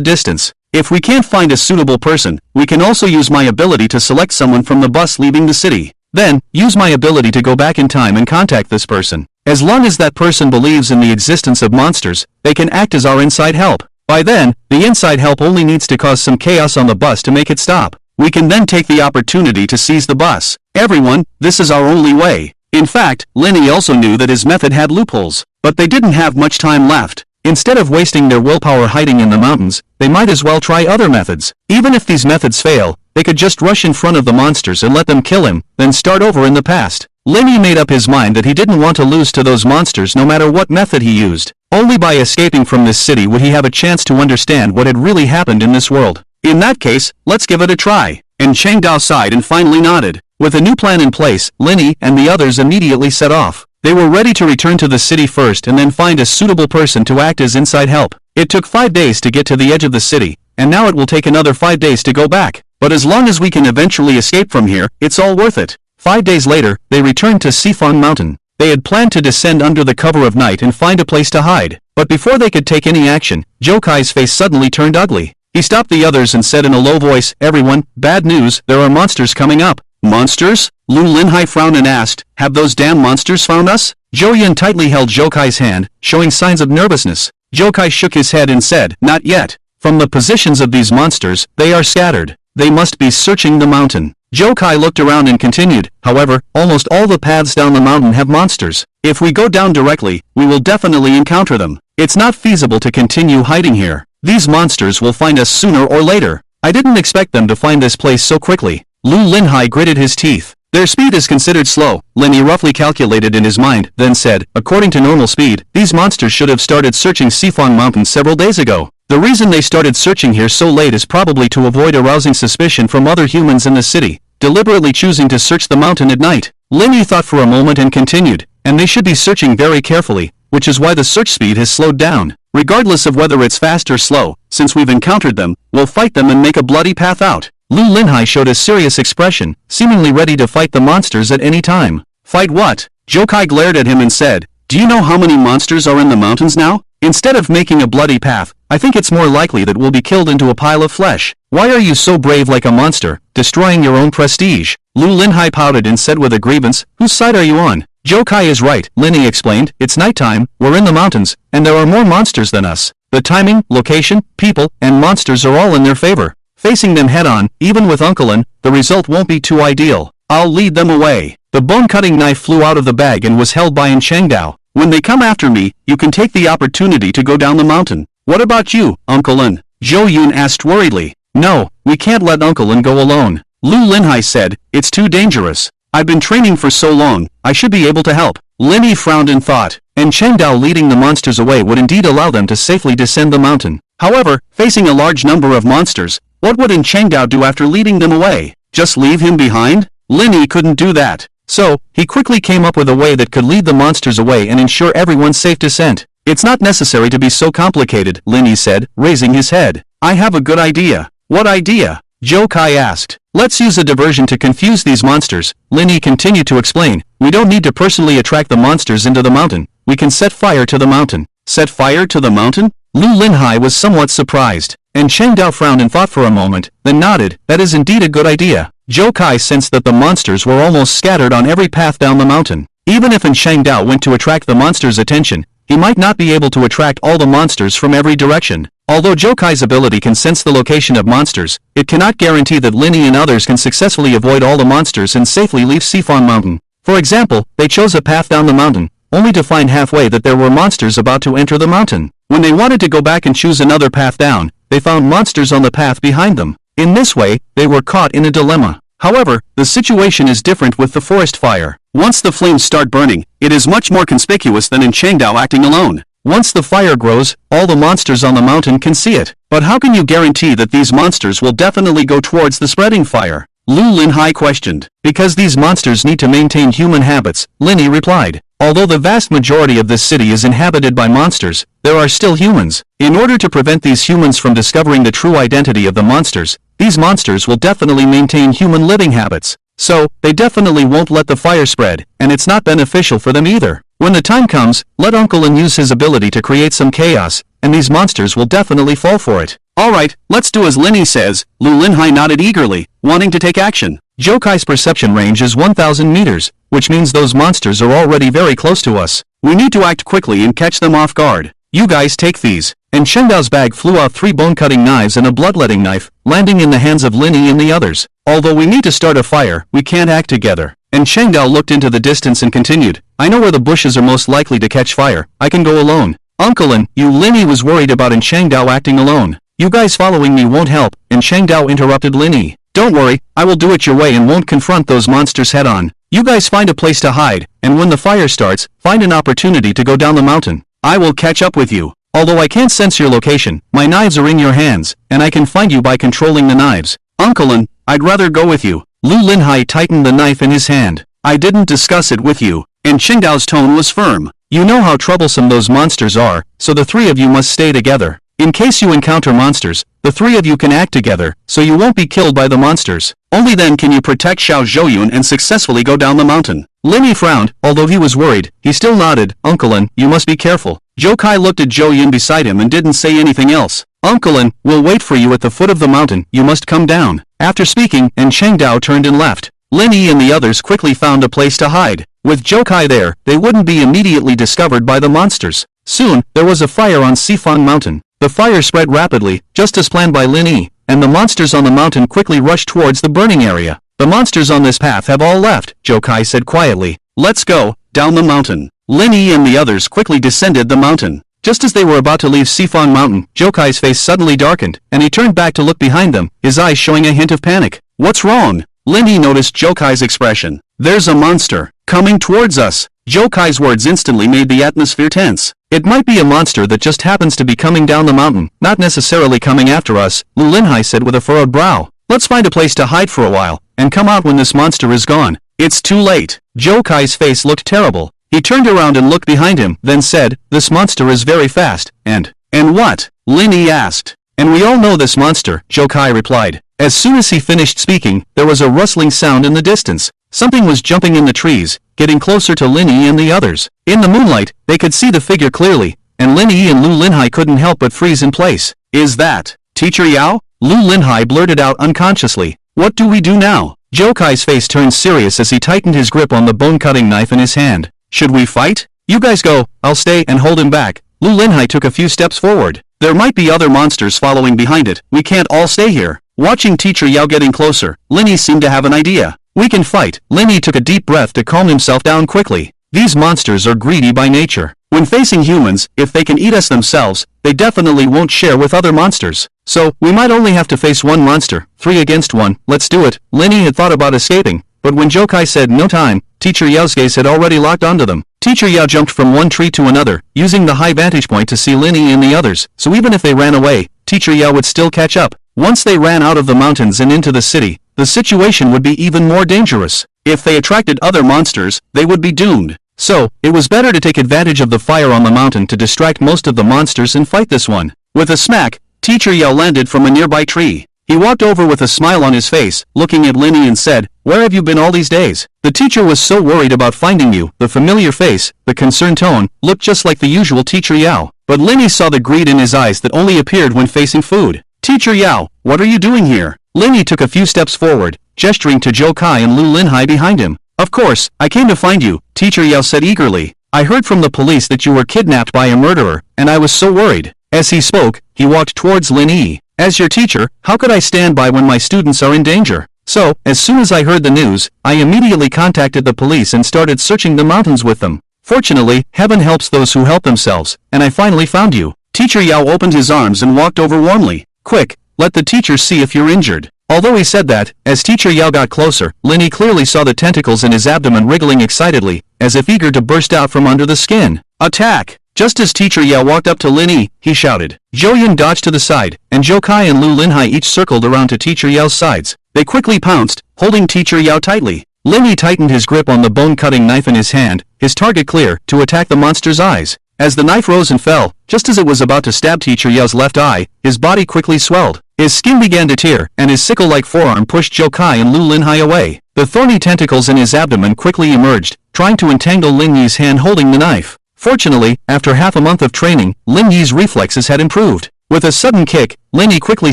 distance. If we can't find a suitable person, we can also use my ability to select someone from the bus leaving the city. Then, use my ability to go back in time and contact this person. As long as that person believes in the existence of monsters, they can act as our inside help. By then, the inside help only needs to cause some chaos on the bus to make it stop. We can then take the opportunity to seize the bus. Everyone, this is our only way. In fact, Lin Yi also knew that his method had loopholes, but they didn't have much time left. Instead of wasting their willpower hiding in the mountains, they might as well try other methods. Even if these methods fail, they could just rush in front of the monsters and let them kill him, then start over in the past. Linny made up his mind that he didn't want to lose to those monsters no matter what method he used. Only by escaping from this city would he have a chance to understand what had really happened in this world. In that case, let's give it a try. And Changdao sighed and finally nodded. With a new plan in place, Linny and the others immediately set off. They were ready to return to the city first and then find a suitable person to act as inside help. It took 5 days to get to the edge of the city, and now it will take another 5 days to go back. But as long as we can eventually escape from here, it's all worth it. 5 days later, they returned to Sifang Mountain. They had planned to descend under the cover of night and find a place to hide. But before they could take any action, Jokai's face suddenly turned ugly. He stopped the others and said in a low voice, "Everyone, bad news, there are monsters coming up." "Monsters?" Lu Linhai frowned and asked, "Have those damn monsters found us?" Zhou Yun tightly held Jokai's hand, showing signs of nervousness. Jokai shook his head and said, "Not yet. From the positions of these monsters, they are scattered. They must be searching the mountain." Jokai looked around and continued, "However, almost all the paths down the mountain have monsters. If we go down directly, we will definitely encounter them. It's not feasible to continue hiding here. These monsters will find us sooner or later. I didn't expect them to find this place so quickly." Lu Linhai gritted his teeth. "Their speed is considered slow," Linny roughly calculated in his mind, then said, "According to normal speed, these monsters should have started searching Sifang Mountain several days ago. The reason they started searching here so late is probably to avoid arousing suspicion from other humans in the city, deliberately choosing to search the mountain at night." Linny thought for a moment and continued, "And they should be searching very carefully, which is why the search speed has slowed down. Regardless of whether it's fast or slow, since we've encountered them, we'll fight them and make a bloody path out." Lu Linhai showed a serious expression, seemingly ready to fight the monsters at any time. "Fight what?" Jokai glared at him and said, "Do you know how many monsters are in the mountains now? Instead of making a bloody path, I think it's more likely that we'll be killed into a pile of flesh. Why are you so brave like a monster, destroying your own prestige?" Lu Linhai pouted and said with a grievance, "Whose side are you on?" "Jokai is right," Linny explained. "It's nighttime, we're in the mountains, and there are more monsters than us. The timing, location, people, and monsters are all in their favor. Facing them head-on, even with Uncle Lin, the result won't be too ideal. I'll lead them away." The bone-cutting knife flew out of the bag and was held by Yin Changdao. "When they come after me, you can take the opportunity to go down the mountain." "What about you, Uncle Lin?" Zhou Yun asked worriedly. "No, we can't let Uncle Lin go alone." Lu Linhai said, "It's too dangerous. I've been training for so long, I should be able to help." Linny frowned and thought, and Changdao leading the monsters away would indeed allow them to safely descend the mountain. However, facing a large number of monsters, what would Changdao do after leading them away? Just leave him behind? Linny couldn't do that. So, he quickly came up with a way that could lead the monsters away and ensure everyone's safe descent. "It's not necessary to be so complicated," Linny said, raising his head. "I have a good idea." "What idea?" Jokai asked. "Let's use a diversion to confuse these monsters," Linny continued to explain. "We don't need to personally attract the monsters into the mountain. We can set fire to the mountain." "Set fire to the mountain?" Lu Linhai was somewhat surprised, and Changdao frowned and thought for a moment, then nodded. "That is indeed a good idea." Jokai sensed that the monsters were almost scattered on every path down the mountain. Even if Changdao went to attract the monsters' attention, he might not be able to attract all the monsters from every direction. Although Jokai's ability can sense the location of monsters, it cannot guarantee that Linny and others can successfully avoid all the monsters and safely leave Sifang Mountain. For example, they chose a path down the mountain, only to find halfway that there were monsters about to enter the mountain. When they wanted to go back and choose another path down, they found monsters on the path behind them. In this way, they were caught in a dilemma. However, the situation is different with the forest fire. Once the flames start burning, it is much more conspicuous than in Changdao acting alone. Once the fire grows, all the monsters on the mountain can see it. But how can you guarantee that these monsters will definitely go towards the spreading fire? Lu Linhai questioned. "Because these monsters need to maintain human habits," Linny replied. "Although the vast majority of this city is inhabited by monsters, there are still humans. In order to prevent these humans from discovering the true identity of the monsters, these monsters will definitely maintain human living habits. So, they definitely won't let the fire spread, and it's not beneficial for them either. When the time comes, let Uncle Lin use his ability to create some chaos, and these monsters will definitely fall for it." "Alright, let's do as Linny says." Lu Linhai nodded eagerly, wanting to take action. Jokai's perception range is 1,000 meters, which means those monsters are already very close to us. We need to act quickly and catch them off guard. "You guys take these." And Chengdao's bag flew out 3 bone-cutting knives and a bloodletting knife, landing in the hands of Linny and the others. "Although we need to start a fire, we can't act together." And Chengdao looked into the distance and continued, "I know where the bushes are most likely to catch fire. I can go alone." "Uncle Lin, you Linny was worried about Chengdao acting alone. You guys following me won't help," and Chengdao interrupted Linny. Don't worry, I will do it your way and won't confront those monsters head on. You guys find a place to hide, and when the fire starts, find an opportunity to go down the mountain. I will catch up with you. Although I can't sense your location, my knives are in your hands, and I can find you by controlling the knives. Uncle Lin, I'd rather go with you. Lu Linhai tightened the knife in his hand. I didn't discuss it with you. And Qingdao's tone was firm. You know how troublesome those monsters are, so the three of you must stay together. In case you encounter monsters, the three of you can act together, so you won't be killed by the monsters. Only then can you protect Xiao Zhouyun and successfully go down the mountain. Linny frowned, although he was worried. He still nodded. Uncle Lin, you must be careful. Zhou Kai looked at Zhouyun beside him and didn't say anything else. Uncle Lin, we'll wait for you at the foot of the mountain. You must come down. After speaking, and Cheng Dao turned and left. Lin Yi and the others quickly found a place to hide. With Zhou Kai there, they wouldn't be immediately discovered by the monsters. Soon, there was a fire on Sifan Mountain. The fire spread rapidly, just as planned by Lin Yi, and the monsters on the mountain quickly rushed towards the burning area. The monsters on this path have all left, Zhou Kai said quietly. Let's go, down the mountain. Lin Yi and the others quickly descended the mountain. Just as they were about to leave Sifan Mountain, Zhou Kai's face suddenly darkened, and he turned back to look behind them, his eyes showing a hint of panic. What's wrong? Lin Yi noticed Zhou Kai's expression. There's a monster coming towards us. Zhou Kai's words instantly made the atmosphere tense. It might be a monster that just happens to be coming down the mountain, not necessarily coming after us, Lu Linhai said with a furrowed brow. Let's find a place to hide for a while, and come out when this monster is gone. It's too late. Zhou Kai's face looked terrible. He turned around and looked behind him, then said, this monster is very fast, and what? Lin Yi asked. And we all know this monster, Zhou Kai replied. As soon as he finished speaking, there was a rustling sound in the distance. Something was jumping in the trees, getting closer to Lin Yi and the others. In the moonlight, they could see the figure clearly, and Lin Yi and Lu Linhai couldn't help but freeze in place. Is that Teacher Yao? Lu Linhai blurted out unconsciously. What do we do now? Zhou Kai's face turned serious as he tightened his grip on the bone-cutting knife in his hand. Should we fight? You guys go, I'll stay and hold him back. Lu Linhai took a few steps forward. There might be other monsters following behind it. We can't all stay here. Watching Teacher Yao getting closer, Lin Yi seemed to have an idea. We can fight. Lin Yi took a deep breath to calm himself down quickly. These monsters are greedy by nature. When facing humans, if they can eat us themselves, they definitely won't share with other monsters. So, we might only have to face one monster, 3 against 1, let's do it. Lin Yi had thought about escaping, but when Zhou Kai said no time, Teacher Yao's gaze had already locked onto them. Teacher Yao jumped from one tree to another, using the high vantage point to see Lin Yi and the others, so even if they ran away, Teacher Yao would still catch up. Once they ran out of the mountains and into the city, the situation would be even more dangerous. If they attracted other monsters, they would be doomed. So, it was better to take advantage of the fire on the mountain to distract most of the monsters and fight this one. With a smack, Teacher Yao landed from a nearby tree. He walked over with a smile on his face, looking at Lin Yi and said, "Where have you been all these days?" The teacher was so worried about finding you. The familiar face, the concerned tone, looked just like the usual Teacher Yao. But Lin Yi saw the greed in his eyes that only appeared when facing food. "Teacher Yao, what are you doing here?" Lin Yi took a few steps forward, gesturing to Zhou Kai and Lu Linhai behind him. "Of course, I came to find you," Teacher Yao said eagerly. "I heard from the police that you were kidnapped by a murderer, and I was so worried." As he spoke, he walked towards Lin Yi. "As your teacher, how could I stand by when my students are in danger? So, as soon as I heard the news, I immediately contacted the police and started searching the mountains with them. Fortunately, heaven helps those who help themselves, and I finally found you." Teacher Yao opened his arms and walked over warmly. "Quick, let the teacher see if you're injured." Although he said that, as Teacher Yao got closer, Lin Yi clearly saw the tentacles in his abdomen wriggling excitedly, as if eager to burst out from under the skin. "Attack!" Just as Teacher Yao walked up to Lin Yi, he shouted. Zhouyun dodged to the side, and Zhou Kai and Lu Linhai each circled around to Teacher Yao's sides. They quickly pounced, holding Teacher Yao tightly. Lin Yi tightened his grip on the bone-cutting knife in his hand, his target clear, to attack the monster's eyes. As the knife rose and fell, just as it was about to stab Teacher Yao's left eye, his body quickly swelled. His skin began to tear, and his sickle-like forearm pushed Zhou Kai and Lu Linhai away. The thorny tentacles in his abdomen quickly emerged, trying to entangle Lin Yi's hand holding the knife. Fortunately, after half a month of training, Lin Yi's reflexes had improved. With a sudden kick, Lin Yi quickly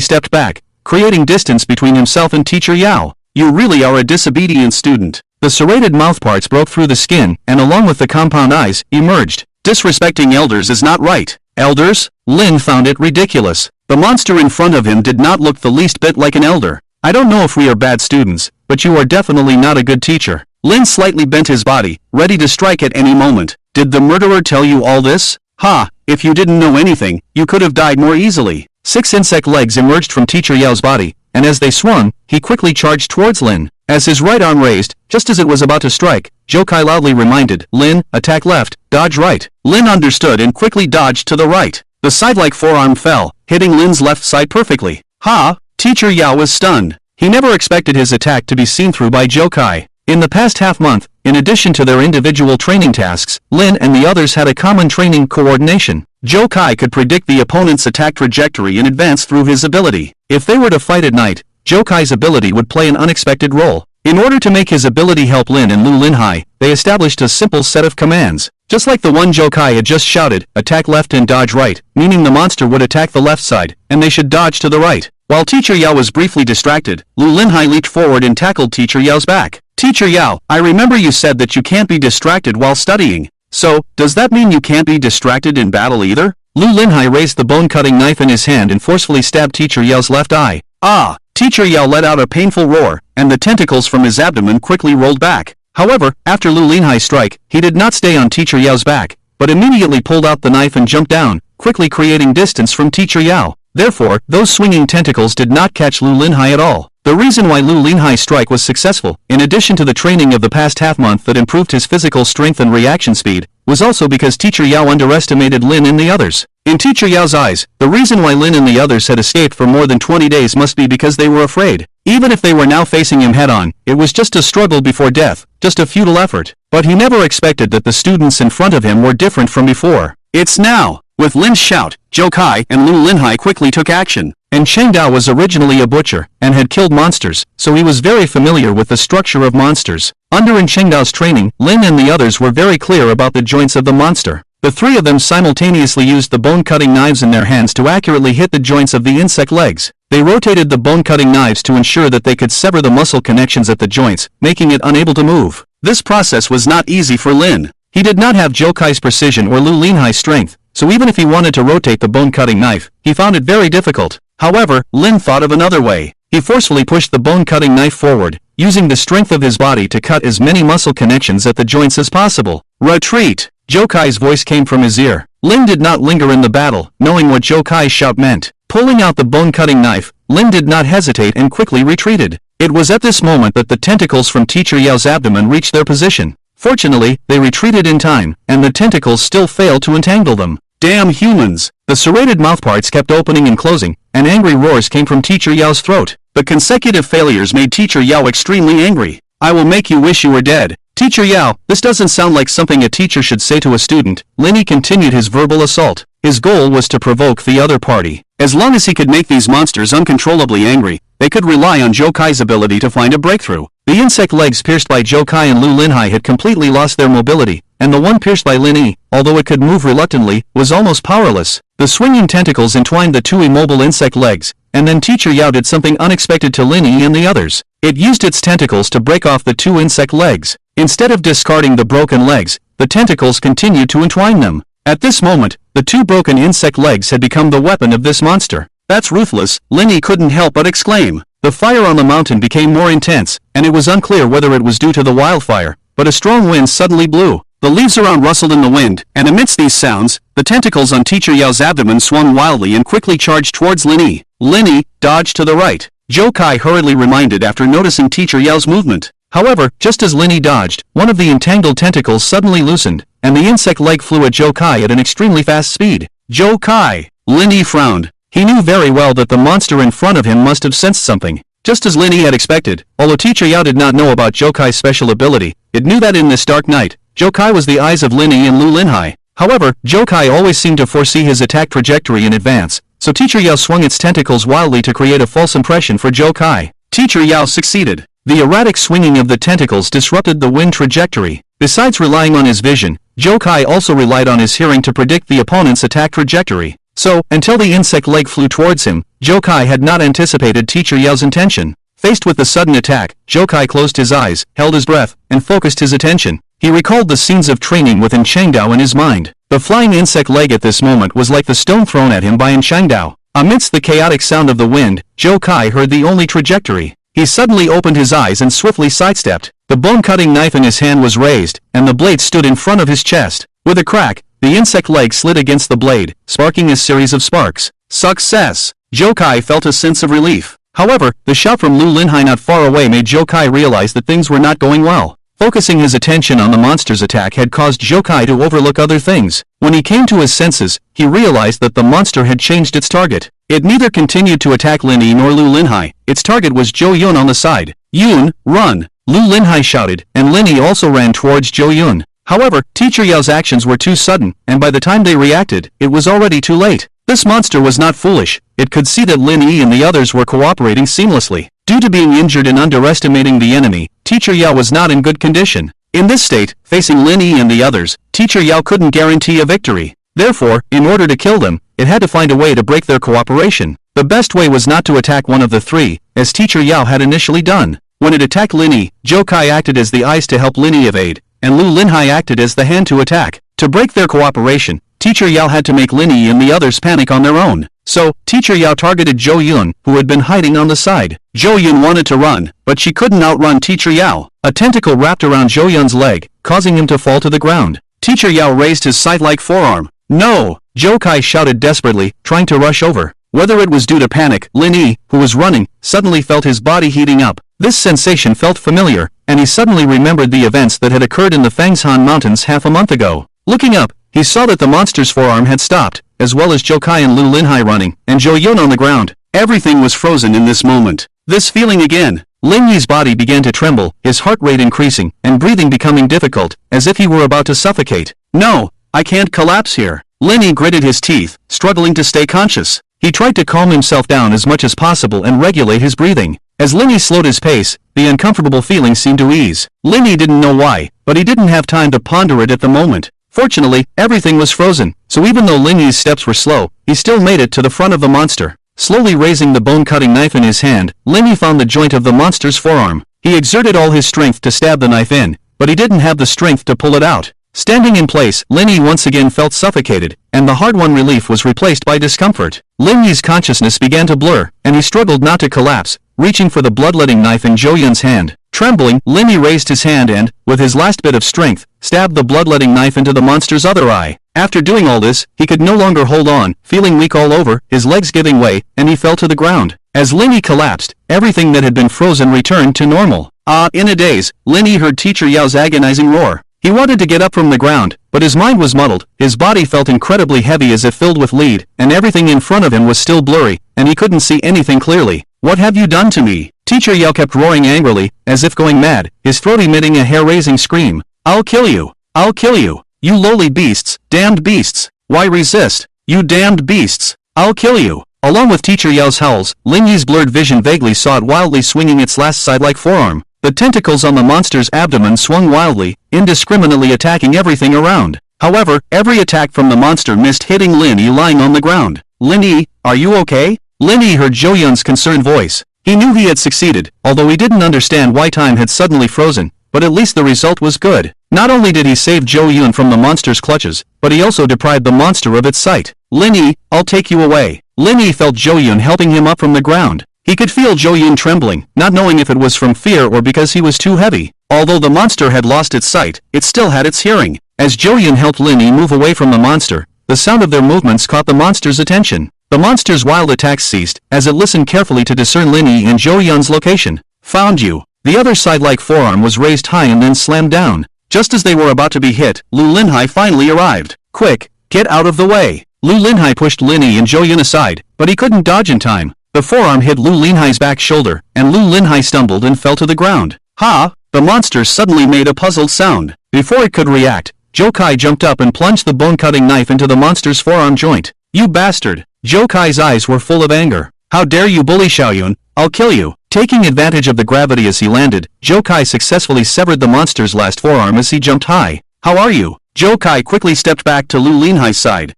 stepped back, creating distance between himself and Teacher Yao. "You really are a disobedient student." The serrated mouthparts broke through the skin, and along with the compound eyes, emerged. "Disrespecting elders is not right." "Elders?" Lin found it ridiculous. The monster in front of him did not look the least bit like an elder. "I don't know if we are bad students, but you are definitely not a good teacher." Lin slightly bent his body, ready to strike at any moment. "Did the murderer tell you all this? Ha, if you didn't know anything, you could have died more easily." 6 insect legs emerged from Teacher Yao's body, and as they swung, he quickly charged towards Lin. As his right arm raised, just as it was about to strike, Jokai loudly reminded Lin, attack left, dodge right. Lin understood and quickly dodged to the right. The side-like forearm fell, hitting Lin's left side perfectly. Ha! Teacher Yao was stunned. He never expected his attack to be seen through by Jokai. In the past half-month, in addition to their individual training tasks, Lin and the others had a common training coordination. Jokai could predict the opponent's attack trajectory in advance through his ability. If they were to fight at night, Jokai's ability would play an unexpected role. In order to make his ability help Lin and Lu Linhai, they established a simple set of commands. Just like the one Jokai had just shouted, attack left and dodge right, meaning the monster would attack the left side, and they should dodge to the right. While Teacher Yao was briefly distracted, Lu Linhai leaped forward and tackled Teacher Yao's back. Teacher Yao, I remember you said that you can't be distracted while studying. So, does that mean you can't be distracted in battle either? Lu Linhai raised the bone-cutting knife in his hand and forcefully stabbed Teacher Yao's left eye. Ah! Teacher Yao let out a painful roar, and the tentacles from his abdomen quickly rolled back. However, after Lu Linhai's strike, he did not stay on Teacher Yao's back, but immediately pulled out the knife and jumped down, quickly creating distance from Teacher Yao. Therefore, those swinging tentacles did not catch Lu Linhai at all. The reason why Lu Linhai's strike was successful, in addition to the training of the past half-month that improved his physical strength and reaction speed, was also because Teacher Yao underestimated Lin and the others. In Teacher Yao's eyes, the reason why Lin and the others had escaped for more than 20 days must be because they were afraid. Even if they were now facing him head-on, it was just a struggle before death, just a futile effort. But he never expected that the students in front of him were different from before. It's now! With Lin's shout, Jokai and Lu Linhai quickly took action. And Cheng Dao was originally a butcher, and had killed monsters, so he was very familiar with the structure of monsters. Under Cheng Dao's training, Lin and the others were very clear about the joints of the monster. The three of them simultaneously used the bone-cutting knives in their hands to accurately hit the joints of the insect legs. They rotated the bone-cutting knives to ensure that they could sever the muscle connections at the joints, making it unable to move. This process was not easy for Lin. He did not have Jokai's precision or Lu Linhai's strength, so even if he wanted to rotate the bone-cutting knife, he found it very difficult. However, Lin thought of another way. He forcefully pushed the bone-cutting knife forward, using the strength of his body to cut as many muscle connections at the joints as possible. Retreat! Jokai's voice came from his ear. Lin did not linger in the battle, knowing what Jokai's shout meant. Pulling out the bone-cutting knife, Lin did not hesitate and quickly retreated. It was at this moment that the tentacles from Teacher Yao's abdomen reached their position. Fortunately, they retreated in time, and the tentacles still failed to entangle them. Damn humans! The serrated mouthparts kept opening and closing, and angry roars came from Teacher Yao's throat. The consecutive failures made Teacher Yao extremely angry. I will make you wish you were dead. Teacher Yao, this doesn't sound like something a teacher should say to a student. Linny continued his verbal assault. His goal was to provoke the other party. As long as he could make these monsters uncontrollably angry, they could rely on Jokai's ability to find a breakthrough. The insect legs pierced by Jokai and Lu Linhai had completely lost their mobility, and the one pierced by Lin Yi, although it could move reluctantly, was almost powerless. The swinging tentacles entwined the two immobile insect legs, and then Teacher Yao did something unexpected to Lin Yi and the others. It used its tentacles to break off the two insect legs. Instead of discarding the broken legs, the tentacles continued to entwine them. At this moment, the two broken insect legs had become the weapon of this monster. That's ruthless, Lin Yi couldn't help but exclaim. The fire on the mountain became more intense, and it was unclear whether it was due to the wildfire, but a strong wind suddenly blew. The leaves around rustled in the wind, and amidst these sounds, the tentacles on Teacher Yao's abdomen swung wildly and quickly charged towards Lin Yi. Lin Yi, dodge to the right. Jokai hurriedly reminded after noticing Teacher Yao's movement. However, just as Lin Yi dodged, one of the entangled tentacles suddenly loosened, and the insect leg flew at Jokai at an extremely fast speed. Jokai! Lin Yi frowned. He knew very well that the monster in front of him must have sensed something. Just as Lin Yi had expected, although Teacher Yao did not know about Jokai's special ability, it knew that in this dark night, Jokai was the eyes of Lin Yi and Lu Linhai. However, Jokai always seemed to foresee his attack trajectory in advance, so Teacher Yao swung its tentacles wildly to create a false impression for Jokai. Teacher Yao succeeded. The erratic swinging of the tentacles disrupted the wind trajectory. Besides relying on his vision, Jokai also relied on his hearing to predict the opponent's attack trajectory. So, until the insect leg flew towards him, Jokai had not anticipated Teacher Yao's intention. Faced with the sudden attack, Jokai closed his eyes, held his breath, and focused his attention. He recalled the scenes of training with Cheng Dao in his mind. The flying insect leg at this moment was like the stone thrown at him by Cheng Dao. Amidst the chaotic sound of the wind, Jokai heard the only trajectory. He suddenly opened his eyes and swiftly sidestepped. The bone-cutting knife in his hand was raised, and the blade stood in front of his chest. With a crack, the insect leg slid against the blade, sparking a series of sparks. Success! Jokai felt a sense of relief. However, the shout from Lu Linhai not far away made Zhou Kai realize that things were not going well. Focusing his attention on the monster's attack had caused Zhou Kai to overlook other things. When he came to his senses, he realized that the monster had changed its target. It neither continued to attack Lin Yi nor Lu Linhai. Its target was Zhou Yun on the side. "Yun, run!" Lu Linhai shouted, and Lin Yi also ran towards Zhou Yun. However, Teacher Yao's actions were too sudden, and by the time they reacted, it was already too late. This monster was not foolish. It could see that Lin Yi and the others were cooperating seamlessly. Due to being injured and underestimating the enemy, Teacher Yao was not in good condition. In this state, facing Lin Yi and the others, Teacher Yao couldn't guarantee a victory. Therefore, in order to kill them, it had to find a way to break their cooperation. The best way was not to attack one of the three, as Teacher Yao had initially done. When it attacked Lin Yi, Zhou Kai acted as the eyes to help Lin Yi evade, and Lu Linhai acted as the hand to attack. To break their cooperation, Teacher Yao had to make Lin Yi and the others panic on their own. So, Teacher Yao targeted Zhou Yun, who had been hiding on the side. Zhou Yun wanted to run, but she couldn't outrun Teacher Yao. A tentacle wrapped around Zhou Yun's leg, causing him to fall to the ground. Teacher Yao raised his scythe-like forearm. "No!" Zhou Kai shouted desperately, trying to rush over. Whether it was due to panic, Lin Yi, who was running, suddenly felt his body heating up. This sensation felt familiar, and he suddenly remembered the events that had occurred in the Fangshan Mountains half a month ago. Looking up, he saw that the monster's forearm had stopped, as well as Zhou Kai and Lu Linhai running, and Zhou Yun on the ground. Everything was frozen in this moment. This feeling again. Lin Yi's body began to tremble, his heart rate increasing, and breathing becoming difficult, as if he were about to suffocate. "No, I can't collapse here." Lin Yi gritted his teeth, struggling to stay conscious. He tried to calm himself down as much as possible and regulate his breathing. As Lin Yi slowed his pace, the uncomfortable feeling seemed to ease. Lin Yi didn't know why, but he didn't have time to ponder it at the moment. Fortunately, everything was frozen, so even though Lin Yi's steps were slow, he still made it to the front of the monster. Slowly raising the bone-cutting knife in his hand, Lin Yi found the joint of the monster's forearm. He exerted all his strength to stab the knife in, but he didn't have the strength to pull it out. Standing in place, Lin Yi once again felt suffocated, and the hard-won relief was replaced by discomfort. Lin Yi's consciousness began to blur, and he struggled not to collapse, reaching for the bloodletting knife in Zhou Yun's hand. Trembling, Lin Yi raised his hand and, with his last bit of strength, stabbed the bloodletting knife into the monster's other eye. After doing all this, he could no longer hold on, feeling weak all over, his legs giving way, and he fell to the ground. As Lin Yi collapsed, everything that had been frozen returned to normal. In a daze, Lin Yi heard Teacher Yao's agonizing roar. He wanted to get up from the ground, but his mind was muddled, his body felt incredibly heavy as if filled with lead, and everything in front of him was still blurry, and he couldn't see anything clearly. "What have you done to me?" Teacher Yao kept roaring angrily, as if going mad, his throat emitting a hair-raising scream. "I'll kill you! I'll kill you! You lowly beasts, damned beasts! Why resist? You damned beasts! I'll kill you!" Along with Teacher Yao's howls, Lin Yi's blurred vision vaguely saw it wildly swinging its last side-like forearm. The tentacles on the monster's abdomen swung wildly, indiscriminately attacking everything around. However, every attack from the monster missed, hitting Lin Yi lying on the ground. "Lin Yi, are you okay?" Lin Yi heard Zhou Yun's concerned voice. He knew he had succeeded, although he didn't understand why time had suddenly frozen, but at least the result was good. Not only did he save Zhou Yun from the monster's clutches, but he also deprived the monster of its sight. "Lin Yi, I'll take you away." Lin Yi felt Zhou Yun helping him up from the ground. He could feel Zhou Yun trembling, not knowing if it was from fear or because he was too heavy. Although the monster had lost its sight, it still had its hearing. As Zhou Yun helped Lin Yi move away from the monster, the sound of their movements caught the monster's attention. The monster's wild attacks ceased, as it listened carefully to discern Lin Yi and Zhou Yun's location. "Found you." The other side-like forearm was raised high and then slammed down. Just as they were about to be hit, Lu Linhai finally arrived. "Quick, get out of the way." Lu Linhai pushed Lin Yi and Zhou Yun aside, but he couldn't dodge in time. The forearm hit Lu Linhai's back shoulder, and Lu Linhai stumbled and fell to the ground. "Ha!" The monster suddenly made a puzzled sound. Before it could react, Zhou Kai jumped up and plunged the bone-cutting knife into the monster's forearm joint. "You bastard!" Zhou Kai's eyes were full of anger. "How dare you bully Xiaoyun? I'll kill you!" Taking advantage of the gravity as he landed, Zhou Kai successfully severed the monster's last forearm as he jumped high. "How are you?" Zhou Kai quickly stepped back to Lu Linhai's side.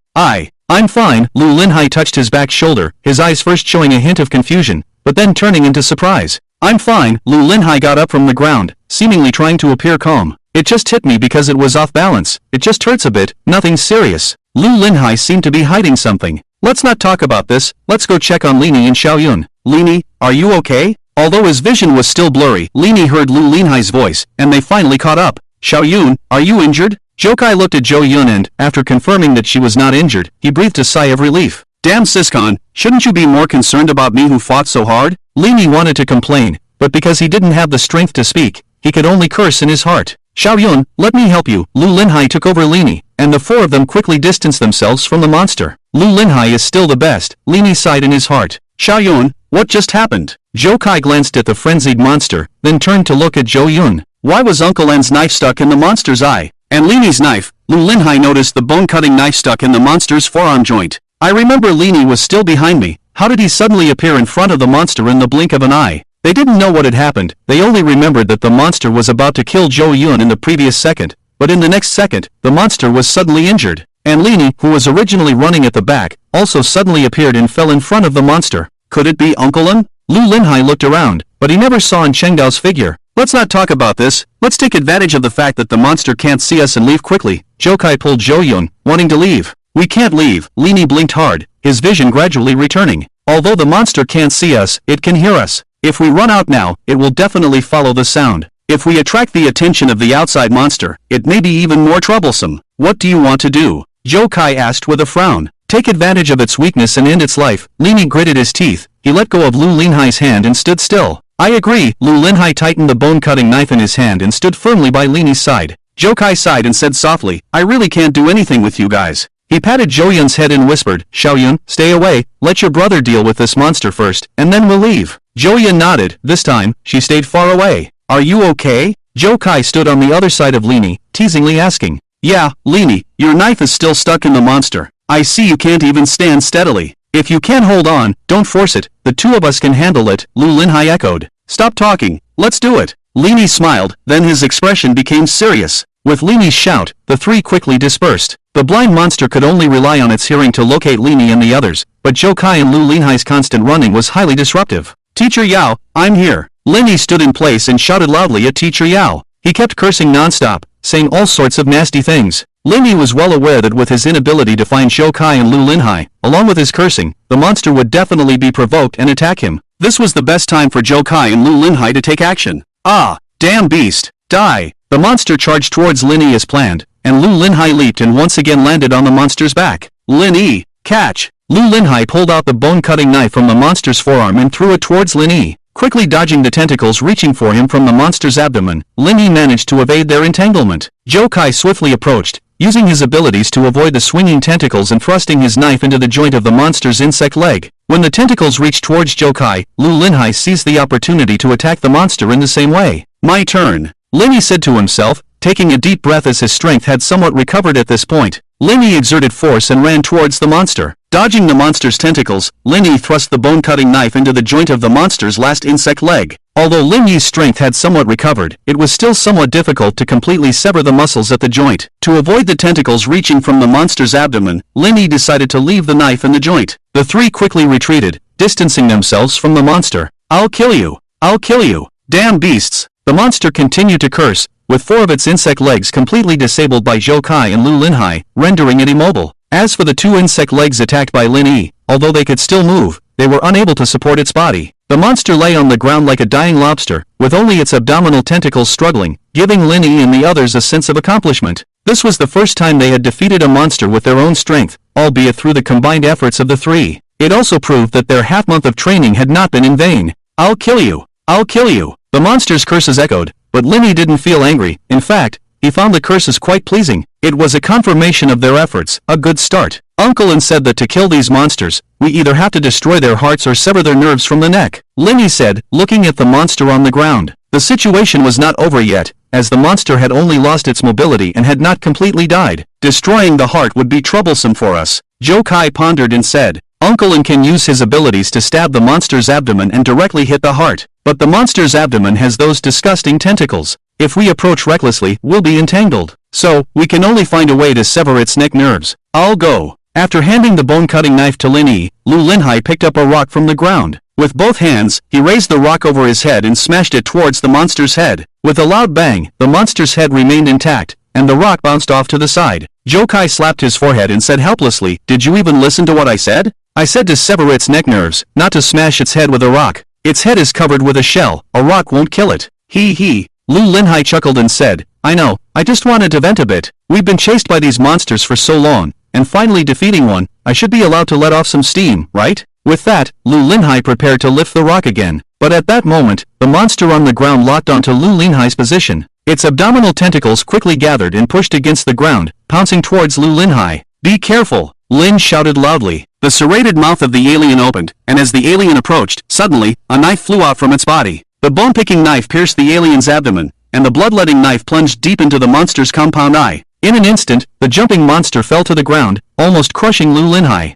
I'm fine." Lu Linhai touched his back shoulder, his eyes first showing a hint of confusion, but then turning into surprise. "I'm fine." Lu Linhai got up from the ground, seemingly trying to appear calm. "It just hit me because it was off balance. It just hurts a bit, nothing serious." Lu Linhai seemed to be hiding something. "Let's not talk about this, let's go check on Lin Yi and Xiaoyun." "Lin Yi, are you okay?" Although his vision was still blurry, Lin Yi heard Lu Linhai's voice, and they finally caught up. "Xiaoyun, are you injured?" Zhou Kai looked at Zhou Yun and, after confirming that she was not injured, he breathed a sigh of relief. Damn Siscon, shouldn't you be more concerned about me who fought so hard? Lini wanted to complain, but because he didn't have the strength to speak, he could only curse in his heart. Xiaoyun, let me help you. Lu Linhai took over Lini, and the four of them quickly distanced themselves from the monster. Lu Linhai is still the best, Lini sighed in his heart. Xiaoyun, what just happened? Zhou Kai glanced at the frenzied monster, then turned to look at Zhou Yun. Why was Uncle N's knife stuck in the monster's eye? And Lini's knife. Lu Linhai noticed the bone-cutting knife stuck in the monster's forearm joint. I remember Lini was still behind me. How did he suddenly appear in front of the monster in the blink of an eye? They didn't know what had happened. They only remembered that the monster was about to kill Zhou Yun in the previous second, but in the next second, the monster was suddenly injured. And Lini, who was originally running at the back, also suddenly appeared and fell in front of the monster. Could it be Uncle N? Lu Linhai looked around, but he never saw Chengdao's figure. Let's not talk about this. Let's take advantage of the fact that the monster can't see us and leave quickly. Zhou Kai pulled Zhou Yun, wanting to leave. We can't leave. Lini blinked hard, his vision gradually returning. Although the monster can't see us, it can hear us. If we run out now, it will definitely follow the sound. If we attract the attention of the outside monster, it may be even more troublesome. What do you want to do? Zhou Kai asked with a frown. Take advantage of its weakness and end its life. Lini gritted his teeth. He let go of Lu Linhai's hand and stood still. I agree. Lu Linhai tightened the bone-cutting knife in his hand and stood firmly by Lini's side. Zhou Kai sighed and said softly, I really can't do anything with you guys. He patted Zhou Yun's head and whispered, Xiaoyun, stay away, let your brother deal with this monster first, and then we'll leave. Zhou Yun nodded. This time, she stayed far away. Are you okay? Zhou Kai stood on the other side of Lini, teasingly asking. Yeah, Lini, your knife is still stuck in the monster. I see you can't even stand steadily. If you can't hold on, don't force it. The two of us can handle it, Lu Linhai echoed. Stop talking. Let's do it. Lini smiled, then his expression became serious. With Lini's shout, the three quickly dispersed. The blind monster could only rely on its hearing to locate Lini and the others, but Zhou Kai and Lu Linhai's constant running was highly disruptive. Teacher Yao, I'm here. Lini stood in place and shouted loudly at Teacher Yao. He kept cursing non-stop, saying all sorts of nasty things. Lini was well aware that with his inability to find Zhou Kai and Lu Linhai, along with his cursing, the monster would definitely be provoked and attack him. This was the best time for Zhou Kai and Lu Linhai to take action. Ah, damn beast, die! The monster charged towards Lini as planned, and Lu Linhai leaped and once again landed on the monster's back. Lini, catch! Lu Linhai pulled out the bone-cutting knife from the monster's forearm and threw it towards Lini. Quickly dodging the tentacles reaching for him from the monster's abdomen, Lini managed to evade their entanglement. Zhou Kai swiftly approached, using his abilities to avoid the swinging tentacles and thrusting his knife into the joint of the monster's insect leg. When the tentacles reached towards Zhou Kai, Lu Linhai seized the opportunity to attack the monster in the same way. My turn. Lini said to himself, taking a deep breath as his strength had somewhat recovered at this point. Lini exerted force and ran towards the monster. Dodging the monster's tentacles, Lini thrust the bone-cutting knife into the joint of the monster's last insect leg. Although Lini's strength had somewhat recovered, it was still somewhat difficult to completely sever the muscles at the joint. To avoid the tentacles reaching from the monster's abdomen, Lini decided to leave the knife in the joint. The three quickly retreated, distancing themselves from the monster. I'll kill you! I'll kill you! Damn beasts! The monster continued to curse, with four of its insect legs completely disabled by Zhou Kai and Lu Linhai, rendering it immobile. As for the two insect legs attacked by Lini, although they could still move, they were unable to support its body. The monster lay on the ground like a dying lobster, with only its abdominal tentacles struggling, giving Lini and the others a sense of accomplishment. This was the first time they had defeated a monster with their own strength, albeit through the combined efforts of the three. It also proved that their half-month of training had not been in vain. I'll kill you! I'll kill you! The monster's curses echoed, but Lini didn't feel angry. In fact, he found the curses quite pleasing. It was a confirmation of their efforts, a good start. Uncle N said that to kill these monsters, we either have to destroy their hearts or sever their nerves from the neck. Lini said, looking at the monster on the ground. The situation was not over yet, as the monster had only lost its mobility and had not completely died. Destroying the heart would be troublesome for us. Zhou Kai pondered and said, Uncle N can use his abilities to stab the monster's abdomen and directly hit the heart. But the monster's abdomen has those disgusting tentacles. If we approach recklessly, we'll be entangled. So, we can only find a way to sever its neck nerves. I'll go. After handing the bone-cutting knife to Lini, Lu Linhai picked up a rock from the ground. With both hands, he raised the rock over his head and smashed it towards the monster's head. With a loud bang, the monster's head remained intact, and the rock bounced off to the side. Zhou Kai slapped his forehead and said helplessly, Did you even listen to what I said? I said to sever its neck nerves, not to smash its head with a rock. Its head is covered with a shell, a rock won't kill it. He. Lu Linhai chuckled and said, I know, I just wanted to vent a bit. We've been chased by these monsters for so long, and finally defeating one, I should be allowed to let off some steam, right? With that, Lu Linhai prepared to lift the rock again. But at that moment, the monster on the ground locked onto Lu Linhai's position. Its abdominal tentacles quickly gathered and pushed against the ground, pouncing towards Lu Linhai. Be careful! Lin shouted loudly. The serrated mouth of the alien opened, and as the alien approached, suddenly, a knife flew out from its body. The bone-picking knife pierced the alien's abdomen, and the bloodletting knife plunged deep into the monster's compound eye. In an instant, the jumping monster fell to the ground, almost crushing Lu Linhai.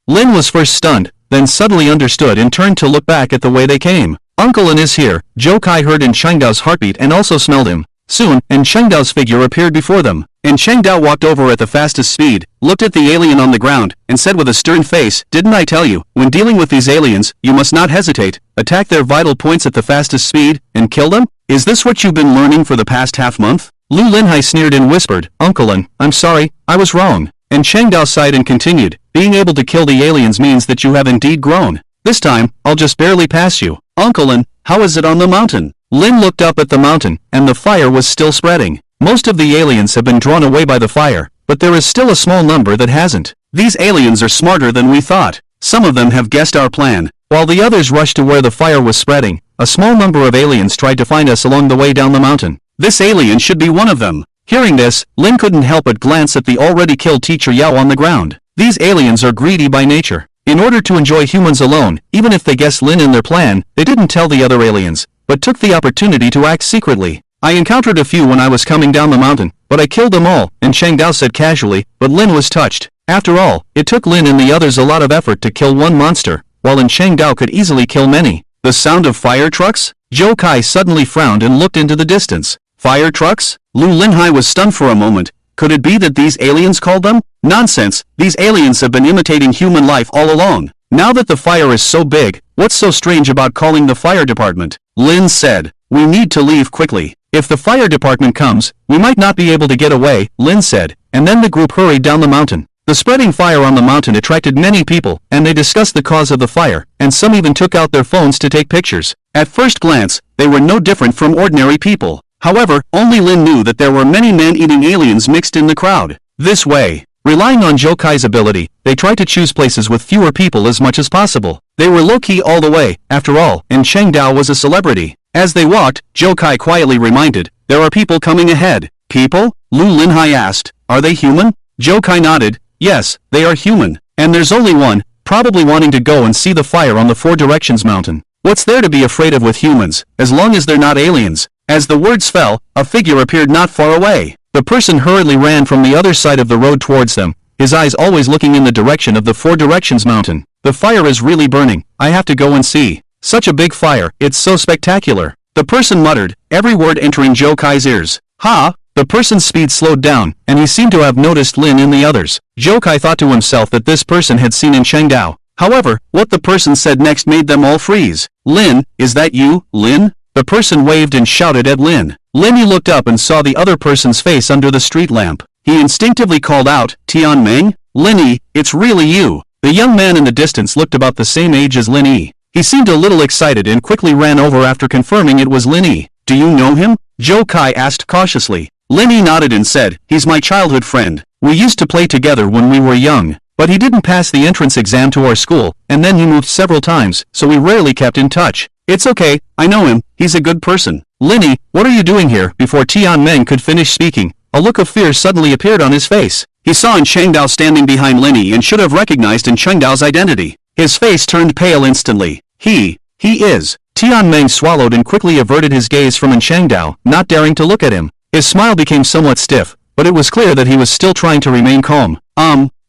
Lin was first stunned, then suddenly understood and turned to look back at the way they came. Uncle Lin is here. Zhou Kai heard In Chengdao's heartbeat and also smelled him. Soon, In Chengdao's figure appeared before them. In Chengdao walked over at the fastest speed, looked at the alien on the ground, and said with a stern face, "Didn't I tell you, when dealing with these aliens, you must not hesitate, attack their vital points at the fastest speed, and kill them? Is this what you've been learning for the past half-month?" Lu Linhai sneered and whispered, "Uncle Lin, I'm sorry, I was wrong." And Chengdao sighed and continued, "Being able to kill the aliens means that you have indeed grown. This time, I'll just barely pass you. Uncle Lin, how is it on the mountain?" Lin looked up at the mountain, and the fire was still spreading. Most of the aliens have been drawn away by the fire, but there is still a small number that hasn't. These aliens are smarter than we thought. Some of them have guessed our plan. While the others rushed to where the fire was spreading, a small number of aliens tried to find us along the way down the mountain. This alien should be one of them. Hearing this, Lin couldn't help but glance at the already killed teacher Yao on the ground. These aliens are greedy by nature. In order to enjoy humans alone, even if they guessed Lin in their plan, they didn't tell the other aliens, but took the opportunity to act secretly. I encountered a few when I was coming down the mountain, but I killed them all, and Chengdao said casually, but Lin was touched. After all, it took Lin and the others a lot of effort to kill one monster, while Chengdao could easily kill many. The sound of fire trucks? Zhou Kai suddenly frowned and looked into the distance. Fire trucks? Lu Linhai was stunned for a moment. Could it be that these aliens called them? Nonsense, these aliens have been imitating human life all along. Now that the fire is so big, what's so strange about calling the fire department? Lin said, "We need to leave quickly. If the fire department comes, we might not be able to get away," Lin said, and then the group hurried down the mountain. The spreading fire on the mountain attracted many people, and they discussed the cause of the fire, and some even took out their phones to take pictures. At first glance, they were no different from ordinary people. However, only Lin knew that there were many man-eating aliens mixed in the crowd. This way, relying on Zhou Kai's ability, they tried to choose places with fewer people as much as possible. They were low-key all the way, after all, and Chengdao was a celebrity. As they walked, Zhou Kai quietly reminded, "There are people coming ahead." "People?" Lu Linhai asked. "Are they human?" Zhou Kai nodded. "Yes, they are human. And there's only one, probably wanting to go and see the fire on the Four Directions mountain. What's there to be afraid of with humans, as long as they're not aliens?" As the words fell, a figure appeared not far away. The person hurriedly ran from the other side of the road towards them, his eyes always looking in the direction of the Four Directions mountain. "The fire is really burning. I have to go and see. Such a big fire, it's so spectacular." The person muttered, every word entering Zhou Kai's ears. "Ha!" The person's speed slowed down, and he seemed to have noticed Lin and the others. Zhou Kai thought to himself that this person had seen In Chengdao. However, what the person said next made them all freeze. "Lin, is that you, Lin?" The person waved and shouted at Lin. Lin looked up and saw the other person's face under the street lamp. He instinctively called out, "Tian Meng? Lin, it's really you." The young man in the distance looked about the same age as Lin. He seemed a little excited and quickly ran over after confirming it was Lin. "Do you know him?" Zhou Kai asked cautiously. Lin nodded and said, "He's my childhood friend. We used to play together when we were young. But he didn't pass the entrance exam to our school, and then he moved several times, so we rarely kept in touch." "It's okay, I know him, he's a good person." "Lin, what are you doing here?" Before Tian Meng could finish speaking, a look of fear suddenly appeared on his face. He saw In Chengdao standing behind Lin and should have recognized In Chengdao's identity. His face turned pale instantly. He is. Tian Meng swallowed and quickly averted his gaze from In Chengdao, not daring to look at him. His smile became somewhat stiff, but it was clear that he was still trying to remain calm.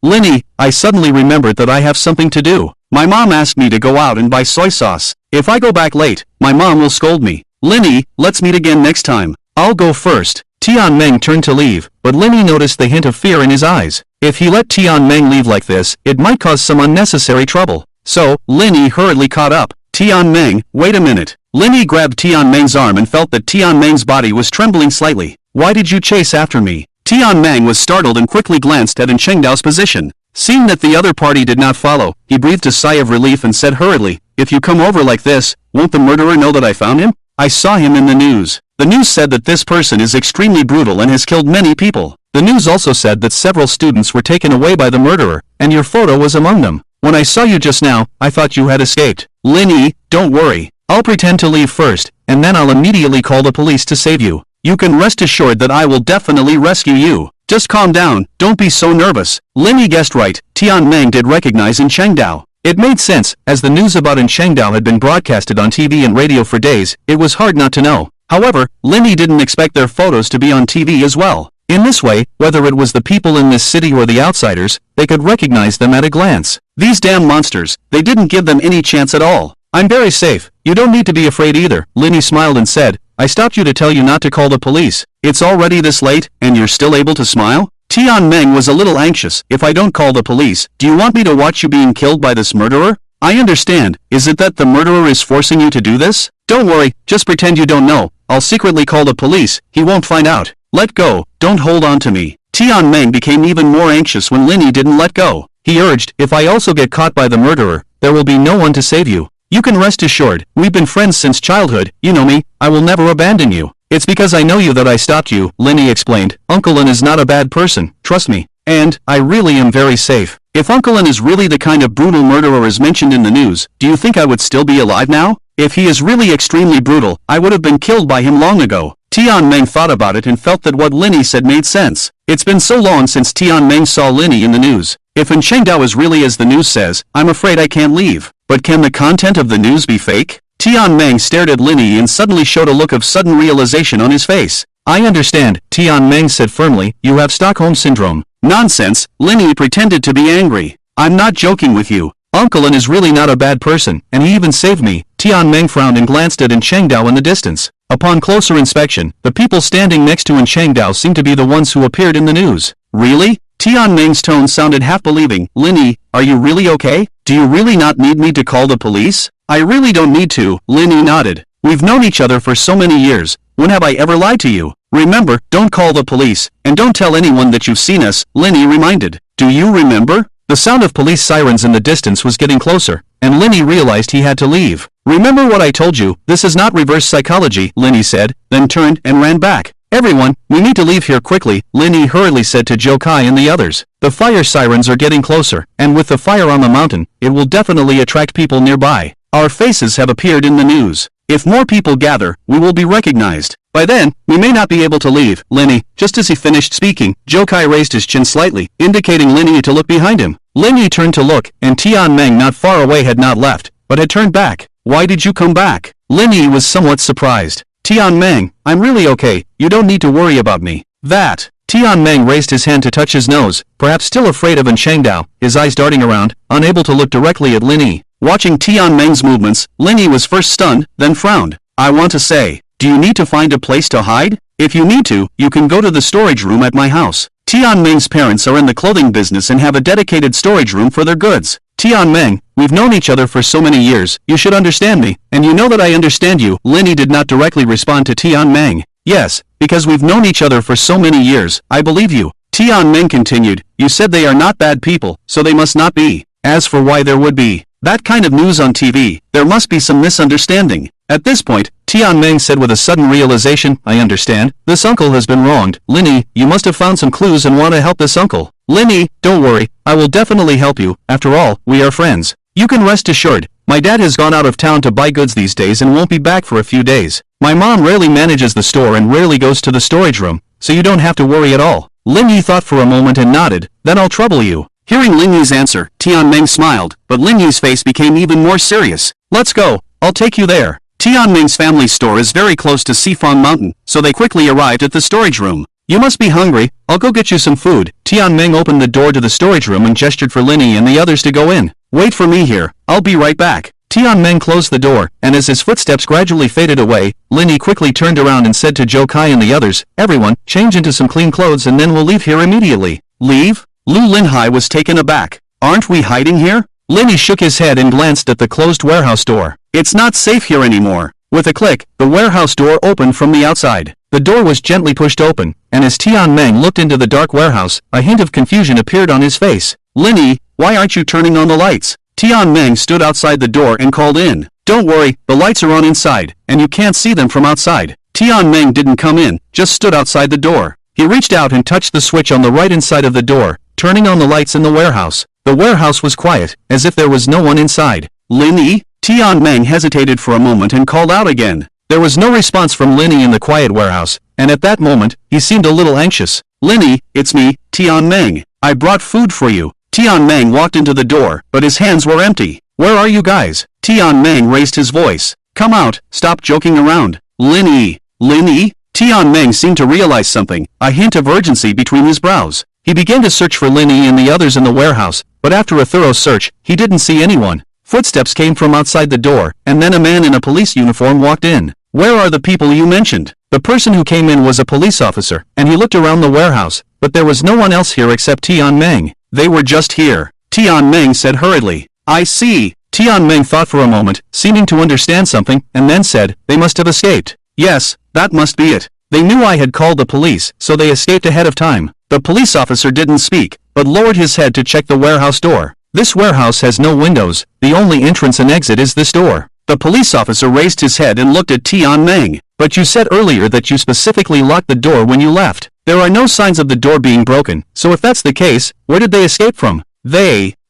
Lin, I suddenly remembered that I have something to do. My mom asked me to go out and buy soy sauce. If I go back late, my mom will scold me. Lin, let's meet again next time. I'll go first." Tian Meng turned to leave, but Lin noticed the hint of fear in his eyes. If he let Tian Meng leave like this, it might cause some unnecessary trouble. So, Lin hurriedly caught up. "Tian Meng, wait a minute." Lin grabbed Tian Meng's arm and felt that Tian Meng's body was trembling slightly. "Why did you chase after me?" Tian Meng was startled and quickly glanced at In Chengdao's position. Seeing that the other party did not follow, he breathed a sigh of relief and said hurriedly, "If you come over like this, won't the murderer know that I found him? I saw him in the news. The news said that this person is extremely brutal and has killed many people. The news also said that several students were taken away by the murderer, and your photo was among them. When I saw you just now, I thought you had escaped. Linny, don't worry. I'll pretend to leave first, and then I'll immediately call the police to save you. You can rest assured that I will definitely rescue you. Just calm down, don't be so nervous. Linny guessed right, Tianmeng did recognize in Chengdao. It made sense, as the news about in Chengdao had been broadcasted on TV and radio for days, it was hard not to know. However, Linny didn't expect their photos to be on TV as well. In this way, whether it was the people in this city or the outsiders, they could recognize them at a glance. These damn monsters, they didn't give them any chance at all. I'm very safe, you don't need to be afraid either, Linny smiled and said, I stopped you to tell you not to call the police. It's already this late, and you're still able to smile? Tianmeng was a little anxious. If I don't call the police, do you want me to watch you being killed by this murderer? I understand. Is it that the murderer is forcing you to do this? Don't worry, just pretend you don't know. I'll secretly call the police, he won't find out. Let go, don't hold on to me. Tianmeng became even more anxious when Linny didn't let go. He urged, if I also get caught by the murderer, there will be no one to save you. You can rest assured, we've been friends since childhood, you know me, I will never abandon you. It's because I know you that I stopped you, Linny explained. Uncle Lin is not a bad person, trust me. And, I really am very safe. If Uncle Lin is really the kind of brutal murderer as mentioned in the news, do you think I would still be alive now? If he is really extremely brutal, I would have been killed by him long ago. Tianmeng thought about it and felt that what Linny said made sense. It's been so long since Tianmeng saw Linny in the news. If in Chengdao is really as the news says, I'm afraid I can't leave. But can the content of the news be fake? Tianmeng stared at Linny and suddenly showed a look of sudden realization on his face. I understand, Tianmeng said firmly, you have Stockholm Syndrome. Nonsense, Linny pretended to be angry. I'm not joking with you. Uncle Lin is really not a bad person, and he even saved me. Tianmeng frowned and glanced at in Chengdao in the distance. Upon closer inspection, the people standing next to in Chengdao seemed to be the ones who appeared in the news. Really? Tianmeng's tone sounded half-believing. Linny, are you really okay? Do you really not need me to call the police? I really don't need to, Linny nodded. We've known each other for so many years. When have I ever lied to you? Remember, don't call the police, and don't tell anyone that you've seen us, Linny reminded. Do you remember? The sound of police sirens in the distance was getting closer, and Linny realized he had to leave. Remember what I told you, this is not reverse psychology, Linny said, then turned and ran back. Everyone, we need to leave here quickly, Linny hurriedly said to Joe Kai and the others. The fire sirens are getting closer, and with the fire on the mountain, it will definitely attract people nearby. Our faces have appeared in the news. If more people gather, we will be recognized. By then, we may not be able to leave, Linny. Just as he finished speaking, Joe Kai raised his chin slightly, indicating Linny to look behind him. Linny turned to look, and Tianmeng not far away had not left, but had turned back. Why did you come back? Linny was somewhat surprised. Tianmeng, I'm really okay, you don't need to worry about me. That. Tianmeng raised his hand to touch his nose, perhaps still afraid of in Chengdao, his eyes darting around, unable to look directly at Linny. Watching Tianmeng's movements, Linny was first stunned, then frowned. I want to say, do you need to find a place to hide? If you need to, you can go to the storage room at my house. Tianmeng's parents are in the clothing business and have a dedicated storage room for their goods. Tianmeng, we've known each other for so many years, you should understand me, and you know that I understand you. Linny did not directly respond to Tianmeng. Yes, because we've known each other for so many years, I believe you. Tianmeng continued, you said they are not bad people, so they must not be. As for why there would be that kind of news on TV, there must be some misunderstanding. At this point, Tianmeng said with a sudden realization, I understand, this uncle has been wronged. Linny, you must have found some clues and want to help this uncle. Linny, don't worry, I will definitely help you, after all, we are friends. You can rest assured, my dad has gone out of town to buy goods these days and won't be back for a few days. My mom rarely manages the store and rarely goes to the storage room, so you don't have to worry at all. Linny thought for a moment and nodded, then I'll trouble you. Hearing Linny's answer, Tianmeng smiled, but Linny's face became even more serious. Let's go, I'll take you there. Tianmeng's family store is very close to Sifang Mountain, so they quickly arrived at the storage room. You must be hungry, I'll go get you some food. Tianmeng opened the door to the storage room and gestured for Linny and the others to go in. Wait for me here, I'll be right back. Tianmeng closed the door, and as his footsteps gradually faded away, Linny quickly turned around and said to Joe Kai and the others, everyone, change into some clean clothes and then we'll leave here immediately. Leave? Lu Linhai was taken aback. Aren't we hiding here? Linny shook his head and glanced at the closed warehouse door. It's not safe here anymore. With a click, the warehouse door opened from the outside. The door was gently pushed open, and as Tianmeng looked into the dark warehouse, a hint of confusion appeared on his face. Linny, why aren't you turning on the lights? Tianmeng stood outside the door and called in. Don't worry, the lights are on inside, and you can't see them from outside. Tianmeng didn't come in, just stood outside the door. He reached out and touched the switch on the right inside of the door, turning on the lights in the warehouse. The warehouse was quiet, as if there was no one inside. Lin Yi? Tian Meng hesitated for a moment and called out again. There was no response from Lin Yi in the quiet warehouse, and at that moment, he seemed a little anxious. Lin Yi, it's me, Tian Meng. I brought food for you. Tian Meng walked into the door, but his hands were empty. Where are you guys? Tian Meng raised his voice. Come out, stop joking around. Lin Yi. Lin Yi? Tian Meng seemed to realize something, a hint of urgency between his brows. He began to search for Lin Yi and the others in the warehouse, but after a thorough search, he didn't see anyone. Footsteps came from outside the door, and then a man in a police uniform walked in. Where are the people you mentioned? The person who came in was a police officer, and he looked around the warehouse, but there was no one else here except Tian Meng. They were just here. Tian Meng said hurriedly. I see. Tian Meng thought for a moment, seeming to understand something, and then said, they must have escaped. Yes, that must be it. They knew I had called the police, so they escaped ahead of time. The police officer didn't speak, but lowered his head to check the warehouse door. This warehouse has no windows, the only entrance and exit is this door. The police officer raised his head and looked at Tian Meng. But you said earlier that you specifically locked the door when you left. There are no signs of the door being broken, so if that's the case, where did they escape from?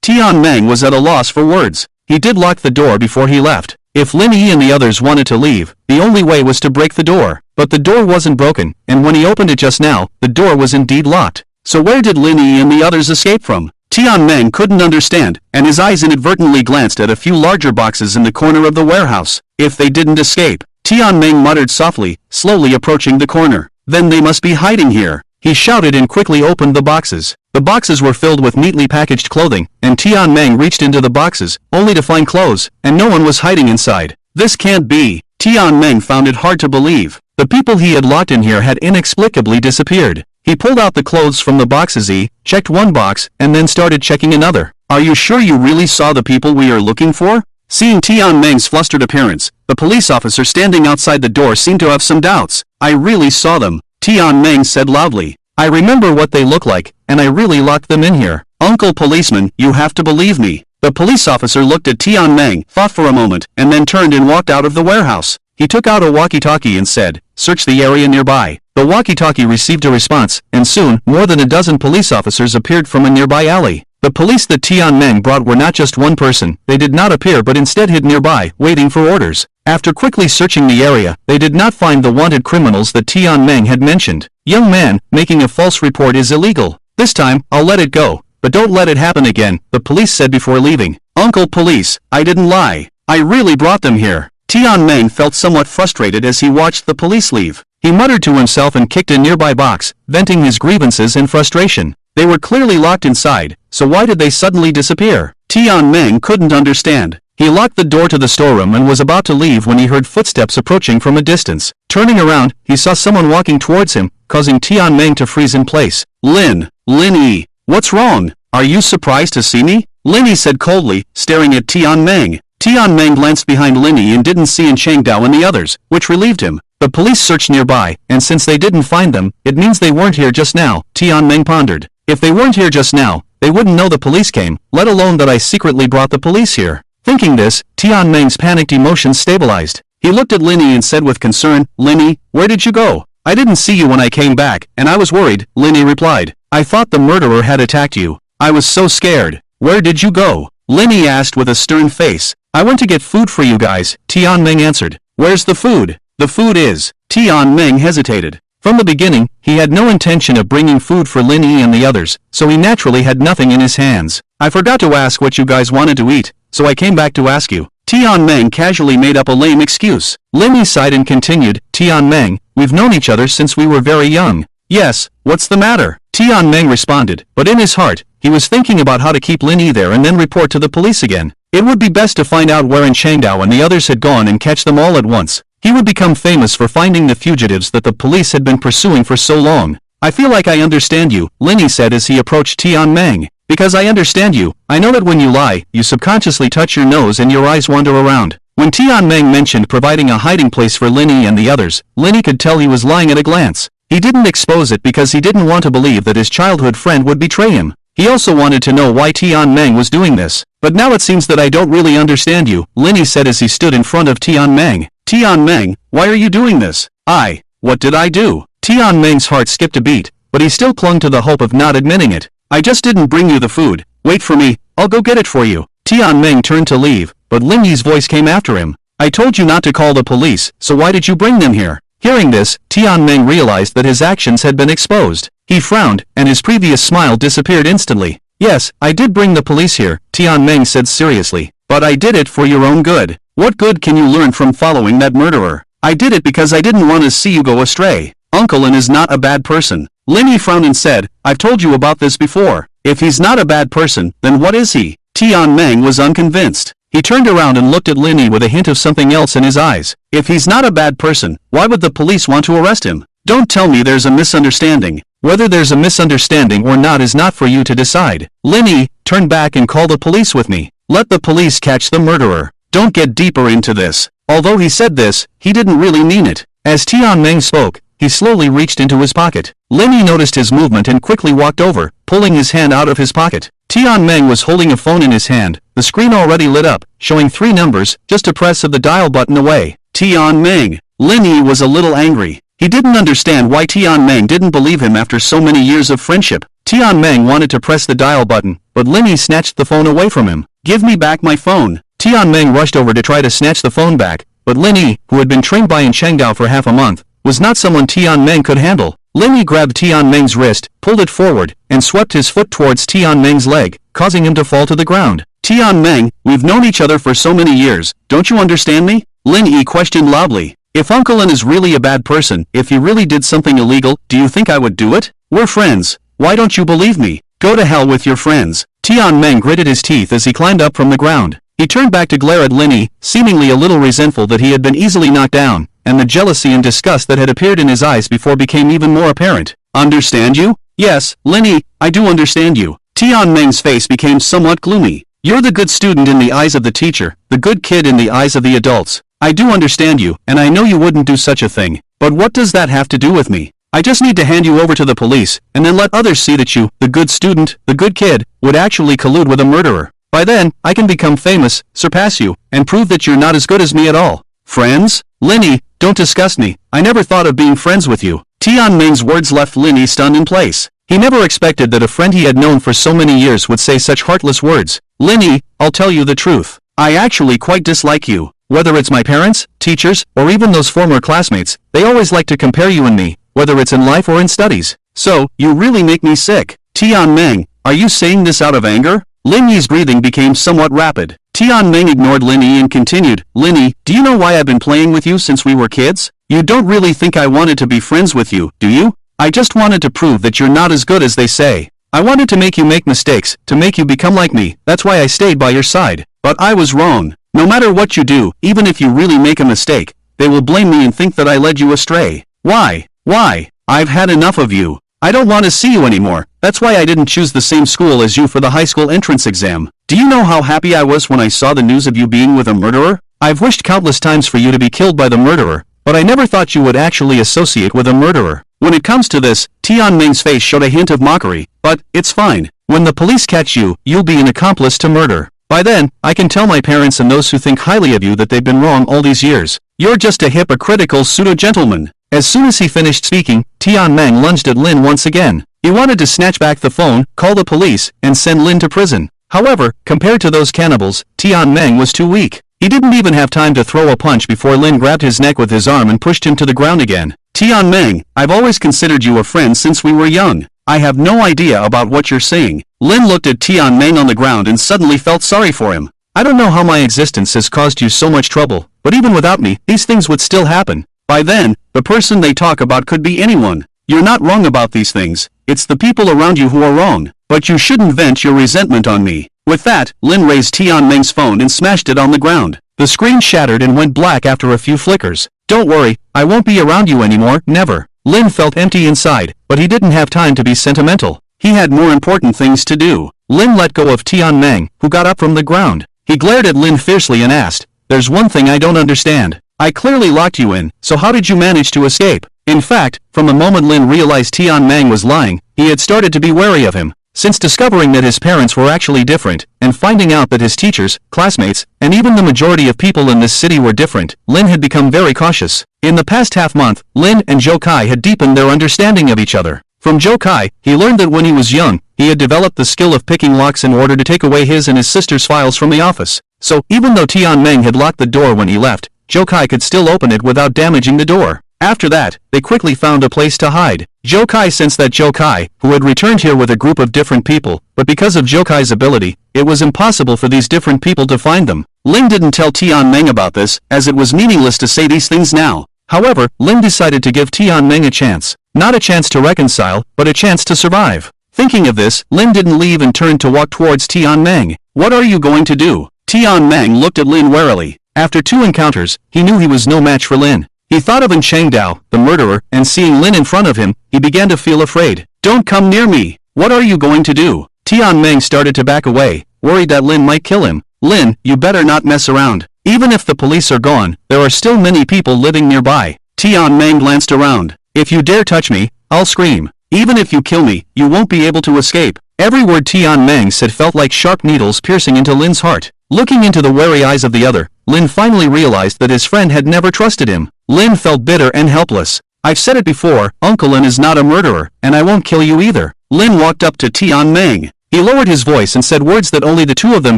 Tian Meng was at a loss for words. He did lock the door before he left. If Lin Yi and the others wanted to leave, the only way was to break the door. But the door wasn't broken, and when he opened it just now, the door was indeed locked. So where did Lin Yi and the others escape from? Tian Meng couldn't understand, and his eyes inadvertently glanced at a few larger boxes in the corner of the warehouse. If they didn't escape, Tian Meng muttered softly, slowly approaching the corner. Then they must be hiding here. He shouted and quickly opened the boxes. The boxes were filled with neatly packaged clothing, and Tian Meng reached into the boxes, only to find clothes, and no one was hiding inside. This can't be. Tian Meng found it hard to believe. The people he had locked in here had inexplicably disappeared. He pulled out the clothes from the boxes, checked one box, and then started checking another. Are you sure you really saw the people we are looking for? Seeing Tian Meng's flustered appearance, the police officer standing outside the door seemed to have some doubts. I really saw them, Tian Meng said loudly. I remember what they look like, and I really locked them in here. Uncle policeman, you have to believe me. The police officer looked at Tian Meng, thought for a moment, and then turned and walked out of the warehouse. He took out a walkie-talkie and said, search the area nearby. The walkie-talkie received a response, and soon, more than a dozen police officers appeared from a nearby alley. The police that Tian Meng brought were not just one person, they did not appear but instead hid nearby, waiting for orders. After quickly searching the area, they did not find the wanted criminals that Tian Meng had mentioned. Young man, making a false report is illegal. This time, I'll let it go, but don't let it happen again, the police said before leaving. Uncle police, I didn't lie. I really brought them here. Tian Meng felt somewhat frustrated as he watched the police leave. He muttered to himself and kicked a nearby box, venting his grievances and frustration. They were clearly locked inside, so why did they suddenly disappear? Tian Meng couldn't understand. He locked the door to the storeroom and was about to leave when he heard footsteps approaching from a distance. Turning around, he saw someone walking towards him, causing Tian Meng to freeze in place. Lin Yi, what's wrong? Are you surprised to see me? Lin Yi said coldly, staring at Tian Meng. Tian Meng glanced behind Lin Yi and didn't see Changdao and the others, which relieved him. The police searched nearby, and since they didn't find them, it means they weren't here just now, Tian Meng pondered. If they weren't here just now, they wouldn't know the police came, let alone that I secretly brought the police here. Thinking this, Tian Meng's panicked emotions stabilized. He looked at Lin Yi and said with concern, Lin Yi, where did you go? I didn't see you when I came back, and I was worried, Lin Yi replied. I thought the murderer had attacked you. I was so scared. Where did you go? Lin Yi asked with a stern face. I went to get food for you guys, Tian Meng answered. Where's the food? The food is. Tian Meng hesitated. From the beginning, he had no intention of bringing food for Lin Yi and the others, so he naturally had nothing in his hands. I forgot to ask what you guys wanted to eat, so I came back to ask you. Tian Meng casually made up a lame excuse. Lin Yi sighed and continued, Tian Meng, we've known each other since we were very young. Yes, what's the matter? Tian Meng responded, but in his heart, he was thinking about how to keep Lin Yi there and then report to the police again. It would be best to find out where Changdao and the others had gone and catch them all at once. He would become famous for finding the fugitives that the police had been pursuing for so long. I feel like I understand you, Lin Yi said as he approached Tian Meng. Because I understand you, I know that when you lie, you subconsciously touch your nose and your eyes wander around. When Tian Meng mentioned providing a hiding place for Lin Yi and the others, Lin Yi could tell he was lying at a glance. He didn't expose it because he didn't want to believe that his childhood friend would betray him. He also wanted to know why Tian Meng was doing this. But now it seems that I don't really understand you, Lin Yi said as he stood in front of Tian Meng. Tian Meng, why are you doing this? What did I do? Tian Meng's heart skipped a beat, but he still clung to the hope of not admitting it. I just didn't bring you the food. Wait for me, I'll go get it for you. Tian Meng turned to leave, but Lin Yi's voice came after him. I told you not to call the police, so why did you bring them here? Hearing this, Tian Meng realized that his actions had been exposed. He frowned, and his previous smile disappeared instantly. Yes, I did bring the police here, Tian Meng said seriously. But I did it for your own good. What good can you learn from following that murderer? I did it because I didn't want to see you go astray. Uncle Lin is not a bad person. Lin Yi frowned and said, I've told you about this before. If he's not a bad person, then what is he? Tian Meng was unconvinced. He turned around and looked at Lin Yi with a hint of something else in his eyes. If he's not a bad person, why would the police want to arrest him? Don't tell me there's a misunderstanding. Whether there's a misunderstanding or not is not for you to decide. Lin Yi, turn back and call the police with me. Let the police catch the murderer. Don't get deeper into this. Although he said this, he didn't really mean it. As Tian Meng spoke, he slowly reached into his pocket. Lin Yi noticed his movement and quickly walked over, pulling his hand out of his pocket. Tian Meng was holding a phone in his hand, the screen already lit up, showing 3 numbers, just a press of the dial button away. Tian Meng. Lin Yi was a little angry. He didn't understand why Tian Meng didn't believe him after so many years of friendship. Tian Meng wanted to press the dial button, but Lin Yi snatched the phone away from him. Give me back my phone. Tian Meng rushed over to try to snatch the phone back, but Lin Yi, who had been trained by in Chengdao for half a month, was not someone Tian Meng could handle. Lin Yi grabbed Tian Meng's wrist, pulled it forward, and swept his foot towards Tian Meng's leg, causing him to fall to the ground. Tian Meng, we've known each other for so many years, don't you understand me? Lin Yi questioned loudly. If Uncle Lin is really a bad person, if he really did something illegal, do you think I would do it? We're friends. Why don't you believe me? Go to hell with your friends. Tian Meng gritted his teeth as he climbed up from the ground. He turned back to glare at Lin Yi, seemingly a little resentful that he had been easily knocked down, and the jealousy and disgust that had appeared in his eyes before became even more apparent. Understand you? Yes, Lin Yi, I do understand you. Tian Meng's face became somewhat gloomy. You're the good student in the eyes of the teacher, the good kid in the eyes of the adults. I do understand you, and I know you wouldn't do such a thing, but what does that have to do with me? I just need to hand you over to the police, and then let others see that you, the good student, the good kid, would actually collude with a murderer. By then, I can become famous, surpass you, and prove that you're not as good as me at all. Friends? Lin Yi, don't disgust me. I never thought of being friends with you. Tian Meng's words left Lin Yi stunned in place. He never expected that a friend he had known for so many years would say such heartless words. Lin Yi, I'll tell you the truth. I actually quite dislike you. Whether it's my parents, teachers, or even those former classmates, they always like to compare you and me, whether it's in life or in studies. So, you really make me sick. Tian Meng, are you saying this out of anger? Lin Yi's breathing became somewhat rapid. Tian Meng ignored Lin Yi and continued, Lin Yi, do you know why I've been playing with you since we were kids? You don't really think I wanted to be friends with you, do you? I just wanted to prove that you're not as good as they say. I wanted to make you make mistakes, to make you become like me, that's why I stayed by your side. But I was wrong. No matter what you do, even if you really make a mistake, they will blame me and think that I led you astray. Why? Why? I've had enough of you. I don't want to see you anymore. That's why I didn't choose the same school as you for the high school entrance exam. Do you know how happy I was when I saw the news of you being with a murderer? I've wished countless times for you to be killed by the murderer, but I never thought you would actually associate with a murderer. When it comes to this, Tian Meng's face showed a hint of mockery, but it's fine. When the police catch you, you'll be an accomplice to murder. By then, I can tell my parents and those who think highly of you that they've been wrong all these years. You're just a hypocritical pseudo-gentleman. As soon as he finished speaking, Tian Meng lunged at Lin once again. He wanted to snatch back the phone, call the police, and send Lin to prison. However, compared to those cannibals, Tian Meng was too weak. He didn't even have time to throw a punch before Lin grabbed his neck with his arm and pushed him to the ground again. Tian Meng, I've always considered you a friend since we were young. I have no idea about what you're saying. Lin looked at Tian Meng on the ground and suddenly felt sorry for him. I don't know how my existence has caused you so much trouble, but even without me, these things would still happen. By then, the person they talk about could be anyone. You're not wrong about these things. It's the people around you who are wrong. But you shouldn't vent your resentment on me. With that, Lin raised Tian Meng's phone and smashed it on the ground. The screen shattered and went black after a few flickers. Don't worry, I won't be around you anymore, never. Lin felt empty inside, but he didn't have time to be sentimental. He had more important things to do. Lin let go of Tian Meng, who got up from the ground. He glared at Lin fiercely and asked, "There's one thing I don't understand. I clearly locked you in, so how did you manage to escape?" In fact, from the moment Lin realized Tian Meng was lying, he had started to be wary of him. Since discovering that his parents were actually different, and finding out that his teachers, classmates, and even the majority of people in this city were different, Lin had become very cautious. In the past half-month, Lin and Zhou Kai had deepened their understanding of each other. From Zhou Kai, he learned that when he was young, he had developed the skill of picking locks in order to take away his and his sister's files from the office. So, even though Tianmeng had locked the door when he left, Zhou Kai could still open it without damaging the door. After that, they quickly found a place to hide. Zhou Kai sensed that Zhou Kai, who had returned here with a group of different people, but because of Zhou Kai's ability, it was impossible for these different people to find them. Lin didn't tell Tianmeng about this, as it was meaningless to say these things now. However, Lin decided to give Tianmeng a chance. Not a chance to reconcile, but a chance to survive. Thinking of this, Lin didn't leave and turned to walk towards Tianmeng. What are you going to do? Tianmeng looked at Lin warily. After 2 encounters, he knew he was no match for Lin. He thought of Yin Changdao, the murderer, and seeing Lin in front of him, he began to feel afraid. Don't come near me. What are you going to do? Tianmeng started to back away, worried that Lin might kill him. Lin, you better not mess around. Even if the police are gone, there are still many people living nearby. Tianmeng glanced around. If you dare touch me, I'll scream. Even if you kill me, you won't be able to escape. Every word Tianmeng said felt like sharp needles piercing into Lin's heart. Looking into the wary eyes of the other, Lin finally realized that his friend had never trusted him. Lin felt bitter and helpless. I've said it before, Uncle Lin is not a murderer, and I won't kill you either. Lin walked up to Tianmeng. He lowered his voice and said words that only the two of them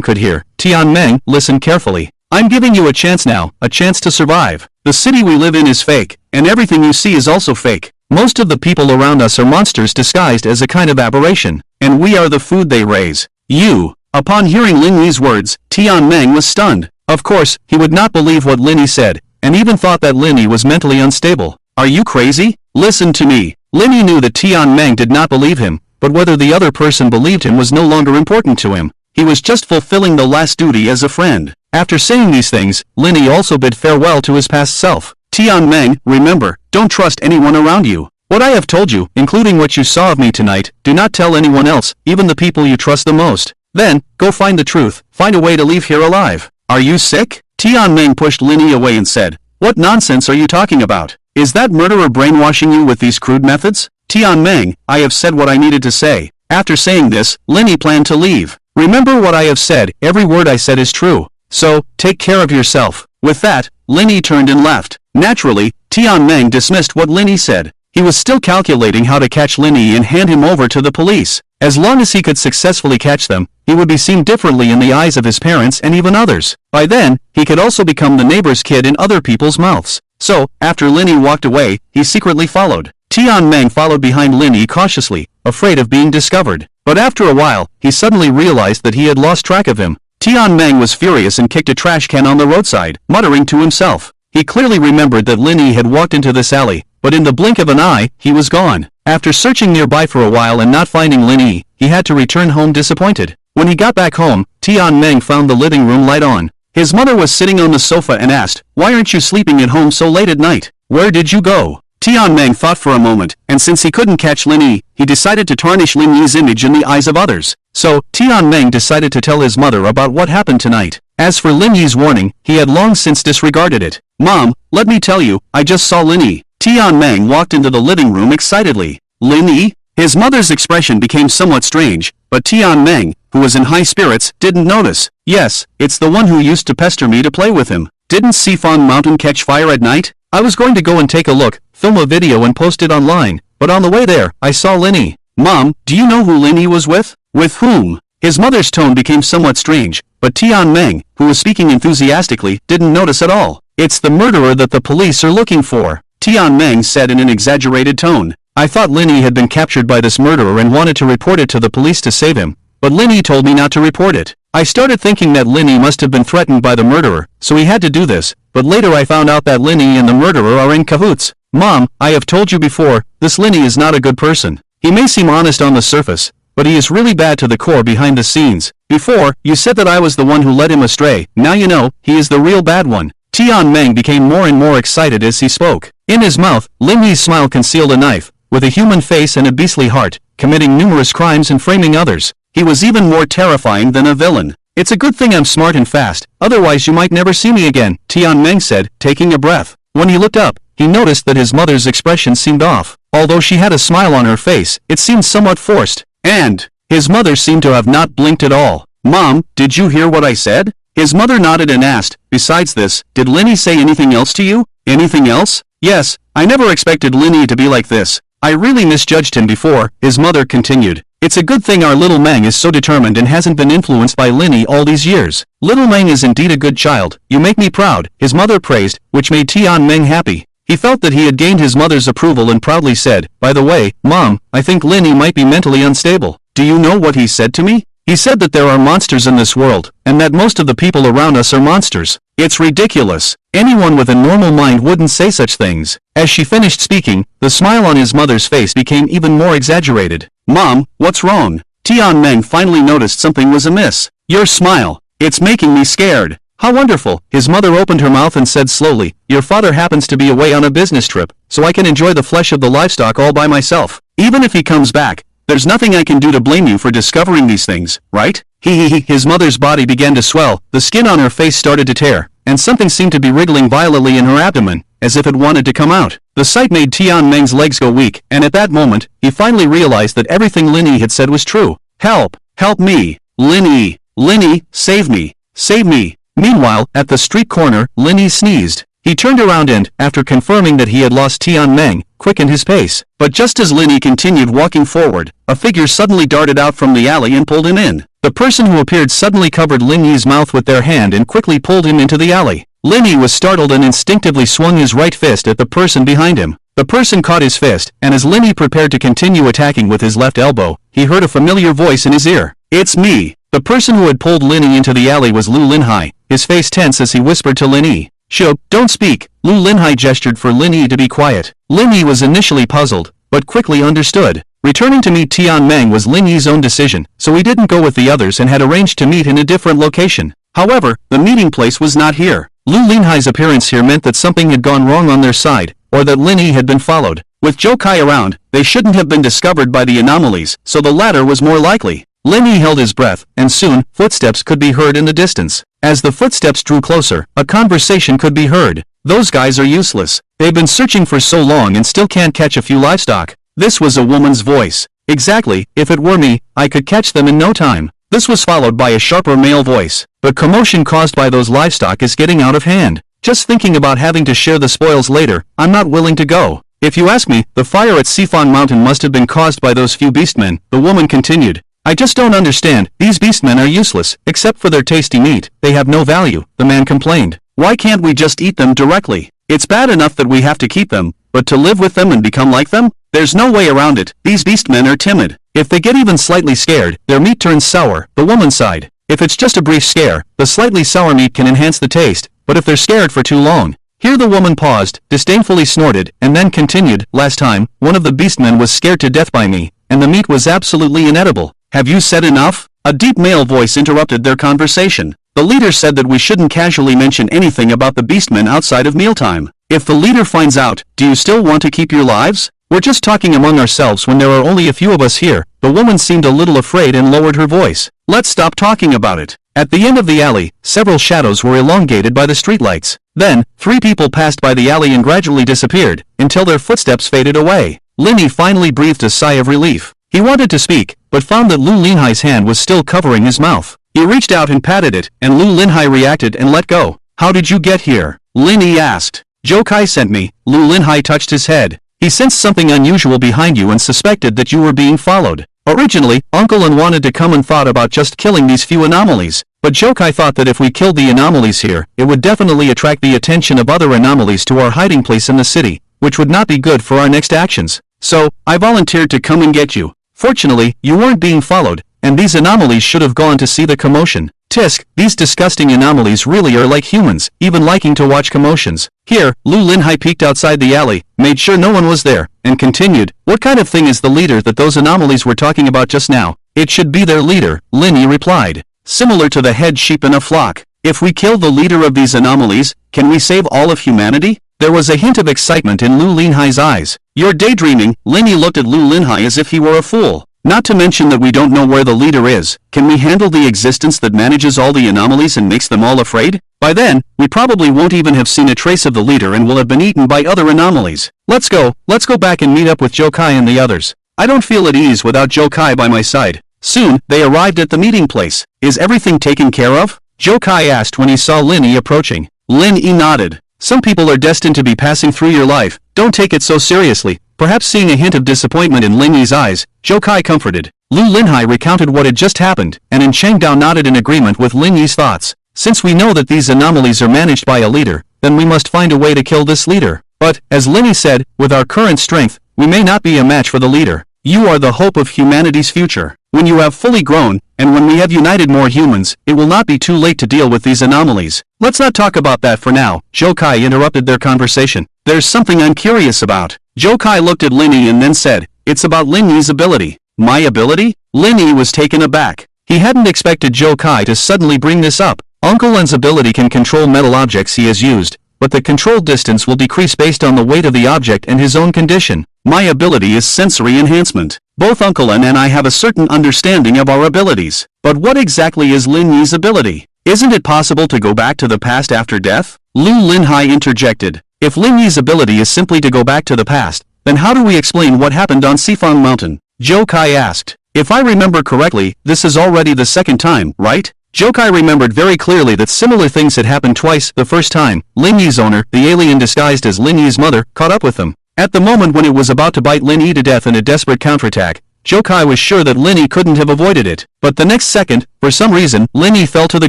could hear. Tianmeng, listen carefully. I'm giving you a chance now, a chance to survive. The city we live in is fake, and everything you see is also fake. Most of the people around us are monsters disguised as a kind of aberration, and we are the food they raise. You. Upon hearing Lin Yi's words, Tianmeng was stunned. Of course, he would not believe what Lin Yi said, and even thought that Lin Yi was mentally unstable. Are you crazy? Listen to me. Lin Yi knew that Tianmeng did not believe him, but whether the other person believed him was no longer important to him. He was just fulfilling the last duty as a friend. After saying these things, Lin Yi also bid farewell to his past self. Tianmeng, remember, don't trust anyone around you. What I have told you, including what you saw of me tonight, do not tell anyone else, even the people you trust the most. Then, go find the truth, find a way to leave here alive. Are you sick? Tianmeng pushed Lin Yi away and said, what nonsense are you talking about? Is that murderer brainwashing you with these crude methods? Tianmeng, I have said what I needed to say. After saying this, Lin Yi planned to leave. Remember what I have said, every word I said is true. So, take care of yourself. With that, Lin Yi turned and left. Naturally, Tianmeng dismissed what Lin Yi said. He was still calculating how to catch Lin Yi and hand him over to the police. As long as he could successfully catch them, he would be seen differently in the eyes of his parents and even others. By then, he could also become the neighbor's kid in other people's mouths. So, after Lin Yi walked away, he secretly followed. Tianmeng followed behind Lin Yi cautiously, afraid of being discovered. But after a while, he suddenly realized that he had lost track of him. Tianmeng was furious and kicked a trash can on the roadside, muttering to himself. He clearly remembered that Lin Yi had walked into this alley, but in the blink of an eye, he was gone. After searching nearby for a while and not finding Lin Yi, he had to return home disappointed. When he got back home, Tianmeng found the living room light on. His mother was sitting on the sofa and asked, why aren't you sleeping at home so late at night? Where did you go? Tianmeng thought for a moment, and since he couldn't catch Lin Yi, he decided to tarnish Lin Yi's image in the eyes of others. So, Tianmeng decided to tell his mother about what happened tonight. As for Lin Yi's warning, he had long since disregarded it. Mom, let me tell you, I just saw Lin Yi. Tianmeng walked into the living room excitedly. Lin Yi? His mother's expression became somewhat strange, but Tianmeng, who was in high spirits, didn't notice. Yes, it's the one who used to pester me to play with him. Didn't Sifan Mountain catch fire at night? I was going to go and take a look, film a video and post it online, but on the way there, I saw Lin Yi. Mom, do you know who Lin Yi was with? With whom? His mother's tone became somewhat strange, but Tianmeng, who was speaking enthusiastically, didn't notice at all. It's the murderer that the police are looking for, Tianmeng said in an exaggerated tone. I thought Lin Yi had been captured by this murderer and wanted to report it to the police to save him, but Lin Yi told me not to report it. I started thinking that Lin Yi must have been threatened by the murderer, so he had to do this, but later I found out that Lin Yi and the murderer are in cahoots. Mom, I have told you before, this Lin Yi is not a good person. He may seem honest on the surface, but he is really bad to the core behind the scenes. Before, you said that I was the one who led him astray. Now you know, he is the real bad one. Tianmeng became more and more excited as he spoke. In his mouth, Lin Yi's smile concealed a knife, with a human face and a beastly heart, committing numerous crimes and framing others. He was even more terrifying than a villain. It's a good thing I'm smart and fast, otherwise you might never see me again, Tianmeng said, taking a breath. When he looked up, he noticed that his mother's expression seemed off. Although she had a smile on her face, it seemed somewhat forced. And, His mother seemed to have not blinked at all. "Mom, did you hear what I said?" His mother nodded and asked, "Besides this, did Linny say anything else to you?" "Anything else? Yes, I never expected Linny to be like this. I really misjudged him before," his mother continued. "It's a good thing our little Meng is so determined and hasn't been influenced by Linny all these years. Little Meng is indeed a good child. You make me proud," his mother praised, which made Tian Meng happy. He felt that he had gained his mother's approval and proudly said, "By the way, Mom, I think Linny might be mentally unstable. Do you know what he said to me? He said that there are monsters in this world, and that most of the people around us are monsters. It's ridiculous. Anyone with a normal mind wouldn't say such things." As she finished speaking, the smile on his mother's face became even more exaggerated. "Mom, what's wrong?" Tian Meng finally noticed something was amiss. "Your smile. It's making me scared." "How wonderful." His mother opened her mouth and said slowly, "Your father happens to be away on a business trip, so I can enjoy the flesh of the livestock all by myself. Even if he comes back, there's nothing I can do to blame you for discovering these things, right?" His mother's body began to swell, the skin on her face started to tear, and something seemed to be wriggling violently in her abdomen, as if it wanted to come out. The sight made Tian Meng's legs go weak, and at that moment, he finally realized that everything Linny had said was true. "Help! Help me! Linny! Linny, save me! Save me!" Meanwhile, at the street corner, Linny sneezed. He turned around and, after confirming that he had lost Tian Meng, quickened his pace. But just as Linny continued walking forward, a figure suddenly darted out from the alley and pulled him in. The person who appeared suddenly covered Linny's mouth with their hand and quickly pulled him into the alley. Linny was startled and instinctively swung his right fist at the person behind him. The person caught his fist, and as Linny prepared to continue attacking with his left elbow, he heard a familiar voice in his ear. "It's me." The person who had pulled Linny into the alley was Lu Linhai, his face tense as he whispered to Linny. "Shh, don't speak." Lu Linhai gestured for Linny to be quiet. Linny was initially puzzled, but quickly understood. Returning to meet Tian Meng was Linny's own decision, so he didn't go with the others and had arranged to meet in a different location. However, the meeting place was not here. Lu Linhai's appearance here meant that something had gone wrong on their side, or that Linny had been followed. With Zhou Kai around, they shouldn't have been discovered by the anomalies, so the latter was more likely. Linny held his breath, and soon, footsteps could be heard in the distance. As the footsteps drew closer, a conversation could be heard. "Those guys are useless. They've been searching for so long and still can't catch a few livestock." This was a woman's voice. "Exactly, if it were me, I could catch them in no time." This was followed by a sharper male voice. "The commotion caused by those livestock is getting out of hand. Just thinking about having to share the spoils later, I'm not willing to go. If you ask me, the fire at Sifan Mountain must have been caused by those few beastmen," the woman continued. "I just don't understand. These beastmen are useless, except for their tasty meat. They have no value," the man complained. "Why can't we just eat them directly? It's bad enough that we have to keep them, but to live with them and become like them? There's no way around it. These beastmen are timid. If they get even slightly scared, their meat turns sour," the woman sighed. "If it's just a brief scare, the slightly sour meat can enhance the taste, but if they're scared for too long." Here the woman paused, disdainfully snorted, and then continued, "Last time, one of the beastmen was scared to death by me, and the meat was absolutely inedible." "Have you said enough?" A deep male voice interrupted their conversation. "The leader said that we shouldn't casually mention anything about the beastmen outside of mealtime. If the leader finds out, do you still want to keep your lives? We're just talking among ourselves when there are only a few of us here." The woman seemed a little afraid and lowered her voice. "Let's stop talking about it." At the end of the alley, several shadows were elongated by the streetlights. Then, 3 people passed by the alley and gradually disappeared, until their footsteps faded away. Linny finally breathed a sigh of relief. He wanted to speak, but found that Lu Linhai's hand was still covering his mouth. He reached out and patted it, and Lu Linhai reacted and let go. "How did you get here?" Linny asked. "Zhou Kai sent me." Lu Linhai touched his head. "He sensed something unusual behind you and suspected that you were being followed. Originally, Uncle An wanted to come and thought about just killing these few anomalies, but Zhou Kai thought that if we killed the anomalies here, it would definitely attract the attention of other anomalies to our hiding place in the city, which would not be good for our next actions. So, I volunteered to come and get you. Fortunately, you weren't being followed, and these anomalies should have gone to see the commotion. Tisk, these disgusting anomalies really are like humans, even liking to watch commotions." Here, Lu Linhai peeked outside the alley, made sure no one was there, and continued, "What kind of thing is the leader that those anomalies were talking about just now?" "It should be their leader," Linny replied. "Similar to the head sheep in a flock. If we kill the leader of these anomalies, can we save all of humanity?" There was a hint of excitement in Lu Linhai's eyes. "You're daydreaming." Linny looked at Lu Linhai as if he were a fool. "Not to mention that we don't know where the leader is. Can we handle the existence that manages all the anomalies and makes them all afraid? By then, we probably won't even have seen a trace of the leader and will have been eaten by other anomalies. Let's go back and meet up with Zhou Kai and the others. I don't feel at ease without Zhou Kai by my side." Soon, they arrived at the meeting place. Is everything taken care of? Joe Kai asked when he saw Lin Yi approaching. Lin Yi nodded. Some people are destined to be passing through your life, don't take it so seriously. Perhaps seeing a hint of disappointment in Lin Yi's eyes, Joe Kai comforted. Lu Linhai recounted what had just happened, and in Changdao nodded in agreement with Lin Yi's thoughts. Since we know that these anomalies are managed by a leader, then we must find a way to kill this leader. But, as Lin Yi said, with our current strength, we may not be a match for the leader. You are the hope of humanity's future. When you have fully grown, and when we have united more humans, it will not be too late to deal with these anomalies. Let's not talk about that for now, Joe Kai interrupted their conversation. There's something I'm curious about. Joe Kai looked at Lin Yi and then said, it's about Lin Yi's ability. My ability? Lin Yi was taken aback. He hadn't expected Joe Kai to suddenly bring this up. Uncle Len's ability can control metal objects he has used, but the control distance will decrease based on the weight of the object and his own condition. My ability is sensory enhancement. Both Uncle Len and I have a certain understanding of our abilities. But what exactly is Lin Yi's ability? Isn't it possible to go back to the past after death? Lu Linhai interjected. If Lin Yi's ability is simply to go back to the past, then how do we explain what happened on Sifang Mountain? Joe Kai asked. If I remember correctly, this is already the second time, right? Joe Kai remembered very clearly that similar things had happened twice. The first time, Lin Yi's owner, the alien disguised as Lin Yi's mother, caught up with them. At the moment when it was about to bite Lin Yi to death in a desperate counterattack, Joe Kai was sure that Lin Yi couldn't have avoided it. But the next second, for some reason, Lin Yi fell to the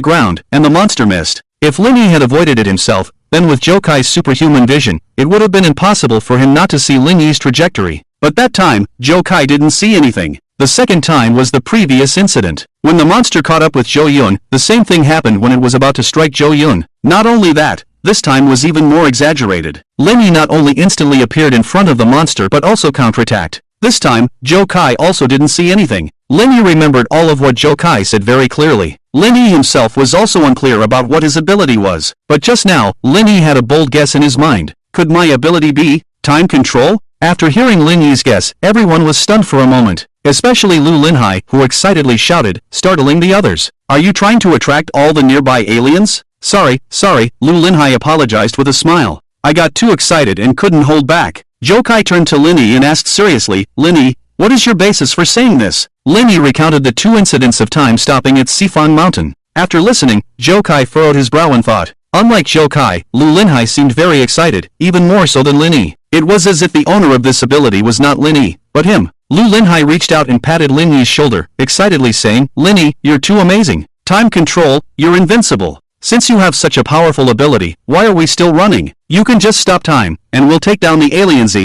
ground, and the monster missed. If Lin Yi had avoided it himself, then with Joe Kai's superhuman vision, it would have been impossible for him not to see Lin Yi's trajectory. But that time, Joe Kai didn't see anything. The second time was the previous incident. When the monster caught up with Zhou Yun, the same thing happened when it was about to strike Zhou Yun. Not only that, this time was even more exaggerated. Lin Yi not only instantly appeared in front of the monster but also counterattacked. This time, Joe Kai also didn't see anything. Lin Yi remembered all of what Joe Kai said very clearly. Lin Yi himself was also unclear about what his ability was. But just now, Lin Yi had a bold guess in his mind. Could my ability be time control? After hearing Lin Yi's guess, everyone was stunned for a moment. Especially Lu Linhai, who excitedly shouted, startling the others. Are you trying to attract all the nearby aliens? Sorry, Lu Linhai apologized with a smile. I got too excited and couldn't hold back. Joe Kai turned to Lin Yi and asked seriously, Lin Yi, what is your basis for saying this? Lin Yi recounted the two incidents of time stopping at Sifang Mountain. After listening, Joe Kai furrowed his brow and thought. Unlike Joe Kai, Lu Linhai seemed very excited, even more so than Lin Yi. It was as if the owner of this ability was not Lin Yi, but him. Lu Linhai reached out and patted Lin Yi's shoulder, excitedly saying, Lin Yi, you're too amazing. Time control, you're invincible. Since you have such a powerful ability, why are we still running? You can just stop time, and we'll take down the aliens.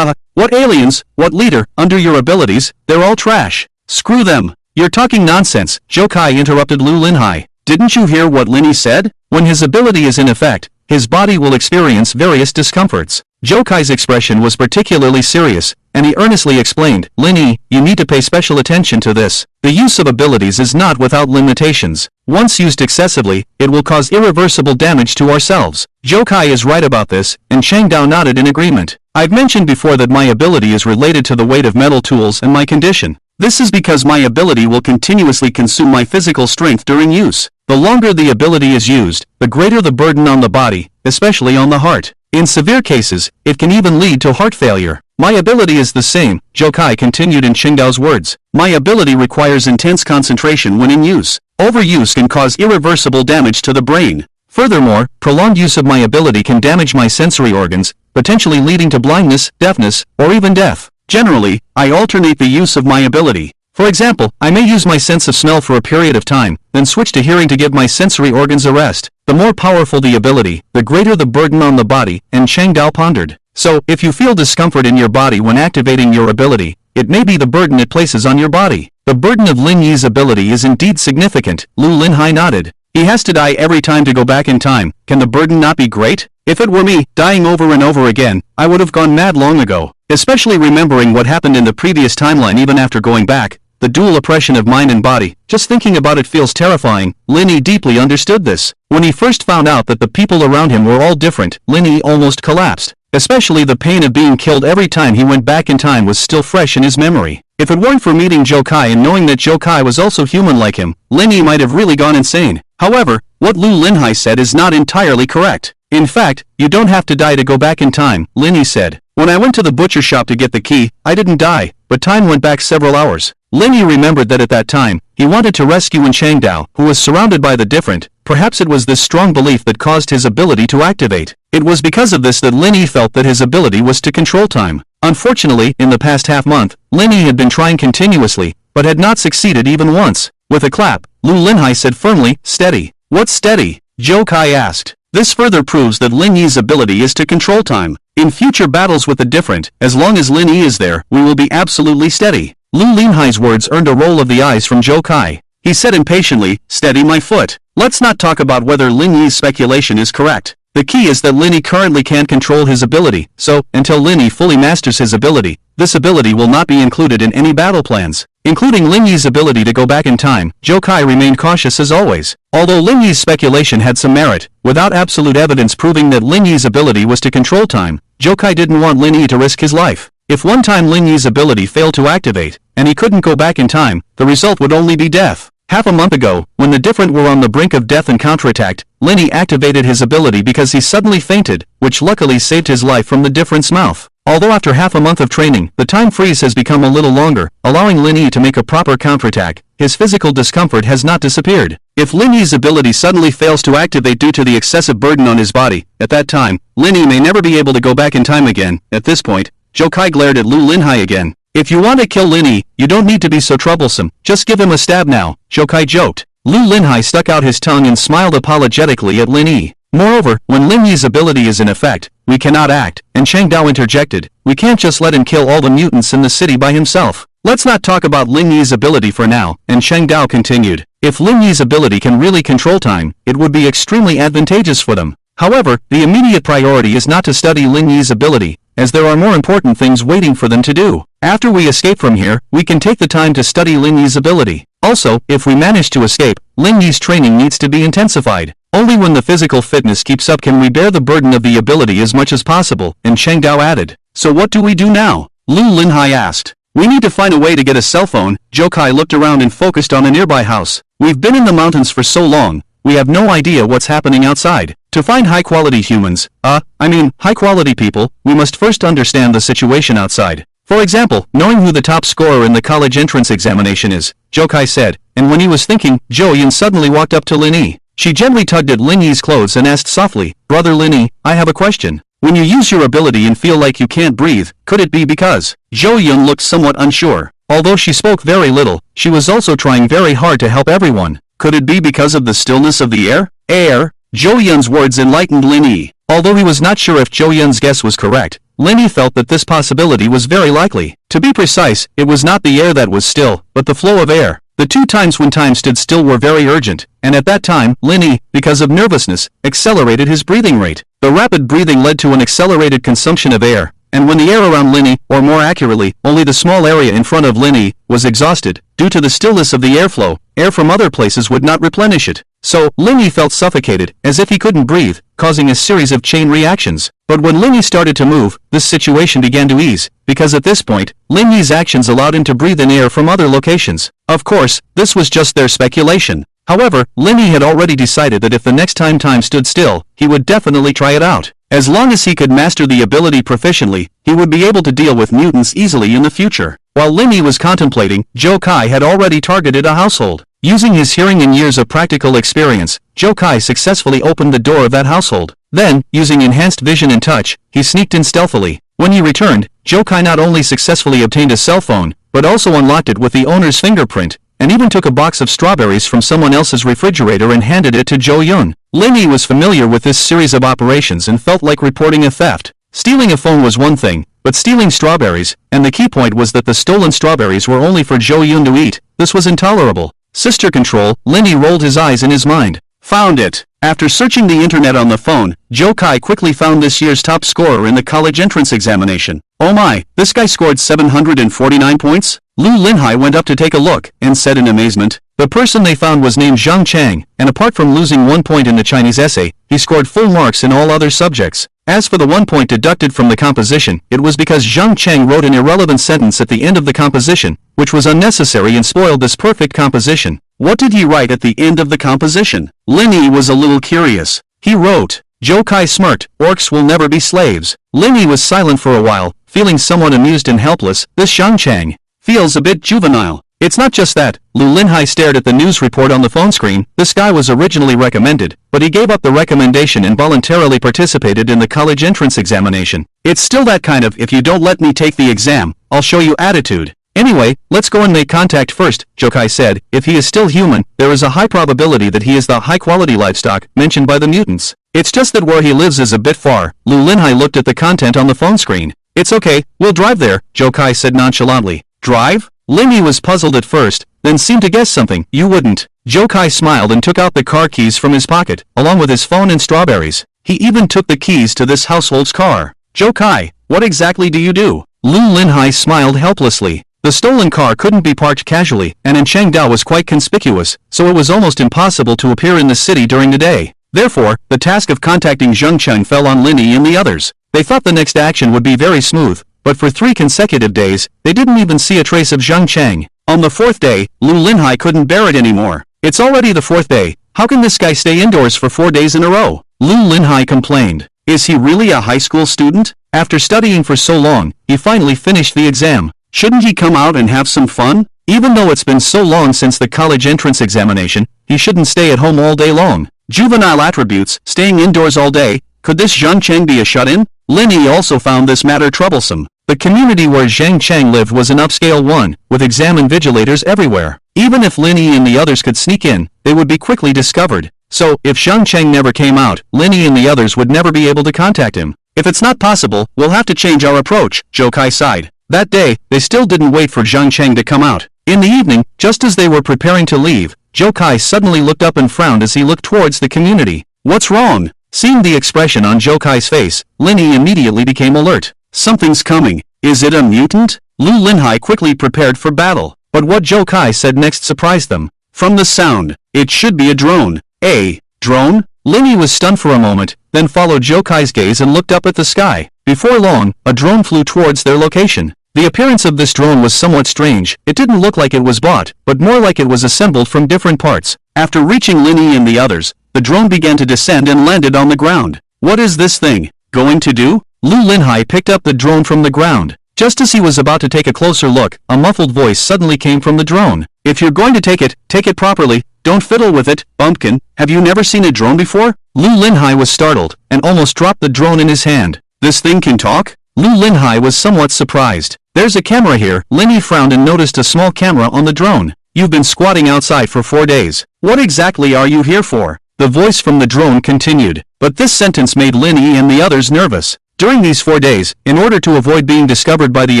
What aliens? What leader? Under your abilities, they're all trash. Screw them. You're talking nonsense, Joe Kai interrupted Lu Linhai. Didn't you hear what Lin Yi said? When his ability is in effect, his body will experience various discomforts. Joe Kai's expression was particularly serious, and he earnestly explained, Lin Yi, you need to pay special attention to this. The use of abilities is not without limitations. Once used excessively, it will cause irreversible damage to ourselves. Joe Kai is right about this, and Changdao nodded in agreement. I've mentioned before that my ability is related to the weight of metal tools and my condition. This is because my ability will continuously consume my physical strength during use. The longer the ability is used, the greater the burden on the body, especially on the heart. In severe cases, it can even lead to heart failure. My ability is the same, Joe Kai continued in Qingdao's words. My ability requires intense concentration when in use. Overuse can cause irreversible damage to the brain. Furthermore, prolonged use of my ability can damage my sensory organs, potentially leading to blindness, deafness, or even death. Generally, I alternate the use of my ability. For example, I may use my sense of smell for a period of time, then switch to hearing to give my sensory organs a rest. The more powerful the ability, the greater the burden on the body, and Changdao pondered. So, if you feel discomfort in your body when activating your ability, it may be the burden it places on your body. The burden of Lin Yi's ability is indeed significant, Lu Linhai nodded. He has to die every time to go back in time. Can the burden not be great? If it were me, dying over and over again, I would have gone mad long ago. Especially remembering what happened in the previous timeline even after going back. The dual oppression of mind and body, just thinking about it feels terrifying. Lin Yi deeply understood this. When he first found out that the people around him were all different, Lin Yi almost collapsed. Especially the pain of being killed every time he went back in time was still fresh in his memory. If it weren't for meeting Joe Kai and knowing that Joe Kai was also human like him, Lin Yi might have really gone insane. However, what Lu Linhai said is not entirely correct. In fact, you don't have to die to go back in time, Lin Yi said. When I went to the butcher shop to get the key, I didn't die, but time went back several hours. Lin Yi remembered that at that time, he wanted to rescue Wen Changdao, who was surrounded by the different. Perhaps it was this strong belief that caused his ability to activate. It was because of this that Lin Yi felt that his ability was to control time. Unfortunately, in the past half-month, Lin Yi had been trying continuously, but had not succeeded even once. With a clap, Lu Linhai said firmly, "Steady." "What's steady?" Zhou Kai asked. This further proves that Lin Yi's ability is to control time. In future battles with the different, as long as Lin Yi is there, we will be absolutely steady. Lu Linhai's words earned a roll of the eyes from Zhou Kai. He said impatiently, "Steady my foot." Let's not talk about whether Lin Yi's speculation is correct. The key is that Lin Yi currently can't control his ability, so, until Lin Yi fully masters his ability, this ability will not be included in any battle plans. Including Lin Yi's ability to go back in time, Zhou Kai remained cautious as always. Although Lin Yi's speculation had some merit, without absolute evidence proving that Lin Yi's ability was to control time, Zhou Kai didn't want Lin Yi to risk his life. If one time Lin Yi's ability failed to activate, and he couldn't go back in time, the result would only be death. Half a month ago, when the different were on the brink of death and counterattacked, Lin Yi activated his ability because he suddenly fainted, which luckily saved his life from the different's mouth. Although after half a month of training, the time freeze has become a little longer, allowing Lin Yi to make a proper counterattack, his physical discomfort has not disappeared. If Lin Yi's ability suddenly fails to activate due to the excessive burden on his body, at that time, Lin Yi may never be able to go back in time again. At this point, Zhou Kai glared at Lu Linhai again. "If you want to kill Lin Yi, you don't need to be so troublesome, just give him a stab now," Zhou Kai joked. Lu Linhai stuck out his tongue and smiled apologetically at Lin Yi. Moreover, when Lin Yi's ability is in effect, we cannot act, and Changdao interjected, "We can't just let him kill all the mutants in the city by himself. Let's not talk about Lin Yi's ability for now," and Changdao continued. If Lin Yi's ability can really control time, it would be extremely advantageous for them. However, the immediate priority is not to study Lin Yi's ability, as there are more important things waiting for them to do. After we escape from here, we can take the time to study Lin Yi's ability. Also, if we manage to escape, Lin Yi's training needs to be intensified. Only when the physical fitness keeps up can we bear the burden of the ability as much as possible, and Changdao added. "So what do we do now?" Lu Linhai asked. "We need to find a way to get a cell phone." Zhou Kai looked around and focused on a nearby house. "We've been in the mountains for so long, we have no idea what's happening outside. To find high-quality humans, high-quality people, we must first understand the situation outside. For example, knowing who the top scorer in the college entrance examination is," Zhou Kai said, and when he was thinking, Zhou Yun suddenly walked up to Lin Yi. She gently tugged at Lin Yi's clothes and asked softly, "Brother Lin Yi, I have a question. When you use your ability and feel like you can't breathe, could it be because?" Zhou Yun looked somewhat unsure. Although she spoke very little, she was also trying very hard to help everyone. Could it be because of the stillness of the air? Zhou Yun's words enlightened Lin Yi. Although he was not sure if Zhou Yun's guess was correct, Lin Yi felt that this possibility was very likely. To be precise, it was not the air that was still, but the flow of air. The 2 times when time stood still were very urgent, and at that time, Lin Yi, because of nervousness, accelerated his breathing rate. The rapid breathing led to an accelerated consumption of air, and when the air around Lin Yi, or more accurately, only the small area in front of Lin Yi, was exhausted, due to the stillness of the airflow, air from other places would not replenish it. So, Lin Yi felt suffocated, as if he couldn't breathe, causing a series of chain reactions. But when Lin Yi started to move, this situation began to ease, because at this point, Lin Yi's actions allowed him to breathe in air from other locations. Of course, this was just their speculation. However, Lin Yi had already decided that if the next time time stood still, he would definitely try it out. As long as he could master the ability proficiently, he would be able to deal with mutants easily in the future. While Lin Yi was contemplating, Zhou Kai had already targeted a household. Using his hearing and years of practical experience, Zhou Kai successfully opened the door of that household. Then, using enhanced vision and touch, he sneaked in stealthily. When he returned, Zhou Kai not only successfully obtained a cell phone, but also unlocked it with the owner's fingerprint, and even took a box of strawberries from someone else's refrigerator and handed it to Zhou Yun. Lin Yi was familiar with this series of operations and felt like reporting a theft. Stealing a phone was one thing, but stealing strawberries, and the key point was that the stolen strawberries were only for Zhou Yun to eat, this was intolerable. Sister control, Lin Yi rolled his eyes in his mind. Found it. After searching the internet on the phone, Zhou Kai quickly found this year's top scorer in the college entrance examination. Oh my, this guy scored 749 points? Lu Linhai went up to take a look, and said in amazement. The person they found was named Zhang Chang, and apart from losing 1 point in the Chinese essay, he scored full marks in all other subjects. As for the 1 point deducted from the composition, it was because Zhang Chang wrote an irrelevant sentence at the end of the composition, which was unnecessary and spoiled this perfect composition. What did he write at the end of the composition? Lin Yi was a little curious. He wrote, Zhou Kai smirked, orcs will never be slaves. Lin Yi was silent for a while, feeling somewhat amused and helpless. This Zhang Chang feels a bit juvenile. It's not just that. Lu Linhai stared at the news report on the phone screen. This guy was originally recommended, but he gave up the recommendation and voluntarily participated in the college entrance examination. It's still that kind of, if you don't let me take the exam, I'll show you attitude. Anyway, let's go and make contact first, Jokai said. If he is still human, there is a high probability that he is the high-quality livestock mentioned by the mutants. It's just that where he lives is a bit far. Lu Linhai looked at the content on the phone screen. It's okay, we'll drive there, Jokai said nonchalantly. Drive? Linhai was puzzled at first, then seemed to guess something. You wouldn't. Jokai smiled and took out the car keys from his pocket, along with his phone and strawberries. He even took the keys to this household's car. Jokai, what exactly do you do? Lu Linhai smiled helplessly. The stolen car couldn't be parked casually, and in Chengdao was quite conspicuous, so it was almost impossible to appear in the city during the day. Therefore, the task of contacting Zheng Cheng fell on Linhai and the others. They thought the next action would be very smooth, but for 3 consecutive days, they didn't even see a trace of Zheng Cheng. On the 4th day, Lu Linhai couldn't bear it anymore. It's already the 4th day. How can this guy stay indoors for 4 days in a row? Lu Linhai complained. Is he really a high school student? After studying for so long, he finally finished the exam. Shouldn't he come out and have some fun? Even though it's been so long since the college entrance examination, he shouldn't stay at home all day long. Juvenile attributes, staying indoors all day. Could this Zheng Cheng be a shut-in? Linhai also found this matter troublesome. The community where Zheng Cheng lived was an upscale one, with exam invigilators everywhere. Even if Linhai and the others could sneak in, they would be quickly discovered. So, if Zheng Cheng never came out, Linhai and the others would never be able to contact him. If it's not possible, we'll have to change our approach, Jokai sighed. That day, they still didn't wait for Zheng Cheng to come out. In the evening, just as they were preparing to leave, Jokai suddenly looked up and frowned as he looked towards the community. What's wrong? Seeing the expression on Jokai's face, Linhai immediately became alert. Something's coming. Is it a mutant? Lu Linhai quickly prepared for battle, but what Jokai said next surprised them. From the sound, it should be a drone. A drone? Linhai was stunned for a moment, then followed Jokai's gaze and looked up at the sky. Before long, a drone flew towards their location. The appearance of this drone was somewhat strange. It didn't look like it was bought, but more like it was assembled from different parts. After reaching Linhai and the others, the drone began to descend and landed on the ground. What is this thing going to do? Lu Linhai picked up the drone from the ground. Just as he was about to take a closer look, a muffled voice suddenly came from the drone. If you're going to take it properly. Don't fiddle with it, bumpkin. Have you never seen a drone before? Lu Linhai was startled, and almost dropped the drone in his hand. This thing can talk? Lu Linhai was somewhat surprised. There's a camera here. Linhai frowned and noticed a small camera on the drone. You've been squatting outside for 4 days. What exactly are you here for? The voice from the drone continued, but this sentence made Linhai and the others nervous. During these 4 days, in order to avoid being discovered by the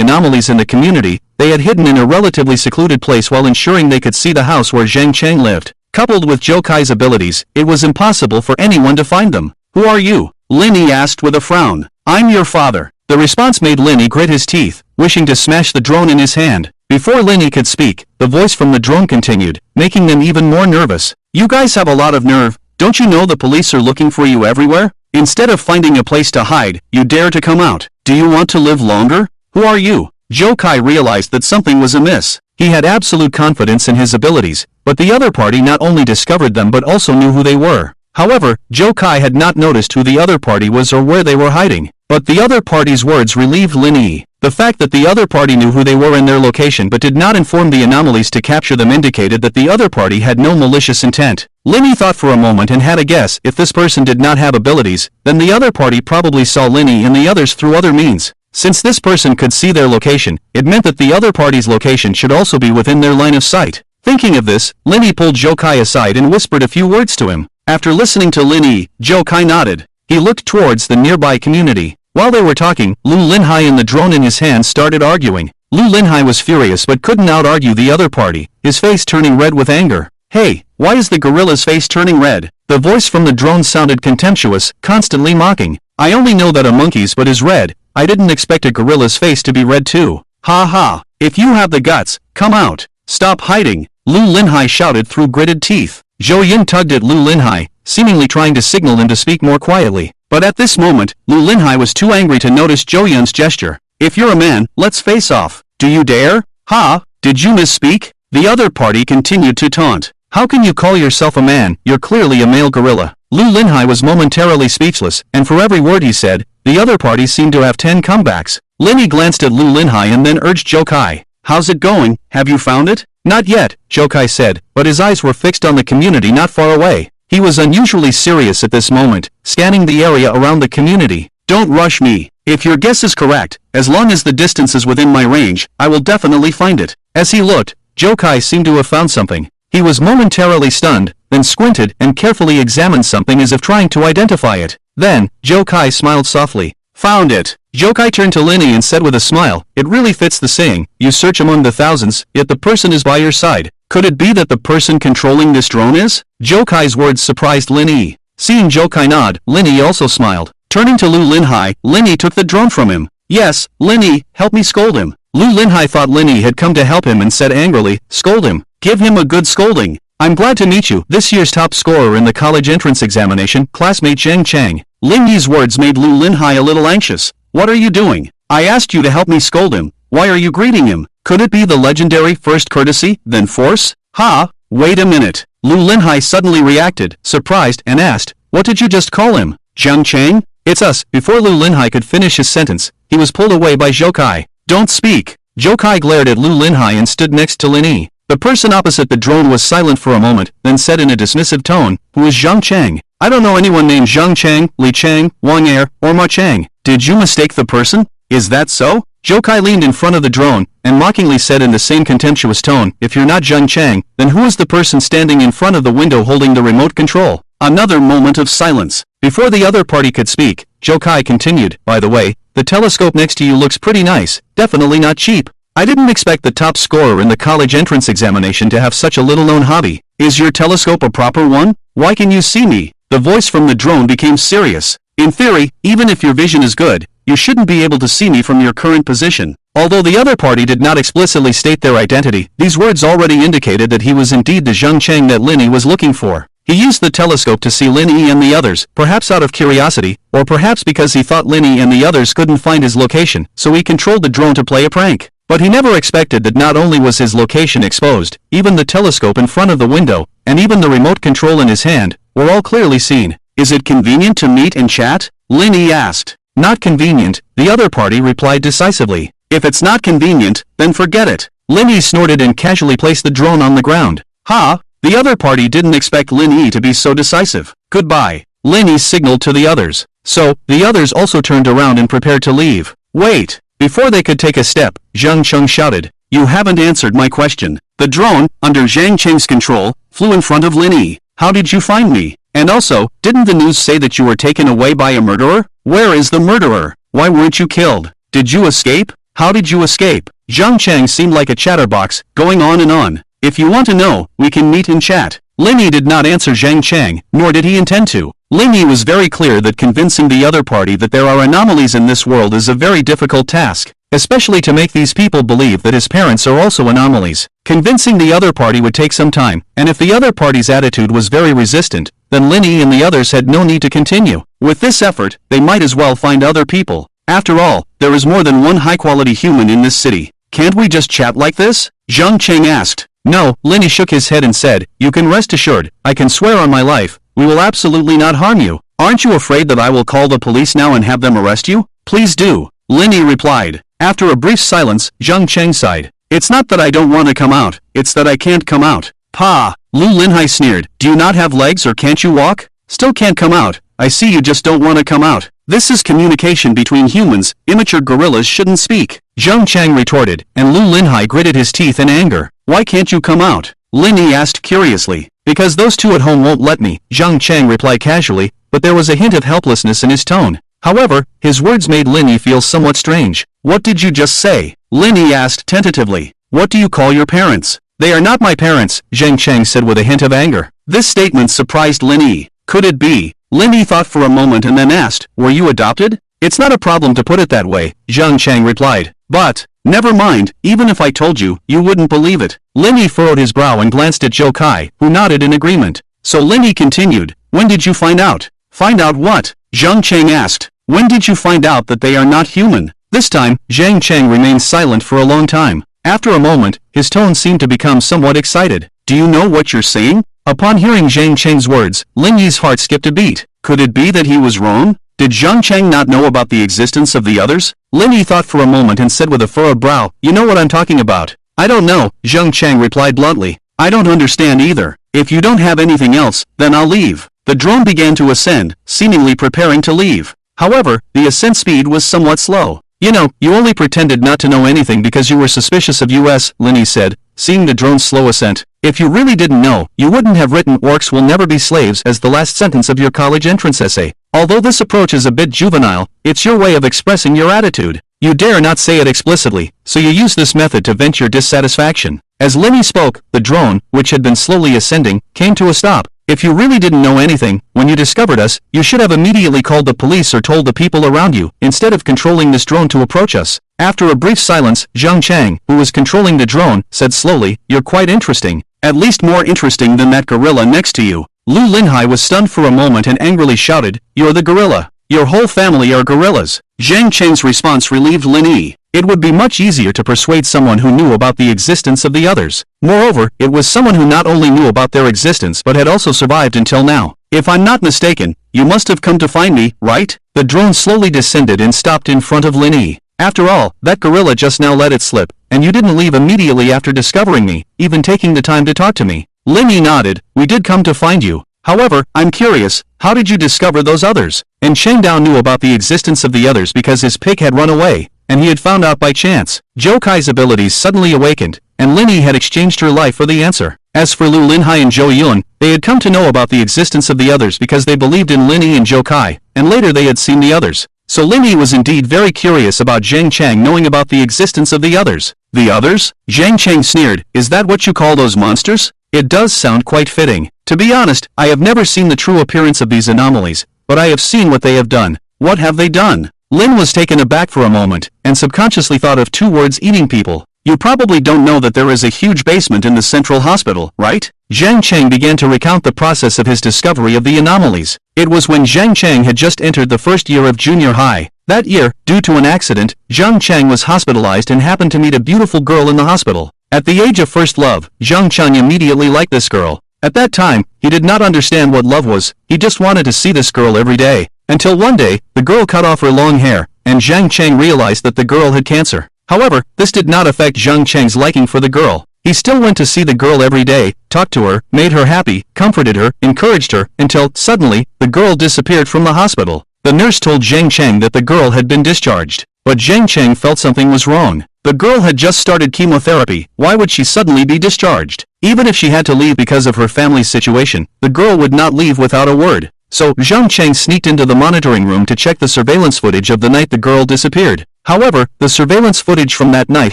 anomalies in the community, they had hidden in a relatively secluded place while ensuring they could see the house where Zheng Cheng lived. Coupled with Jokai's abilities, it was impossible for anyone to find them. Who are you? Linhai asked with a frown. I'm your father. The response made Linhai grit his teeth, wishing to smash the drone in his hand. Before Linhai could speak, the voice from the drone continued, making them even more nervous. You guys have a lot of nerve. Don't you know the police are looking for you everywhere? Instead of finding a place to hide, you dare to come out. Do you want to live longer? Who are you? Jokai realized that something was amiss. He had absolute confidence in his abilities, but the other party not only discovered them but also knew who they were. However, Jokai had not noticed who the other party was or where they were hiding. But the other party's words relieved Linhai. The fact that the other party knew who they were and their location but did not inform the anomalies to capture them indicated that the other party had no malicious intent. Linhai thought for a moment and had a guess. If this person did not have abilities, then the other party probably saw Linhai and the others through other means. Since this person could see their location, it meant that the other party's location should also be within their line of sight. Thinking of this, Linhai pulled Jokai aside and whispered a few words to him. After listening to Linhai, Jokai nodded. He looked towards the nearby community. While they were talking, Lu Linhai and the drone in his hand started arguing. Lu Linhai was furious but couldn't out-argue the other party, his face turning red with anger. Hey, why is the gorilla's face turning red? The voice from the drone sounded contemptuous, constantly mocking. I only know that a monkey's butt is red. I didn't expect a gorilla's face to be red too. Ha ha. If you have the guts, come out. Stop hiding. Lu Linhai shouted through gritted teeth. Zhou Yin tugged at Lu Linhai, seemingly trying to signal him to speak more quietly. But at this moment, Lu Linhai was too angry to notice Zhou Yin's gesture. If you're a man, let's face off. Do you dare? Ha! Did you misspeak? The other party continued to taunt. How can you call yourself a man? You're clearly a male gorilla. Lu Linhai was momentarily speechless, and for every word he said, the other party seemed to have 10 comebacks. Linhai glanced at Lu Linhai and then urged Jokai. How's it going? Have you found it? Not yet, Zhou Kai said, but his eyes were fixed on the community not far away. He was unusually serious at this moment, scanning the area around the community. Don't rush me. If your guess is correct, as long as the distance is within my range, I will definitely find it. As he looked, Zhou Kai seemed to have found something. He was momentarily stunned, then squinted and carefully examined something as if trying to identify it. Then, Zhou Kai smiled softly. Found it. Zhou Kai turned to Lin Yi and said with a smile, it really fits the saying, you search among the thousands, yet the person is by your side. Could it be that the person controlling this drone is? Zhou Kai's words surprised Lin Yi. Seeing Zhou Kai nod, Lin Yi also smiled. Turning to Lu Linhai, Lin Yi took the drone from him. Yes, Lin Yi, help me scold him. Lu Linhai thought Lin Yi had come to help him and said angrily, scold him. Give him a good scolding. I'm glad to meet you, this year's top scorer in the college entrance examination, classmate Zhang Chang. Lin Yi's words made Lu Linhai a little anxious. What are you doing? I asked you to help me scold him. Why are you greeting him? Could it be the legendary first courtesy, then force? Ha! Wait a minute. Lu Linhai suddenly reacted, surprised, and asked, what did you just call him? Zhang Chang? It's us. Before Lu Linhai could finish his sentence, he was pulled away by Zhou Kai. Don't speak. Zhou Kai glared at Lu Linhai and stood next to Lin Yi. The person opposite the drone was silent for a moment, then said in a dismissive tone, who is Zhang Chang? I don't know anyone named Zhang Chang, Li Chang, Wang Er, or Ma Chang. Did you mistake the person? Is that so? Zhou Kai leaned in front of the drone, and mockingly said in the same contemptuous tone, if you're not Zhang Chang, then who is the person standing in front of the window holding the remote control? Another moment of silence. Before the other party could speak, Zhou Kai continued, by the way, the telescope next to you looks pretty nice, definitely not cheap. I didn't expect the top scorer in the college entrance examination to have such a little-known hobby. Is your telescope a proper one? Why can you see me? The voice from the drone became serious. In theory, even if your vision is good, you shouldn't be able to see me from your current position. Although the other party did not explicitly state their identity, these words already indicated that he was indeed the Zhang Chang that Lin Yi was looking for. He used the telescope to see Lin Yi and the others, perhaps out of curiosity, or perhaps because he thought Lin Yi and the others couldn't find his location, so he controlled the drone to play a prank. But he never expected that not only was his location exposed, even the telescope in front of the window, and even the remote control in his hand, were all clearly seen. Is it convenient to meet and chat? Lin Yi asked. Not convenient, the other party replied decisively. If it's not convenient, then forget it. Lin Yi snorted and casually placed the drone on the ground. Ha! The other party didn't expect Lin Yi to be so decisive. Goodbye. Lin Yi signaled to the others. So, the others also turned around and prepared to leave. Wait! Before they could take a step, Zhang Cheng shouted, you haven't answered my question. The drone, under Zhang Cheng's control, flew in front of Lin Yi. How did you find me? And also, didn't the news say that you were taken away by a murderer? Where is the murderer? Why weren't you killed? Did you escape? How did you escape? Zhang Cheng seemed like a chatterbox, going on and on. If you want to know, we can meet and chat. Lin Yi did not answer Zhang Cheng, nor did he intend to. Lin Yi was very clear that convincing the other party that there are anomalies in this world is a very difficult task, especially to make these people believe that his parents are also anomalies. Convincing the other party would take some time, and if the other party's attitude was very resistant, then Lin Yi and the others had no need to continue. With this effort, they might as well find other people. After all, there is more than one high-quality human in this city. Can't we just chat like this? Zhang Cheng asked. No, Lin Yi shook his head and said, you can rest assured, I can swear on my life, we will absolutely not harm you. Aren't you afraid that I will call the police now and have them arrest you? Please do. Lin Yi replied. After a brief silence, Zhang Cheng sighed. It's not that I don't want to come out, it's that I can't come out. Pa! Lu Linhai sneered. Do you not have legs or can't you walk? Still can't come out. I see you just don't want to come out. This is communication between humans, immature gorillas shouldn't speak. Zhang Chang retorted, and Lu Linhai gritted his teeth in anger. Why can't you come out? Lin Yi asked curiously. Because those two at home won't let me, Zhang Chang replied casually, but there was a hint of helplessness in his tone. However, his words made Lin Yi feel somewhat strange. What did you just say? Lin Yi asked tentatively. What do you call your parents? They are not my parents, Zhang Chang said with a hint of anger. This statement surprised Lin Yi. Could it be? Lin Yi thought for a moment and then asked, were you adopted? It's not a problem to put it that way, Zhang Chang replied. But, never mind, even if I told you, you wouldn't believe it. Lin Yi furrowed his brow and glanced at Zhou Kai, who nodded in agreement. So Lin Yi continued, when did you find out? Find out what? Zhang Cheng asked. When did you find out that they are not human? This time, Zhang Cheng remained silent for a long time. After a moment, his tone seemed to become somewhat excited. Do you know what you're saying? Upon hearing Zhang Cheng's words, Lin Yi's heart skipped a beat. Could it be that he was wrong? Did Zhang Cheng not know about the existence of the others? Lin Yi thought for a moment and said with a furrowed brow, "You know what I'm talking about." "I don't know," Zhang Chang replied bluntly. "I don't understand either. If you don't have anything else, then I'll leave." The drone began to ascend, seemingly preparing to leave. However, the ascent speed was somewhat slow. "You know, you only pretended not to know anything because you were suspicious of us," Lin Yi said, seeing the drone's slow ascent. "If you really didn't know, you wouldn't have written 'orcs will never be slaves' as the last sentence of your college entrance essay. Although this approach is a bit juvenile, it's your way of expressing your attitude. You dare not say it explicitly, so you use this method to vent your dissatisfaction." As Lin Yi spoke, the drone, which had been slowly ascending, came to a stop. "If you really didn't know anything, when you discovered us, you should have immediately called the police or told the people around you, instead of controlling this drone to approach us." After a brief silence, Zhang Chang, who was controlling the drone, said slowly, "You're quite interesting. At least more interesting than that gorilla next to you." Lu Linhai was stunned for a moment and angrily shouted, "You're the gorilla. Your whole family are gorillas." Zhang Chang's response relieved Lin Yi. It would be much easier to persuade someone who knew about the existence of the others. Moreover, it was someone who not only knew about their existence but had also survived until now. "If I'm not mistaken, you must have come to find me, right?" The drone slowly descended and stopped in front of Lin Yi. "After all, that gorilla just now let it slip, and you didn't leave immediately after discovering me, even taking the time to talk to me." Lin Yi nodded. "We did come to find you. However, I'm curious, how did you discover those others?" And Cheng Dao knew about the existence of the others because his pig had run away, and he had found out by chance. Zhou Kai's abilities suddenly awakened, and Lin Yi had exchanged her life for the answer. As for Lu Linhai and Zhou Yun, they had come to know about the existence of the others because they believed in Lin Yi and Zhou Kai, and later they had seen the others. So Lin Yi was indeed very curious about Zhang Chang knowing about the existence of the others. "The others?" Zhang Chang sneered. "Is that what you call those monsters?" "It does sound quite fitting. To be honest, I have never seen the true appearance of these anomalies, but I have seen what they have done." "What have they done?" Lin was taken aback for a moment, and subconsciously thought of two words: eating people. "You probably don't know that there is a huge basement in the central hospital, right?" Zhang Chang began to recount the process of his discovery of the anomalies. It was when Zhang Chang had just entered the first year of junior high. That year, due to an accident, Zhang Chang was hospitalized and happened to meet a beautiful girl in the hospital. At the age of first love, Zhang Chang immediately liked this girl. At that time, he did not understand what love was, he just wanted to see this girl every day. Until one day, the girl cut off her long hair, and Zhang Chang realized that the girl had cancer. However, this did not affect Zhang Chang's liking for the girl. He still went to see the girl every day, talked to her, made her happy, comforted her, encouraged her, until, suddenly, the girl disappeared from the hospital. The nurse told Zhang Chang that the girl had been discharged. But Zhang Chang felt something was wrong. The girl had just started chemotherapy, why would she suddenly be discharged? Even if she had to leave because of her family's situation, the girl would not leave without a word. So, Zhang Chang sneaked into the monitoring room to check the surveillance footage of the night the girl disappeared. However, the surveillance footage from that night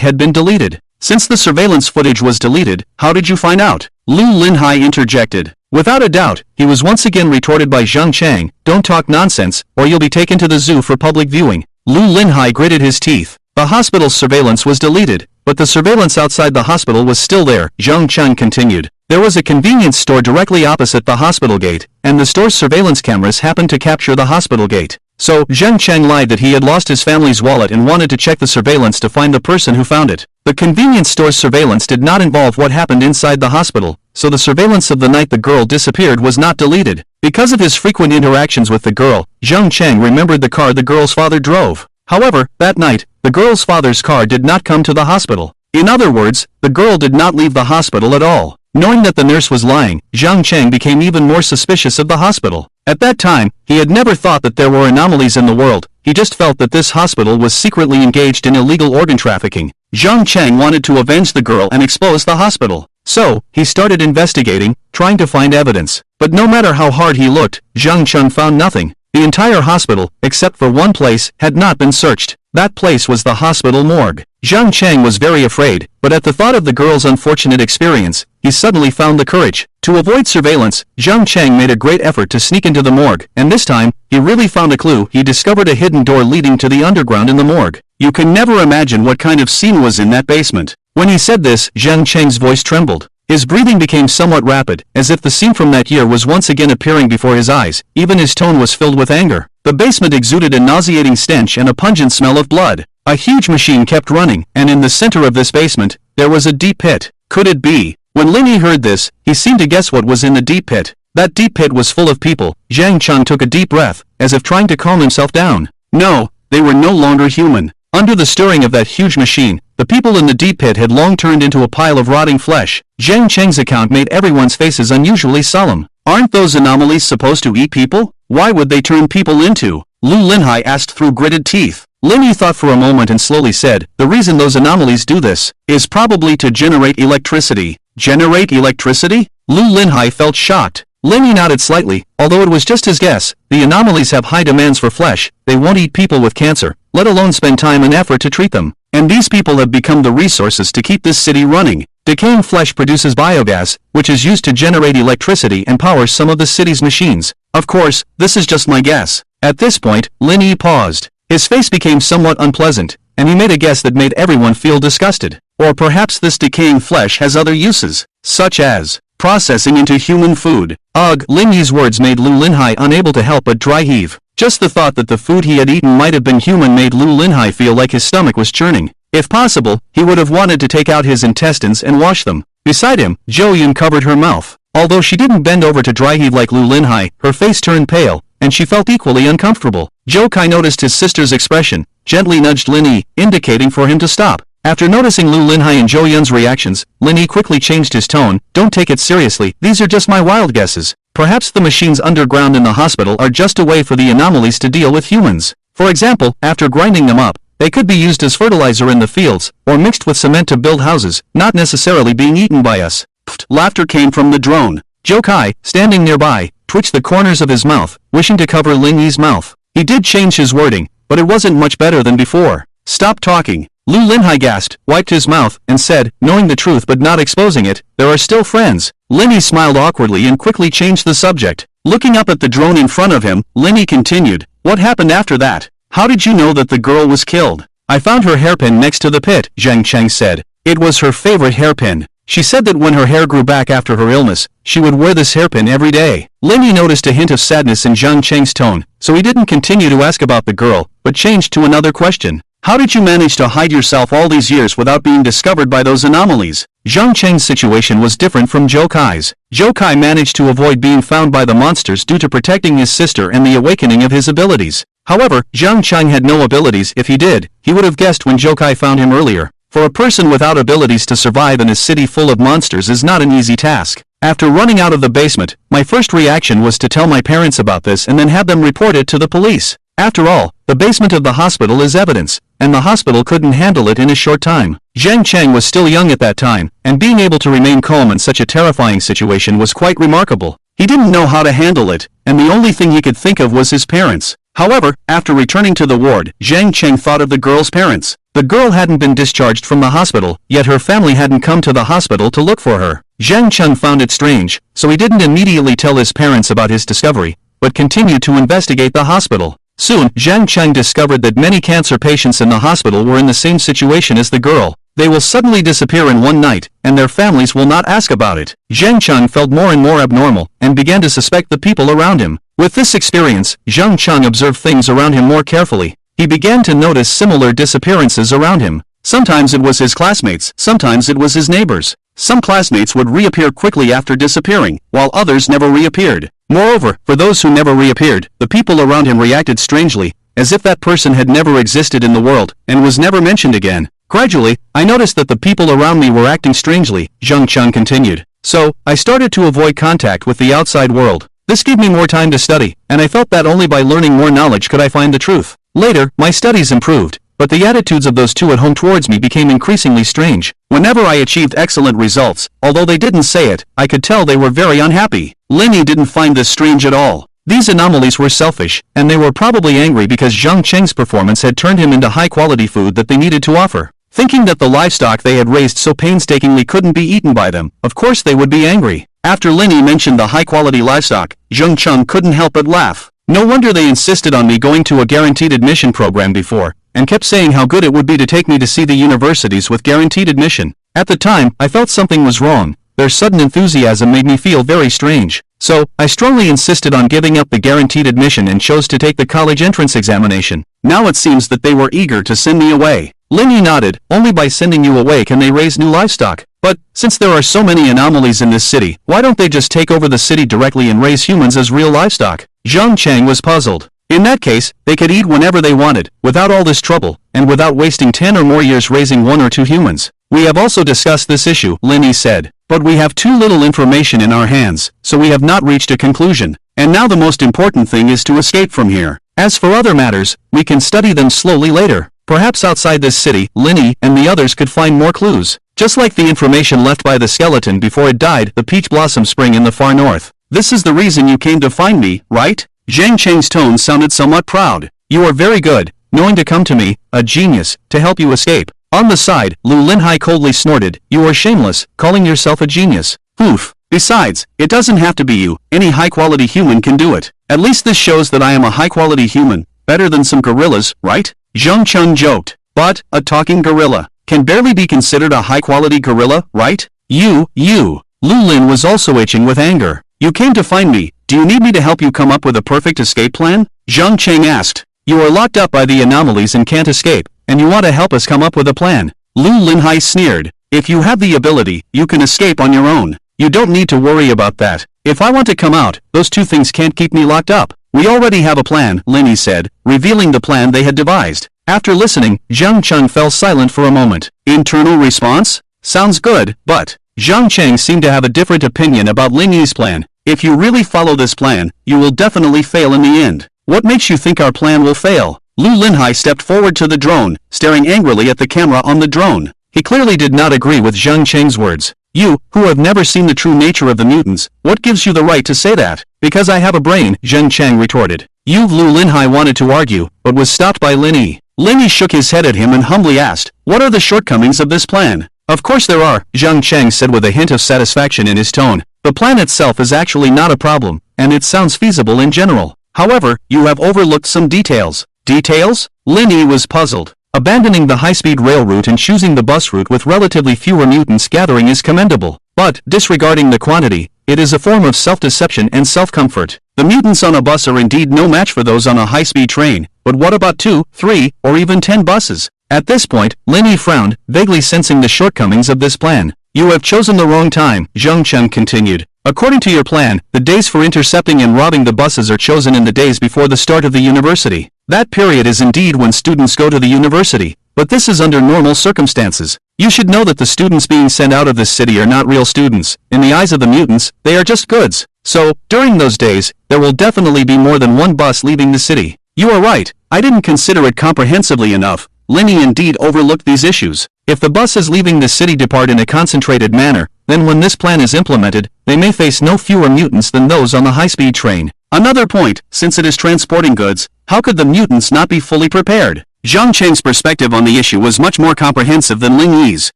had been deleted. Since the surveillance footage was deleted, how did you find out? Lu Linhai interjected. Without a doubt, he was once again retorted by Zhang Chang, "Don't talk nonsense, or you'll be taken to the zoo for public viewing." Lu Linhai gritted his teeth. The hospital's surveillance was deleted, but the surveillance outside the hospital was still there. Zhang Chang continued. There was a convenience store directly opposite the hospital gate, and the store's surveillance cameras happened to capture the hospital gate. So, Zhang Chang lied that he had lost his family's wallet and wanted to check the surveillance to find the person who found it. The convenience store's surveillance did not involve what happened inside the hospital, so the surveillance of the night the girl disappeared was not deleted. Because of his frequent interactions with the girl, Zhang Chang remembered the car the girl's father drove. However, that night, the girl's father's car did not come to the hospital. In other words, the girl did not leave the hospital at all. Knowing that the nurse was lying, Zhang Chang became even more suspicious of the hospital. At that time, he had never thought that there were anomalies in the world, he just felt that this hospital was secretly engaged in illegal organ trafficking. Zhang Chang wanted to avenge the girl and expose the hospital. So, he started investigating, trying to find evidence. But no matter how hard he looked, Zhang Chang found nothing. The entire hospital, except for one place, had not been searched. That place was the hospital morgue. Zhang Chang was very afraid, but at the thought of the girl's unfortunate experience, he suddenly found the courage. To avoid surveillance, Zhang Chang made a great effort to sneak into the morgue, and this time, he really found a clue. He discovered a hidden door leading to the underground in the morgue. You can never imagine what kind of scene was in that basement. When he said this, Zhang Chang's voice trembled. His breathing became somewhat rapid, as if the scene from that year was once again appearing before his eyes. Even his tone was filled with anger. The basement exuded a nauseating stench and a pungent smell of blood. A huge machine kept running, and in the center of this basement, there was a deep pit. Could it be? When Lin Yi heard this, he seemed to guess what was in the deep pit. That deep pit was full of people. Zhang Chang took a deep breath, as if trying to calm himself down. No, they were no longer human. Under the stirring of that huge machine, the people in the deep pit had long turned into a pile of rotting flesh. Zhang Cheng's account made everyone's faces unusually solemn. Aren't those anomalies supposed to eat people? Why would they turn people into? Lu Linhai asked through gritted teeth. Lin Yi thought for a moment and slowly said, the reason those anomalies do this is probably to generate electricity. Generate electricity? Lu Linhai felt shocked. Lin Yi nodded slightly, although it was just his guess. The anomalies have high demands for flesh. They won't eat people with cancer, let alone spend time and effort to treat them. And these people have become the resources to keep this city running. Decaying flesh produces biogas, which is used to generate electricity and powers some of the city's machines. Of course, this is just my guess. At this point, Lin Yi paused. His face became somewhat unpleasant, and he made a guess that made everyone feel disgusted. Or perhaps this decaying flesh has other uses, such as processing into human food. Ugh, Lin Yi's words made Lu Linhai unable to help but dry heave. Just the thought that the food he had eaten might have been human made Lu Linhai feel like his stomach was churning. If possible, he would have wanted to take out his intestines and wash them. Beside him, Zhou Yun covered her mouth. Although she didn't bend over to dry heave like Lu Linhai, her face turned pale, and she felt equally uncomfortable. Zhou Kai noticed his sister's expression, gently nudged Lin Yi, indicating for him to stop. After noticing Lu Linhai and Zhou Yun's reactions, Lin Yi quickly changed his tone. Don't take it seriously, these are just my wild guesses. Perhaps the machines underground in the hospital are just a way for the anomalies to deal with humans. For example, after grinding them up, they could be used as fertilizer in the fields, or mixed with cement to build houses, not necessarily being eaten by us. Pfft, laughter came from the drone. Zhou Kai, standing nearby, twitched the corners of his mouth, wishing to cover Lin Yi's mouth. He did change his wording, but it wasn't much better than before. Stop talking. Lu Linhai gasped, wiped his mouth, and said, knowing the truth but not exposing it, there are still friends. Lin Yi smiled awkwardly and quickly changed the subject. Looking up at the drone in front of him, Lin Yi continued, what happened after that? How did you know that the girl was killed? I found her hairpin next to the pit, Zhang Cheng said. It was her favorite hairpin. She said that when her hair grew back after her illness, she would wear this hairpin every day. Lin Yi noticed a hint of sadness in Zhang Cheng's tone, so he didn't continue to ask about the girl, but changed to another question. How did you manage to hide yourself all these years without being discovered by those anomalies? Zhang Cheng's situation was different from Zhou Kai's. Zhou Kai managed to avoid being found by the monsters due to protecting his sister and the awakening of his abilities. However, Zhang Cheng had no abilities. If he did, he would have guessed when Zhou Kai found him earlier. For a person without abilities to survive in a city full of monsters is not an easy task. After running out of the basement, my first reaction was to tell my parents about this and then have them report it to the police. After all, the basement of the hospital is evidence, and the hospital couldn't handle it in a short time. Zhang Cheng was still young at that time, and being able to remain calm in such a terrifying situation was quite remarkable. He didn't know how to handle it, and the only thing he could think of was his parents. However, after returning to the ward, Zhang Cheng thought of the girl's parents. The girl hadn't been discharged from the hospital, yet her family hadn't come to the hospital to look for her. Zhang Cheng found it strange, so he didn't immediately tell his parents about his discovery, but continued to investigate the hospital. Soon, Zhang Cheng discovered that many cancer patients in the hospital were in the same situation as the girl. They will suddenly disappear in one night, and their families will not ask about it. Zhang Cheng felt more and more abnormal, and began to suspect the people around him. With this experience, Zhang Cheng observed things around him more carefully. He began to notice similar disappearances around him. Sometimes it was his classmates, sometimes it was his neighbors. Some classmates would reappear quickly after disappearing, while others never reappeared. Moreover, for those who never reappeared, the people around him reacted strangely, as if that person had never existed in the world, and was never mentioned again. Gradually, I noticed that the people around me were acting strangely, Zhang Cheng continued. So, I started to avoid contact with the outside world. This gave me more time to study, and I felt that only by learning more knowledge could I find the truth. Later, my studies improved, but the attitudes of those two at home towards me became increasingly strange. Whenever I achieved excellent results, although they didn't say it, I could tell they were very unhappy. Lin Yi didn't find this strange at all. These anomalies were selfish, and they were probably angry because Zhang Cheng's performance had turned him into high-quality food that they needed to offer. Thinking that the livestock they had raised so painstakingly couldn't be eaten by them, of course they would be angry. After Lin Yi mentioned the high-quality livestock, Zhang Cheng couldn't help but laugh. No wonder they insisted on me going to a guaranteed admission program before, and kept saying how good it would be to take me to see the universities with guaranteed admission. At the time, I felt something was wrong. Their sudden enthusiasm made me feel very strange. So, I strongly insisted on giving up the guaranteed admission and chose to take the college entrance examination. Now it seems that they were eager to send me away. Lin Yi nodded. Only by sending you away can they raise new livestock. But, since there are so many anomalies in this city, why don't they just take over the city directly and raise humans as real livestock? Zhang Cheng was puzzled. In that case, they could eat whenever they wanted, without all this trouble, and without wasting 10 or more years raising 1 or 2 humans. We have also discussed this issue, Linny said. But we have too little information in our hands, so we have not reached a conclusion. And now the most important thing is to escape from here. As for other matters, we can study them slowly later. Perhaps outside this city, Linny and the others could find more clues. Just like the information left by the skeleton before it died, the peach blossom spring in the far north. This is the reason you came to find me, right? Zhang Cheng's tone sounded somewhat proud. You are very good, knowing to come to me, a genius, to help you escape. On the side, Lu Linhai coldly snorted, you are shameless, calling yourself a genius. Oof. Besides, it doesn't have to be you, any high-quality human can do it. At least this shows that I am a high-quality human, better than some gorillas, right? Zhang Cheng joked. But, a talking gorilla, can barely be considered a high-quality gorilla, right? You. Lu Lin was also itching with anger. You came to find me, do you need me to help you come up with a perfect escape plan? Zhang Cheng asked. You are locked up by the anomalies and can't escape, and you want to help us come up with a plan. Lu Linhai sneered. If you have the ability, you can escape on your own. You don't need to worry about that. If I want to come out, those two things can't keep me locked up. We already have a plan, Linny said, revealing the plan they had devised. After listening, Zhang Cheng fell silent for a moment. Internal response? Sounds good, but Zhang Cheng seemed to have a different opinion about Lingy's plan. If you really follow this plan, you will definitely fail in the end. What makes you think our plan will fail? Lu Linhai stepped forward to the drone, staring angrily at the camera on the drone. He clearly did not agree with Zhang Cheng's words. You, who have never seen the true nature of the mutants, what gives you the right to say that? Because I have a brain, Zhang Cheng retorted. Lu Linhai wanted to argue, but was stopped by Linny. Linny shook his head at him and humbly asked, what are the shortcomings of this plan? Of course there are, Zhang Cheng said with a hint of satisfaction in his tone. The plan itself is actually not a problem, and it sounds feasible in general. However, you have overlooked some details. Details? Linny was puzzled. Abandoning the high-speed rail route and choosing the bus route with relatively fewer mutants gathering is commendable. But, disregarding the quantity, it is a form of self-deception and self-comfort. The mutants on a bus are indeed no match for those on a high-speed train, but what about 2, 3, or even 10 buses? At this point, Linny frowned, vaguely sensing the shortcomings of this plan. You have chosen the wrong time, Zhang Cheng continued. According to your plan, the days for intercepting and robbing the buses are chosen in the days before the start of the university. That period is indeed when students go to the university, but this is under normal circumstances. You should know that the students being sent out of this city are not real students. In the eyes of the mutants, they are just goods. So, during those days, there will definitely be more than one bus leaving the city. You are right, I didn't consider it comprehensively enough. Linny indeed overlooked these issues. If the buses leaving the city depart in a concentrated manner, then when this plan is implemented, they may face no fewer mutants than those on the high-speed train. Another point, since it is transporting goods, how could the mutants not be fully prepared? Zhang Cheng's perspective on the issue was much more comprehensive than Ling Yi's.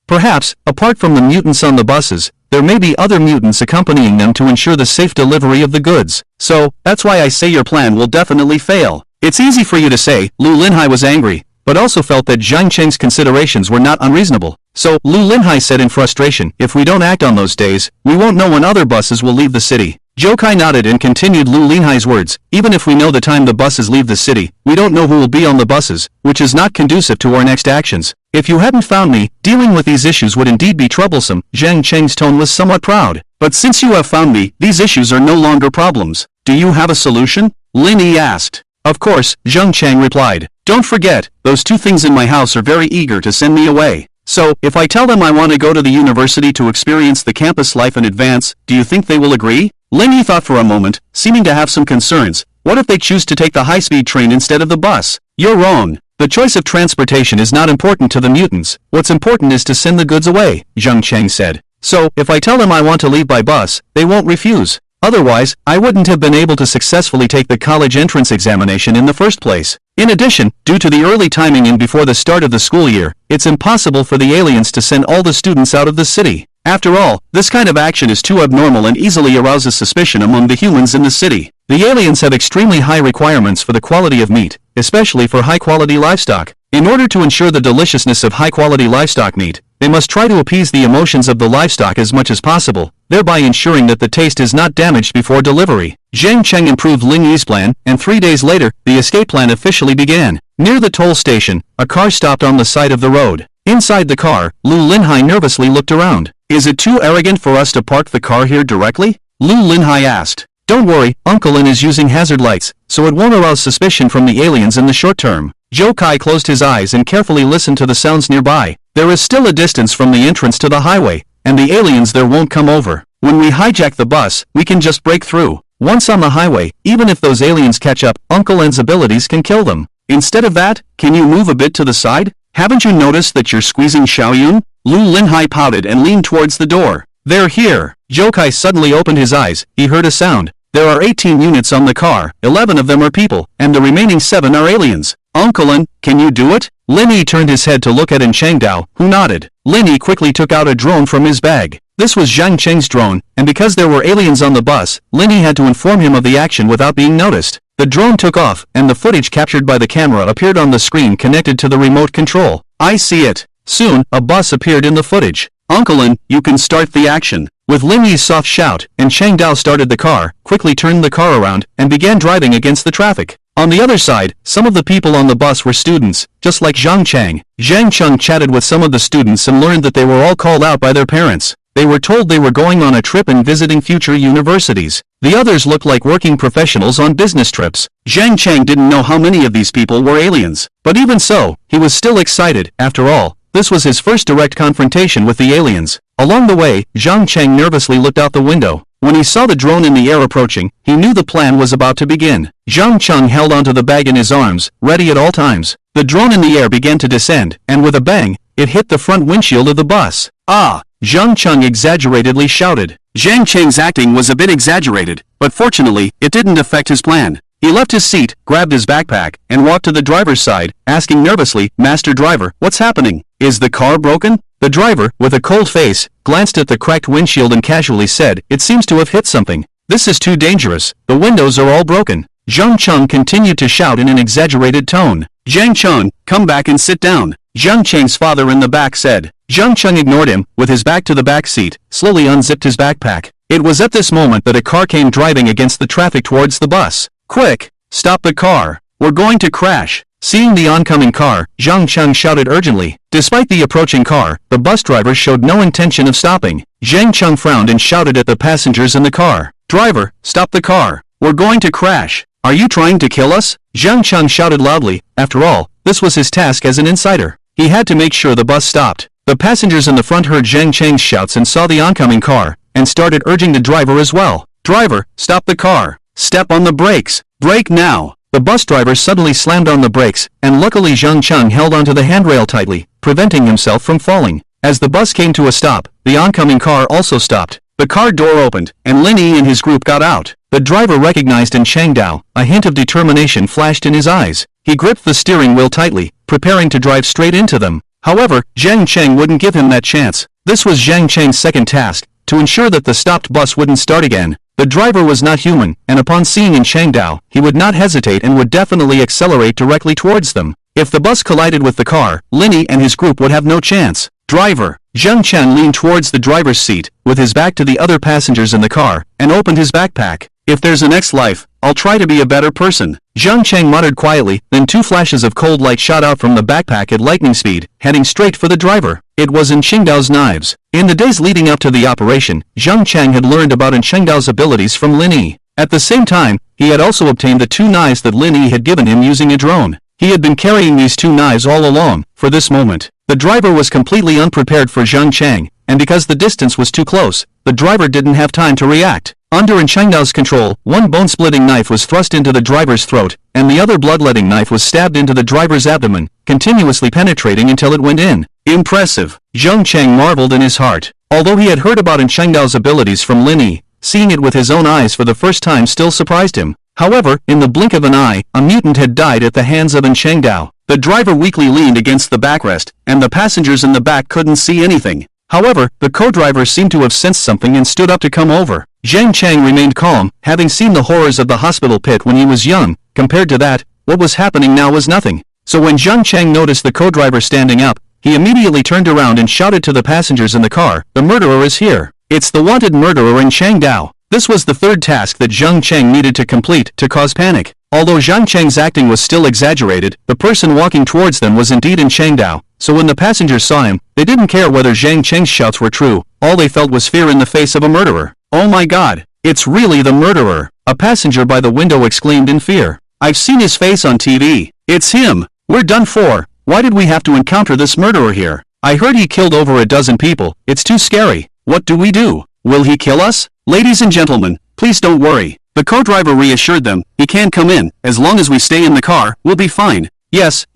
Perhaps, apart from the mutants on the buses, there may be other mutants accompanying them to ensure the safe delivery of the goods. So, that's why I say your plan will definitely fail. It's easy for you to say, Lu Linhai was angry, but also felt that Zhang Cheng's considerations were not unreasonable. So, Lu Linhai said in frustration, if we don't act on those days, we won't know when other buses will leave the city. Zhou Kai nodded and continued Lu Linhai's words, even if we know the time the buses leave the city, we don't know who will be on the buses, which is not conducive to our next actions. If you hadn't found me, dealing with these issues would indeed be troublesome. Zhang Cheng's tone was somewhat proud. But since you have found me, these issues are no longer problems. Do you have a solution? Lin Yi asked. Of course, Zhang Cheng replied. Don't forget, those two things in my house are very eager to send me away. So, if I tell them I want to go to the university to experience the campus life in advance, do you think they will agree? Lin Yi thought for a moment, seeming to have some concerns. What if they choose to take the high-speed train instead of the bus? You're wrong. The choice of transportation is not important to the mutants. What's important is to send the goods away, Zhang Cheng said. So, if I tell them I want to leave by bus, they won't refuse. Otherwise, I wouldn't have been able to successfully take the college entrance examination in the first place. In addition, due to the early timing and before the start of the school year, it's impossible for the aliens to send all the students out of the city. After all, this kind of action is too abnormal and easily arouses suspicion among the humans in the city. The aliens have extremely high requirements for the quality of meat, especially for high-quality livestock. In order to ensure the deliciousness of high-quality livestock meat, they must try to appease the emotions of the livestock as much as possible, thereby ensuring that the taste is not damaged before delivery. Zhang Cheng improved Lin Yi's plan, and 3 days later, the escape plan officially began. Near the toll station, a car stopped on the side of the road. Inside the car, Lu Linhai nervously looked around. Is it too arrogant for us to park the car here directly? Lu Linhai asked. Don't worry, Uncle Lin is using hazard lights, so it won't arouse suspicion from the aliens in the short term. Zhou Kai closed his eyes and carefully listened to the sounds nearby. There is still a distance from the entrance to the highway, and the aliens there won't come over. When we hijack the bus, we can just break through. Once on the highway, even if those aliens catch up, Uncle Lin's abilities can kill them. Instead of that, can you move a bit to the side? Haven't you noticed that you're squeezing Xiaoyun? Lu Linhai pouted and leaned towards the door. They're here. Zhou Kai suddenly opened his eyes. He heard a sound. There are 18 units on the car, 11 of them are people, and the remaining 7 are aliens. Uncle Lin, can you do it? Lin Yi turned his head to look at Changdao, who nodded. Lin Yi quickly took out a drone from his bag. This was Zhang Cheng's drone, and because there were aliens on the bus, Lin Yi had to inform him of the action without being noticed. The drone took off, and the footage captured by the camera appeared on the screen connected to the remote control. I see it. Soon, a bus appeared in the footage. Uncle Lin, you can start the action. With Lin Yi's soft shout, and Changdao started the car, quickly turned the car around, and began driving against the traffic. On the other side, some of the people on the bus were students, just like Zhang Chang. Zhang Cheng chatted with some of the students and learned that they were all called out by their parents. They were told they were going on a trip and visiting future universities. The others looked like working professionals on business trips. Zhang Chang didn't know how many of these people were aliens. But even so, he was still excited. After all, this was his first direct confrontation with the aliens. Along the way, Zhang Cheng nervously looked out the window. When he saw the drone in the air approaching, he knew the plan was about to begin. Zhang Cheng held onto the bag in his arms, ready at all times. The drone in the air began to descend, and with a bang, it hit the front windshield of the bus. Ah! Zhang Cheng exaggeratedly shouted. Zhang Cheng's acting was a bit exaggerated, but fortunately, it didn't affect his plan. He left his seat, grabbed his backpack, and walked to the driver's side, asking nervously, Master Driver, what's happening? Is the car broken? The driver, with a cold face, glanced at the cracked windshield and casually said, it seems to have hit something. This is too dangerous. The windows are all broken. Zhang Cheng continued to shout in an exaggerated tone. Zhang Cheng, come back and sit down. Zhang Cheng's father in the back said. Zhang Cheng ignored him, with his back to the back seat, slowly unzipped his backpack. It was at this moment that a car came driving against the traffic towards the bus. Quick! Stop the car! We're going to crash! Seeing the oncoming car, Zhang Cheng shouted urgently. Despite the approaching car, the bus driver showed no intention of stopping. Zhang Cheng frowned and shouted at the passengers in the car. Driver, stop the car! We're going to crash! Are you trying to kill us? Zhang Cheng shouted loudly. After all, this was his task as an insider. He had to make sure the bus stopped. The passengers in the front heard Zhang Cheng's shouts and saw the oncoming car, and started urging the driver as well. Driver, stop the car! Step on the brakes! Brake now! The bus driver suddenly slammed on the brakes, and luckily Zhang Cheng held onto the handrail tightly, preventing himself from falling. As the bus came to a stop, the oncoming car also stopped. The car door opened, and Lin Yi and his group got out. The driver recognized in Changdao. A hint of determination flashed in his eyes. He gripped the steering wheel tightly, preparing to drive straight into them. However, Zhang Cheng wouldn't give him that chance. This was Zhang Cheng's second task, to ensure that the stopped bus wouldn't start again. The driver was not human, and upon seeing in Changdao, he would not hesitate and would definitely accelerate directly towards them. If the bus collided with the car, Lin Yi and his group would have no chance. Driver! Zhang Cheng leaned towards the driver's seat, with his back to the other passengers in the car, and opened his backpack. If there's a next life, I'll try to be a better person. Zhang Cheng muttered quietly, then 2 flashes of cold light shot out from the backpack at lightning speed, heading straight for the driver. It was in Qingdao's knives. In the days leading up to the operation, Zhang Cheng had learned about Qingdao's abilities from Lin Yi. At the same time, he had also obtained the 2 knives that Lin Yi had given him using a drone. He had been carrying these 2 knives all along, for this moment. The driver was completely unprepared for Zhang Cheng, and because the distance was too close, the driver didn't have time to react. Under Changdao's control, 1 bone-splitting knife was thrust into the driver's throat, and the other bloodletting knife was stabbed into the driver's abdomen, continuously penetrating until it went in. Impressive! Zhang Cheng marveled in his heart. Although he had heard about Changdao's abilities from Lin Yi, seeing it with his own eyes for the first time still surprised him. However, in the blink of an eye, a mutant had died at the hands of Changdao. The driver weakly leaned against the backrest, and the passengers in the back couldn't see anything. However, the co-driver seemed to have sensed something and stood up to come over. Zhang Cheng remained calm, having seen the horrors of the hospital pit when he was young. Compared to that, what was happening now was nothing. So when Zhang Cheng noticed the co-driver standing up, he immediately turned around and shouted to the passengers in the car, "The murderer is here. It's the wanted murderer in Changdao." This was the 3rd task that Zhang Cheng needed to complete to cause panic. Although Zhang Cheng's acting was still exaggerated, the person walking towards them was indeed in Changdao. So when the passengers saw him, they didn't care whether Zhang Cheng's shouts were true. All they felt was fear in the face of a murderer. Oh my god! It's really the murderer! a passenger by the window exclaimed in fear. "I've seen his face on TV. It's him. We're done for. Why did we have to encounter this murderer here? I heard he killed over a dozen people. It's too scary. What do we do? Will he kill us?" "Ladies and gentlemen, please don't worry," the co-driver reassured them. "He can't come in. As long as we stay in the car, we'll be fine." Yes,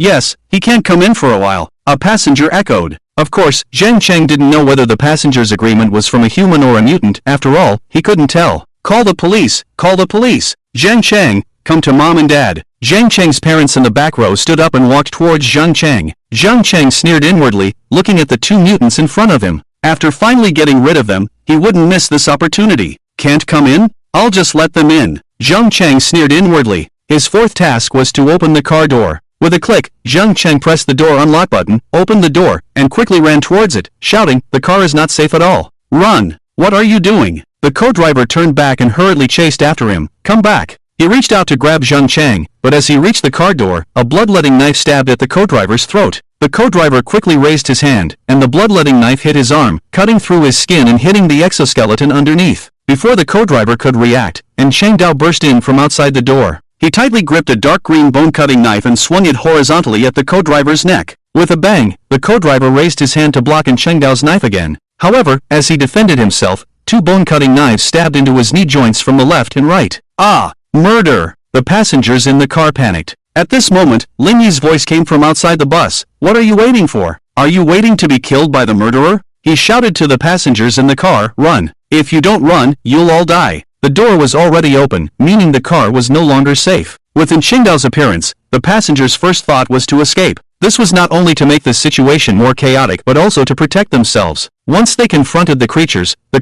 he can't come in for a while," a passenger echoed. Of course, Zhang Cheng didn't know whether the passenger's agreement was from a human or a mutant. After all, he couldn't tell. "Call the police! Call the police! Zhang Cheng, come to Mom and Dad." Zhang Cheng's parents in the back row stood up and walked towards Zhang Cheng. Zhang Cheng sneered inwardly, looking at the two mutants in front of him. After finally getting rid of them, he wouldn't miss this opportunity. "Can't come in? I'll just let them in." Zhang Cheng sneered inwardly. His fourth task was to open the car door. With a click, Zhang Cheng pressed the door unlock button, opened the door, and quickly ran towards it, shouting, "The car is not safe at all. Run! What are you doing?" The co-driver turned back and hurriedly chased after him. "Come back!" He reached out to grab Zhang Cheng, but as he reached the car door, a bloodletting knife stabbed at the co-driver's throat. The co-driver quickly raised his hand, and the bloodletting knife hit his arm, cutting through his skin and hitting the exoskeleton underneath. Before the co-driver could react, and Cheng Dao burst in from outside the door. He tightly gripped a dark green bone-cutting knife and swung it horizontally at the co-driver's neck. With a bang, the co-driver raised his hand to block Cheng Dao's knife again. However, as he defended himself, two bone-cutting knives stabbed into his knee joints from the left and right. "Ah! Murder!" The passengers in the car panicked. At this moment, Lin Yi's voice came from outside the bus. "What are you waiting for? Are you waiting to be killed by the murderer?" He shouted to the passengers in the car, "Run! If you don't run, you'll all die." The door was already open, meaning the car was no longer safe. Within Cheng Dao's appearance, the passengers' first thought was to escape. This was not only to make the situation more chaotic but also to protect themselves. Once they confronted the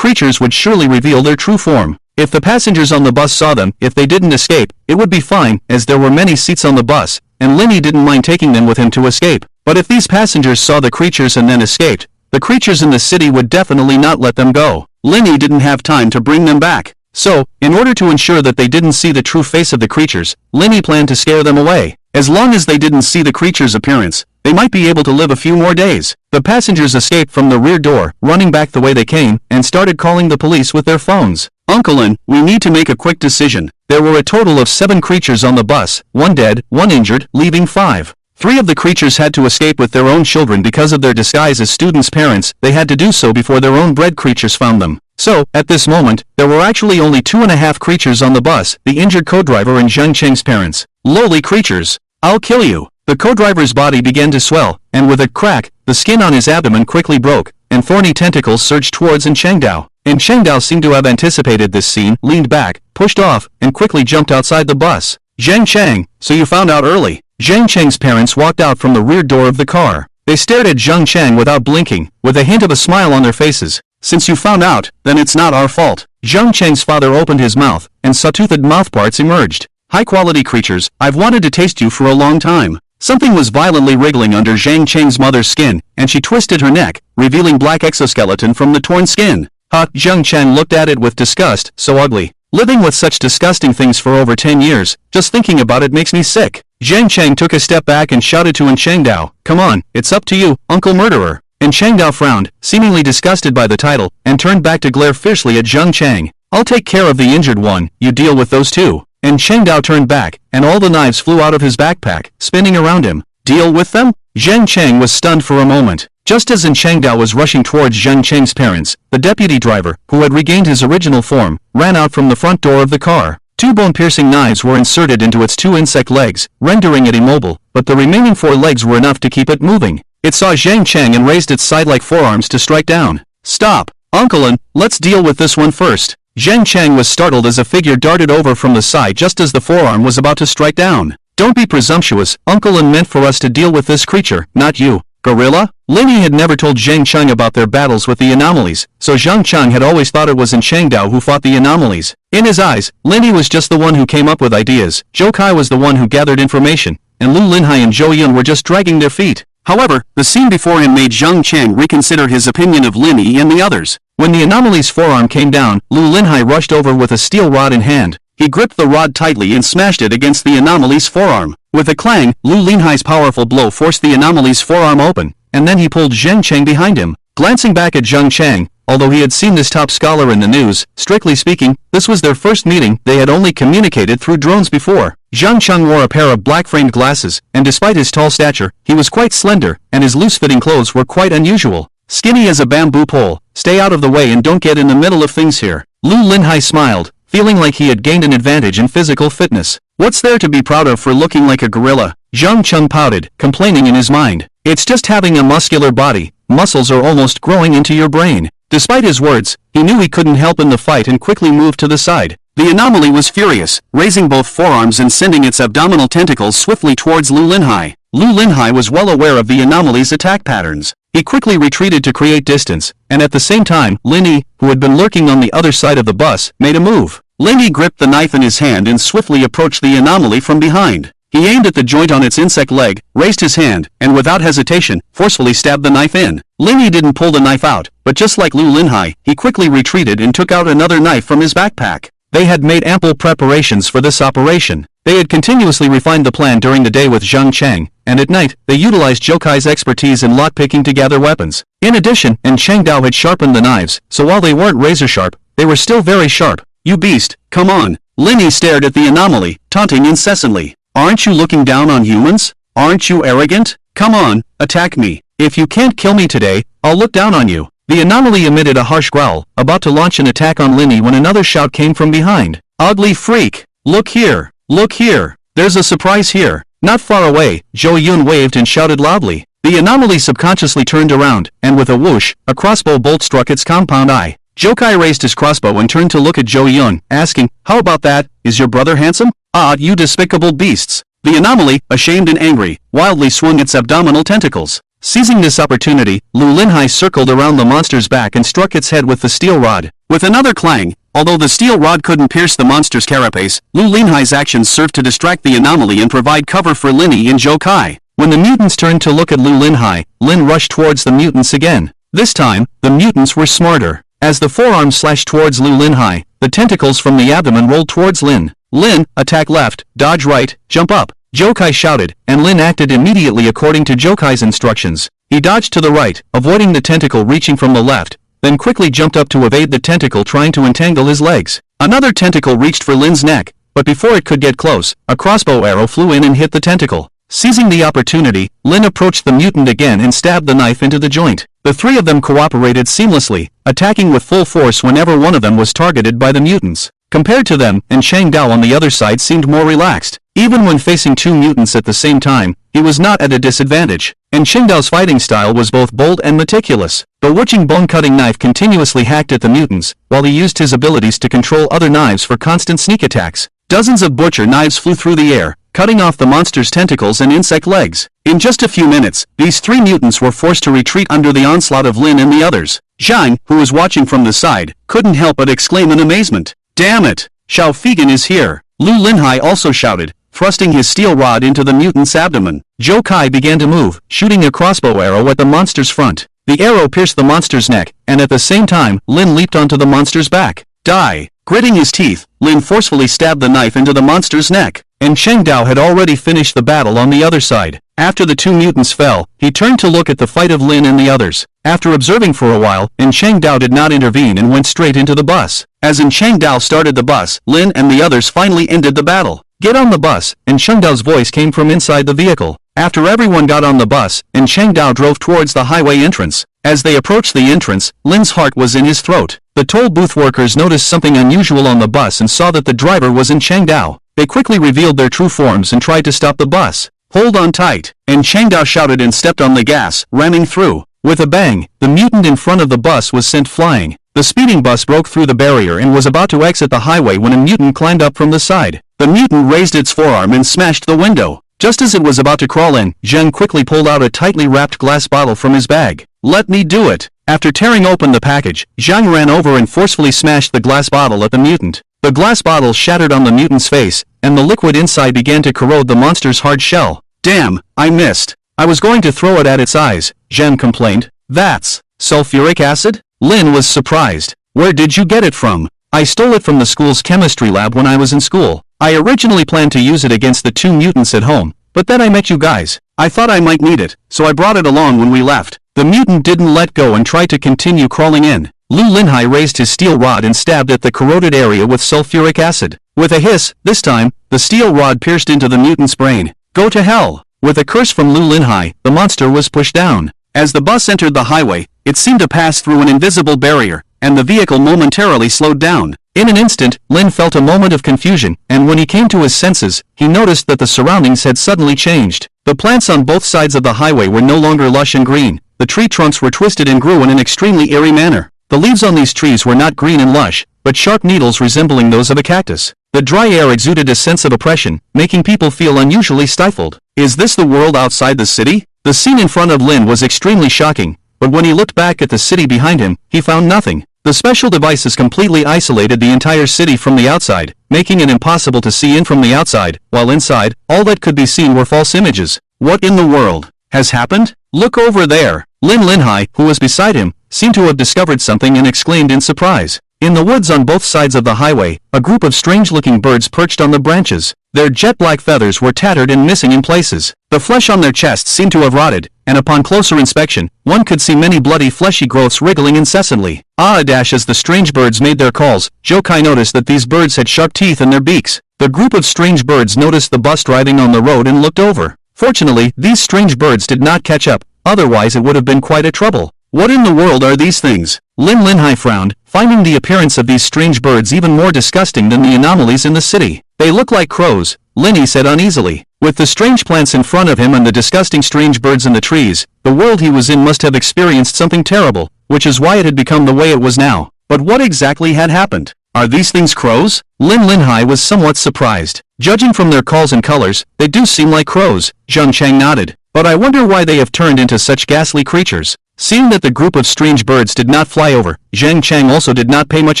creatures would surely reveal their true form. If the passengers on the bus saw them, if they didn't escape, it would be fine, as there were many seats on the bus, and Linny didn't mind taking them with him to escape. But if these passengers saw the creatures and then escaped, the creatures in the city would definitely not let them go. Linny didn't have time to bring them back. So, in order to ensure that they didn't see the true face of the creatures, Linny planned to scare them away. As long as they didn't see the creature's appearance, they might be able to live a few more days. The passengers escaped from the rear door, running back the way they came, and started calling the police with their phones. "Uncle Lin, we need to make a quick decision. There were a total of 7 creatures on the bus, 1 dead, 1 injured, leaving 5. 3 of the creatures had to escape with their own children because of their disguise as students' parents. They had to do so before their own bred creatures found them. So, at this moment, there were actually only 2.5 creatures on the bus, the injured co-driver and Zhang Cheng's parents. Lowly creatures. I'll kill you." The co-driver's body began to swell, and with a crack, the skin on his abdomen quickly broke, and thorny tentacles surged towards Cheng Dao. And Cheng Dao seemed to have anticipated this scene, leaned back, pushed off, and quickly jumped outside the bus. "Zhang Cheng, so you found out early." Zhang Cheng's parents walked out from the rear door of the car. They stared at Zhang Cheng without blinking, with a hint of a smile on their faces. "Since you found out, then it's not our fault." Zhang Cheng's father opened his mouth, and saw-toothed mouthparts emerged. "High-quality creatures, I've wanted to taste you for a long time." Something was violently wriggling under Zhang Cheng's mother's skin, and she twisted her neck, revealing black exoskeleton from the torn skin. Zhang Cheng looked at it with disgust. "So ugly. Living with such disgusting things for over 10 years, just thinking about it makes me sick." Zhang Cheng took a step back and shouted to Cheng Dao, "Come on, it's up to you, Uncle Murderer." Cheng Dao frowned, seemingly disgusted by the title, and turned back to glare fiercely at Zhang Cheng. "I'll take care of the injured one, you deal with those 2. Cheng Dao turned back, and all the knives flew out of his backpack, spinning around him. "Deal with them?" Zhang Cheng was stunned for a moment. Just as Cheng Dao was rushing towards Zhang Cheng's parents, the deputy driver, who had regained his original form, ran out from the front door of the car. 2 bone-piercing knives were inserted into its 2 insect legs, rendering it immobile, but the remaining 4 legs were enough to keep it moving. It saw Zhang Cheng and raised its side-like forearms to strike down. "Stop! Uncle Lin, let's deal with this one first." Zhang Cheng was startled as a figure darted over from the side just as the forearm was about to strike down. "Don't be presumptuous, Uncle Lin meant for us to deal with this creature, not you. Gorilla?" Linny had never told Zhang Cheng about their battles with the anomalies, so Zhang Cheng had always thought it was Cheng Dao who fought the anomalies. In his eyes, Linny was just the one who came up with ideas, Zhou Kai was the one who gathered information, and Lu Linhai and Zhou Yun were just dragging their feet. However, the scene before him made Zhang Cheng reconsider his opinion of Linny and the others. When the anomaly's forearm came down, Lu Linhai rushed over with a steel rod in hand. He gripped the rod tightly and smashed it against the anomaly's forearm. With a clang, Lu Linhai's powerful blow forced the anomaly's forearm open, and then he pulled Zhang Cheng behind him. Glancing back at Zhang Cheng, Although he had seen this top scholar in the news, strictly speaking, this was their first meeting. They had only communicated through drones before. Zhang Cheng wore a pair of black-framed glasses, and despite his tall stature, he was quite slender, and his loose-fitting clothes were quite unusual. Skinny as a bamboo pole. Stay out of the way and don't get in the middle of things here. Lu Linhai smiled, feeling like he had gained an advantage in physical fitness. What's there to be proud of for looking like a gorilla? Zhang Cheng pouted, complaining in his mind. It's just having a muscular body. Muscles are almost growing into your brain. Despite his words, he knew he couldn't help in the fight and quickly moved to the side. The anomaly was furious, raising both forearms and sending its abdominal tentacles swiftly towards Lu Linhai. Lu Linhai was well aware of the anomaly's attack patterns. He quickly retreated to create distance, and at the same time, Lin Yi, who had been lurking on the other side of the bus, made a move. Lin Yi gripped the knife in his hand and swiftly approached the anomaly from behind. He aimed at the joint on its insect leg, raised his hand, and without hesitation, forcefully stabbed the knife in. Lin Yi didn't pull the knife out, but just like Lu Linhai, he quickly retreated and took out another knife from his backpack. They had made ample preparations for this operation. They had continuously refined the plan during the day with Zhang Cheng, and at night, they utilized Jokai's expertise in lockpicking to gather weapons. In addition, Cheng Dao had sharpened the knives, so while they weren't razor-sharp, they were still very sharp. You beast, come on. Lin Yi stared at the anomaly, taunting incessantly. Aren't you looking down on humans? Aren't you arrogant? Come on, attack me. If you can't kill me today, I'll look down on you. The anomaly emitted a harsh growl, about to launch an attack on Lin Yi when another shout came from behind. Ugly freak! Look here! Look here! There's a surprise here! Not far away, Zhou Yun waved and shouted loudly. The anomaly subconsciously turned around, and with a whoosh, a crossbow bolt struck its compound eye. Jokai raised his crossbow and turned to look at Zhou Yun, asking, "How about that? Is your brother handsome? Ah, you despicable beasts!" The anomaly, ashamed and angry, wildly swung its abdominal tentacles. Seizing this opportunity, Lu Linhai circled around the monster's back and struck its head with the steel rod. With another clang, although the steel rod couldn't pierce the monster's carapace, Lu Linhai's actions served to distract the anomaly and provide cover for Lin Yi and Jokai. When the mutants turned to look at Lu Linhai, Lin rushed towards the mutants again. This time, the mutants were smarter. As the forearm slashed towards Lu Linhai, the tentacles from the abdomen rolled towards Lin. Lin, attack left, dodge right, jump up. Jokai shouted, and Lin acted immediately according to Jokai's instructions. He dodged to the right, avoiding the tentacle reaching from the left, then quickly jumped up to evade the tentacle trying to entangle his legs. Another tentacle reached for Lin's neck, but before it could get close, a crossbow arrow flew in and hit the tentacle. Seizing the opportunity, Lin approached the mutant again and stabbed the knife into the joint. The three of them cooperated seamlessly, attacking with full force whenever one of them was targeted by the mutants. Compared to them, Cheng Dao on the other side seemed more relaxed. Even when facing two mutants at the same time, he was not at a disadvantage. Cheng Dao's fighting style was both bold and meticulous. The witching bone-cutting knife continuously hacked at the mutants, while he used his abilities to control other knives for constant sneak attacks. Dozens of butcher knives flew through the air, cutting off the monster's tentacles and insect legs. In just a few minutes, these three mutants were forced to retreat under the onslaught of Lin and the others. Zhang, who was watching from the side, couldn't help but exclaim in amazement. Damn it! Xiao Figan is here! Lu Linhai also shouted, thrusting his steel rod into the mutant's abdomen. Jokai began to move, shooting a crossbow arrow at the monster's front. The arrow pierced the monster's neck, and at the same time, Lin leaped onto the monster's back. Die! Gritting his teeth, Lin forcefully stabbed the knife into the monster's neck. Cheng Dao had already finished the battle on the other side. After the two mutants fell, he turned to look at the fight of Lin and the others. After observing for a while, Cheng Dao did not intervene and went straight into the bus. As Cheng Dao started the bus, Lin and the others finally ended the battle. Get on the bus, Cheng Dao's voice came from inside the vehicle. After everyone got on the bus, Cheng Dao drove towards the highway entrance. As they approached the entrance, Lin's heart was in his throat. The toll booth workers noticed something unusual on the bus and saw that the driver was Cheng Dao. They quickly revealed their true forms and tried to stop the bus. Hold on tight, Cheng Dao shouted and stepped on the gas, ramming through. With a bang, the mutant in front of the bus was sent flying. The speeding bus broke through the barrier and was about to exit the highway when a mutant climbed up from the side. The mutant raised its forearm and smashed the window. Just as it was about to crawl in, Zheng quickly pulled out a tightly wrapped glass bottle from his bag. Let me do it. After tearing open the package, Zheng ran over and forcefully smashed the glass bottle at the mutant. The glass bottle shattered on the mutant's face, and the liquid inside began to corrode the monster's hard shell. Damn, I missed. I was going to throw it at its eyes, Zheng complained. That's sulfuric acid? Lin was surprised. Where did you get it from? I stole it from the school's chemistry lab when I was in school. I originally planned to use it against the two mutants at home, but then I met you guys. I thought I might need it, so I brought it along when we left. The mutant didn't let go and tried to continue crawling in. Lu Linhai raised his steel rod and stabbed at the corroded area with sulfuric acid. With a hiss, this time, the steel rod pierced into the mutant's brain. Go to hell! With a curse from Lu Linhai, the monster was pushed down. As the bus entered the highway, it seemed to pass through an invisible barrier, and the vehicle momentarily slowed down. In an instant, Lin felt a moment of confusion, and when he came to his senses, he noticed that the surroundings had suddenly changed. The plants on both sides of the highway were no longer lush and green. The tree trunks were twisted and grew in an extremely eerie manner. The leaves on these trees were not green and lush, but sharp needles resembling those of a cactus. The dry air exuded a sense of oppression, making people feel unusually stifled. Is this the world outside the city? The scene in front of Lin was extremely shocking, but when he looked back at the city behind him, he found nothing. The special devices completely isolated the entire city from the outside, making it impossible to see in from the outside, while inside, all that could be seen were false images. What in the world has happened? Look over there! Lin Linhai, who was beside him, seemed to have discovered something and exclaimed in surprise. In the woods on both sides of the highway, a group of strange-looking birds perched on the branches. Their jet-black feathers were tattered and missing in places. The flesh on their chests seemed to have rotted, and upon closer inspection, one could see many bloody fleshy growths wriggling incessantly. As the strange birds made their calls, Jokai noticed that these birds had sharp teeth in their beaks. The group of strange birds noticed the bus driving on the road and looked over. Fortunately, these strange birds did not catch up, otherwise it would have been quite a trouble. What in the world are these things? Lin Linhai frowned, finding the appearance of these strange birds even more disgusting than the anomalies in the city. They look like crows, Linny said uneasily. With the strange plants in front of him and the disgusting strange birds in the trees, the world he was in must have experienced something terrible, which is why it had become the way it was now. But what exactly had happened? Are these things crows? Lin Linhai was somewhat surprised. Judging from their calls and colors, they do seem like crows. Zhang Chang nodded. But I wonder why they have turned into such ghastly creatures. Seeing that the group of strange birds did not fly over, Zhang Chang also did not pay much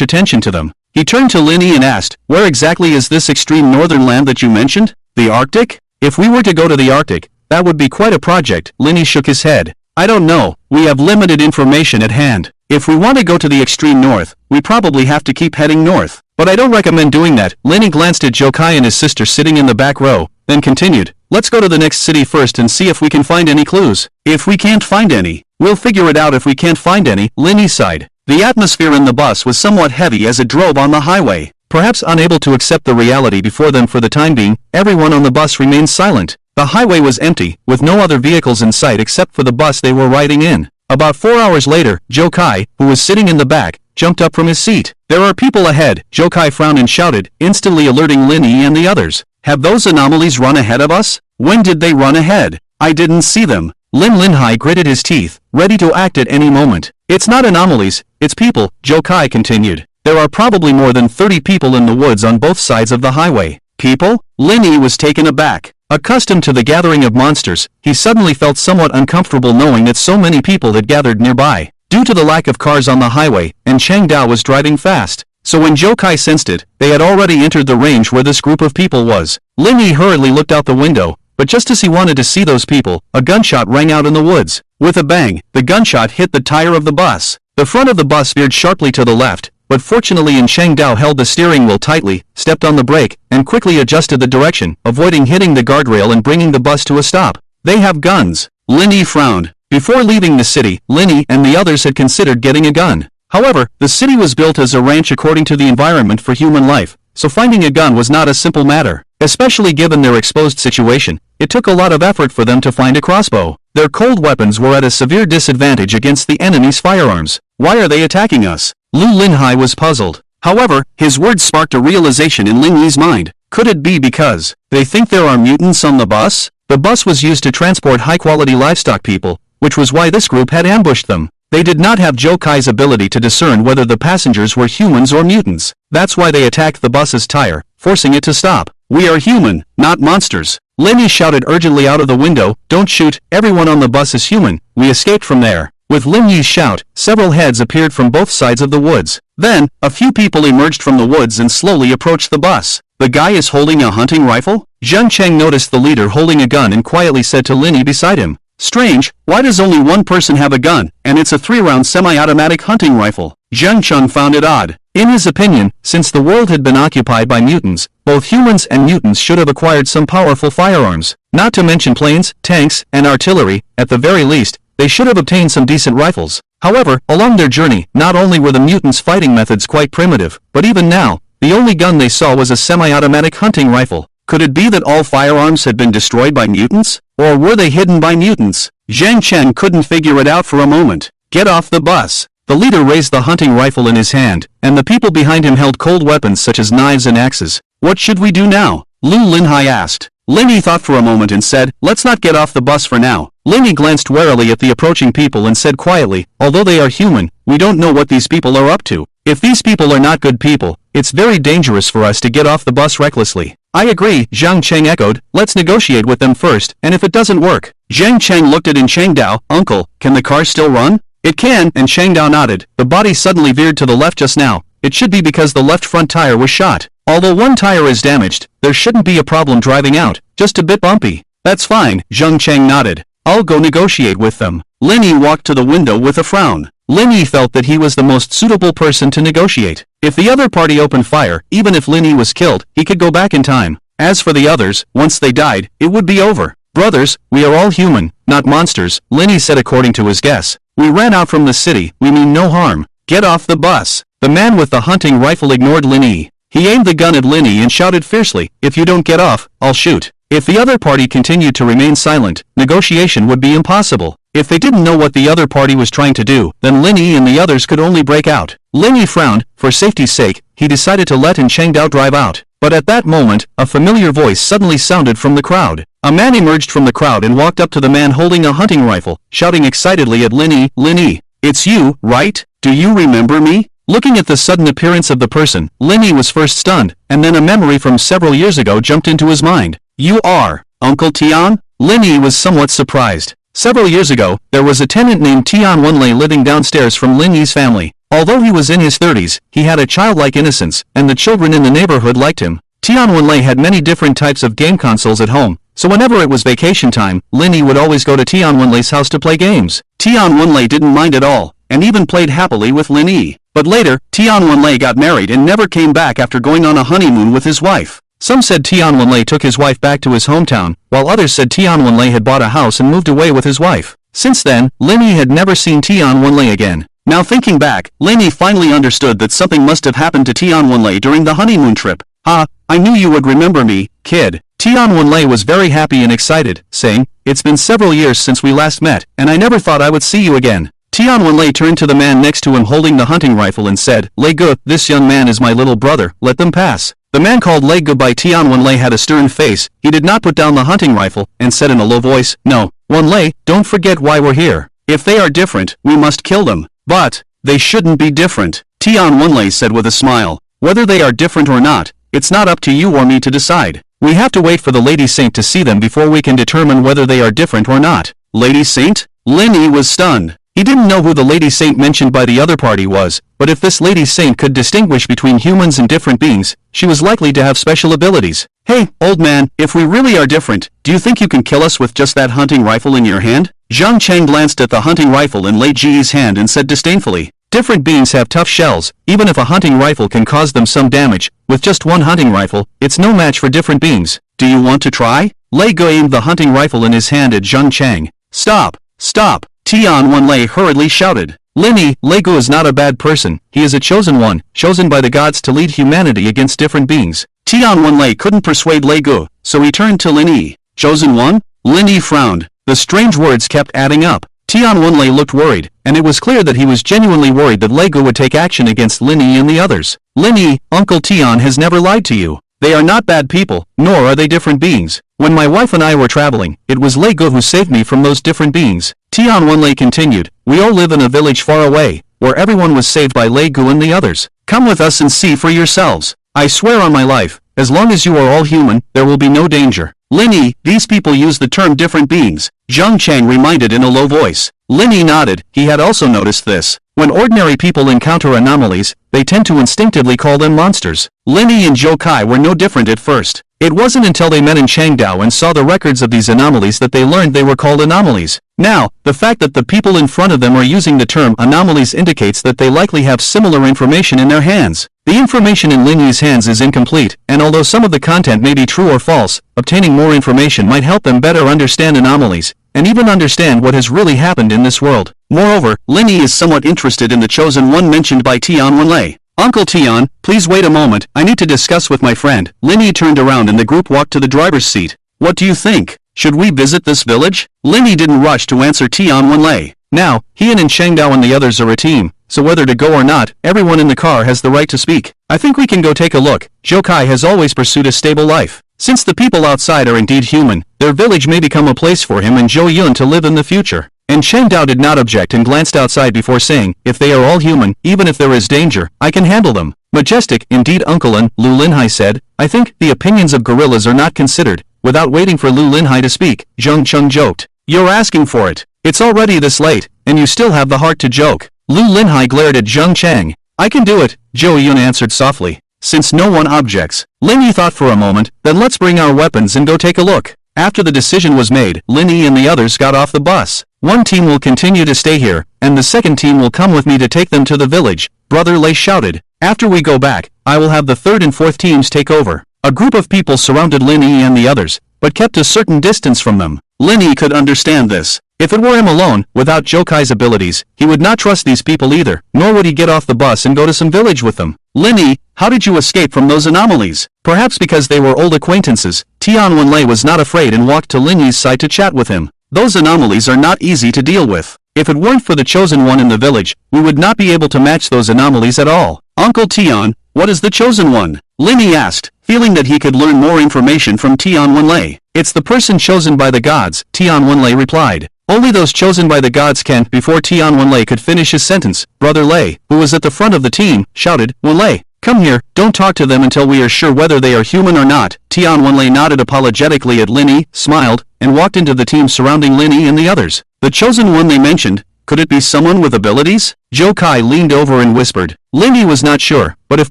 attention to them. He turned to Linny and asked, where exactly is this extreme northern land that you mentioned? The Arctic? If we were to go to the Arctic, that would be quite a project. Linny shook his head. I don't know, we have limited information at hand. If we want to go to the extreme north, we probably have to keep heading north. But I don't recommend doing that. Linny glanced at Jokai and his sister sitting in the back row, then continued, let's go to the next city first and see if we can find any clues. If we can't find any, we'll figure it out if we can't find any, Linny sighed. The atmosphere in the bus was somewhat heavy as it drove on the highway. Perhaps unable to accept the reality before them for the time being, everyone on the bus remained silent. The highway was empty, with no other vehicles in sight except for the bus they were riding in. About 4 hours later, Jokai, who was sitting in the back, jumped up from his seat. There are people ahead, Jokai frowned and shouted, instantly alerting Linny and the others. Have those anomalies run ahead of us? When did they run ahead? I didn't see them. Lin Linhai gritted his teeth, ready to act at any moment. It's not anomalies, it's people, Jokai continued. There are probably more than 30 people in the woods on both sides of the highway. People? Linny was taken aback. Accustomed to the gathering of monsters, he suddenly felt somewhat uncomfortable knowing that so many people had gathered nearby. Due to the lack of cars on the highway, and Chang Dao was driving fast. So when Jokai sensed it, they had already entered the range where this group of people was. Linny hurriedly looked out the window, but just as he wanted to see those people, a gunshot rang out in the woods. With a bang, the gunshot hit the tire of the bus. The front of the bus veered sharply to the left, but fortunately Chang Dao held the steering wheel tightly, stepped on the brake, and quickly adjusted the direction, avoiding hitting the guardrail and bringing the bus to a stop. They have guns. Linny frowned. Before leaving the city, Linny and the others had considered getting a gun. However, the city was built as a ranch according to the environment for human life, so finding a gun was not a simple matter. Especially given their exposed situation, it took a lot of effort for them to find a crossbow. Their cold weapons were at a severe disadvantage against the enemy's firearms. Why are they attacking us? Lu Linhai was puzzled. However, his words sparked a realization in Linyi's mind. Could it be because they think there are mutants on the bus? The bus was used to transport high-quality livestock people, which was why this group had ambushed them. They did not have Jokai's ability to discern whether the passengers were humans or mutants. That's why they attacked the bus's tire, forcing it to stop. We are human, not monsters. Linny shouted urgently out of the window, don't shoot, everyone on the bus is human. We escaped from there. With Lin Yi's shout, several heads appeared from both sides of the woods. Then, a few people emerged from the woods and slowly approached the bus. The guy is holding a hunting rifle? Zhang Cheng noticed the leader holding a gun and quietly said to Linny beside him. Strange, why does only one person have a gun, and it's a 3-round semi-automatic hunting rifle? Zhang Cheng found it odd. In his opinion, since the world had been occupied by mutants, both humans and mutants should have acquired some powerful firearms. Not to mention planes, tanks, and artillery. At the very least, they should have obtained some decent rifles. However, along their journey, not only were the mutants' fighting methods quite primitive, but even now, the only gun they saw was a semi-automatic hunting rifle. Could it be that all firearms had been destroyed by mutants? Or were they hidden by mutants? Zhang Cheng couldn't figure it out for a moment. Get off the bus. The leader raised the hunting rifle in his hand, and the people behind him held cold weapons such as knives and axes. What should we do now? Lu Linhai asked. Lin Yi thought for a moment and said, let's not get off the bus for now. Lin Yi glanced warily at the approaching people and said quietly, although they are human, we don't know what these people are up to. If these people are not good people, it's very dangerous for us to get off the bus recklessly. I agree, Zhang Cheng echoed, let's negotiate with them first, and if it doesn't work. Zhang Cheng looked at Chengdao, uncle, can the car still run? It can, and Chengdao nodded. The body suddenly veered to the left just now. It should be because the left front tire was shot. Although one tire is damaged, there shouldn't be a problem driving out, just a bit bumpy. That's fine, Zhang Cheng nodded. I'll go negotiate with them. Lin Yi walked to the window with a frown. Lin Yi felt that he was the most suitable person to negotiate. If the other party opened fire, even if Lin Yi was killed, he could go back in time. As for the others, once they died, it would be over. Brothers, we are all human, not monsters, Lin Yi said according to his guess. We ran out from the city, we mean no harm. Get off the bus. The man with the hunting rifle ignored Lin Yi. He aimed the gun at Lin Yi and shouted fiercely, if you don't get off, I'll shoot. If the other party continued to remain silent, negotiation would be impossible. If they didn't know what the other party was trying to do, then Lin Yi and the others could only break out. Lin Yi frowned. For safety's sake, he decided to let Chengdao drive out. But at that moment, a familiar voice suddenly sounded from the crowd. A man emerged from the crowd and walked up to the man holding a hunting rifle, shouting excitedly at Lin Yi, it's you, right? Do you remember me? Looking at the sudden appearance of the person, Lin Yi was first stunned, and then a memory from several years ago jumped into his mind. You are Uncle Tian? Lin Yi was somewhat surprised. Several years ago, there was a tenant named Tian Wenlei living downstairs from Lin Yi's family. Although he was in his 30s, he had a childlike innocence, and the children in the neighborhood liked him. Tian Wenlei had many different types of game consoles at home, so whenever it was vacation time, Lin Yi would always go to Tian Wenlei's house to play games. Tian Wenlei didn't mind at all, and even played happily with Lin Yi. But later, Tian Wenlei got married and never came back after going on a honeymoon with his wife. Some said Tian Wenlei took his wife back to his hometown, while others said Tian Wenlei had bought a house and moved away with his wife. Since then, Lin Yi had never seen Tian Wenlei again. Now thinking back, Lin Yi finally understood that something must have happened to Tian Wenlei during the honeymoon trip. I knew you would remember me, kid. Tian Wenlei was very happy and excited, saying, it's been several years since we last met, and I never thought I would see you again. Tian Wenlei turned to the man next to him holding the hunting rifle and said, Lei Gu, this young man is my little brother, let them pass. The man called Lei Gu by Tian Wenlei had a stern face. He did not put down the hunting rifle, and said in a low voice, no, Wenlei, don't forget why we're here. If they are different, we must kill them. But they shouldn't be different, Tian Wenlei said with a smile. Whether they are different or not, it's not up to you or me to decide. We have to wait for the Lady Saint to see them before we can determine whether they are different or not. Lady Saint? Lin Yi was stunned. He didn't know who the Lady Saint mentioned by the other party was, but if this Lady Saint could distinguish between humans and different beings, she was likely to have special abilities. Hey, old man, if we really are different, do you think you can kill us with just that hunting rifle in your hand? Zhang Cheng glanced at the hunting rifle in Lei Ji's hand and said disdainfully, different beings have tough shells, even if a hunting rifle can cause them some damage. With just one hunting rifle, it's no match for different beings. Do you want to try? Lei Gu aimed the hunting rifle in his hand at Zhang Cheng. Stop! Stop! Tian Wenlei hurriedly shouted. Lin Yi, Lei Gu is not a bad person, he is a chosen one, chosen by the gods to lead humanity against different beings. Tian Wenlei couldn't persuade Lei Gu, so he turned to Lin Yi. Chosen one? Lin Yi frowned. The strange words kept adding up. Tian Wenlei looked worried, and it was clear that he was genuinely worried that Lei Gu would take action against Lin Yi and the others. Lin Yi, Uncle Tian has never lied to you. They are not bad people, nor are they different beings. When my wife and I were traveling, it was Lei Gu who saved me from those different beings. Tian Wenlei continued, we all live in a village far away, where everyone was saved by Lei Gu and the others. Come with us and see for yourselves. I swear on my life, as long as you are all human, there will be no danger. Lin Yi, these people use the term different beings, Zhang Cheng reminded in a low voice. Lin Yi nodded, he had also noticed this. When ordinary people encounter anomalies, they tend to instinctively call them monsters. Lin Yi and Zhou Kai were no different at first. It wasn't until they met in Chengdao and saw the records of these anomalies that they learned they were called anomalies. Now, the fact that the people in front of them are using the term anomalies indicates that they likely have similar information in their hands. The information in Lin Yi's hands is incomplete, and although some of the content may be true or false, obtaining more information might help them better understand anomalies. and even understand what has really happened in this world. Moreover, Linny is somewhat interested in the chosen one mentioned by Tian Wenlei. Uncle Tian, please wait a moment, I need to discuss with my friend. Linny turned around and the group walked to the driver's seat. What do you think? Should we visit this village? Linny didn't rush to answer Tian Wenlei. Now, he and Changdao and the others are a team, so whether to go or not, everyone in the car has the right to speak. I think we can go take a look. Zhou Kai has always pursued a stable life. Since the people outside are indeed human, their village may become a place for him and Zhou Yun to live in the future. And Changdao did not object and glanced outside before saying, if they are all human, even if there is danger, I can handle them. Majestic, indeed Uncle Lin, Lu Linhai said. I think the opinions of gorillas are not considered. Without waiting for Lu Linhai to speak, Zheng Cheng joked. You're asking for it. It's already this late, and you still have the heart to joke. Lu Linhai glared at Zheng Cheng. I can do it, Zhou Yun answered softly. Since no one objects. Linny thought for a moment, then let's bring our weapons and go take a look. After the decision was made, Linny and the others got off the bus. One team will continue to stay here, and the second team will come with me to take them to the village, Brother Lei shouted. After we go back, I will have the third and fourth teams take over. A group of people surrounded Linny and the others, but kept a certain distance from them. Linny could understand this. If it were him alone, without Zhou Kai's abilities, he would not trust these people either, nor would he get off the bus and go to some village with them. Linny, how did you escape from those anomalies? Perhaps because they were old acquaintances, Tian Wenlei was not afraid and walked to Linny's side to chat with him. Those anomalies are not easy to deal with. If it weren't for the chosen one in the village, we would not be able to match those anomalies at all. Uncle Tian, what is the chosen one? Linny asked, feeling that he could learn more information from Tian Wenlei. It's the person chosen by the gods, Tian Wenlei replied. Only those chosen by the gods can. Before Tian Wenlei could finish his sentence, Brother Lei, who was at the front of the team, shouted, Wenlei, come here, don't talk to them until we are sure whether they are human or not. Tian Wenlei nodded apologetically at Linny, smiled, and walked into the team surrounding Linny and the others. The chosen one they mentioned, could it be someone with abilities? Zhou Kai leaned over and whispered. Linny was not sure, but if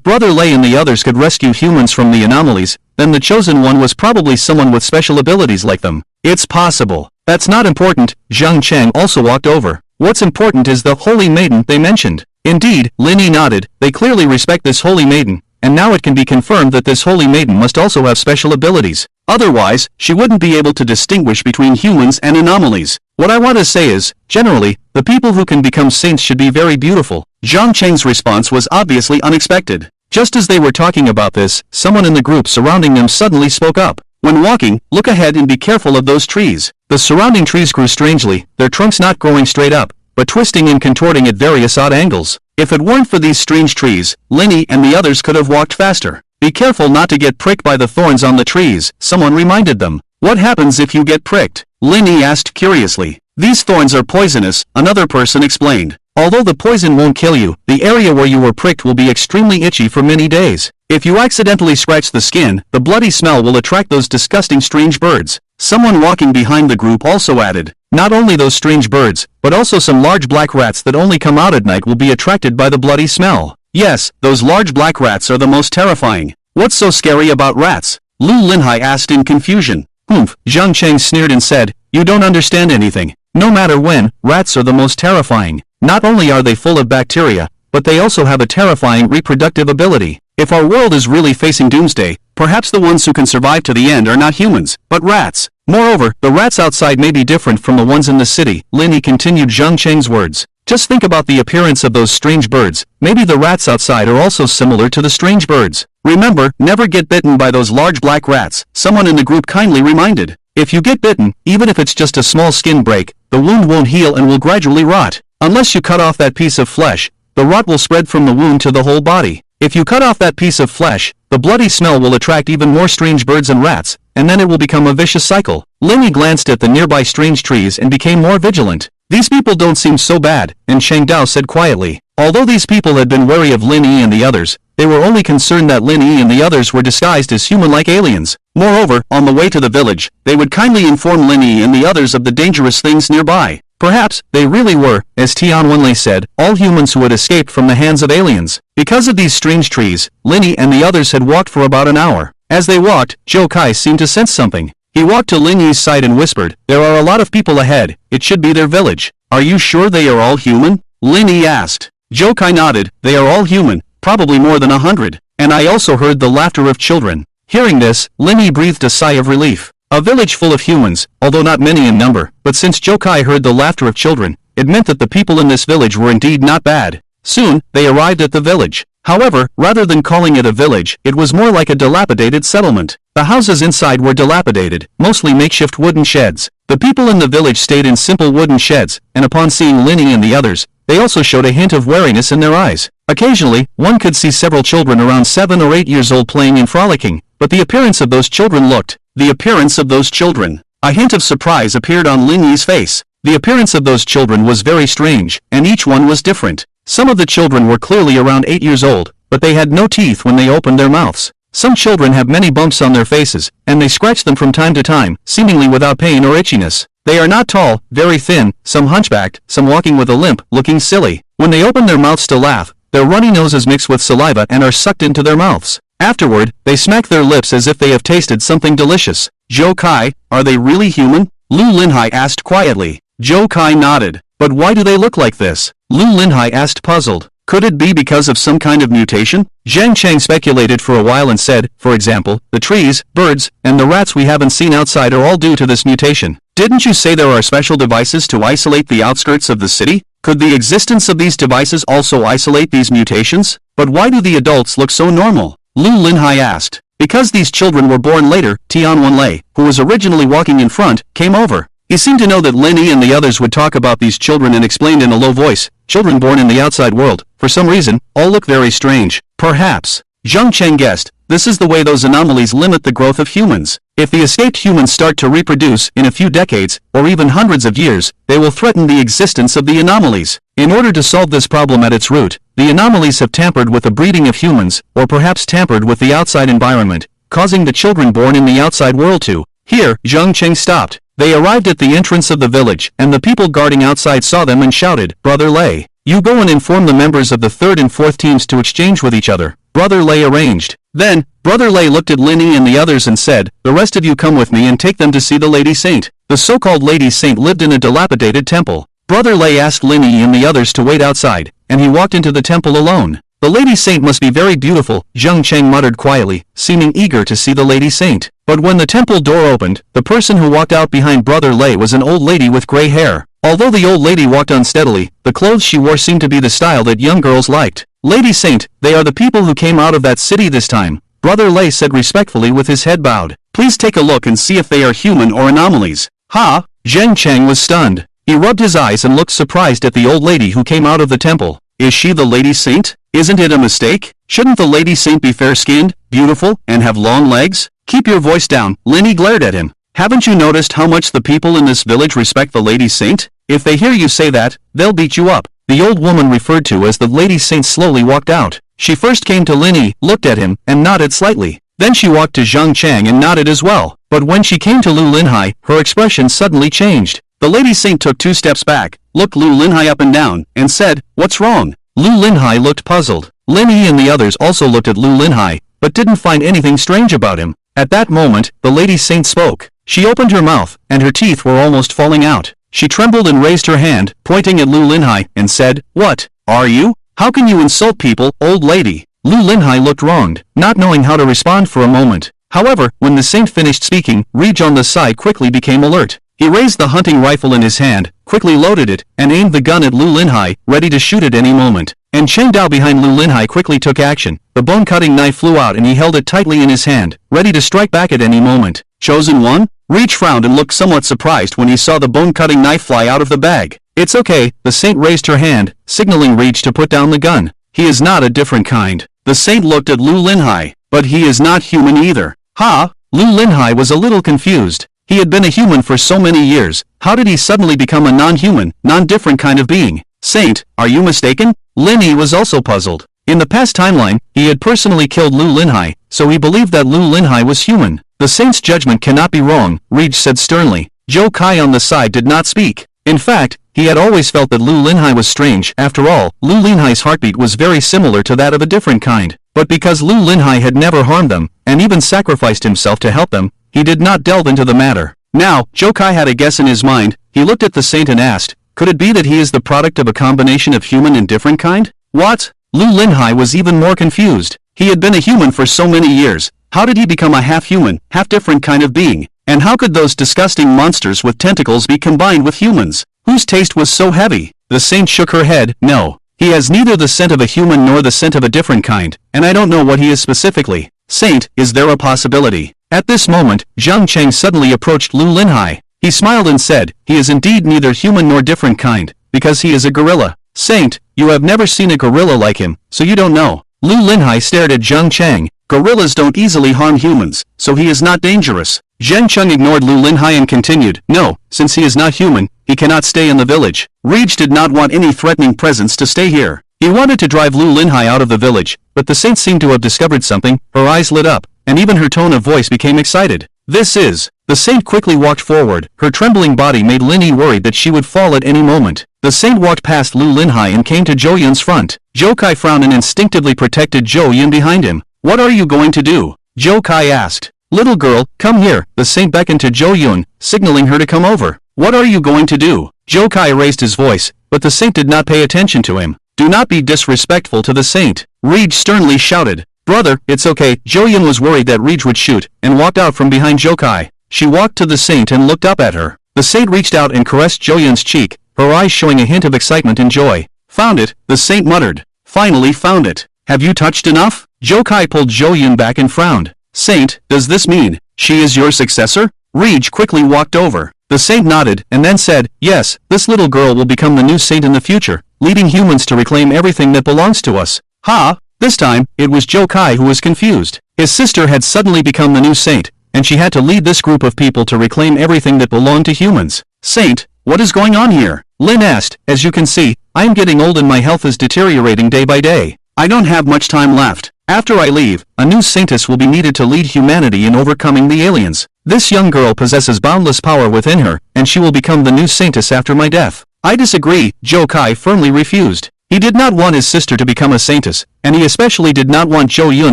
Brother Lei and the others could rescue humans from the anomalies, then the chosen one was probably someone with special abilities like them. It's possible. That's not important. Zheng Cheng also walked over. What's important is the holy maiden they mentioned. Indeed, Linny nodded. They clearly respect this holy maiden, and now it can be confirmed that this holy maiden must also have special abilities. Otherwise, she wouldn't be able to distinguish between humans and anomalies. What I want to say is, generally, the people who can become saints should be very beautiful. Zhang Cheng's response was obviously unexpected. Just as they were talking about this, someone in the group surrounding them suddenly spoke up. When walking, look ahead and be careful of those trees. The surrounding trees grew strangely, their trunks not growing straight up, but twisting and contorting at various odd angles. If it weren't for these strange trees, Linny and the others could have walked faster. Be careful not to get pricked by the thorns on the trees, someone reminded them. What happens if you get pricked? Linny asked curiously. These thorns are poisonous, another person explained. Although the poison won't kill you, the area where you were pricked will be extremely itchy for many days. If you accidentally scratch the skin, the bloody smell will attract those disgusting strange birds. Someone walking behind the group also added. Not only those strange birds, but also some large black rats that only come out at night will be attracted by the bloody smell. Yes, those large black rats are the most terrifying. What's so scary about rats? Lu Linhai asked in confusion. Humph, Zhang Cheng sneered and said, you don't understand anything. No matter when, rats are the most terrifying. Not only are they full of bacteria, but they also have a terrifying reproductive ability. If our world is really facing doomsday, perhaps the ones who can survive to the end are not humans, but rats. Moreover, the rats outside may be different from the ones in the city, Linny continued Zhang Cheng's words. Just think about the appearance of those strange birds. Maybe the rats outside are also similar to the strange birds. Remember, never get bitten by those large black rats, someone in the group kindly reminded. If you get bitten, even if it's just a small skin break, the wound won't heal and will gradually rot. Unless you cut off that piece of flesh, the rot will spread from the wound to the whole body. If you cut off that piece of flesh, the bloody smell will attract even more strange birds and rats, and then it will become a vicious cycle. Linny glanced at the nearby strange trees and became more vigilant. These people don't seem so bad, and Changdao said quietly. Although these people had been wary of Linny and the others, they were only concerned that Linny and the others were disguised as human-like aliens. Moreover, on the way to the village, they would kindly inform Linny and the others of the dangerous things nearby. Perhaps, they really were, as Tian Wenlei said, all humans who had escaped from the hands of aliens. Because of these strange trees, Linny and the others had walked for about an hour. As they walked, Zhou Kai seemed to sense something. He walked to Linny's side and whispered, there are a lot of people ahead, it should be their village. Are you sure they are all human? Linny asked. Zhou Kai nodded, they are all human, probably more than 100. And I also heard the laughter of children. Hearing this, Linny breathed a sigh of relief. A village full of humans, although not many in number, but since Joe Kai heard the laughter of children, it meant that the people in this village were indeed not bad. Soon, they arrived at the village. However, rather than calling it a village, it was more like a dilapidated settlement. The houses inside were dilapidated, mostly makeshift wooden sheds. The people in the village stayed in simple wooden sheds, and upon seeing Linny and the others, they also showed a hint of wariness in their eyes. Occasionally, one could see several children around 7 or 8 years old playing and frolicking, but the appearance of those children looked. The appearance of those children. A hint of surprise appeared on Linny's face. The appearance of those children was very strange, and each one was different. Some of the children were clearly around 8 years old, but they had no teeth when they opened their mouths. Some children have many bumps on their faces, and they scratch them from time to time, seemingly without pain or itchiness. They are not tall, very thin, some hunchbacked, some walking with a limp, looking silly. When they open their mouths to laugh, their runny noses mix with saliva and are sucked into their mouths. Afterward, they smack their lips as if they have tasted something delicious. Joe Kai, are they really human? Lu Linhai asked quietly. Joe Kai nodded. But why do they look like this? Lu Linhai asked puzzled. Could it be because of some kind of mutation? Zhang Cheng speculated for a while and said, for example, the trees, birds, and the rats we haven't seen outside are all due to this mutation. Didn't you say there are special devices to isolate the outskirts of the city? Could the existence of these devices also isolate these mutations? But why do the adults look so normal? Lu Linhai asked. Because these children were born later. Tian Wenlei, who was originally walking in front, came over. He seemed to know that Linny and the others would talk about these children and explained in a low voice, children born in the outside world, for some reason, all look very strange. Perhaps. Zhang Cheng guessed, this is the way those anomalies limit the growth of humans. If the escaped humans start to reproduce in a few decades, or even hundreds of years, they will threaten the existence of the anomalies. In order to solve this problem at its root, the anomalies have tampered with the breeding of humans, or perhaps tampered with the outside environment, causing the children born in the outside world to. Here, Zhang Cheng stopped. They arrived at the entrance of the village, and the people guarding outside saw them and shouted, Brother Lei, you go and inform the members of the 3rd and 4th teams to exchange with each other. Brother Lei arranged. Then, Brother Lei looked at Linny and the others and said, the rest of you come with me and take them to see the Lady Saint. The so-called Lady Saint lived in a dilapidated temple. Brother Lei asked Linny and the others to wait outside, and he walked into the temple alone. The Lady Saint must be very beautiful, Zhang Cheng muttered quietly, seeming eager to see the Lady Saint. But when the temple door opened, the person who walked out behind Brother Lei was an old lady with gray hair. Although the old lady walked unsteadily, the clothes she wore seemed to be the style that young girls liked. Lady Saint, they are the people who came out of that city this time, Brother Lei said respectfully with his head bowed. Please take a look and see if they are human or anomalies. Ha! Zhang Cheng was stunned. He rubbed his eyes and looked surprised at the old lady who came out of the temple. Is she the Lady Saint? Isn't it a mistake? Shouldn't the Lady Saint be fair-skinned, beautiful, and have long legs? Keep your voice down, Linny glared at him. Haven't you noticed how much the people in this village respect the Lady Saint? If they hear you say that, they'll beat you up. The old woman referred to as the Lady Saint slowly walked out. She first came to Linny, looked at him, and nodded slightly. Then she walked to Zhang Cheng and nodded as well. But when she came to Lu Linhai, her expression suddenly changed. The Lady Saint took 2 steps back, looked Lu Linhai up and down, and said, What's wrong? Lu Linhai looked puzzled. Linny and the others also looked at Lu Linhai, but didn't find anything strange about him. At that moment, the Lady Saint spoke. She opened her mouth, and her teeth were almost falling out. She trembled and raised her hand, pointing at Lu Linhai, and said, What? Are you? How can you insult people, old lady? Lu Linhai looked wronged, not knowing how to respond for a moment. However, when the saint finished speaking, Rej on the side quickly became alert. He raised the hunting rifle in his hand, quickly loaded it, and aimed the gun at Lu Linhai, ready to shoot at any moment. And Cheng Dao behind Lu Linhai quickly took action. The bone-cutting knife flew out and he held it tightly in his hand, ready to strike back at any moment. Chosen one? Rej frowned and looked somewhat surprised when he saw the bone-cutting knife fly out of the bag. It's okay, the saint raised her hand, signaling Rej to put down the gun. He is not a different kind. The saint looked at Lu Linhai. But he is not human either. Ha! Lu Linhai was a little confused. He had been a human for so many years. How did he suddenly become a non-human, non-different kind of being? Saint, are you mistaken? Linny was also puzzled. In the past timeline, he had personally killed Lu Linhai, so he believed that Lu Linhai was human. The saint's judgment cannot be wrong, Rej said sternly. Joe Kai on the side did not speak. In fact, he had always felt that Lu Linhai was strange. After all, Lu Linhai's heartbeat was very similar to that of a different kind. But because Lu Linhai had never harmed them, and even sacrificed himself to help them, he did not delve into the matter. Now, Joe Kai had a guess in his mind. He looked at the saint and asked, could it be that he is the product of a combination of human and different kind? What? Lu Linhai was even more confused. He had been a human for so many years. How did he become a half-human, half-different kind of being? And how could those disgusting monsters with tentacles be combined with humans, whose taste was so heavy? The saint shook her head. No. He has neither the scent of a human nor the scent of a different kind, and I don't know what he is specifically. Saint, is there a possibility? At this moment, Zhang Cheng suddenly approached Lu Linhai. He smiled and said, he is indeed neither human nor different kind, because he is a gorilla. Saint, you have never seen a gorilla like him, so you don't know. Lu Linhai stared at Zhang Cheng. Gorillas don't easily harm humans, so he is not dangerous. Zhang Cheng ignored Lu Linhai and continued, no, since he is not human, he cannot stay in the village. Rage did not want any threatening presence to stay here. He wanted to drive Lu Linhai out of the village, but the saint seemed to have discovered something. Her eyes lit up, and even her tone of voice became excited. This is... The saint quickly walked forward. Her trembling body made Linny worried that she would fall at any moment. The saint walked past Lu Linhai and came to Zhou Yun's front. Zhou Kai frowned and instinctively protected Zhou Yun behind him. What are you going to do? Zhou Kai asked. Little girl, come here. The saint beckoned to Zhou Yun, signaling her to come over. What are you going to do? Zhou Kai raised his voice, but the saint did not pay attention to him. Do not be disrespectful to the saint. Rij sternly shouted. Brother, it's okay. Zhou Yun was worried that Rij would shoot, and walked out from behind Zhou Kai. She walked to the saint and looked up at her. The saint reached out and caressed Zhou Yun's cheek, her eyes showing a hint of excitement and joy. Found it, the saint muttered. Finally found it. Have you touched enough? Zhou Kai pulled Zhou Yun back and frowned. Saint, does this mean she is your successor? Rij quickly walked over. The saint nodded and then said, yes, this little girl will become the new saint in the future, leading humans to reclaim everything that belongs to us. Ha! This time, it was Zhou Kai who was confused. His sister had suddenly become the new saint, and she had to lead this group of people to reclaim everything that belonged to humans. Saint, what is going on here? Lin asked. As you can see, I am getting old and my health is deteriorating day by day. I don't have much time left. After I leave, a new saintess will be needed to lead humanity in overcoming the aliens. This young girl possesses boundless power within her, and she will become the new saintess after my death. I disagree, Zhou Kai firmly refused. He did not want his sister to become a saintess, and he especially did not want Zhou Yun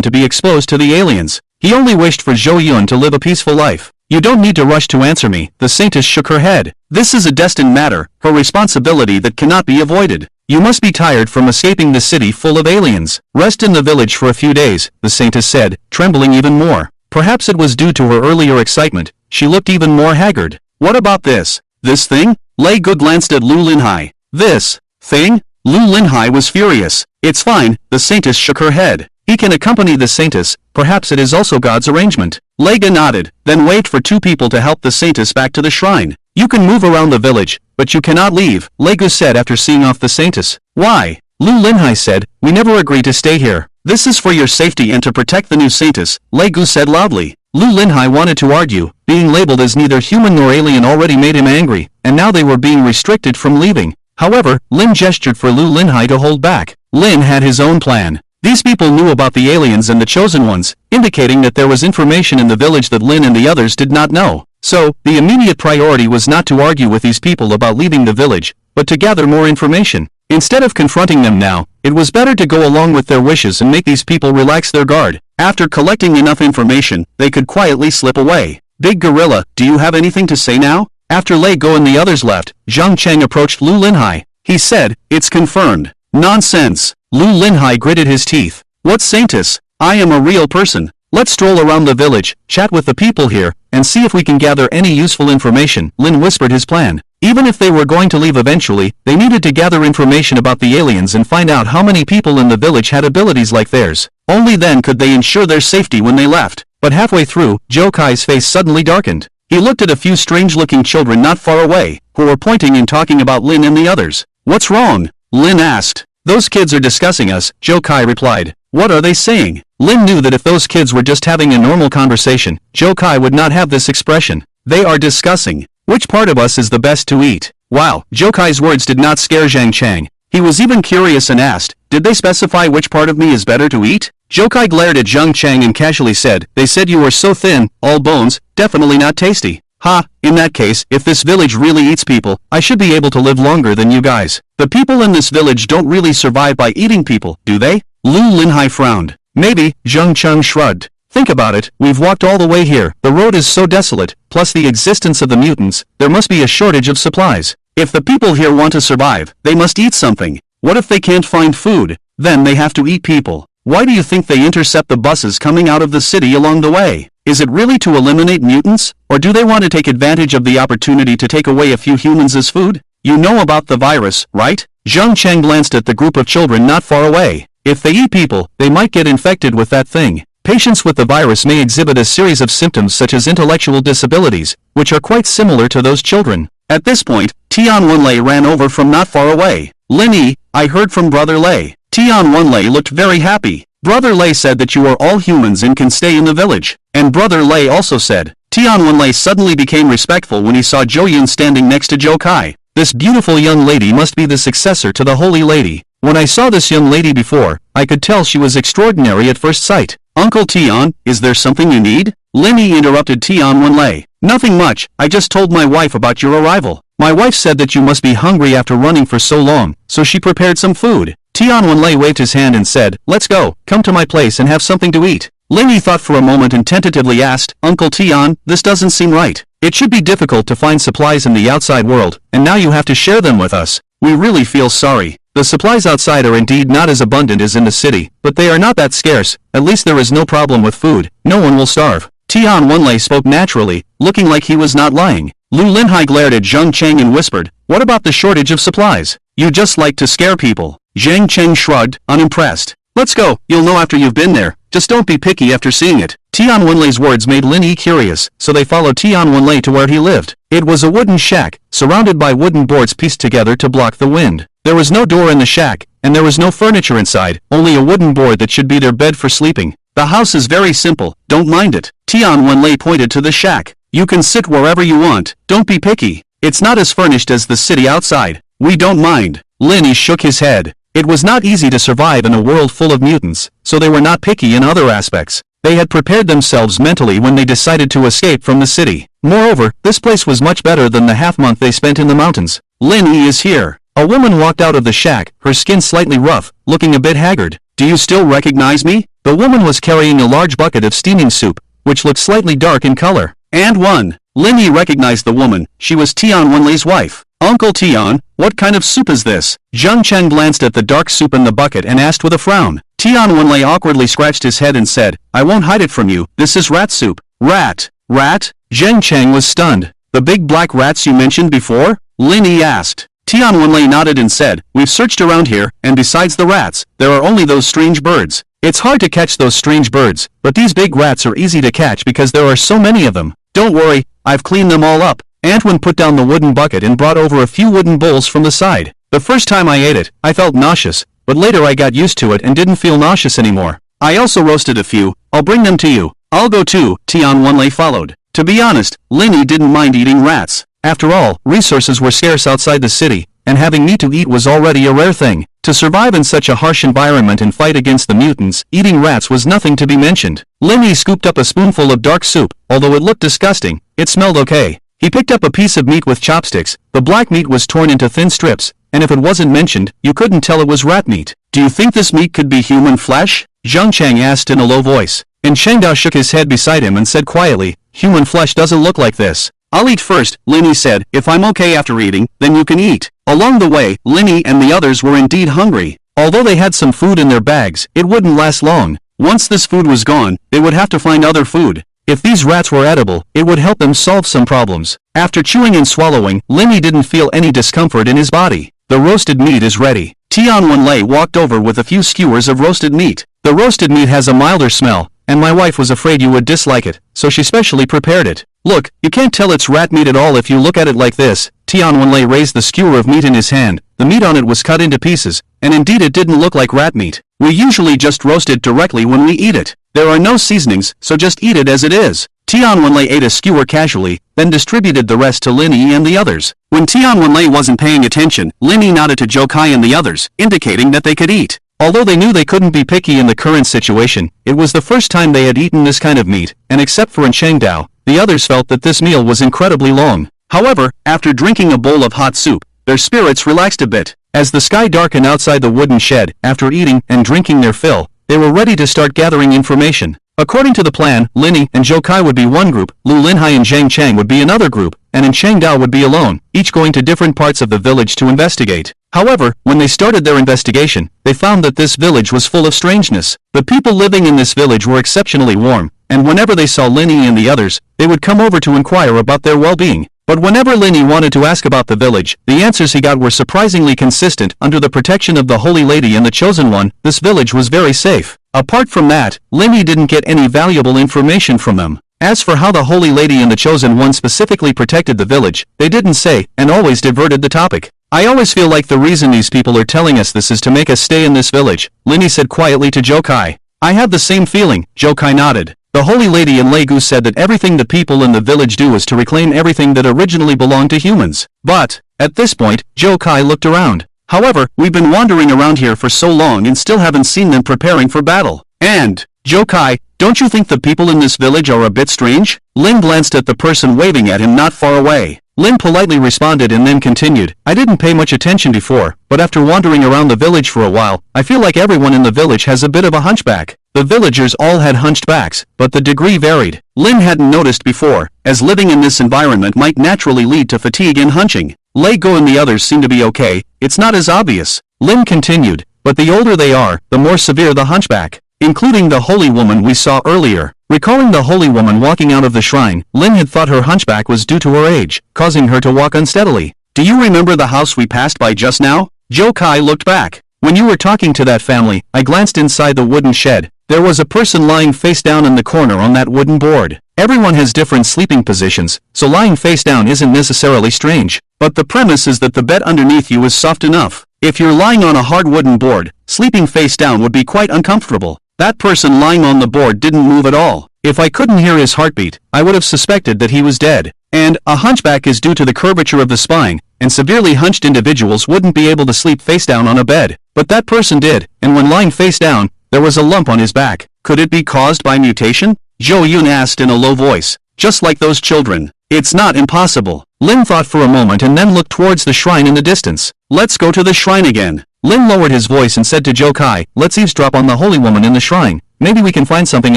to be exposed to the aliens. He only wished for Zhou Yun to live a peaceful life. You don't need to rush to answer me, the saintess shook her head. This is a destined matter, her responsibility that cannot be avoided. You must be tired from escaping the city full of aliens. Rest in the village for a few days, the saintess said, trembling even more. Perhaps it was due to her earlier excitement. She looked even more haggard. What about this? This thing? Lei Gu glanced at Lu Linhai. This thing? Lu Linhai was furious. It's fine, the saintess shook her head. He can accompany the saintess, perhaps it is also God's arrangement. Lei Gu nodded, then waved for two people to help the saintess back to the shrine. You can move around the village, but you cannot leave, Lei Gu said after seeing off the saintess. Why? Lu Linhai said, we never agreed to stay here. This is for your safety and to protect the new saintess, Lei Gu said loudly. Lu Linhai wanted to argue. Being labeled as neither human nor alien already made him angry, and now they were being restricted from leaving. However, Lin gestured for Lu Linhai to hold back. Lin had his own plan. These people knew about the aliens and the chosen ones, indicating that there was information in the village that Lin and the others did not know. So, the immediate priority was not to argue with these people about leaving the village, but to gather more information. Instead of confronting them now, it was better to go along with their wishes and make these people relax their guard. After collecting enough information, they could quietly slip away. Big Gorilla, do you have anything to say now? After Lei Gu and the others left, Zhang Cheng approached Lu Linhai. He said, it's confirmed. Nonsense. Lu Linhai gritted his teeth. What saintess? I am a real person. Let's stroll around the village, chat with the people here, and see if we can gather any useful information. Lin whispered his plan. Even if they were going to leave eventually, they needed to gather information about the aliens and find out how many people in the village had abilities like theirs. Only then could they ensure their safety when they left. But halfway through, Zhou Kai's face suddenly darkened. He looked at a few strange-looking children not far away, who were pointing and talking about Lin and the others. What's wrong? Lin asked. Those kids are discussing us, Zhou Kai replied. What are they saying? Lin knew that if those kids were just having a normal conversation, Zhou Kai would not have this expression. They are discussing. Which part of us is the best to eat? Wow, Zhou Kai's words did not scare Zhang Cheng. He was even curious and asked, did they specify which part of me is better to eat? Zhou Kai glared at Zhang Cheng and casually said, they said you were so thin, all bones, definitely not tasty. Ha, in that case, if this village really eats people, I should be able to live longer than you guys. The people in this village don't really survive by eating people, do they? Lu Linhai frowned. Maybe, Zhang Cheng shrugged. Think about it, we've walked all the way here, the road is so desolate, plus the existence of the mutants, there must be a shortage of supplies. If the people here want to survive, they must eat something. What if they can't find food? Then they have to eat people. Why do you think they intercept the buses coming out of the city along the way? Is it really to eliminate mutants, or do they want to take advantage of the opportunity to take away a few humans as food? You know about the virus, right? Zhang Cheng glanced at the group of children not far away. If they eat people, they might get infected with that thing. Patients with the virus may exhibit a series of symptoms such as intellectual disabilities, which are quite similar to those children. At this point, Tian Wenlei ran over from not far away. Lin Yi, I heard from Brother Lei. Tian Wenlei looked very happy. Brother Lei said that you are all humans and can stay in the village. And Brother Lei also said. Tian Wenlei suddenly became respectful when he saw Zhou Yun standing next to Zhou Kai. This beautiful young lady must be the successor to the Holy Lady. When I saw this young lady before, I could tell she was extraordinary at first sight. Uncle Tian, is there something you need? Lin Yi interrupted Tian Wenlei. Nothing much, I just told my wife about your arrival. My wife said that you must be hungry after running for so long, so she prepared some food. Tian Wenlei waved his hand and said, let's go, come to my place and have something to eat. Lin Yi thought for a moment and tentatively asked, Uncle Tian, this doesn't seem right. It should be difficult to find supplies in the outside world, and now you have to share them with us. We really feel sorry. The supplies outside are indeed not as abundant as in the city, but they are not that scarce. At least there is no problem with food. No one will starve. Tian Wenlei spoke naturally, looking like he was not lying. Lu Linhai glared at Zhang Cheng and whispered, what about the shortage of supplies? You just like to scare people. Zhang Cheng shrugged, unimpressed. Let's go, you'll know after you've been there. Just don't be picky after seeing it. Tian Wenlei's words made Lin Yi curious, so they followed Tian Wenlei to where he lived. It was a wooden shack, surrounded by wooden boards pieced together to block the wind. There was no door in the shack, and there was no furniture inside, only a wooden board that should be their bed for sleeping. The house is very simple, don't mind it. Tian Wenlei pointed to the shack. You can sit wherever you want, don't be picky. It's not as furnished as the city outside. We don't mind. Lin Yi shook his head. It was not easy to survive in a world full of mutants, so they were not picky in other aspects. They had prepared themselves mentally when they decided to escape from the city. Moreover, this place was much better than the half-month they spent in the mountains. Lin Yi is here. A woman walked out of the shack, her skin slightly rough, looking a bit haggard. Do you still recognize me? The woman was carrying a large bucket of steaming soup, which looked slightly dark in color. And one. Lin Yi recognized the woman. She was Tian Wenlei's wife. Uncle Tian, what kind of soup is this? Zhang Cheng glanced at the dark soup in the bucket and asked with a frown. Tian Wenlei awkwardly scratched his head and said, I won't hide it from you, this is rat soup. Rat? Rat? Zhang Cheng was stunned. The big black rats you mentioned before? Lin Yi asked. Tian Wenlei nodded and said, we've searched around here, and besides the rats, there are only those strange birds. It's hard to catch those strange birds, but these big rats are easy to catch because there are so many of them. Don't worry, I've cleaned them all up. Antwin put down the wooden bucket and brought over a few wooden bowls from the side. The first time I ate it, I felt nauseous, but later I got used to it and didn't feel nauseous anymore. I also roasted a few, I'll bring them to you. I'll go too, Tian Wenlei followed. To be honest, Lin Yi didn't mind eating rats. After all, resources were scarce outside the city, and having meat to eat was already a rare thing. To survive in such a harsh environment and fight against the mutants, eating rats was nothing to be mentioned. Lin Yi scooped up a spoonful of dark soup. Although it looked disgusting, it smelled okay. He picked up a piece of meat with chopsticks. The black meat was torn into thin strips, and if it wasn't mentioned, you couldn't tell it was rat meat. Do you think this meat could be human flesh? Zhang Cheng asked in a low voice. And Chengdao shook his head beside him and said quietly, human flesh doesn't look like this. I'll eat first, Lin Yi said. If I'm okay after eating, then you can eat. Along the way, Lin Yi and the others were indeed hungry. Although they had some food in their bags, it wouldn't last long. Once this food was gone, they would have to find other food. If these rats were edible, it would help them solve some problems. After chewing and swallowing, Lin Yi didn't feel any discomfort in his body. The roasted meat is ready. Tian Wenlei walked over with a few skewers of roasted meat. The roasted meat has a milder smell, and my wife was afraid you would dislike it, so she specially prepared it. Look, you can't tell it's rat meat at all if you look at it like this. Tian Wenlei raised the skewer of meat in his hand. The meat on it was cut into pieces, and indeed it didn't look like rat meat. We usually just roast it directly when we eat it. There are no seasonings, so just eat it as it is. Tian Wenlei ate a skewer casually, then distributed the rest to Lin Yi and the others. When Tian Wenlei wasn't paying attention, Lin Yi nodded to Zhou Kai and the others, indicating that they could eat. Although they knew they couldn't be picky in the current situation, it was the first time they had eaten this kind of meat, and except for Chengdao, the others felt that this meal was incredibly long. However, after drinking a bowl of hot soup, their spirits relaxed a bit. As the sky darkened outside the wooden shed, after eating and drinking their fill, they were ready to start gathering information. According to the plan, Lin Yi and Zhou Kai would be one group, Lu Linhai and Zhang Cheng would be another group, and Chengdao would be alone, each going to different parts of the village to investigate. However, when they started their investigation, they found that this village was full of strangeness. The people living in this village were exceptionally warm, and whenever they saw Linny and the others, they would come over to inquire about their well-being. But whenever Linny wanted to ask about the village, the answers he got were surprisingly consistent. Under the protection of the Holy Lady and the Chosen One, this village was very safe. Apart from that, Linny didn't get any valuable information from them. As for how the Holy Lady and the Chosen One specifically protected the village, they didn't say, and always diverted the topic. I always feel like the reason these people are telling us this is to make us stay in this village, Linny said quietly to Jokai. I have the same feeling, Jokai nodded. The Holy Lady and Legu said that everything the people in the village do is to reclaim everything that originally belonged to humans. But, at this point, Jokai looked around. However, we've been wandering around here for so long and still haven't seen them preparing for battle. And, Jokai, don't you think the people in this village are a bit strange? Lin glanced at the person waving at him not far away. Lin politely responded and then continued, I didn't pay much attention before, but after wandering around the village for a while, I feel like everyone in the village has a bit of a hunchback. The villagers all had hunched backs, but the degree varied. Lin hadn't noticed before, as living in this environment might naturally lead to fatigue and hunching. Lego and the others seem to be okay, it's not as obvious. Lin continued, but the older they are, the more severe the hunchback. Including the holy woman we saw earlier. Recalling the holy woman walking out of the shrine, Lin had thought her hunchback was due to her age, causing her to walk unsteadily. Do you remember the house we passed by just now? Jokai looked back. When you were talking to that family, I glanced inside the wooden shed. There was a person lying face down in the corner on that wooden board. Everyone has different sleeping positions, so lying face down isn't necessarily strange. But the premise is that the bed underneath you is soft enough. If you're lying on a hard wooden board, sleeping face down would be quite uncomfortable. That person lying on the board didn't move at all. If I couldn't hear his heartbeat, I would have suspected that he was dead. And, a hunchback is due to the curvature of the spine, and severely hunched individuals wouldn't be able to sleep face down on a bed. But that person did, and when lying face down, there was a lump on his back. Could it be caused by mutation? Zhou Yun asked in a low voice. Just like those children. It's not impossible. Lin thought for a moment and then looked towards the shrine in the distance. Let's go to the shrine again. Lin lowered his voice and said to Jokai, let's eavesdrop on the holy woman in the shrine. Maybe we can find something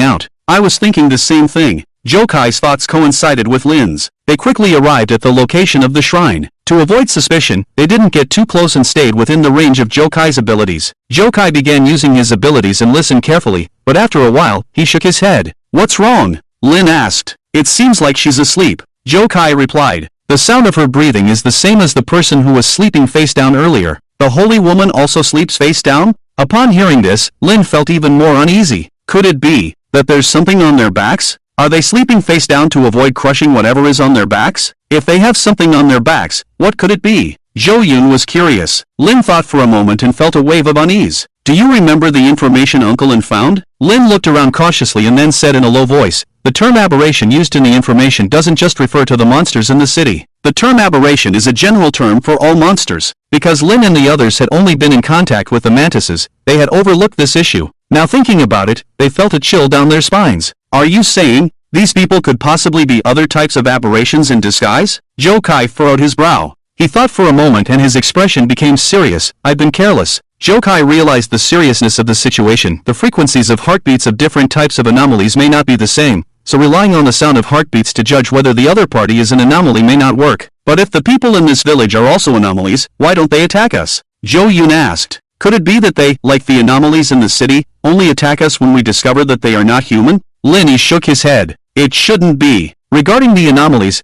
out. I was thinking the same thing. Jokai's thoughts coincided with Lin's. They quickly arrived at the location of the shrine. To avoid suspicion, they didn't get too close and stayed within the range of Jokai's abilities. Jokai began using his abilities and listened carefully, but after a while, he shook his head. What's wrong? Lin asked. It seems like she's asleep. Jokai replied. The sound of her breathing is the same as the person who was sleeping face down earlier. The holy woman also sleeps face down? Upon hearing this, Lin felt even more uneasy. Could it be that there's something on their backs? Are they sleeping face down to avoid crushing whatever is on their backs? If they have something on their backs, what could it be? Zhou Yun was curious. Lin thought for a moment and felt a wave of unease. Do you remember the information Uncle Lin found? Lin looked around cautiously and then said in a low voice, the term aberration used in the information doesn't just refer to the monsters in the city. The term aberration is a general term for all monsters. Because Lin and the others had only been in contact with the mantises, they had overlooked this issue. Now thinking about it, they felt a chill down their spines. Are you saying these people could possibly be other types of aberrations in disguise? Jokai furrowed his brow. He thought for a moment and his expression became serious. I've been careless. Jokai realized the seriousness of the situation. The frequencies of heartbeats of different types of anomalies may not be the same, so relying on the sound of heartbeats to judge whether the other party is an anomaly may not work. But if the people in this village are also anomalies, why don't they attack us? Zhou Yun asked. Could it be that they, like the anomalies in the city, only attack us when we discover that they are not human? Linny shook his head. It shouldn't be. Regarding the anomalies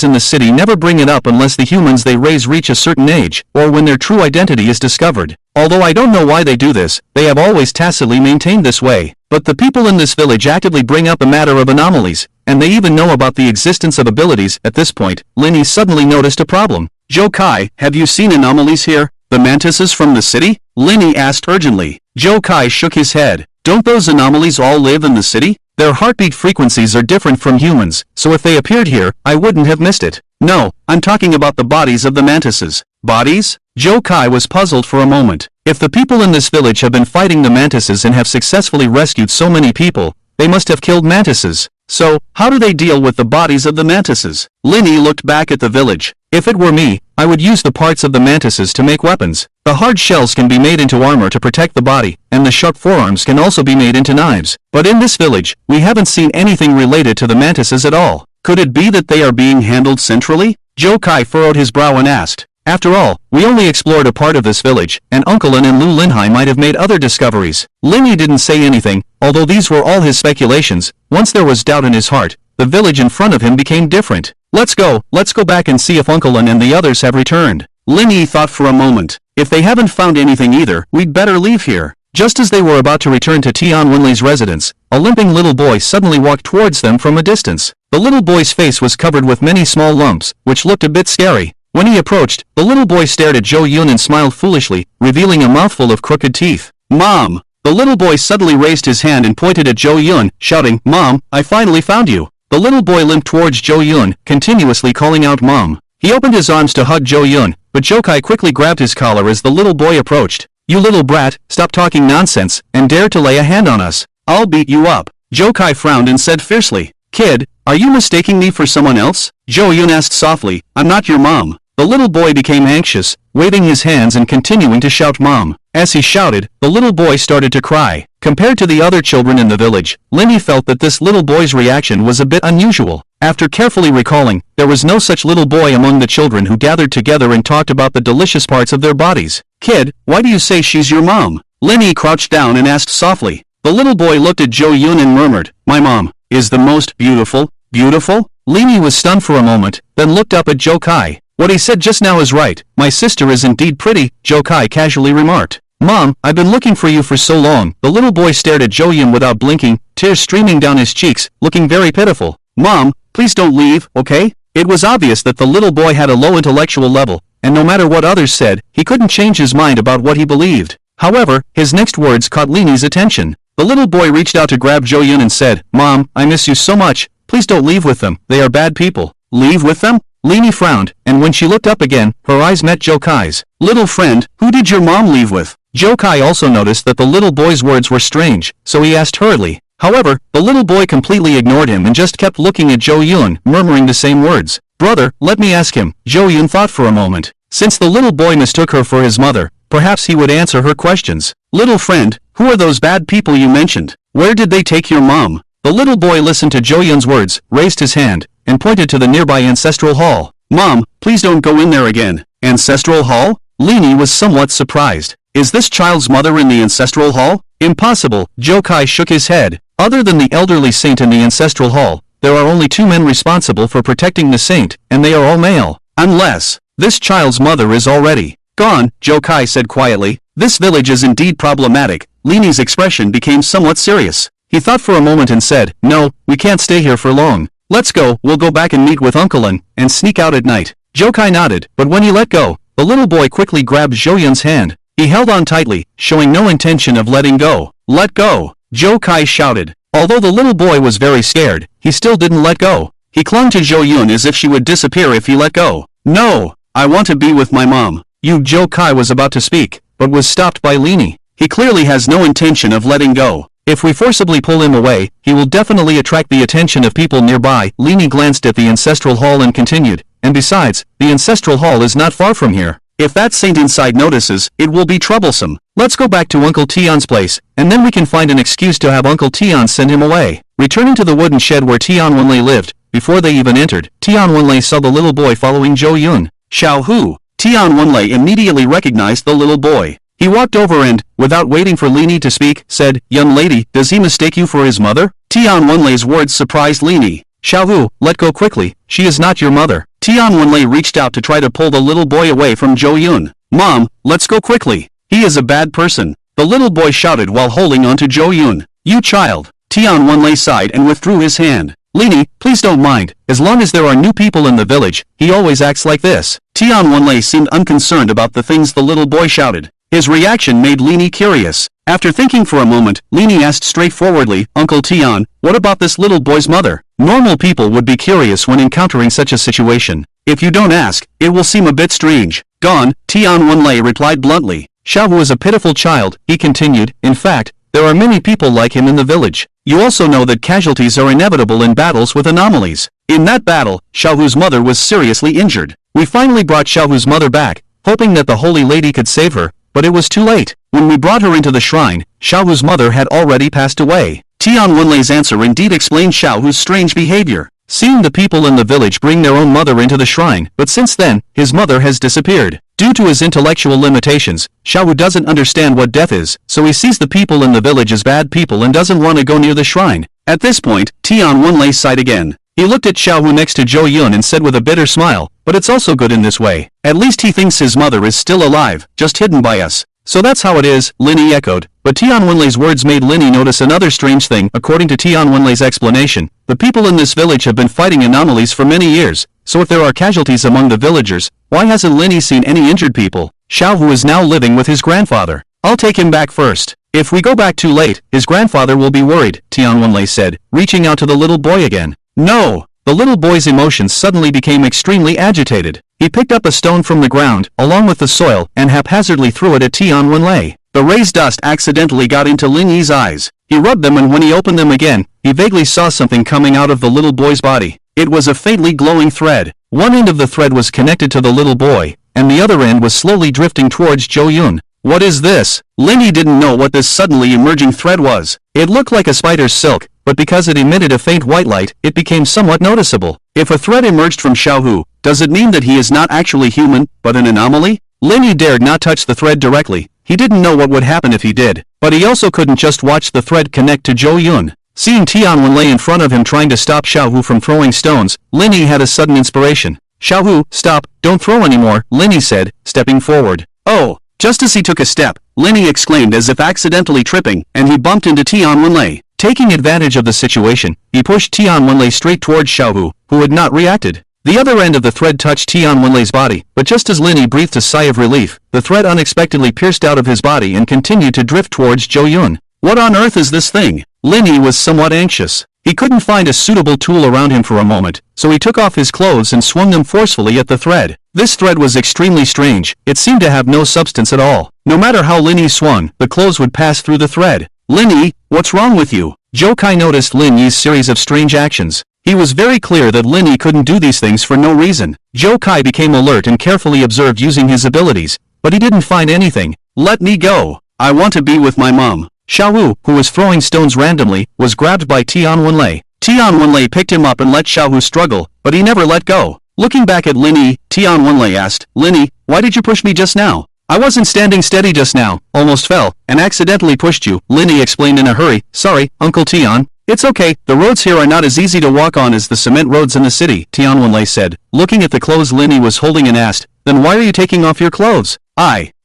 in the city never bring it up unless the humans they raise reach a certain age, or when their true identity is discovered. Although I don't know why they do this, they have always tacitly maintained this way. But the people in this village actively bring up a matter of anomalies, and they even know about the existence of abilities. At this point, Linny suddenly noticed a problem. Jokai, have you seen anomalies here? The mantises from the city? Linny asked urgently. Jokai shook his head. Don't those anomalies all live in the city? Their heartbeat frequencies are different from humans, so if they appeared here, I wouldn't have missed it. No, I'm talking about the bodies of the mantises. Bodies? Jokai was puzzled for a moment. If the people in this village have been fighting the mantises and have successfully rescued so many people, they must have killed mantises. So, how do they deal with the bodies of the mantises? Linny looked back at the village. If it were me, I would use the parts of the mantises to make weapons. The hard shells can be made into armor to protect the body, and the sharp forearms can also be made into knives. But in this village, we haven't seen anything related to the mantises at all. Could it be that they are being handled centrally? Jokai furrowed his brow and asked. After all, we only explored a part of this village, and Uncle Lin and Lu Linhai might have made other discoveries. Linny didn't say anything, Although these were all his speculations, once there was doubt in his heart, the village in front of him became different. Let's go back and see if Uncle and the others have returned. Lin Yi thought for a moment. If they haven't found anything either, we'd better leave here. Just as they were about to return to Tian Wenlei's residence, a limping little boy suddenly walked towards them from a distance. The little boy's face was covered with many small lumps, which looked a bit scary. When he approached, the little boy stared at Zhou Yun and smiled foolishly, revealing a mouthful of crooked teeth. Mom! The little boy suddenly raised his hand and pointed at Zhou Yun, shouting, Mom, I finally found you. The little boy limped towards Zhou Yun, continuously calling out Mom. He opened his arms to hug Zhou Yun, but Zhou Kai quickly grabbed his collar as the little boy approached. You little brat, stop talking nonsense, and dare to lay a hand on us. I'll beat you up. Zhou Kai frowned and said fiercely, Kid, are you mistaking me for someone else? Zhou Yun asked softly, I'm not your mom. The little boy became anxious, waving his hands and continuing to shout Mom. As he shouted, the little boy started to cry. Compared to the other children in the village, Lin Yi felt that this little boy's reaction was a bit unusual. After carefully recalling, there was no such little boy among the children who gathered together and talked about the delicious parts of their bodies. Kid, why do you say she's your mom? Lin Yi crouched down and asked softly. The little boy looked at Zhou Yun and murmured, My mom is the most beautiful. Beautiful? Lin Yi was stunned for a moment, then looked up at Zhou Kai. What he said just now is right. My sister is indeed pretty, Zhou Kai casually remarked. Mom, I've been looking for you for so long. The little boy stared at Zhou Yun without blinking, tears streaming down his cheeks, looking very pitiful. Mom, please don't leave, okay? It was obvious that the little boy had a low intellectual level, and no matter what others said, he couldn't change his mind about what he believed. However, his next words caught Lin Yi's attention. The little boy reached out to grab Zhou Yun and said, Mom, I miss you so much. Please don't leave with them. They are bad people. Leave with them? Lin Yi frowned, and when she looked up again, her eyes met Zhou Kai's. Little friend, who did your mom leave with? Zhou Kai also noticed that the little boy's words were strange, so he asked hurriedly. However, the little boy completely ignored him and just kept looking at Zhou Yun, murmuring the same words. Brother, let me ask him. Zhou Yun thought for a moment. Since the little boy mistook her for his mother, perhaps he would answer her questions. Little friend, who are those bad people you mentioned? Where did they take your mom? The little boy listened to Zhou Yun's words, raised his hand, and pointed to the nearby ancestral hall. Mom, please don't go in there again. Ancestral hall? Lin Yi was somewhat surprised. Is this child's mother in the ancestral hall? Impossible. Zhou Kai shook his head. Other than the elderly saint in the ancestral hall, there are only 2 men responsible for protecting the saint, and they are all male. Unless this child's mother is already gone, Zhou Kai said quietly. This village is indeed problematic. Lin Yi's expression became somewhat serious. He thought for a moment and said, No, we can't stay here for long. Let's go, we'll go back and meet with Uncle and sneak out at night. Zhou Kai nodded, but when he let go, the little boy quickly grabbed Zhou Yun's hand. He held on tightly, showing no intention of letting go. Let go! Zhou Kai shouted. Although the little boy was very scared, he still didn't let go. He clung to Zhou Yun as if she would disappear if he let go. No! I want to be with my mom. Zhou Kai was about to speak, but was stopped by Lin Yi. He clearly has no intention of letting go. If we forcibly pull him away, he will definitely attract the attention of people nearby. Lin Yi glanced at the ancestral hall and continued, and besides, the ancestral hall is not far from here. If that saint inside notices, it will be troublesome. Let's go back to Uncle Tian's place, and then we can find an excuse to have Uncle Tian send him away. Returning to the wooden shed where Tian Wenlei lived, before they even entered, Tian Wenlei saw the little boy following Zhou Yun. Xiao Hu. Tian Wenlei immediately recognized the little boy. He walked over and, without waiting for Lin Yi to speak, said, Young lady, does he mistake you for his mother? Tian Wenlei's words surprised Lin Yi. Xiao Hu, let go quickly, she is not your mother. Tian Wenlei reached out to try to pull the little boy away from Zhou Yun. Mom, let's go quickly. He is a bad person. The little boy shouted while holding on to Zhou Yun. You child. Tian Wenlei sighed and withdrew his hand. Lin Yi, please don't mind. As long as there are new people in the village, he always acts like this. Tian Wenlei seemed unconcerned about the things the little boy shouted. His reaction made Lin Yi curious. After thinking for a moment, Lin Yi asked straightforwardly, Uncle Tian, what about this little boy's mother? Normal people would be curious when encountering such a situation. If you don't ask, it will seem a bit strange. Gone, Tian Wenlei replied bluntly. Xiao Hu is a pitiful child, he continued. In fact, there are many people like him in the village. You also know that casualties are inevitable in battles with anomalies. In that battle, Xiao Hu's mother was seriously injured. We finally brought Xiao Hu's mother back, hoping that the Holy Lady could save her, but it was too late. When we brought her into the shrine, Xiao Hu's mother had already passed away. Tian Wenlei's answer indeed explained Xiao Hu's strange behavior. seeing the people in the village bring their own mother into the shrine, but since then, his mother has disappeared. Due to his intellectual limitations, Xiaohu doesn't understand what death is, so he sees the people in the village as bad people and doesn't want to go near the shrine. At this point, Tian Wenlei sighed again. He looked at Xiaohu next to Zhou Yun and said with a bitter smile, but it's also good in this way. At least he thinks his mother is still alive, just hidden by us. So that's how it is, Linny echoed. But Tian Wenlei's words made Linny notice another strange thing. According to Tian Wenlei's explanation, the people in this village have been fighting anomalies for many years, so if there are casualties among the villagers, why hasn't Linny seen any injured people? Xiaohu is now living with his grandfather. I'll take him back first. If we go back too late, his grandfather will be worried, Tian Wenlei said, reaching out to the little boy again. No! The little boy's emotions suddenly became extremely agitated. He picked up a stone from the ground, along with the soil, and haphazardly threw it at Tian Wenlei. The raised dust accidentally got into Lin Yi's eyes. He rubbed them and when he opened them again, he vaguely saw something coming out of the little boy's body. It was a faintly glowing thread. One end of the thread was connected to the little boy, and the other end was slowly drifting towards Zhou Yun. What is this? Lin Yi didn't know what this suddenly emerging thread was. It looked like a spider's silk, but because it emitted a faint white light, it became somewhat noticeable. If a thread emerged from Xiaohu, does it mean that he is not actually human, but an anomaly? Lin Yi dared not touch the thread directly. He didn't know what would happen if he did, but he also couldn't just watch the thread connect to Zhou Yun. Seeing Tian Wenlei in front of him trying to stop Xiaohu from throwing stones, Lin Yi had a sudden inspiration. Xiaohu, stop, don't throw anymore, Lin Yi said, stepping forward. Oh! Just as he took a step, Lin Yi exclaimed as if accidentally tripping, and he bumped into Tian Wenlei. Taking advantage of the situation, he pushed Tian Wenlei straight towards Xiaohu, who had not reacted. The other end of the thread touched Tian Wenlei's body, but just as Lin Yi breathed a sigh of relief, the thread unexpectedly pierced out of his body and continued to drift towards Zhou Yun. What on earth is this thing? Lin Yi was somewhat anxious. He couldn't find a suitable tool around him for a moment, so he took off his clothes and swung them forcefully at the thread. This thread was extremely strange. It seemed to have no substance at all. No matter how Lin Yi swung, the clothes would pass through the thread. Lin Yi, what's wrong with you? Zhou Kai noticed Lin Yi's series of strange actions. He was very clear that Lin Yi couldn't do these things for no reason. Zhou Kai became alert and carefully observed using his abilities, but he didn't find anything. Let me go. I want to be with my mom. Xiaohu, who was throwing stones randomly, was grabbed by Tian Wenlei. Tian Wenlei picked him up and let Xiaohu struggle, but he never let go. Looking back at Lin Yi, Tian Wenlei asked, Lin Yi, why did you push me just now? I wasn't standing steady just now, almost fell, and accidentally pushed you, Lin Yi explained in a hurry. Sorry, Uncle Tian. It's okay, the roads here are not as easy to walk on as the cement roads in the city, Tian Wenlei said. Looking at the clothes Lin Yi was holding and asked, then why are you taking off your clothes?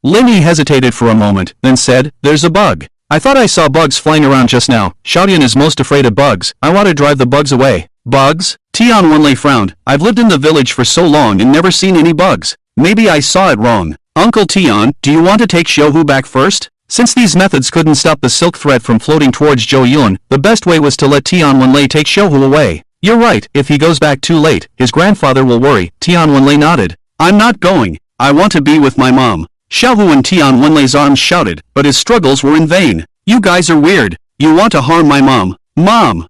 Lin Yi hesitated for a moment, then said, there's a bug. I thought I saw bugs flying around just now. Xiaoyan is most afraid of bugs. I want to drive the bugs away. Bugs? Tian Wenlei frowned. I've lived in the village for so long and never seen any bugs. Maybe I saw it wrong. Uncle Tian, do you want to take Xiaohu back first? Since these methods couldn't stop the silk thread from floating towards Zhou Yun, the best way was to let Tian Wenlei take Xiaohu away. You're right, if he goes back too late, his grandfather will worry. Tian Wenlei nodded. I'm not going. I want to be with my mom. Xiaohu in Tian Wenlei's arms shouted, but his struggles were in vain. You guys are weird. You want to harm my mom. Mom.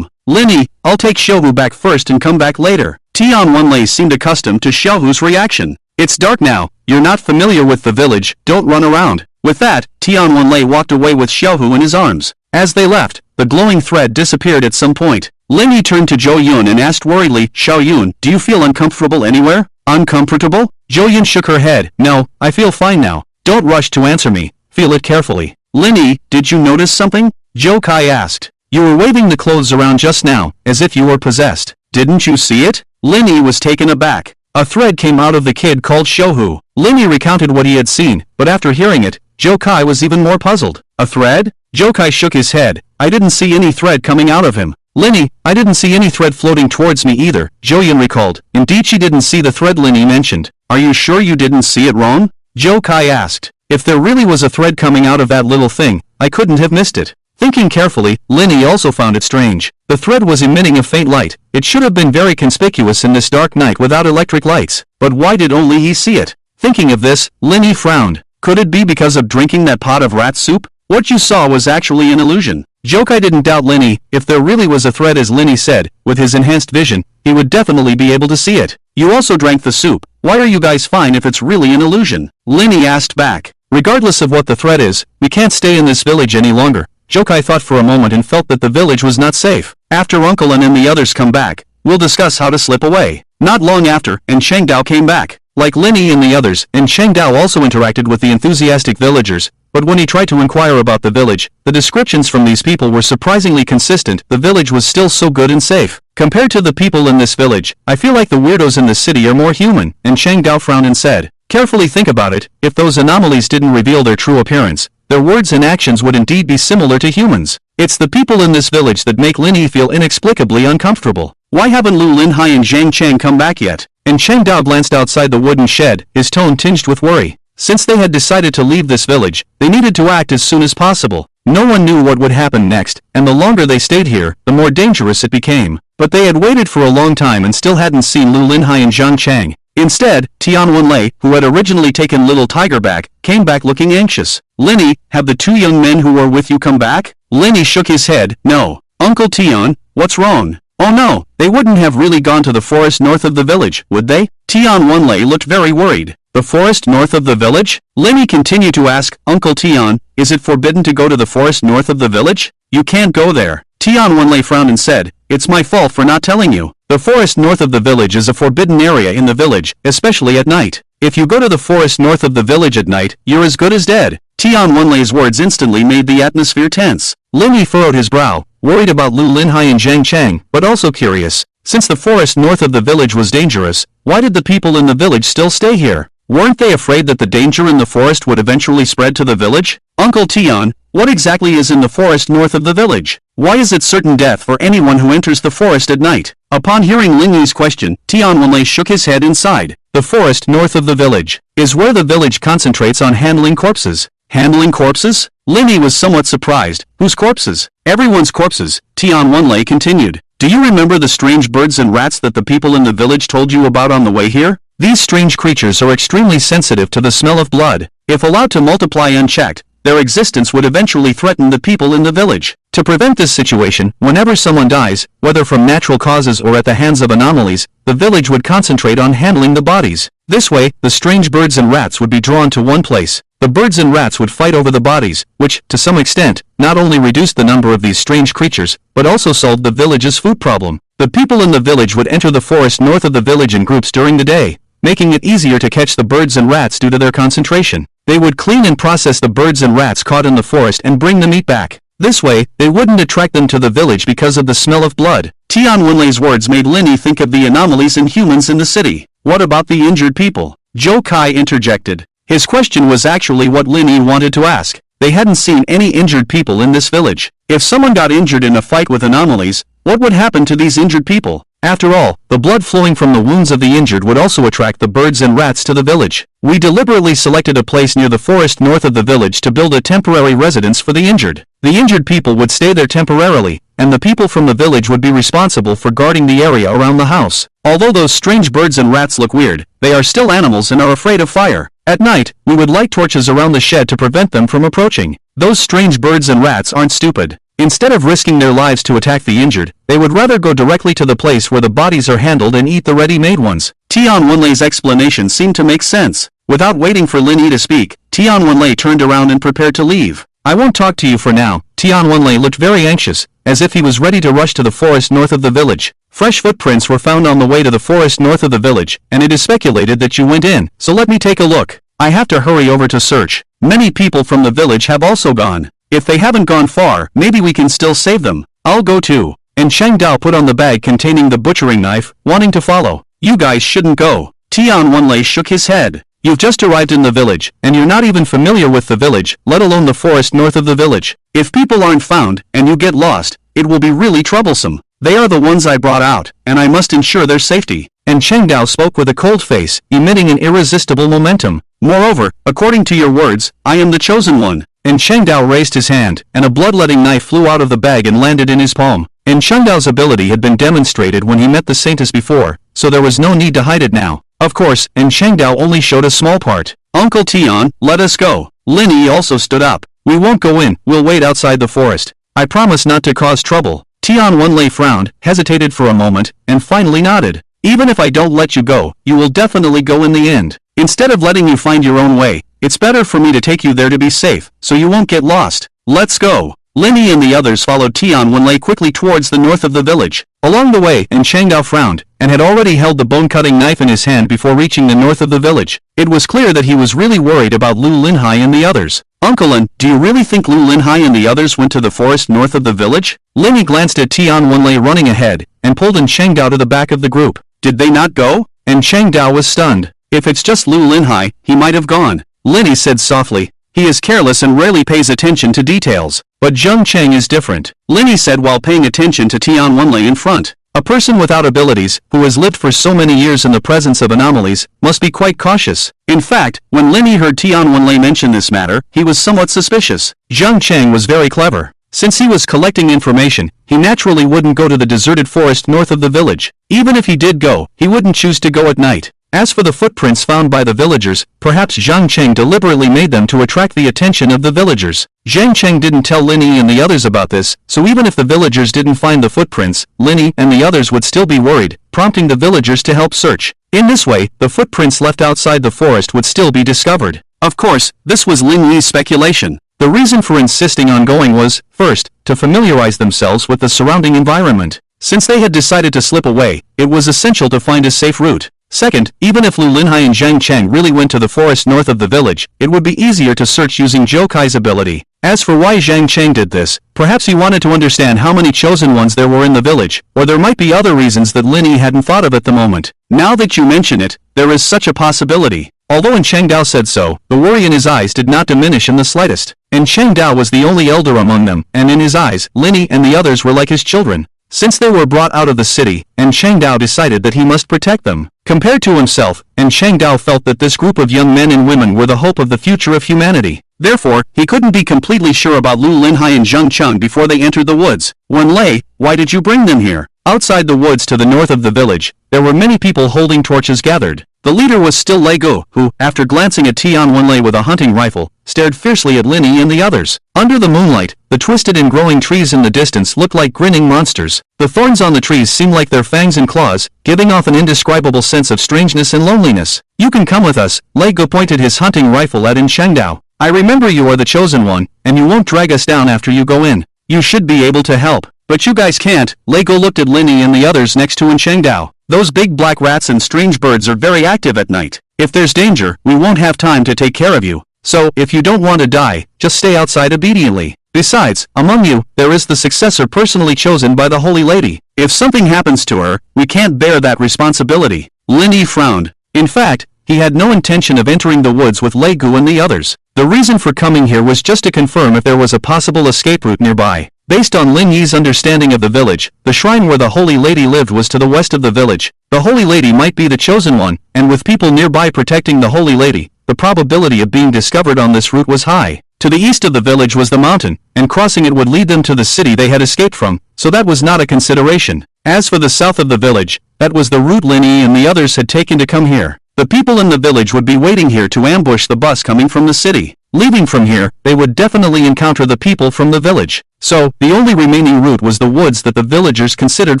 Lin Yi, I'll take Xiaohu back first and come back later. Tian Wenlei seemed accustomed to Xiaohu's reaction. It's dark now. You're not familiar with the village. Don't run around. With that, Tian Wenlei walked away with Xiaohu in his arms. As they left, the glowing thread disappeared at some point. Lin Yi turned to Zhou Yun and asked worriedly, Xiao Yun, do you feel uncomfortable anywhere? Uncomfortable? Zhou Yun shook her head. No, I feel fine now. Don't rush to answer me. Feel it carefully. Lin Yi, did you notice something? Zhou Kai asked. You were waving the clothes around just now, as if you were possessed. Didn't you see it? Lin Yi was taken aback. A thread came out of the kid called Xiaohu. Lin Yi recounted what he had seen, but after hearing it, Zhou Kai was even more puzzled. A thread? Zhou Kai shook his head. I didn't see any thread coming out of him. Lin Yi, I didn't see any thread floating towards me either, Zhou Yun recalled. Indeed she didn't see the thread Lin Yi mentioned. Are you sure you didn't see it wrong? Zhou Kai asked. If there really was a thread coming out of that little thing, I couldn't have missed it. Thinking carefully, Lin Yi also found it strange. The thread was emitting a faint light. It should have been very conspicuous in this dark night without electric lights. But why did only he see it? Thinking of this, Lin Yi frowned. Could it be because of drinking that pot of rat soup? What you saw was actually an illusion. Zhou Kai didn't doubt Lin Yi. If there really was a thread as Lin Yi said, with his enhanced vision, he would definitely be able to see it. You also drank the soup. Why are you guys fine if it's really an illusion? Lin Yi asked back. Regardless of what the threat is, we can't stay in this village any longer. Zhou Kai thought for a moment and felt that the village was not safe. After Uncle and the others come back, We'll discuss how to slip away. Not long after, and Chengdao came back. Like Linny and the others, and Chengdao also interacted with the enthusiastic villagers, but when he tried to inquire about the village, the descriptions from these people were surprisingly consistent. The village was still so good and safe. Compared to the people in this village, I feel like the weirdos in this city are more human, and Chengdao frowned and said, carefully think about it, if those anomalies didn't reveal their true appearance, their words and actions would indeed be similar to humans. It's the people in this village that make Linny feel inexplicably uncomfortable. Why haven't Lu Linhai and Zhang Chang come back yet? And Chengdao glanced outside the wooden shed, his tone tinged with worry. Since they had decided to leave this village, they needed to act as soon as possible. No one knew what would happen next, and the longer they stayed here, the more dangerous it became. But they had waited for a long time and still hadn't seen Lu Linhai and Zhang Chang. Instead, Tian Wenlei, who had originally taken Little Tiger back, came back looking anxious. Linny, have the two young men who were with you come back? Linny shook his head. No. Uncle Tian, what's wrong? Oh no, they wouldn't have really gone to the forest north of the village, would they? Tian Wenlei looked very worried. The forest north of the village? Linny continued to ask, Uncle Tian, is it forbidden to go to the forest north of the village? You can't go there. Tian Wenlei frowned and said, it's my fault for not telling you. The forest north of the village is a forbidden area in the village, especially at night. If you go to the forest north of the village at night, you're as good as dead. Tian Wenlei's words instantly made the atmosphere tense. Linny furrowed his brow, worried about Lu Linhai and Zhang Chang, but also curious. Since the forest north of the village was dangerous, why did the people in the village still stay here? Weren't they afraid that the danger in the forest would eventually spread to the village? Uncle Tian, what exactly is in the forest north of the village? Why is it certain death for anyone who enters the forest at night? Upon hearing Lingy's question, Tian Wenlei shook his head inside. The forest north of the village is where the village concentrates on handling corpses. Handling corpses? Lingy was somewhat surprised. Whose corpses? Everyone's corpses, Tian Wenlei continued. Do you remember the strange birds and rats that the people in the village told you about on the way here? These strange creatures are extremely sensitive to the smell of blood. If allowed to multiply unchecked, their existence would eventually threaten the people in the village. To prevent this situation, whenever someone dies, whether from natural causes or at the hands of anomalies, the village would concentrate on handling the bodies. This way, the strange birds and rats would be drawn to one place. The birds and rats would fight over the bodies, which, to some extent, not only reduced the number of these strange creatures, but also solved the village's food problem. The people in the village would enter the forest north of the village in groups during the day, making it easier to catch the birds and rats due to their concentration. They would clean and process the birds and rats caught in the forest and bring the meat back. This way, they wouldn't attract them to the village because of the smell of blood. Tian Wenlei's words made Linny think of the anomalies in humans in the city. What about the injured people? Zhou Kai interjected. His question was actually what Linny wanted to ask. They hadn't seen any injured people in this village. If someone got injured in a fight with anomalies, what would happen to these injured people? After all, the blood flowing from the wounds of the injured would also attract the birds and rats to the village. We deliberately selected a place near the forest north of the village to build a temporary residence for the injured. The injured people would stay there temporarily, and the people from the village would be responsible for guarding the area around the house. Although those strange birds and rats look weird, they are still animals and are afraid of fire. At night, we would light torches around the shed to prevent them from approaching. Those strange birds and rats aren't stupid. Instead of risking their lives to attack the injured, they would rather go directly to the place where the bodies are handled and eat the ready-made ones. Tian Wenlei's explanation seemed to make sense. Without waiting for Linny to speak, Tian Wenlei turned around and prepared to leave. I won't talk to you for now. Tian Wenlei looked very anxious, as if he was ready to rush to the forest north of the village. Fresh footprints were found on the way to the forest north of the village, and it is speculated that you went in, so let me take a look. I have to hurry over to search. Many people from the village have also gone. If they haven't gone far, maybe we can still save them. I'll go too. And Chengdao put on the bag containing the butchering knife, wanting to follow. You guys shouldn't go. Tian Wenlei shook his head. You've just arrived in the village, and you're not even familiar with the village, let alone the forest north of the village. If people aren't found, and you get lost, it will be really troublesome. They are the ones I brought out, and I must ensure their safety. And Chengdao spoke with a cold face, emitting an irresistible momentum. Moreover, according to your words, I am the chosen one. And Chengdao raised his hand, and a bloodletting knife flew out of the bag and landed in his palm. And Chengdao's ability had been demonstrated when he met the Saintess before, so there was no need to hide it now. Of course, and Chengdao only showed a small part. Uncle Tian, let us go. Linny also stood up. We won't go in, we'll wait outside the forest. I promise not to cause trouble. Tian Wenlei frowned, hesitated for a moment, and finally nodded. Even if I don't let you go, you will definitely go in the end. Instead of letting you find your own way, it's better for me to take you there to be safe, so you won't get lost. Let's go. Linny and the others followed Tian Wenlei quickly towards the north of the village. Along the way, Changdao frowned, and had already held the bone-cutting knife in his hand before reaching the north of the village. It was clear that he was really worried about Lu Linhai and the others. Uncle Lin, do you really think Lu Linhai and the others went to the forest north of the village? Linny glanced at Tian Wenlei running ahead, and pulled Changdao to the back of the group. Did they not go? Changdao was stunned. If it's just Lu Linhai, he might have gone. Linny said softly. He is careless and rarely pays attention to details. But Zheng Cheng is different, Linny said while paying attention to Tian Wenlei in front. A person without abilities, who has lived for so many years in the presence of anomalies, must be quite cautious. In fact, when Linny heard Tian Wenlei mention this matter, he was somewhat suspicious. Zheng Cheng was very clever. Since he was collecting information, he naturally wouldn't go to the deserted forest north of the village. Even if he did go, he wouldn't choose to go at night. As for the footprints found by the villagers, perhaps Zheng Cheng deliberately made them to attract the attention of the villagers. Zheng Cheng didn't tell Linny and the others about this, so even if the villagers didn't find the footprints, Linny and the others would still be worried, prompting the villagers to help search. In this way, the footprints left outside the forest would still be discovered. Of course, this was Lin Yi's speculation. The reason for insisting on going was, first, to familiarize themselves with the surrounding environment. Since they had decided to slip away, it was essential to find a safe route. Second, even if Lu Linhai and Zheng Cheng really went to the forest north of the village, it would be easier to search using Zhou Kai's ability. As for why Zheng Cheng did this, perhaps he wanted to understand how many chosen ones there were in the village, or there might be other reasons that Linny hadn't thought of at the moment. Now that you mention it, there is such a possibility. Although Changdao said so, the worry in his eyes did not diminish in the slightest. Changdao was the only elder among them, and in his eyes, Linny and the others were like his children. Since they were brought out of the city, Changdao decided that he must protect them. Compared to himself, Changdao felt that this group of young men and women were the hope of the future of humanity. Therefore, he couldn't be completely sure about Lu Linhai and Zheng Cheng before they entered the woods. Wenlei, why did you bring them here? Outside the woods to the north of the village, there were many people holding torches gathered. The leader was still Lei Gu, who, after glancing at Tian Wenlei with a hunting rifle, stared fiercely at Linny and the others. Under the moonlight, the twisted and growing trees in the distance looked like grinning monsters. The thorns on the trees seemed like their fangs and claws, giving off an indescribable sense of strangeness and loneliness. You can come with us, Lei Gu pointed his hunting rifle at Changdao. I remember you are the chosen one, and you won't drag us down after you go in. You should be able to help. But you guys can't. Lei Gu looked at Linny and the others next to Changdao. Those big black rats and strange birds are very active at night. If there's danger, we won't have time to take care of you. So, if you don't want to die, just stay outside obediently. Besides, among you, there is the successor personally chosen by the Holy Lady. If something happens to her, we can't bear that responsibility. Linny frowned. In fact, he had no intention of entering the woods with Lei Gu and the others. The reason for coming here was just to confirm if there was a possible escape route nearby. Based on Lin Yi's understanding of the village, the shrine where the Holy Lady lived was to the west of the village. The Holy Lady might be the chosen one, and with people nearby protecting the Holy Lady, the probability of being discovered on this route was high. To the east of the village was the mountain, and crossing it would lead them to the city they had escaped from, so that was not a consideration. As for the south of the village, that was the route Lin Yi and the others had taken to come here. The people in the village would be waiting here to ambush the bus coming from the city. Leaving from here, they would definitely encounter the people from the village. So, the only remaining route was the woods that the villagers considered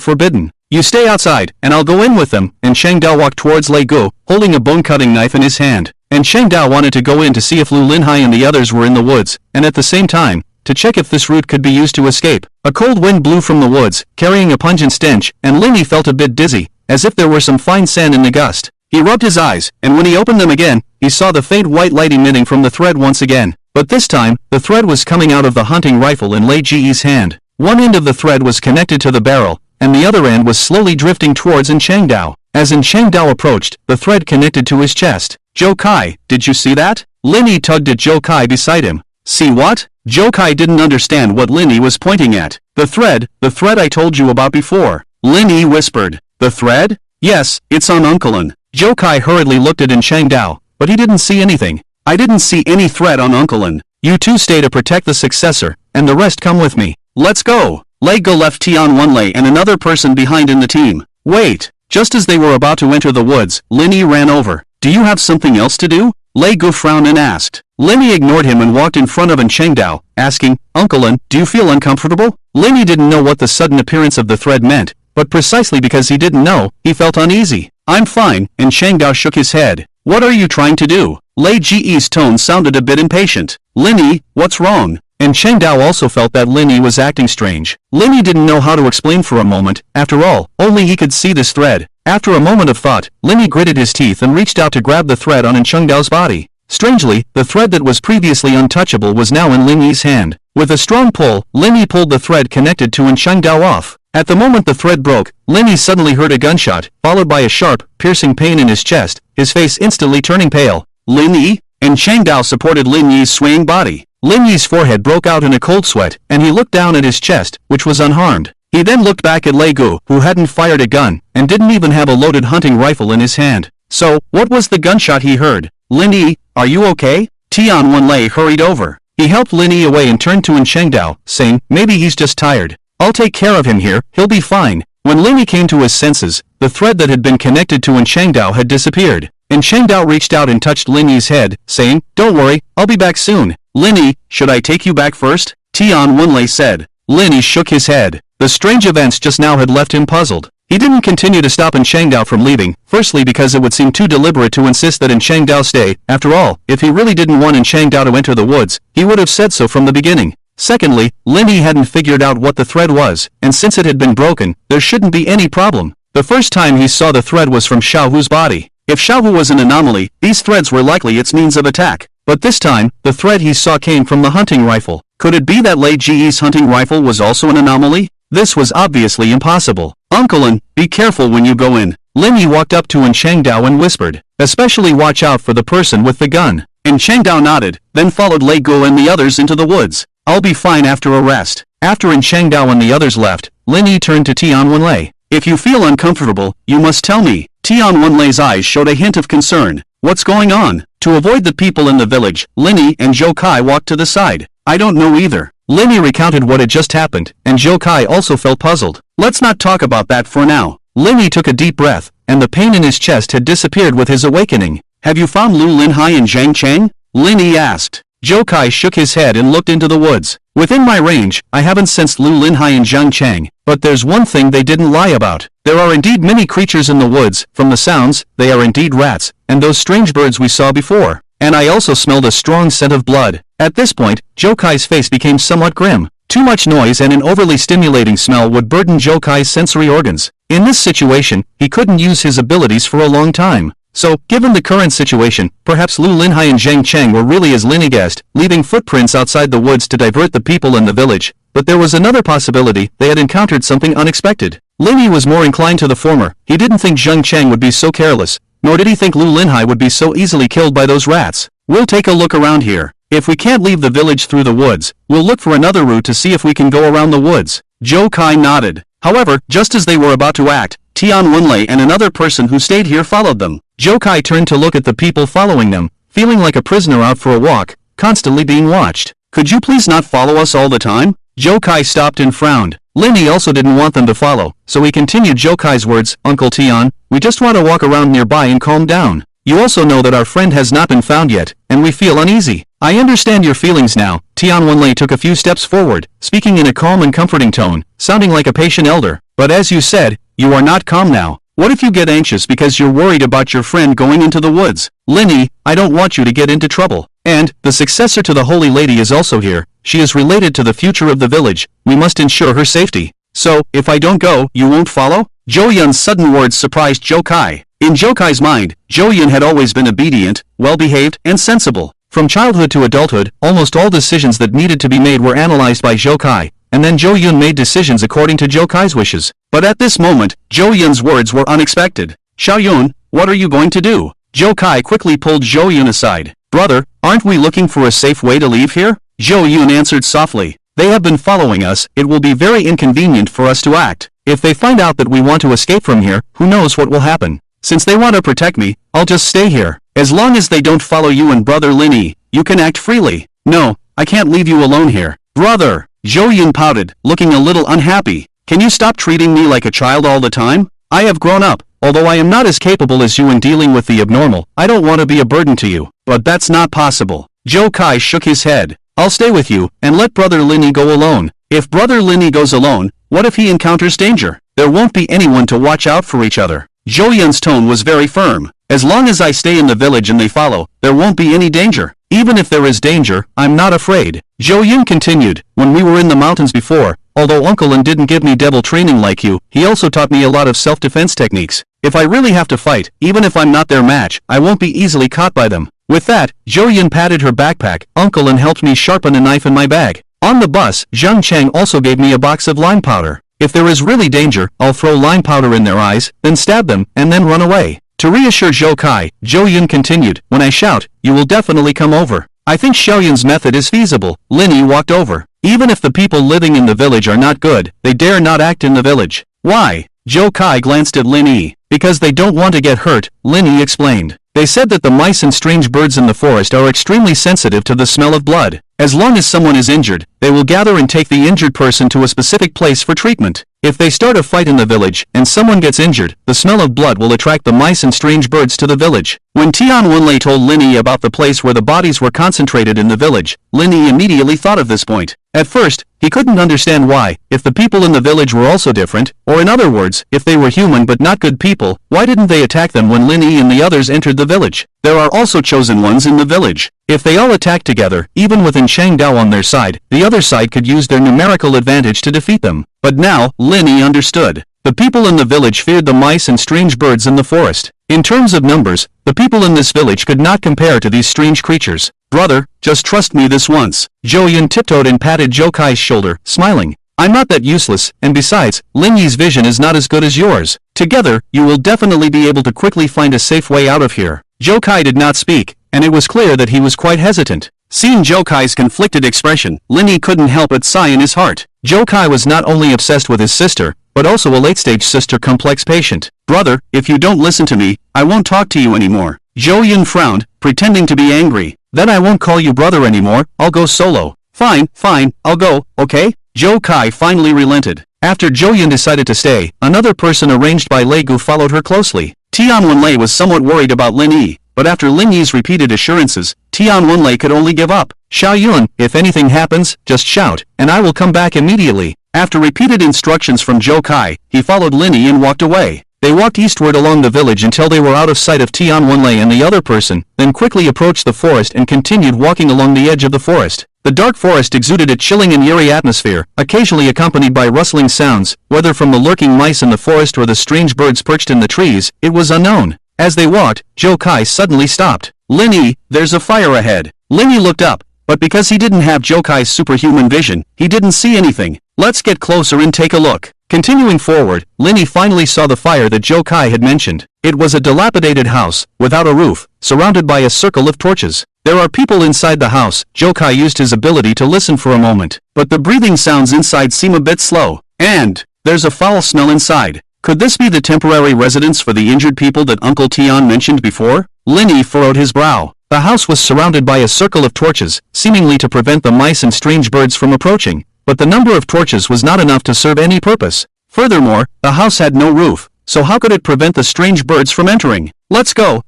forbidden. You stay outside, and I'll go in with them, and Changdao walked towards Lei Gu, holding a bone-cutting knife in his hand. And Changdao wanted to go in to see if Lu Linhai and the others were in the woods, and at the same time, to check if this route could be used to escape. A cold wind blew from the woods, carrying a pungent stench, and Linny felt a bit dizzy, as if there were some fine sand in the gust. He rubbed his eyes, and when he opened them again, he saw the faint white light emitting from the thread once again. But this time, the thread was coming out of the hunting rifle in Lei Ji's hand. One end of the thread was connected to the barrel, and the other end was slowly drifting towards Changdao. As Changdao approached, the thread connected to his chest. Zhou Kai, did you see that? Linny tugged at Zhou Kai beside him. See what? Zhou Kai didn't understand what Linny was pointing at. The thread I told you about before. Linny whispered. The thread? Yes, it's on Uncle Lin. Zhou Kai hurriedly looked at Changdao, but he didn't see anything. I didn't see any thread on Uncle Lin. You two stay to protect the successor, and the rest come with me. Let's go. Lei Gu left Tian Wenlei and another person behind in the team. Wait. Just as they were about to enter the woods, Linny ran over. Do you have something else to do? Lei Gu frowned and asked. Linny ignored him and walked in front of Changdao, asking, Uncle Lin, do you feel uncomfortable? Linny didn't know what the sudden appearance of the thread meant, but precisely because he didn't know, he felt uneasy. I'm fine, and Changdao shook his head. What are you trying to do? Lei Ji's tone sounded a bit impatient. Linny, what's wrong? and Cheng Dao also felt that Lin Yi was acting strange. Lin Yi didn't know how to explain for a moment. After all, only he could see this thread. After a moment of thought, Lin Yi gritted his teeth and reached out to grab the thread on Cheng Dao's body. Strangely, the thread that was previously untouchable was now in Lin Yi's hand. With a strong pull, Lin Yi pulled the thread connected to Cheng Dao off. At the moment the thread broke, Lin Yi suddenly heard a gunshot, followed by a sharp, piercing pain in his chest, his face instantly turning pale. Lin Yi? And Cheng Dao supported Lin Yi's swaying body. Lin Yi's forehead broke out in a cold sweat, and he looked down at his chest, which was unharmed. He then looked back at Lei Gu, who hadn't fired a gun, and didn't even have a loaded hunting rifle in his hand. So, what was the gunshot he heard? Lin Yi, are you okay? Tian Wenlei hurried over. He helped Lin Yi away and turned to Cheng Dao, saying, maybe he's just tired. I'll take care of him here, he'll be fine. When Lin Yi came to his senses, the thread that had been connected to Cheng Dao had disappeared. And Cheng Dao reached out and touched Lin Yi's head, saying, don't worry, I'll be back soon. Lin Yi, should I take you back first? Tian Wenlei said. Lin Yi shook his head. The strange events just now had left him puzzled. He didn't continue to stop Cheng Dao from leaving, firstly because it would seem too deliberate to insist that Cheng Dao stay. After all, if he really didn't want Cheng Dao to enter the woods, he would have said so from the beginning. Secondly, Lin Yi hadn't figured out what the thread was, and since it had been broken, there shouldn't be any problem. The first time he saw the thread was from Xiaohu's body. If Xiaohu was an anomaly, these threads were likely its means of attack. But this time, the thread he saw came from the hunting rifle. Could it be that Lei Ji's hunting rifle was also an anomaly? This was obviously impossible. Uncle Lin, be careful when you go in. Lin Yi walked up to Cheng Dao and whispered, especially watch out for the person with the gun. Cheng Dao nodded, then followed Lei Gu and the others into the woods. I'll be fine after a rest. After Cheng Dao and the others left, Lin Yi turned to Tian Wenlei. If you feel uncomfortable, you must tell me. Tian Wenlei's eyes showed a hint of concern. What's going on? To avoid the people in the village, Lin Yi and Zhou Kai walked to the side. I don't know either. Lin Yi recounted what had just happened, and Zhou Kai also felt puzzled. Let's not talk about that for now. Lin Yi took a deep breath, and the pain in his chest had disappeared with his awakening. Have you found Lu Linhai and Zhang Cheng? Lin Yi asked. Zhou Kai shook his head and looked into the woods. Within my range, I haven't sensed Lu Linhai and Zhang Cheng, but there's one thing they didn't lie about. There are indeed many creatures in the woods. From the sounds, they are indeed rats, and those strange birds we saw before. And I also smelled a strong scent of blood. At this point, Zhou Kai's face became somewhat grim. Too much noise and an overly stimulating smell would burden Zhou Kai's sensory organs. In this situation, he couldn't use his abilities for a long time. So, given the current situation, perhaps Lu Linhai and Zhang Cheng were really as Lin Yi guessed, leaving footprints outside the woods to divert the people in the village. But there was another possibility. They had encountered something unexpected. Lin Yi was more inclined to the former. He didn't think Zhang Cheng would be so careless, nor did he think Lu Linhai would be so easily killed by those rats. We'll take a look around here. If we can't leave the village through the woods, we'll look for another route to see if we can go around the woods. Zhou Kai nodded. However, just as they were about to act, Tian Wenlei and another person who stayed here followed them. Zhou Kai turned to look at the people following them, feeling like a prisoner out for a walk, constantly being watched. Could you please not follow us all the time? Zhou Kai stopped and frowned. Lin Yi also didn't want them to follow, so he continued Zhou Kai's words, Uncle Tian, we just want to walk around nearby and calm down. You also know that our friend has not been found yet, and we feel uneasy. I understand your feelings now. Tian Wenlei took a few steps forward, speaking in a calm and comforting tone, sounding like a patient elder. But as you said, you are not calm now. What if you get anxious because you're worried about your friend going into the woods? Lin Yi, I don't want you to get into trouble. And, the successor to the Holy Lady is also here. She is related to the future of the village. We must ensure her safety. So, if I don't go, you won't follow? Zhou Yun's sudden words surprised Zhou Kai. In Zhou Kai's mind, Zhou Yun had always been obedient, well-behaved, and sensible. From childhood to adulthood, almost all decisions that needed to be made were analyzed by Zhou Kai, and then Zhou Yun made decisions according to Zhou Kai's wishes. But at this moment, Zhou Yun's words were unexpected. Xiao Yun, what are you going to do? Zhou Kai quickly pulled Zhou Yun aside. Brother, aren't we looking for a safe way to leave here? Zhou Yun answered softly. They have been following us. It will be very inconvenient for us to act. If they find out that we want to escape from here, who knows what will happen? Since they want to protect me, I'll just stay here. As long as they don't follow you and Brother Lin Yi, you can act freely. No, I can't leave you alone here. Brother! Zhou Yun pouted, looking a little unhappy. Can you stop treating me like a child all the time? I have grown up. Although I am not as capable as you in dealing with the abnormal, I don't want to be a burden to you. But that's not possible. Zhou Kai shook his head. I'll stay with you, and let Brother Lin Yi go alone. If Brother Lin Yi goes alone, what if he encounters danger? There won't be anyone to watch out for each other. Zhou Yun's tone was very firm. As long as I stay in the village and they follow, there won't be any danger. Even if there is danger, I'm not afraid. Zhou Yun continued, when we were in the mountains before, although Uncle Lin didn't give me devil training like you, he also taught me a lot of self-defense techniques. If I really have to fight, even if I'm not their match, I won't be easily caught by them. With that, Zhou Yun patted her backpack. Uncle Lin helped me sharpen a knife in my bag. On the bus, Zhang Cheng also gave me a box of lime powder. If there is really danger, I'll throw lime powder in their eyes, then stab them, and then run away. To reassure Zhou Kai, Zhou Yun continued, when I shout, you will definitely come over. I think Xiaoyun's method is feasible. Lin Yi walked over. Even if the people living in the village are not good, they dare not act in the village. Why? Zhou Kai glanced at Lin Yi. Because they don't want to get hurt, Lin Yi explained. They said that the mice and strange birds in the forest are extremely sensitive to the smell of blood. As long as someone is injured, they will gather and take the injured person to a specific place for treatment. If they start a fight in the village, and someone gets injured, the smell of blood will attract the mice and strange birds to the village. When Tian Wenlei told Lin Yi about the place where the bodies were concentrated in the village, Lin Yi immediately thought of this point. At first, he couldn't understand why, if the people in the village were also different, or in other words, if they were human but not good people, why didn't they attack them when Lin Yi and the others entered the village? There are also chosen ones in the village. If they all attack together, even with Chang Dao on their side, the other side could use their numerical advantage to defeat them. But now, Lin Yi understood. The people in the village feared the mice and strange birds in the forest. In terms of numbers, the people in this village could not compare to these strange creatures. Brother, just trust me this once. Zhou Yun tiptoed and patted Zhou Kai's shoulder, smiling. I'm not that useless, and besides, Lin Yi's vision is not as good as yours. Together, you will definitely be able to quickly find a safe way out of here. Zhou Kai did not speak, and it was clear that he was quite hesitant. Seeing Zhou Kai's conflicted expression, Lin Yi couldn't help but sigh in his heart. Zhou Kai was not only obsessed with his sister, but also a late-stage sister complex patient. Brother, if you don't listen to me, I won't talk to you anymore. Zhou Yun frowned, pretending to be angry. Then I won't call you brother anymore, I'll go solo. Fine, I'll go, okay? Zhou Kai finally relented. After Zhou Yun decided to stay, another person arranged by Lei Gu followed her closely. Tian Wenlei was somewhat worried about Lin Yi, but after Lin Yi's repeated assurances, Tian Wenlei could only give up. Xiaoyun, if anything happens, just shout, and I will come back immediately. After repeated instructions from Zhou Kai, he followed Lin Yi and walked away. They walked eastward along the village until they were out of sight of Tian Wenlei and the other person, then quickly approached the forest and continued walking along the edge of the forest. The dark forest exuded a chilling and eerie atmosphere, occasionally accompanied by rustling sounds, whether from the lurking mice in the forest or the strange birds perched in the trees, it was unknown. As they walked, Zhou Kai suddenly stopped. Lin Yi, there's a fire ahead. Lin Yi looked up, but because he didn't have Zhou Kai's superhuman vision, he didn't see anything. Let's get closer and take a look. Continuing forward, Lin Yi finally saw the fire that Zhou Kai had mentioned. It was a dilapidated house, without a roof, surrounded by a circle of torches. There are people inside the house. Zhou Kai used his ability to listen for a moment, but the breathing sounds inside seem a bit slow. And there's a foul smell inside. Could this be the temporary residence for the injured people that Uncle Tian mentioned before? Lin Yi furrowed his brow. The house was surrounded by a circle of torches, seemingly to prevent the mice and strange birds from approaching, but the number of torches was not enough to serve any purpose. Furthermore, the house had no roof, so how could it prevent the strange birds from entering? Let's go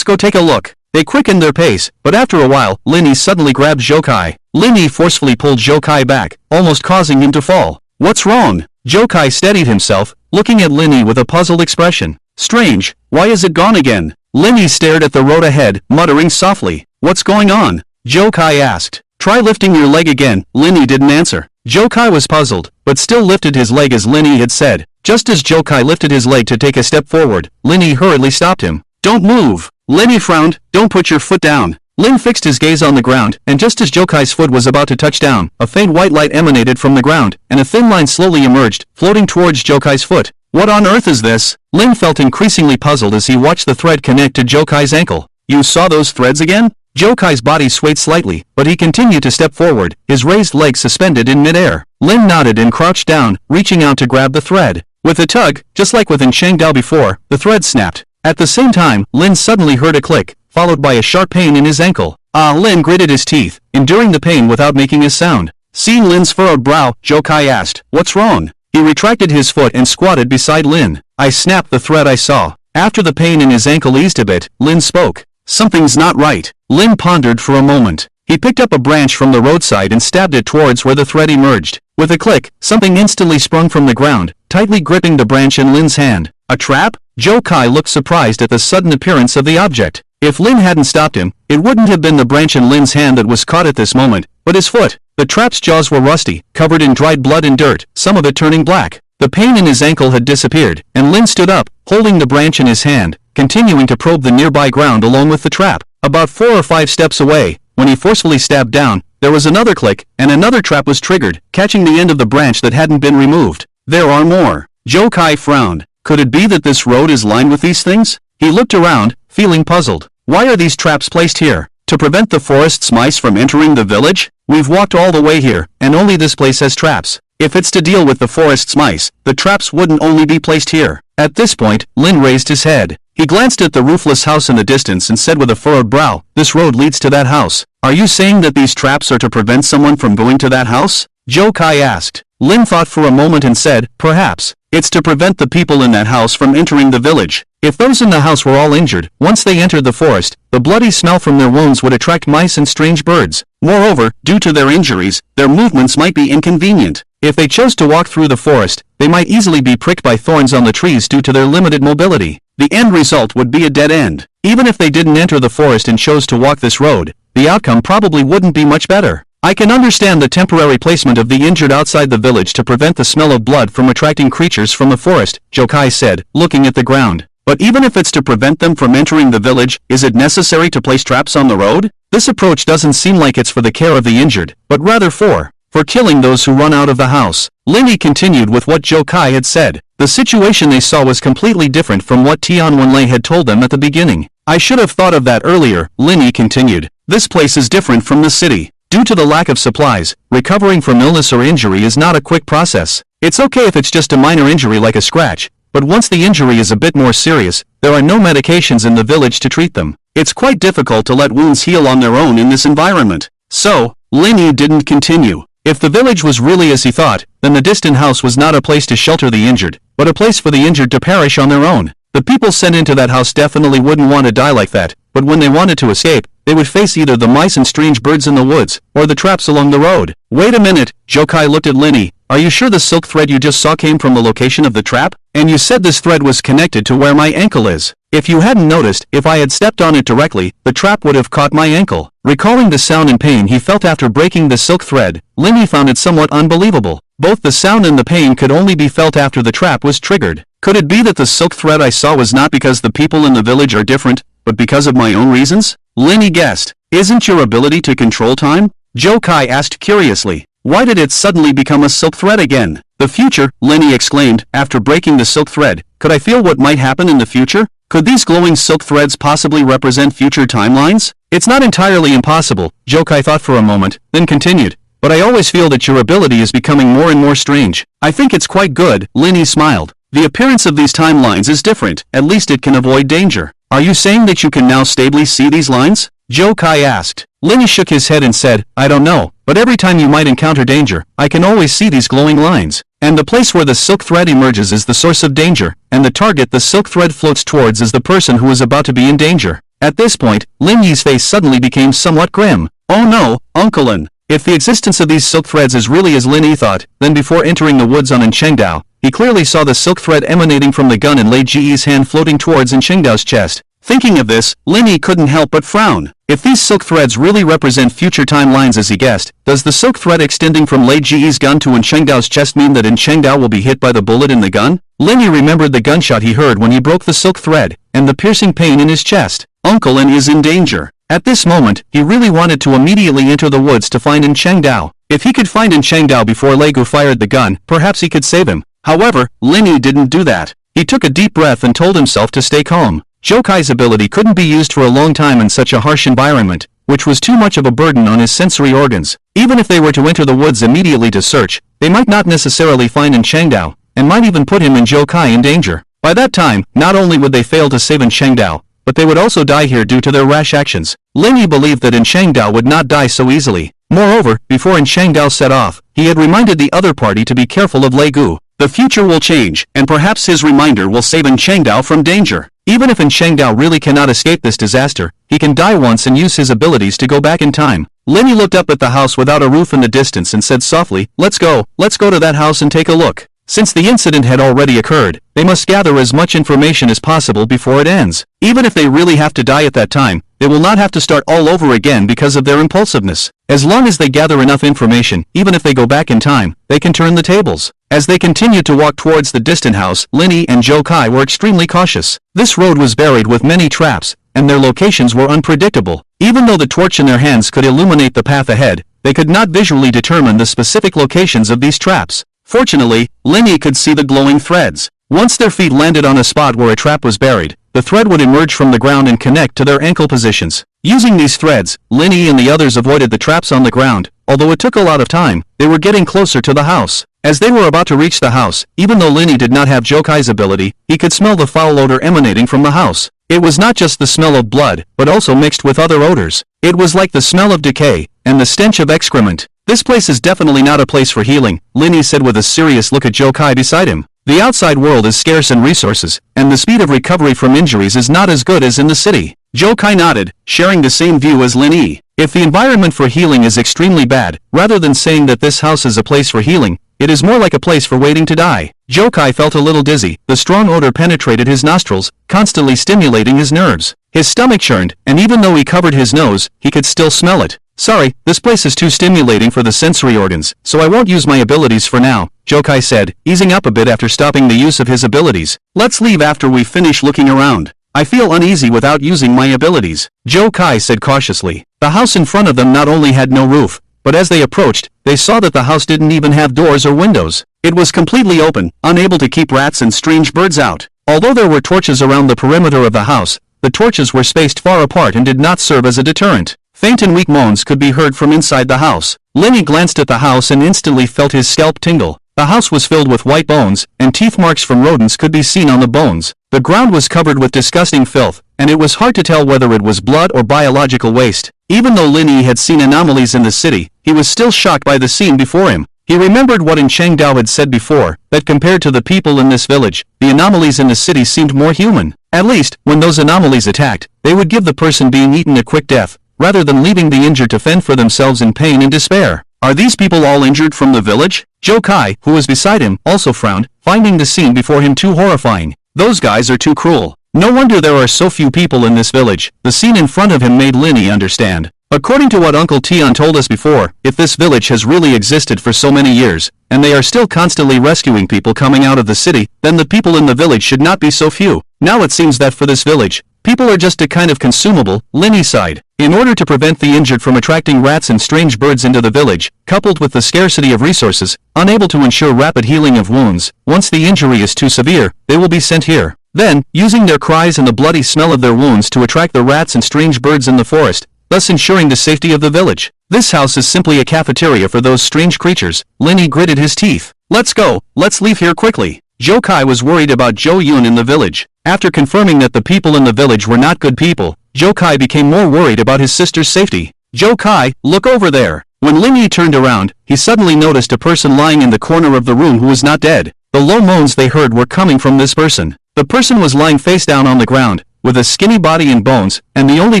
take a look. They quickened their pace, but after a while, Lin Yi suddenly grabbed Zhou Kai. Lin Yi forcefully pulled Zhou Kai back, almost causing him to fall. What's wrong? Zhou Kai steadied himself, looking at Lin Yi with a puzzled expression. Strange, why is it gone again? Lin Yi stared at the road ahead, muttering softly. What's going on? Zhou Kai asked. Try lifting your leg again. Lin Yi didn't answer. Zhou Kai was puzzled, but still lifted his leg as Lin Yi had said. Just as Zhou Kai lifted his leg to take a step forward, Lin Yi hurriedly stopped him. Don't move. Lin Yi frowned. Don't put your foot down. Lin fixed his gaze on the ground, and just as Zhou Kai's foot was about to touch down, a faint white light emanated from the ground, and a thin line slowly emerged, floating towards Zhou Kai's foot. What on earth is this? Lin felt increasingly puzzled as he watched the thread connect to Zhou Kai's ankle. You saw those threads again? Zhou Kai's body swayed slightly, but he continued to step forward, his raised legs suspended in midair. Lin nodded and crouched down, reaching out to grab the thread. With a tug, just like with Chang Dao before, the thread snapped. At the same time, Lin suddenly heard a click, followed by a sharp pain in his ankle. Lin gritted his teeth, enduring the pain without making a sound. Seeing Lin's furrowed brow, Zhou Kai asked, What's wrong? He retracted his foot and squatted beside Lin. I snapped the thread I saw. After the pain in his ankle eased a bit, Lin spoke. Something's not right. Lin pondered for a moment. He picked up a branch from the roadside and stabbed it towards where the thread emerged. With a click, something instantly sprung from the ground, tightly gripping the branch in Lin's hand. A trap? Joe Kai looked surprised at the sudden appearance of the object. If Lin hadn't stopped him, it wouldn't have been the branch in Lin's hand that was caught at this moment, but his foot. The trap's jaws were rusty, covered in dried blood and dirt, some of it turning black. The pain in his ankle had disappeared, and Lin stood up, holding the branch in his hand, continuing to probe the nearby ground along with the trap. About 4 or 5 steps away, when he forcefully stabbed down, there was another click, and another trap was triggered, catching the end of the branch that hadn't been removed. There are more. Joe Kai frowned. Could it be that this road is lined with these things? He looked around, feeling puzzled. Why are these traps placed here? To prevent the forest's mice from entering the village? We've walked all the way here, and only this place has traps. If it's to deal with the forest's mice, the traps wouldn't only be placed here. At this point, Lin raised his head. He glanced at the roofless house in the distance and said with a furrowed brow, "This road leads to that house. Are you saying that these traps are to prevent someone from going to that house?" Joe Kai asked. Lin thought for a moment and said, "Perhaps. It's to prevent the people in that house from entering the village. If those in the house were all injured, once they entered the forest, the bloody smell from their wounds would attract mice and strange birds. Moreover, due to their injuries, their movements might be inconvenient. If they chose to walk through the forest, they might easily be pricked by thorns on the trees due to their limited mobility. The end result would be a dead end. Even if they didn't enter the forest and chose to walk this road, the outcome probably wouldn't be much better. I can understand the temporary placement of the injured outside the village to prevent the smell of blood from attracting creatures from the forest," Joe Kai said, looking at the ground. "But even if it's to prevent them from entering the village, is it necessary to place traps on the road? This approach doesn't seem like it's for the care of the injured, but rather for killing those who run out of the house." Linny continued with what Joe Kai had said. The situation they saw was completely different from what Tian Wenlei had told them at the beginning. "I should have thought of that earlier," Linny continued. "This place is different from the city. Due to the lack of supplies, recovering from illness or injury is not a quick process. It's okay if it's just a minor injury like a scratch, but once the injury is a bit more serious, there are no medications in the village to treat them. It's quite difficult to let wounds heal on their own in this environment." So, Linny didn't continue. If the village was really as he thought, then the distant house was not a place to shelter the injured, but a place for the injured to perish on their own. The people sent into that house definitely wouldn't want to die like that, but when they wanted to escape, they would face either the mice and strange birds in the woods, or the traps along the road. "Wait a minute," Joe Kai looked at Linny. "Are you sure the silk thread you just saw came from the location of the trap? And you said this thread was connected to where my ankle is. If you hadn't noticed, if I had stepped on it directly, the trap would have caught my ankle." Recalling the sound and pain he felt after breaking the silk thread, Linny found it somewhat unbelievable. Both the sound and the pain could only be felt after the trap was triggered. Could it be that the silk thread I saw was not because the people in the village are different, but because of my own reasons? Linny guessed. "Isn't your ability to control time?" Joe Kai asked curiously. "Why did it suddenly become a silk thread again?" "The future," Linny exclaimed, after breaking the silk thread. "Could I feel what might happen in the future? Could these glowing silk threads possibly represent future timelines?" "It's not entirely impossible," Joe Kai thought for a moment, then continued. "But I always feel that your ability is becoming more and more strange." "I think it's quite good," Linny smiled. "The appearance of these timelines is different, at least it can avoid danger." "Are you saying that you can now stably see these lines?" Joe Kai asked. Linny shook his head and said, "I don't know, but every time you might encounter danger, I can always see these glowing lines. And the place where the silk thread emerges is the source of danger, and the target the silk thread floats towards is the person who is about to be in danger." At this point, Lin Yi's face suddenly became somewhat grim. "Oh no, Uncle Lin. If the existence of these silk threads is really as Lin Yi thought, then before entering the woods on Chengdao, he clearly saw the silk thread emanating from the gun in Lei Ji's hand floating towards Chengdao's chest. Thinking of this, Lin Yi couldn't help but frown. If these silk threads really represent future timelines as he guessed, does the silk thread extending from Lei Ji's gun to Chengdao's chest mean that Chengdao will be hit by the bullet in the gun? Lin Yi remembered the gunshot he heard when he broke the silk thread, and the piercing pain in his chest. Uncle Lin is in danger. At this moment, he really wanted to immediately enter the woods to find Chengdao. If he could find Chengdao before Lei Gu fired the gun, perhaps he could save him. However, Lin Yi didn't do that. He took a deep breath and told himself to stay calm. Zhou Kai's ability couldn't be used for a long time in such a harsh environment, which was too much of a burden on his sensory organs. Even if they were to enter the woods immediately to search, they might not necessarily find Chengdao, and might even put him and Zhou Kai in danger. By that time, not only would they fail to save Chengdao, but they would also die here due to their rash actions. Lin Yi believed that Chengdao would not die so easily. Moreover, before Chengdao set off, he had reminded the other party to be careful of Lei Gu. The future will change, and perhaps his reminder will save Chengdao from danger. Even if Chengdao really cannot escape this disaster, he can die once and use his abilities to go back in time. Lin Yi looked up at the house without a roof in the distance and said softly, let's go to that house and take a look." Since the incident had already occurred, they must gather as much information as possible before it ends. Even if they really have to die at that time, they will not have to start all over again because of their impulsiveness. As long as they gather enough information, even if they go back in time, they can turn the tables. As they continued to walk towards the distant house, Linny and Joe Kai were extremely cautious. This road was buried with many traps, and their locations were unpredictable. Even though the torch in their hands could illuminate the path ahead, they could not visually determine the specific locations of these traps. Fortunately, Linny could see the glowing threads. Once their feet landed on a spot where a trap was buried, the thread would emerge from the ground and connect to their ankle positions. Using these threads, Linny and the others avoided the traps on the ground. Although it took a lot of time, they were getting closer to the house. As they were about to reach the house, even though Linny did not have Joe Kai's ability, he could smell the foul odor emanating from the house. It was not just the smell of blood, but also mixed with other odors. It was like the smell of decay, and the stench of excrement. This place is definitely not a place for healing, Linny said with a serious look at Joe Kai beside him. The outside world is scarce in resources, and the speed of recovery from injuries is not as good as in the city. Joe Kai nodded, sharing the same view as Linny. If the environment for healing is extremely bad, rather than saying that this house is a place for healing, it is more like a place for waiting to die. Joe Kai felt a little dizzy. The strong odor penetrated his nostrils, constantly stimulating his nerves. His stomach churned, and even though he covered his nose, he could still smell it. Sorry, this place is too stimulating for the sensory organs, so I won't use my abilities for now, Joe Kai said, easing up a bit after stopping the use of his abilities. Let's leave after we finish looking around. I feel uneasy without using my abilities, Joe Kai said cautiously. The house in front of them not only had no roof, but as they approached, they saw that the house didn't even have doors or windows. It was completely open, unable to keep rats and strange birds out. Although there were torches around the perimeter of the house, the torches were spaced far apart and did not serve as a deterrent. Faint and weak moans could be heard from inside the house. Linny glanced at the house and instantly felt his scalp tingle. The house was filled with white bones, and teeth marks from rodents could be seen on the bones. The ground was covered with disgusting filth, and it was hard to tell whether it was blood or biological waste. Even though Linny had seen anomalies in the city, he was still shocked by the scene before him. He remembered what Chengdao had said before, that compared to the people in this village, the anomalies in the city seemed more human. At least, when those anomalies attacked, they would give the person being eaten a quick death, rather than leaving the injured to fend for themselves in pain and despair. Are these people all injured from the village? Joe Kai, who was beside him, also frowned, finding the scene before him too horrifying. Those guys are too cruel. No wonder there are so few people in this village. The scene in front of him made Linny understand. According to what Uncle Tian told us before, if this village has really existed for so many years, and they are still constantly rescuing people coming out of the city, then the people in the village should not be so few. Now it seems that for this village, people are just a kind of consumable, Linny sighed. In order to prevent the injured from attracting rats and strange birds into the village, coupled with the scarcity of resources, unable to ensure rapid healing of wounds, once the injury is too severe, they will be sent here. Then, using their cries and the bloody smell of their wounds to attract the rats and strange birds in the forest, thus ensuring the safety of the village. This house is simply a cafeteria for those strange creatures. Linny gritted his teeth. Let's go, let's leave here quickly. Joe Kai was worried about Zhou Yun in the village. After confirming that the people in the village were not good people, Joe Kai became more worried about his sister's safety. Joe Kai, look over there. When Linny turned around, he suddenly noticed a person lying in the corner of the room who was not dead. The low moans they heard were coming from this person. The person was lying face down on the ground, with a skinny body and bones, and the only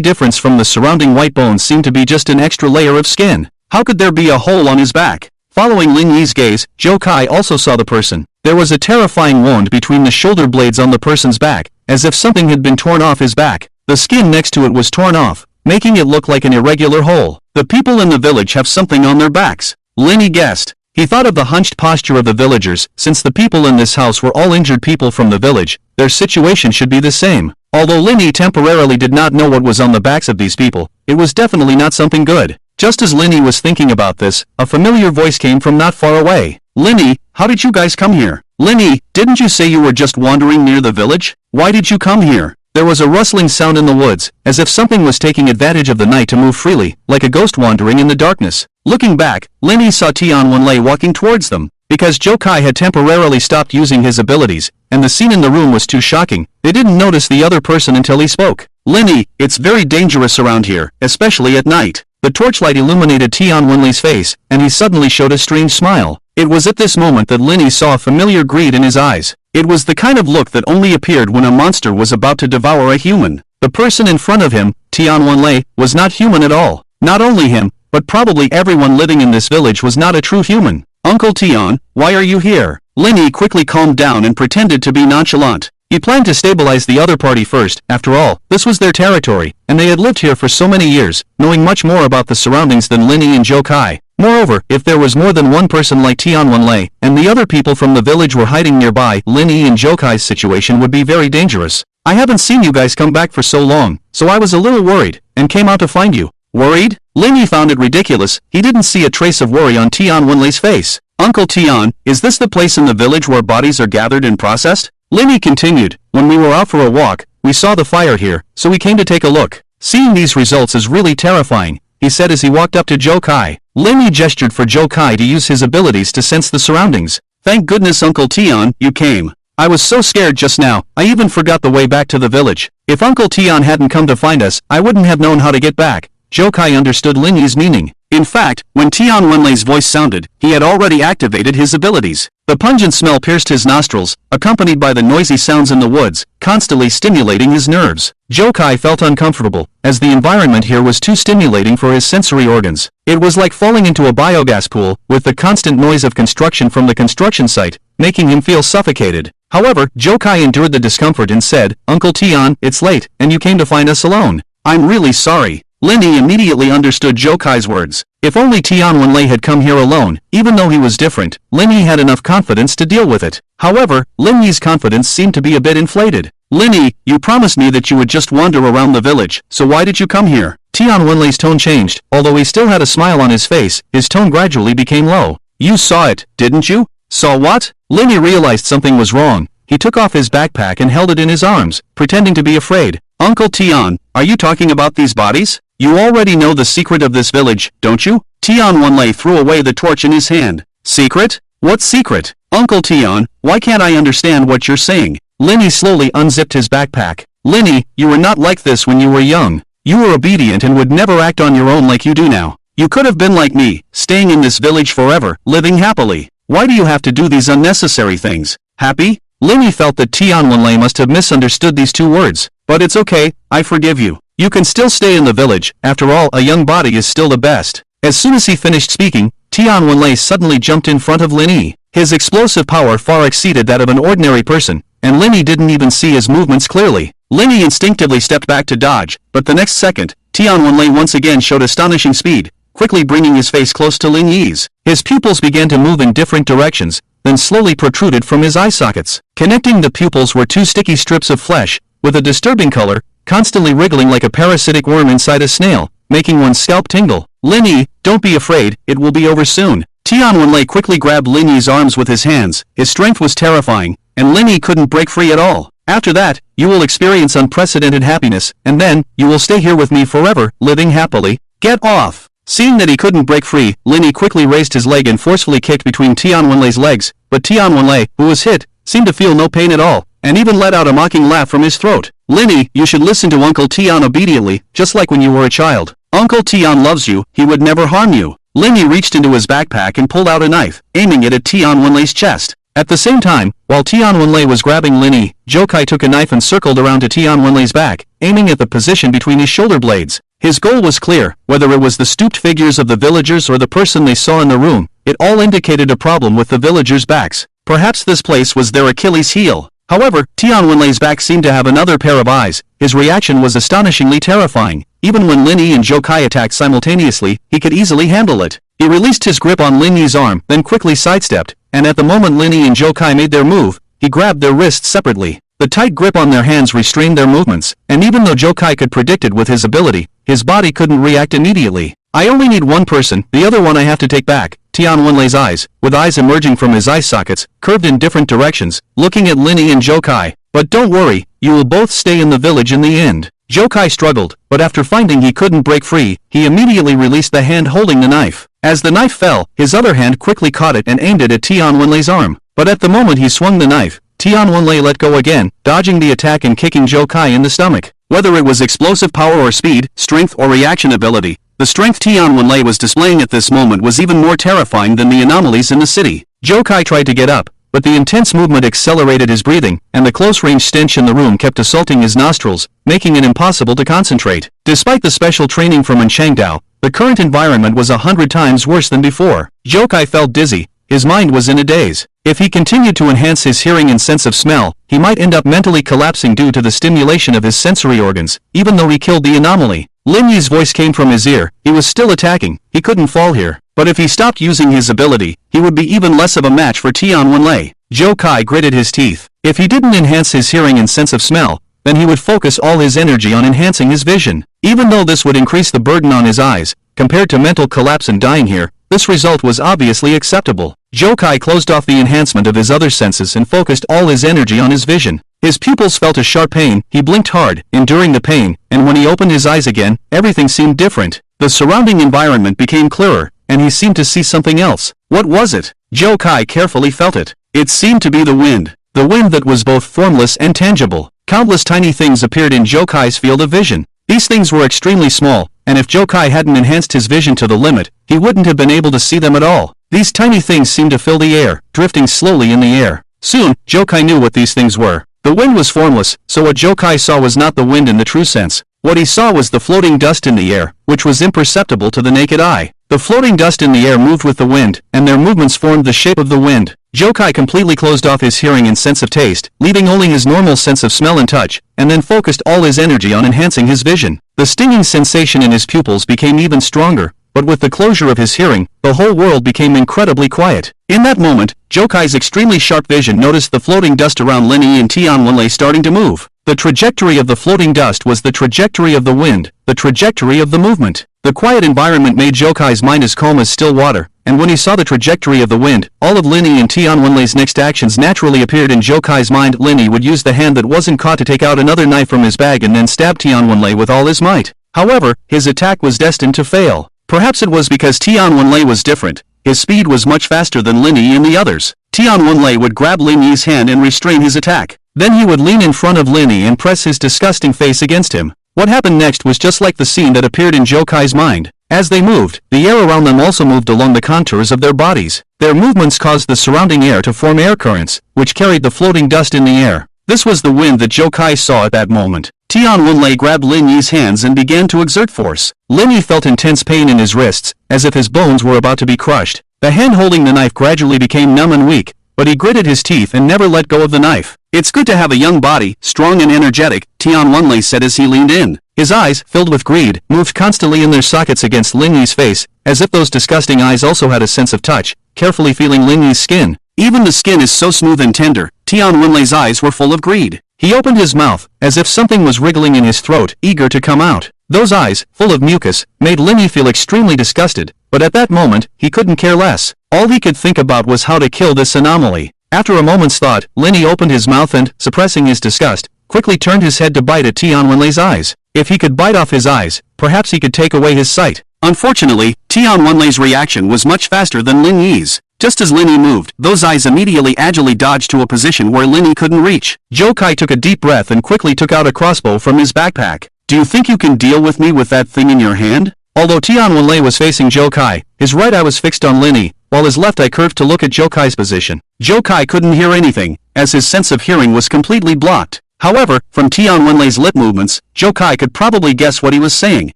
difference from the surrounding white bones seemed to be just an extra layer of skin. How could there be a hole on his back? Following Lin Yi's gaze, Joe Kai also saw the person. There was a terrifying wound between the shoulder blades on the person's back, as if something had been torn off his back. The skin next to it was torn off, making it look like an irregular hole. The people in the village have something on their backs. Linny guessed. He thought of the hunched posture of the villagers. Since the people in this house were all injured people from the village, their situation should be the same. Although Linny temporarily did not know what was on the backs of these people, it was definitely not something good. Just as Linny was thinking about this, a familiar voice came from not far away. Linny, how did you guys come here? Linny, didn't you say you were just wandering near the village? Why did you come here? There was a rustling sound in the woods, as if something was taking advantage of the night to move freely, like a ghost wandering in the darkness. Looking back, Linny saw Tian Wenlei walking towards them. Because Joe Kai had temporarily stopped using his abilities, and the scene in the room was too shocking, they didn't notice the other person until he spoke. Linny, it's very dangerous around here, especially at night. The torchlight illuminated Tian Wenlei's face, and he suddenly showed a strange smile. It was at this moment that Linny saw familiar greed in his eyes. It was the kind of look that only appeared when a monster was about to devour a human. The person in front of him, Tian Wenlei, was not human at all. Not only him, but probably everyone living in this village was not a true human. Uncle Tian, why are you here? Lin quickly calmed down and pretended to be nonchalant. He planned to stabilize the other party first. After all, this was their territory, and they had lived here for so many years, knowing much more about the surroundings than Lin and Zhou Kai. Moreover, if there was more than one person like Tian Wenlei, and the other people from the village were hiding nearby, Lin and Zhou Kai's situation would be very dangerous. I haven't seen you guys come back for so long, so I was a little worried, and came out to find you. Worried? Lin found it ridiculous. He didn't see a trace of worry on Tian Wenlei's face. Uncle Tian, is this the place in the village where bodies are gathered and processed? Lin continued, when we were out for a walk, we saw the fire here, so we came to take a look. Seeing these results is really terrifying, he said as he walked up to Zhou Kai. Lin gestured for Zhou Kai to use his abilities to sense the surroundings. Thank goodness Uncle Tian, you came. I was so scared just now, I even forgot the way back to the village. If Uncle Tian hadn't come to find us, I wouldn't have known how to get back. Zhou Kai understood Lin's meaning. In fact, when Tian Wenlei's voice sounded, he had already activated his abilities. The pungent smell pierced his nostrils, accompanied by the noisy sounds in the woods, constantly stimulating his nerves. Zhou Kai felt uncomfortable, as the environment here was too stimulating for his sensory organs. It was like falling into a biogas pool, with the constant noise of construction from the construction site, making him feel suffocated. However, Zhou Kai endured the discomfort and said, Uncle Tian, it's late, and you came to find us alone. I'm really sorry. Lin immediately understood Zhou Kai's words. If only Tian Wenlei had come here alone, even though he was different, Lin had enough confidence to deal with it. However, Lin's confidence seemed to be a bit inflated. Lin, you promised me that you would just wander around the village, so why did you come here? Tian Wenlei's tone changed. Although he still had a smile on his face, his tone gradually became low. You saw it, didn't you? Saw what? Lin realized something was wrong. He took off his backpack and held it in his arms, pretending to be afraid. Uncle Tian, are you talking about these bodies? You already know the secret of this village, don't you? Tian Wenlei threw away the torch in his hand. Secret? What secret? Uncle Tian, why can't I understand what you're saying? Lin slowly unzipped his backpack. Lin, you were not like this when you were young. You were obedient and would never act on your own like you do now. You could have been like me, staying in this village forever, living happily. Why do you have to do these unnecessary things? Happy? Lin felt that Tian Wenlei must have misunderstood these two words. But it's okay, I forgive you. You can still stay in the village, after all a young body is still the best. As soon as he finished speaking, Tian Wenlei suddenly jumped in front of Lin. His explosive power far exceeded that of an ordinary person, and Lin didn't even see his movements clearly. Lin instinctively stepped back to dodge, but the next second, Tian Wenlei once again showed astonishing speed, quickly bringing his face close to Lin's. His pupils began to move in different directions, then slowly protruded from his eye sockets. Connecting the pupils were two sticky strips of flesh, with a disturbing color, constantly wriggling like a parasitic worm inside a snail, making one's scalp tingle. Lin, don't be afraid, it will be over soon. Tian Wenlei quickly grabbed Lin's arms with his hands. His strength was terrifying, and Lin couldn't break free at all. After that, you will experience unprecedented happiness, and then, you will stay here with me forever, living happily. Get off! Seeing that he couldn't break free, Lin quickly raised his leg and forcefully kicked between Tian Wenlei's legs, but Tian Wenlei, who was hit, seemed to feel no pain at all, and even let out a mocking laugh from his throat. Lin, you should listen to Uncle Tian obediently, just like when you were a child. Uncle Tian loves you, he would never harm you. Lin reached into his backpack and pulled out a knife, aiming it at Tian Wenlei's chest. At the same time, while Tian Wenlei was grabbing Lin, Zhou Kai took a knife and circled around to Tian Wenlei's back, aiming at the position between his shoulder blades. His goal was clear, whether it was the stooped figures of the villagers or the person they saw in the room, it all indicated a problem with the villagers' backs. Perhaps this place was their Achilles heel. However, Tian Wenlei's back seemed to have another pair of eyes. His reaction was astonishingly terrifying. Even when Lin and Zhou Kai attacked simultaneously, he could easily handle it. He released his grip on Lin's arm, then quickly sidestepped, and at the moment Lin and Zhou Kai made their move, he grabbed their wrists separately. The tight grip on their hands restrained their movements, and even though Zhou Kai could predict it with his ability, his body couldn't react immediately. I only need one person, the other one I have to take back. Tian Wenlei's eyes, with eyes emerging from his eye sockets, curved in different directions, looking at Lin and Zhou Kai. But don't worry, you will both stay in the village in the end. Zhou Kai struggled, but after finding he couldn't break free, he immediately released the hand holding the knife. As the knife fell, his other hand quickly caught it and aimed it at Tian Wenlei's arm. But at the moment he swung the knife, Tian Wenlei let go again, dodging the attack and kicking Zhou Kai in the stomach. Whether it was explosive power or speed, strength or reaction ability, the strength Tian Wenlei was displaying at this moment was even more terrifying than the anomalies in the city. Zhou Kai tried to get up, but the intense movement accelerated his breathing, and the close-range stench in the room kept assaulting his nostrils, making it impossible to concentrate. Despite the special training from Changdao, the current environment was 100 times worse than before. Zhou Kai felt dizzy, his mind was in a daze. If he continued to enhance his hearing and sense of smell, he might end up mentally collapsing due to the stimulation of his sensory organs, even though he killed the anomaly. Lin Yi's voice came from his ear. He was still attacking. He couldn't fall here. But if he stopped using his ability, he would be even less of a match for Tian Wenlei. Zhou Kai gritted his teeth. If he didn't enhance his hearing and sense of smell, then he would focus all his energy on enhancing his vision. Even though this would increase the burden on his eyes, compared to mental collapse and dying here, this result was obviously acceptable. Zhou Kai closed off the enhancement of his other senses and focused all his energy on his vision. His pupils felt a sharp pain. He blinked hard, enduring the pain, and when he opened his eyes again, everything seemed different. The surrounding environment became clearer, and he seemed to see something else. What was it? Zhou Kai carefully felt it. It seemed to be the wind. The wind that was both formless and tangible. Countless tiny things appeared in Zhou Kai's field of vision. These things were extremely small, and if Zhou Kai hadn't enhanced his vision to the limit, he wouldn't have been able to see them at all. These tiny things seemed to fill the air, drifting slowly in the air. Soon, Zhou Kai knew what these things were. The wind was formless, so what Zhou Kai saw was not the wind in the true sense. What he saw was the floating dust in the air, which was imperceptible to the naked eye. The floating dust in the air moved with the wind, and their movements formed the shape of the wind. Zhou Kai completely closed off his hearing and sense of taste, leaving only his normal sense of smell and touch, and then focused all his energy on enhancing his vision. The stinging sensation in his pupils became even stronger, but with the closure of his hearing, the whole world became incredibly quiet. In that moment, Zhou Kai's extremely sharp vision noticed the floating dust around Lin Yi and Tian Wenlei starting to move. The trajectory of the floating dust was the trajectory of the wind, the trajectory of the movement. The quiet environment made Zhou Kai's mind as calm as still water, and when he saw the trajectory of the wind, all of Lin Yi and Tian Wenlei's next actions naturally appeared in Zhou Kai's mind. Lin Yi would use the hand that wasn't caught to take out another knife from his bag and then stab Tian Wenlei with all his might. However, his attack was destined to fail. Perhaps it was because Tian Wenlei was different. His speed was much faster than Lin Yi and the others. Tian Wenlei would grab Lin Yi's hand and restrain his attack. Then he would lean in front of Lin Yi and press his disgusting face against him. What happened next was just like the scene that appeared in Zhou Kai's mind. As they moved, the air around them also moved along the contours of their bodies. Their movements caused the surrounding air to form air currents, which carried the floating dust in the air. This was the wind that Zhou Kai saw at that moment. Tian Wenlei grabbed Lin Yi's hands and began to exert force. Lin Yi felt intense pain in his wrists, as if his bones were about to be crushed. The hand holding the knife gradually became numb and weak, but he gritted his teeth and never let go of the knife. "It's good to have a young body, strong and energetic," Tian Wenlei said as he leaned in. His eyes, filled with greed, moved constantly in their sockets against Lin Yi's face, as if those disgusting eyes also had a sense of touch, carefully feeling Lin Yi's skin. Even the skin is so smooth and tender. Tian Wenlei's eyes were full of greed. He opened his mouth, as if something was wriggling in his throat, eager to come out. Those eyes, full of mucus, made Lin Yi feel extremely disgusted, but at that moment, he couldn't care less. All he could think about was how to kill this anomaly. After a moment's thought, Lin Yi opened his mouth and, suppressing his disgust, quickly turned his head to bite at Tian Wenlei's eyes. If he could bite off his eyes, perhaps he could take away his sight. Unfortunately, Tian Wenlei's reaction was much faster than Lin Yi's. Just as Lin Yi moved, those eyes immediately agilely dodged to a position where Lin Yi couldn't reach. Zhou Kai took a deep breath and quickly took out a crossbow from his backpack. "Do you think you can deal with me with that thing in your hand?" Although Tian Wenlei was facing Zhou Kai, his right eye was fixed on Lin Yi, while his left eye curved to look at Zhou Kai's position. Zhou Kai couldn't hear anything, as his sense of hearing was completely blocked. However, from Tian Wenlei's lip movements, Zhou Kai could probably guess what he was saying.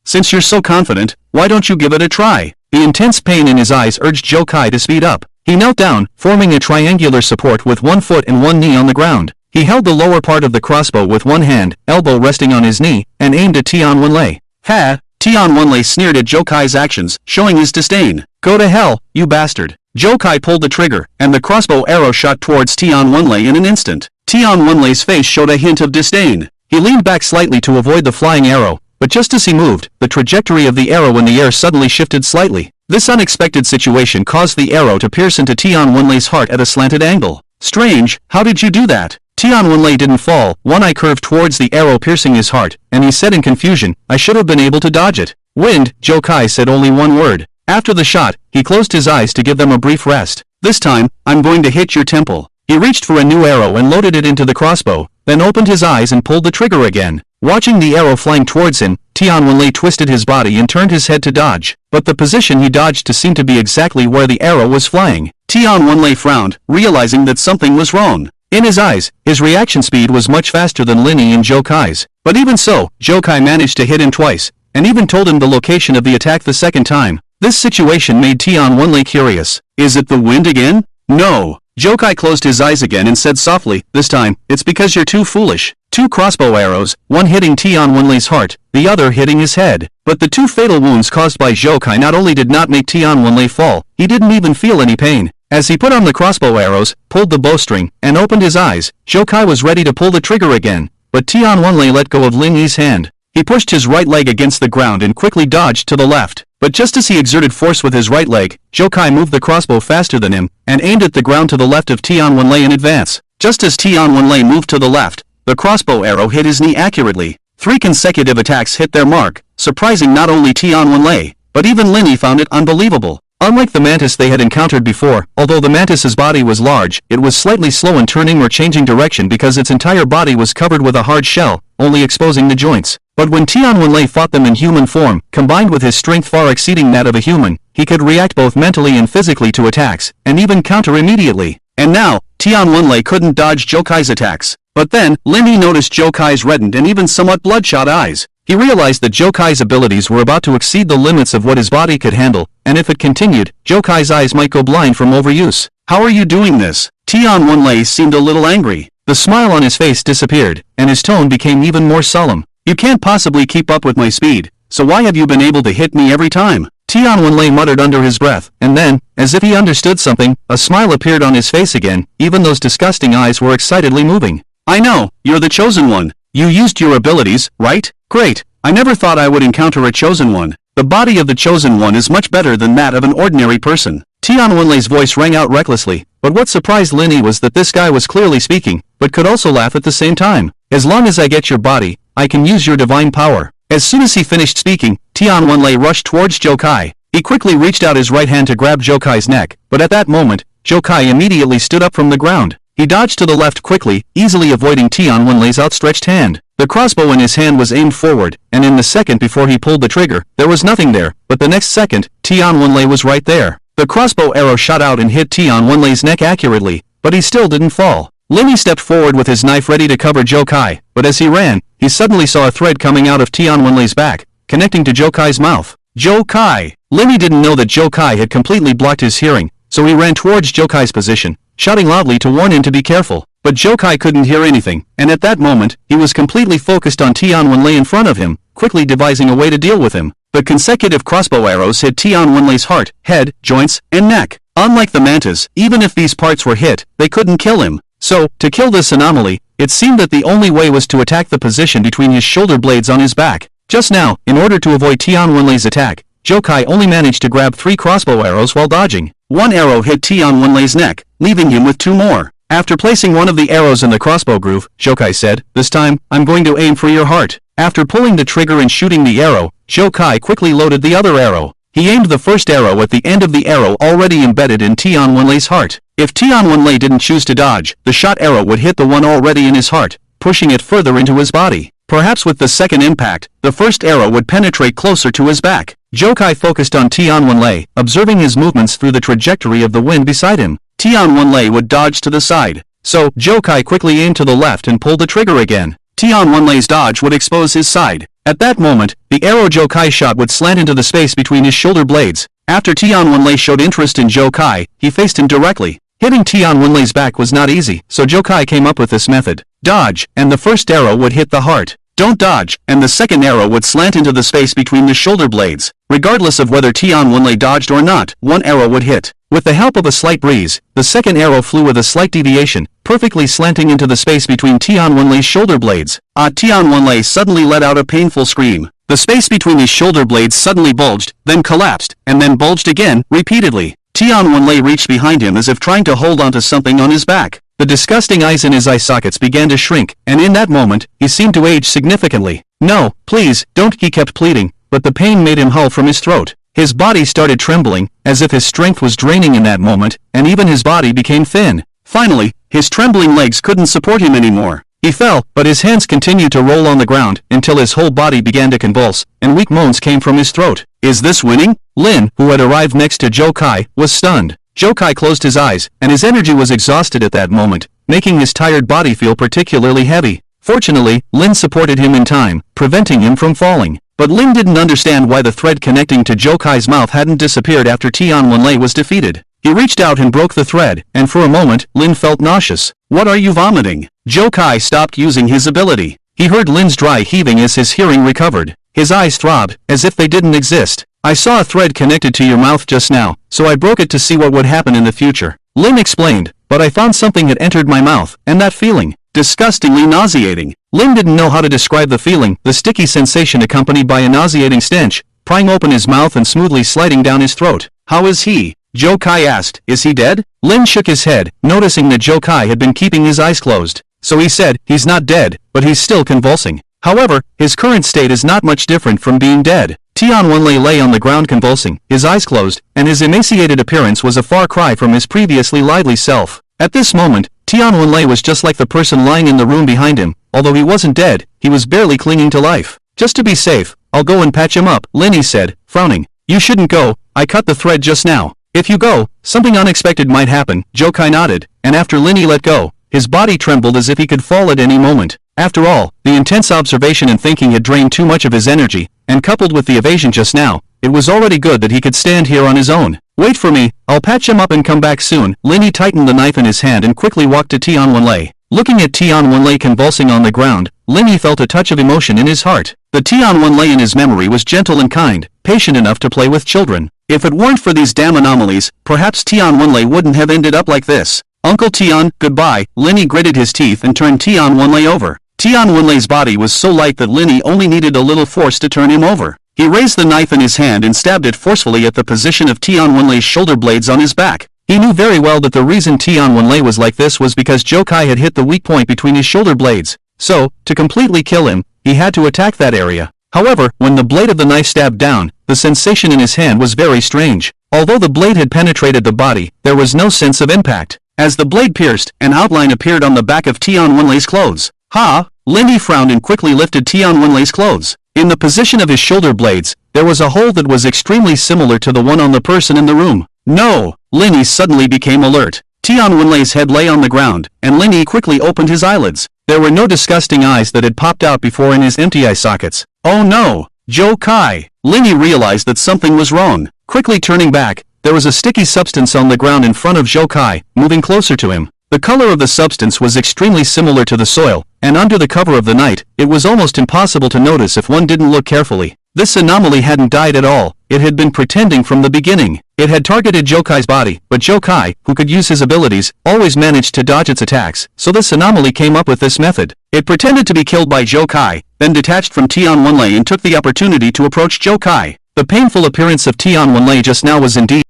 "Since you're so confident, why don't you give it a try?" The intense pain in his eyes urged Zhou Kai to speed up. He knelt down, forming a triangular support with one foot and one knee on the ground. He held the lower part of the crossbow with one hand, elbow resting on his knee, and aimed at Tian Wenlei. "Ha!" Tian Wenlei sneered at Zhou Kai's actions, showing his disdain. "Go to hell, you bastard." Zhou Kai pulled the trigger, and the crossbow arrow shot towards Tian Wenlei in an instant. Tian Wenlei's face showed a hint of disdain. He leaned back slightly to avoid the flying arrow, but just as he moved, the trajectory of the arrow in the air suddenly shifted slightly. This unexpected situation caused the arrow to pierce into Tian Wenlei's heart at a slanted angle. "Strange, how did you do that?" Tian Wenlei didn't fall, one eye curved towards the arrow piercing his heart, and he said in confusion, "I should have been able to dodge it." "Wind," Zhou Kai said only one word. After the shot, he closed his eyes to give them a brief rest. "This time, I'm going to hit your temple." He reached for a new arrow and loaded it into the crossbow, then opened his eyes and pulled the trigger again. Watching the arrow flying towards him, Tian Wenlei twisted his body and turned his head to dodge, but the position he dodged to seemed to be exactly where the arrow was flying. Tian Wenlei frowned, realizing that something was wrong. In his eyes, his reaction speed was much faster than Lin Yi and Zhou Kai's. But even so, Zhou Kai managed to hit him twice, and even told him the location of the attack the second time. This situation made Tian Wenlei curious. Is it the wind again? No. Jokai closed his eyes again and said softly, this time, it's because you're too foolish. 2 crossbow arrows, one hitting Tian Wenlei's heart, the other hitting his head. But the 2 fatal wounds caused by Jokai not only did not make Tian Wenlei fall, he didn't even feel any pain. As he put on the crossbow arrows, pulled the bowstring, and opened his eyes, Jokai was ready to pull the trigger again. But Tian Wenlei let go of Lin Yi's hand. He pushed his right leg against the ground and quickly dodged to the left. But just as he exerted force with his right leg, Jokai moved the crossbow faster than him, and aimed at the ground to the left of Tian Wenlei in advance. Just as Tian Wenlei moved to the left, the crossbow arrow hit his knee accurately. 3 consecutive attacks hit their mark, surprising not only Tian Wenlei, but even Lin Yi found it unbelievable. Unlike the mantis they had encountered before, although the mantis's body was large, it was slightly slow in turning or changing direction because its entire body was covered with a hard shell, only exposing the joints. But when Tian Wenlei fought them in human form, combined with his strength far exceeding that of a human, he could react both mentally and physically to attacks, and even counter immediately. And now, Tian Wenlei couldn't dodge Jokai's attacks. But then, Lin Yi noticed Jokai's reddened and even somewhat bloodshot eyes. He realized that Jokai's abilities were about to exceed the limits of what his body could handle, and if it continued, Jokai's eyes might go blind from overuse. How are you doing this? Tian Wenlei seemed a little angry. The smile on his face disappeared, and his tone became even more solemn. You can't possibly keep up with my speed, so why have you been able to hit me every time? Tian Wenlei muttered under his breath, and then, as if he understood something, a smile appeared on his face again, even those disgusting eyes were excitedly moving. I know, you're the chosen one. You used your abilities, right? Great. I never thought I would encounter a chosen one. The body of the chosen one is much better than that of an ordinary person. Tian Wenlei's voice rang out recklessly, but what surprised Lin Yi was that this guy was clearly speaking, but could also laugh at the same time. As long as I get your body, I can use your divine power. As soon as he finished speaking, Tian Wenlei rushed towards Jokai. He quickly reached out his right hand to grab Jokai's neck, but at that moment, Jokai immediately stood up from the ground. He dodged to the left quickly, easily avoiding Tian Wenlei's outstretched hand. The crossbow in his hand was aimed forward, and in the second before he pulled the trigger, there was nothing there, but the next second, Tian Wenlei was right there. The crossbow arrow shot out and hit Tian Wenlei's neck accurately, but he still didn't fall. Lin Yi stepped forward with his knife ready to cover Jokai, but as he ran, he suddenly saw a thread coming out of Tian Wenlei's back, connecting to Jokai's mouth. Jokai! Lin Yi didn't know that Jokai had completely blocked his hearing, so he ran towards Jokai's position, shouting loudly to warn him to be careful. But Jokai couldn't hear anything, and at that moment, he was completely focused on Tian Wenlei in front of him, quickly devising a way to deal with him. The consecutive crossbow arrows hit Tian Wenlei's heart, head, joints, and neck. Unlike the mantis, even if these parts were hit, they couldn't kill him. So, to kill this anomaly, it seemed that the only way was to attack the position between his shoulder blades on his back. Just now, in order to avoid Tian Wenlei's attack, Jokai only managed to grab 3 crossbow arrows while dodging. 1 arrow hit Tian Wenlei's neck, leaving him with 2 more. After placing one of the arrows in the crossbow groove, Jokai said, this time, I'm going to aim for your heart. After pulling the trigger and shooting the arrow, Jokai quickly loaded the other arrow. He aimed the first arrow at the end of the arrow already embedded in Tian Wenlei's heart. If Tian Wenlei didn't choose to dodge, the shot arrow would hit the one already in his heart, pushing it further into his body. Perhaps with the second impact, the first arrow would penetrate closer to his back. Jokai focused on Tian Wenlei, observing his movements through the trajectory of the wind beside him. Tian Wenlei would dodge to the side. So, Jokai quickly aimed to the left and pulled the trigger again. Tian Wenlei's dodge would expose his side. At that moment, the arrow Jokai shot would slant into the space between his shoulder blades. After Tian Wenlei showed interest in Jokai, he faced him directly. Hitting Tian Wenlei's back was not easy, so Jokai came up with this method. Dodge, and the first arrow would hit the heart. Don't dodge, and the second arrow would slant into the space between the shoulder blades. Regardless of whether Tian Wenlei dodged or not, one arrow would hit. With the help of a slight breeze, the second arrow flew with a slight deviation, perfectly slanting into the space between Tian Wenlei's shoulder blades. Tian Wenlei suddenly let out a painful scream. The space between his shoulder blades suddenly bulged, then collapsed, and then bulged again, repeatedly. Tian Wenlei reached behind him as if trying to hold onto something on his back. The disgusting eyes in his eye sockets began to shrink, and in that moment, he seemed to age significantly. No, please, don't, he kept pleading, but the pain made him howl from his throat. His body started trembling, as if his strength was draining in that moment, and even his body became thin. Finally, his trembling legs couldn't support him anymore. He fell, but his hands continued to roll on the ground, until his whole body began to convulse, and weak moans came from his throat. Is this winning? Lin, who had arrived next to Jokai, was stunned. Jokai closed his eyes, and his energy was exhausted at that moment, making his tired body feel particularly heavy. Fortunately, Lin supported him in time, preventing him from falling. But Lin didn't understand why the thread connecting to Zhou Kai's mouth hadn't disappeared after Tian Wenlei was defeated. He reached out and broke the thread, and for a moment, Lin felt nauseous. What are you vomiting? Zhou Kai stopped using his ability. He heard Lin's dry heaving as his hearing recovered. His eyes throbbed, as if they didn't exist. I saw a thread connected to your mouth just now, so I broke it to see what would happen in the future. Lin explained, but I found something had entered my mouth, and that feeling, disgustingly nauseating. Lin didn't know how to describe the feeling, the sticky sensation accompanied by a nauseating stench, prying open his mouth and smoothly sliding down his throat. How is he? Zhou Kai asked. Is he dead? Lin shook his head, noticing that Zhou Kai had been keeping his eyes closed. So he said, he's not dead, but he's still convulsing. However, his current state is not much different from being dead. Tian Wenlei lay on the ground convulsing, his eyes closed, and his emaciated appearance was a far cry from his previously lively self. At this moment, Tian Wenlei was just like the person lying in the room behind him. Although he wasn't dead, he was barely clinging to life. Just to be safe, I'll go and patch him up, Lin said, frowning. You shouldn't go, I cut the thread just now. If you go, something unexpected might happen. Zhou Kai nodded, and after Lin let go, his body trembled as if he could fall at any moment. After all, the intense observation and thinking had drained too much of his energy, and coupled with the evasion just now, it was already good that he could stand here on his own. Wait for me, I'll patch him up and come back soon. Lin tightened the knife in his hand and quickly walked to Tian Wenlei. Looking at Tian Wenlei convulsing on the ground, Lin felt a touch of emotion in his heart. The Tian Wenlei in his memory was gentle and kind, patient enough to play with children. If it weren't for these damn anomalies, perhaps Tian Wenlei wouldn't have ended up like this. Uncle Tian, goodbye. Lin gritted his teeth and turned Tian Wenlei over. Tian Wenlei's body was so light that Lin only needed a little force to turn him over. He raised the knife in his hand and stabbed it forcefully at the position of Tian Wenlei's shoulder blades on his back. He knew very well that the reason Tian Wenlei was like this was because Zhou Kai had hit the weak point between his shoulder blades. So, to completely kill him, he had to attack that area. However, when the blade of the knife stabbed down, the sensation in his hand was very strange. Although the blade had penetrated the body, there was no sense of impact. As the blade pierced, an outline appeared on the back of Tian Wenlei's clothes. Ha! Lin frowned and quickly lifted Tian Wenlei's clothes. In the position of his shoulder blades, there was a hole that was extremely similar to the one on the person in the room. No! Lin suddenly became alert. Tian Wenlei's head lay on the ground, and Lin quickly opened his eyelids. There were no disgusting eyes that had popped out before in his empty eye sockets. Oh no! Zhou Kai! Lin realized that something was wrong. Quickly turning back, there was a sticky substance on the ground in front of Zhou Kai, moving closer to him. The color of the substance was extremely similar to the soil, and under the cover of the night, it was almost impossible to notice if one didn't look carefully. This anomaly hadn't died at all, it had been pretending from the beginning. It had targeted Zhou Kai's body, but Zhou Kai, who could use his abilities, always managed to dodge its attacks, so this anomaly came up with this method. It pretended to be killed by Zhou Kai, then detached from Tian Wenlei and took the opportunity to approach Zhou Kai. The painful appearance of Tian Wenlei just now was indeed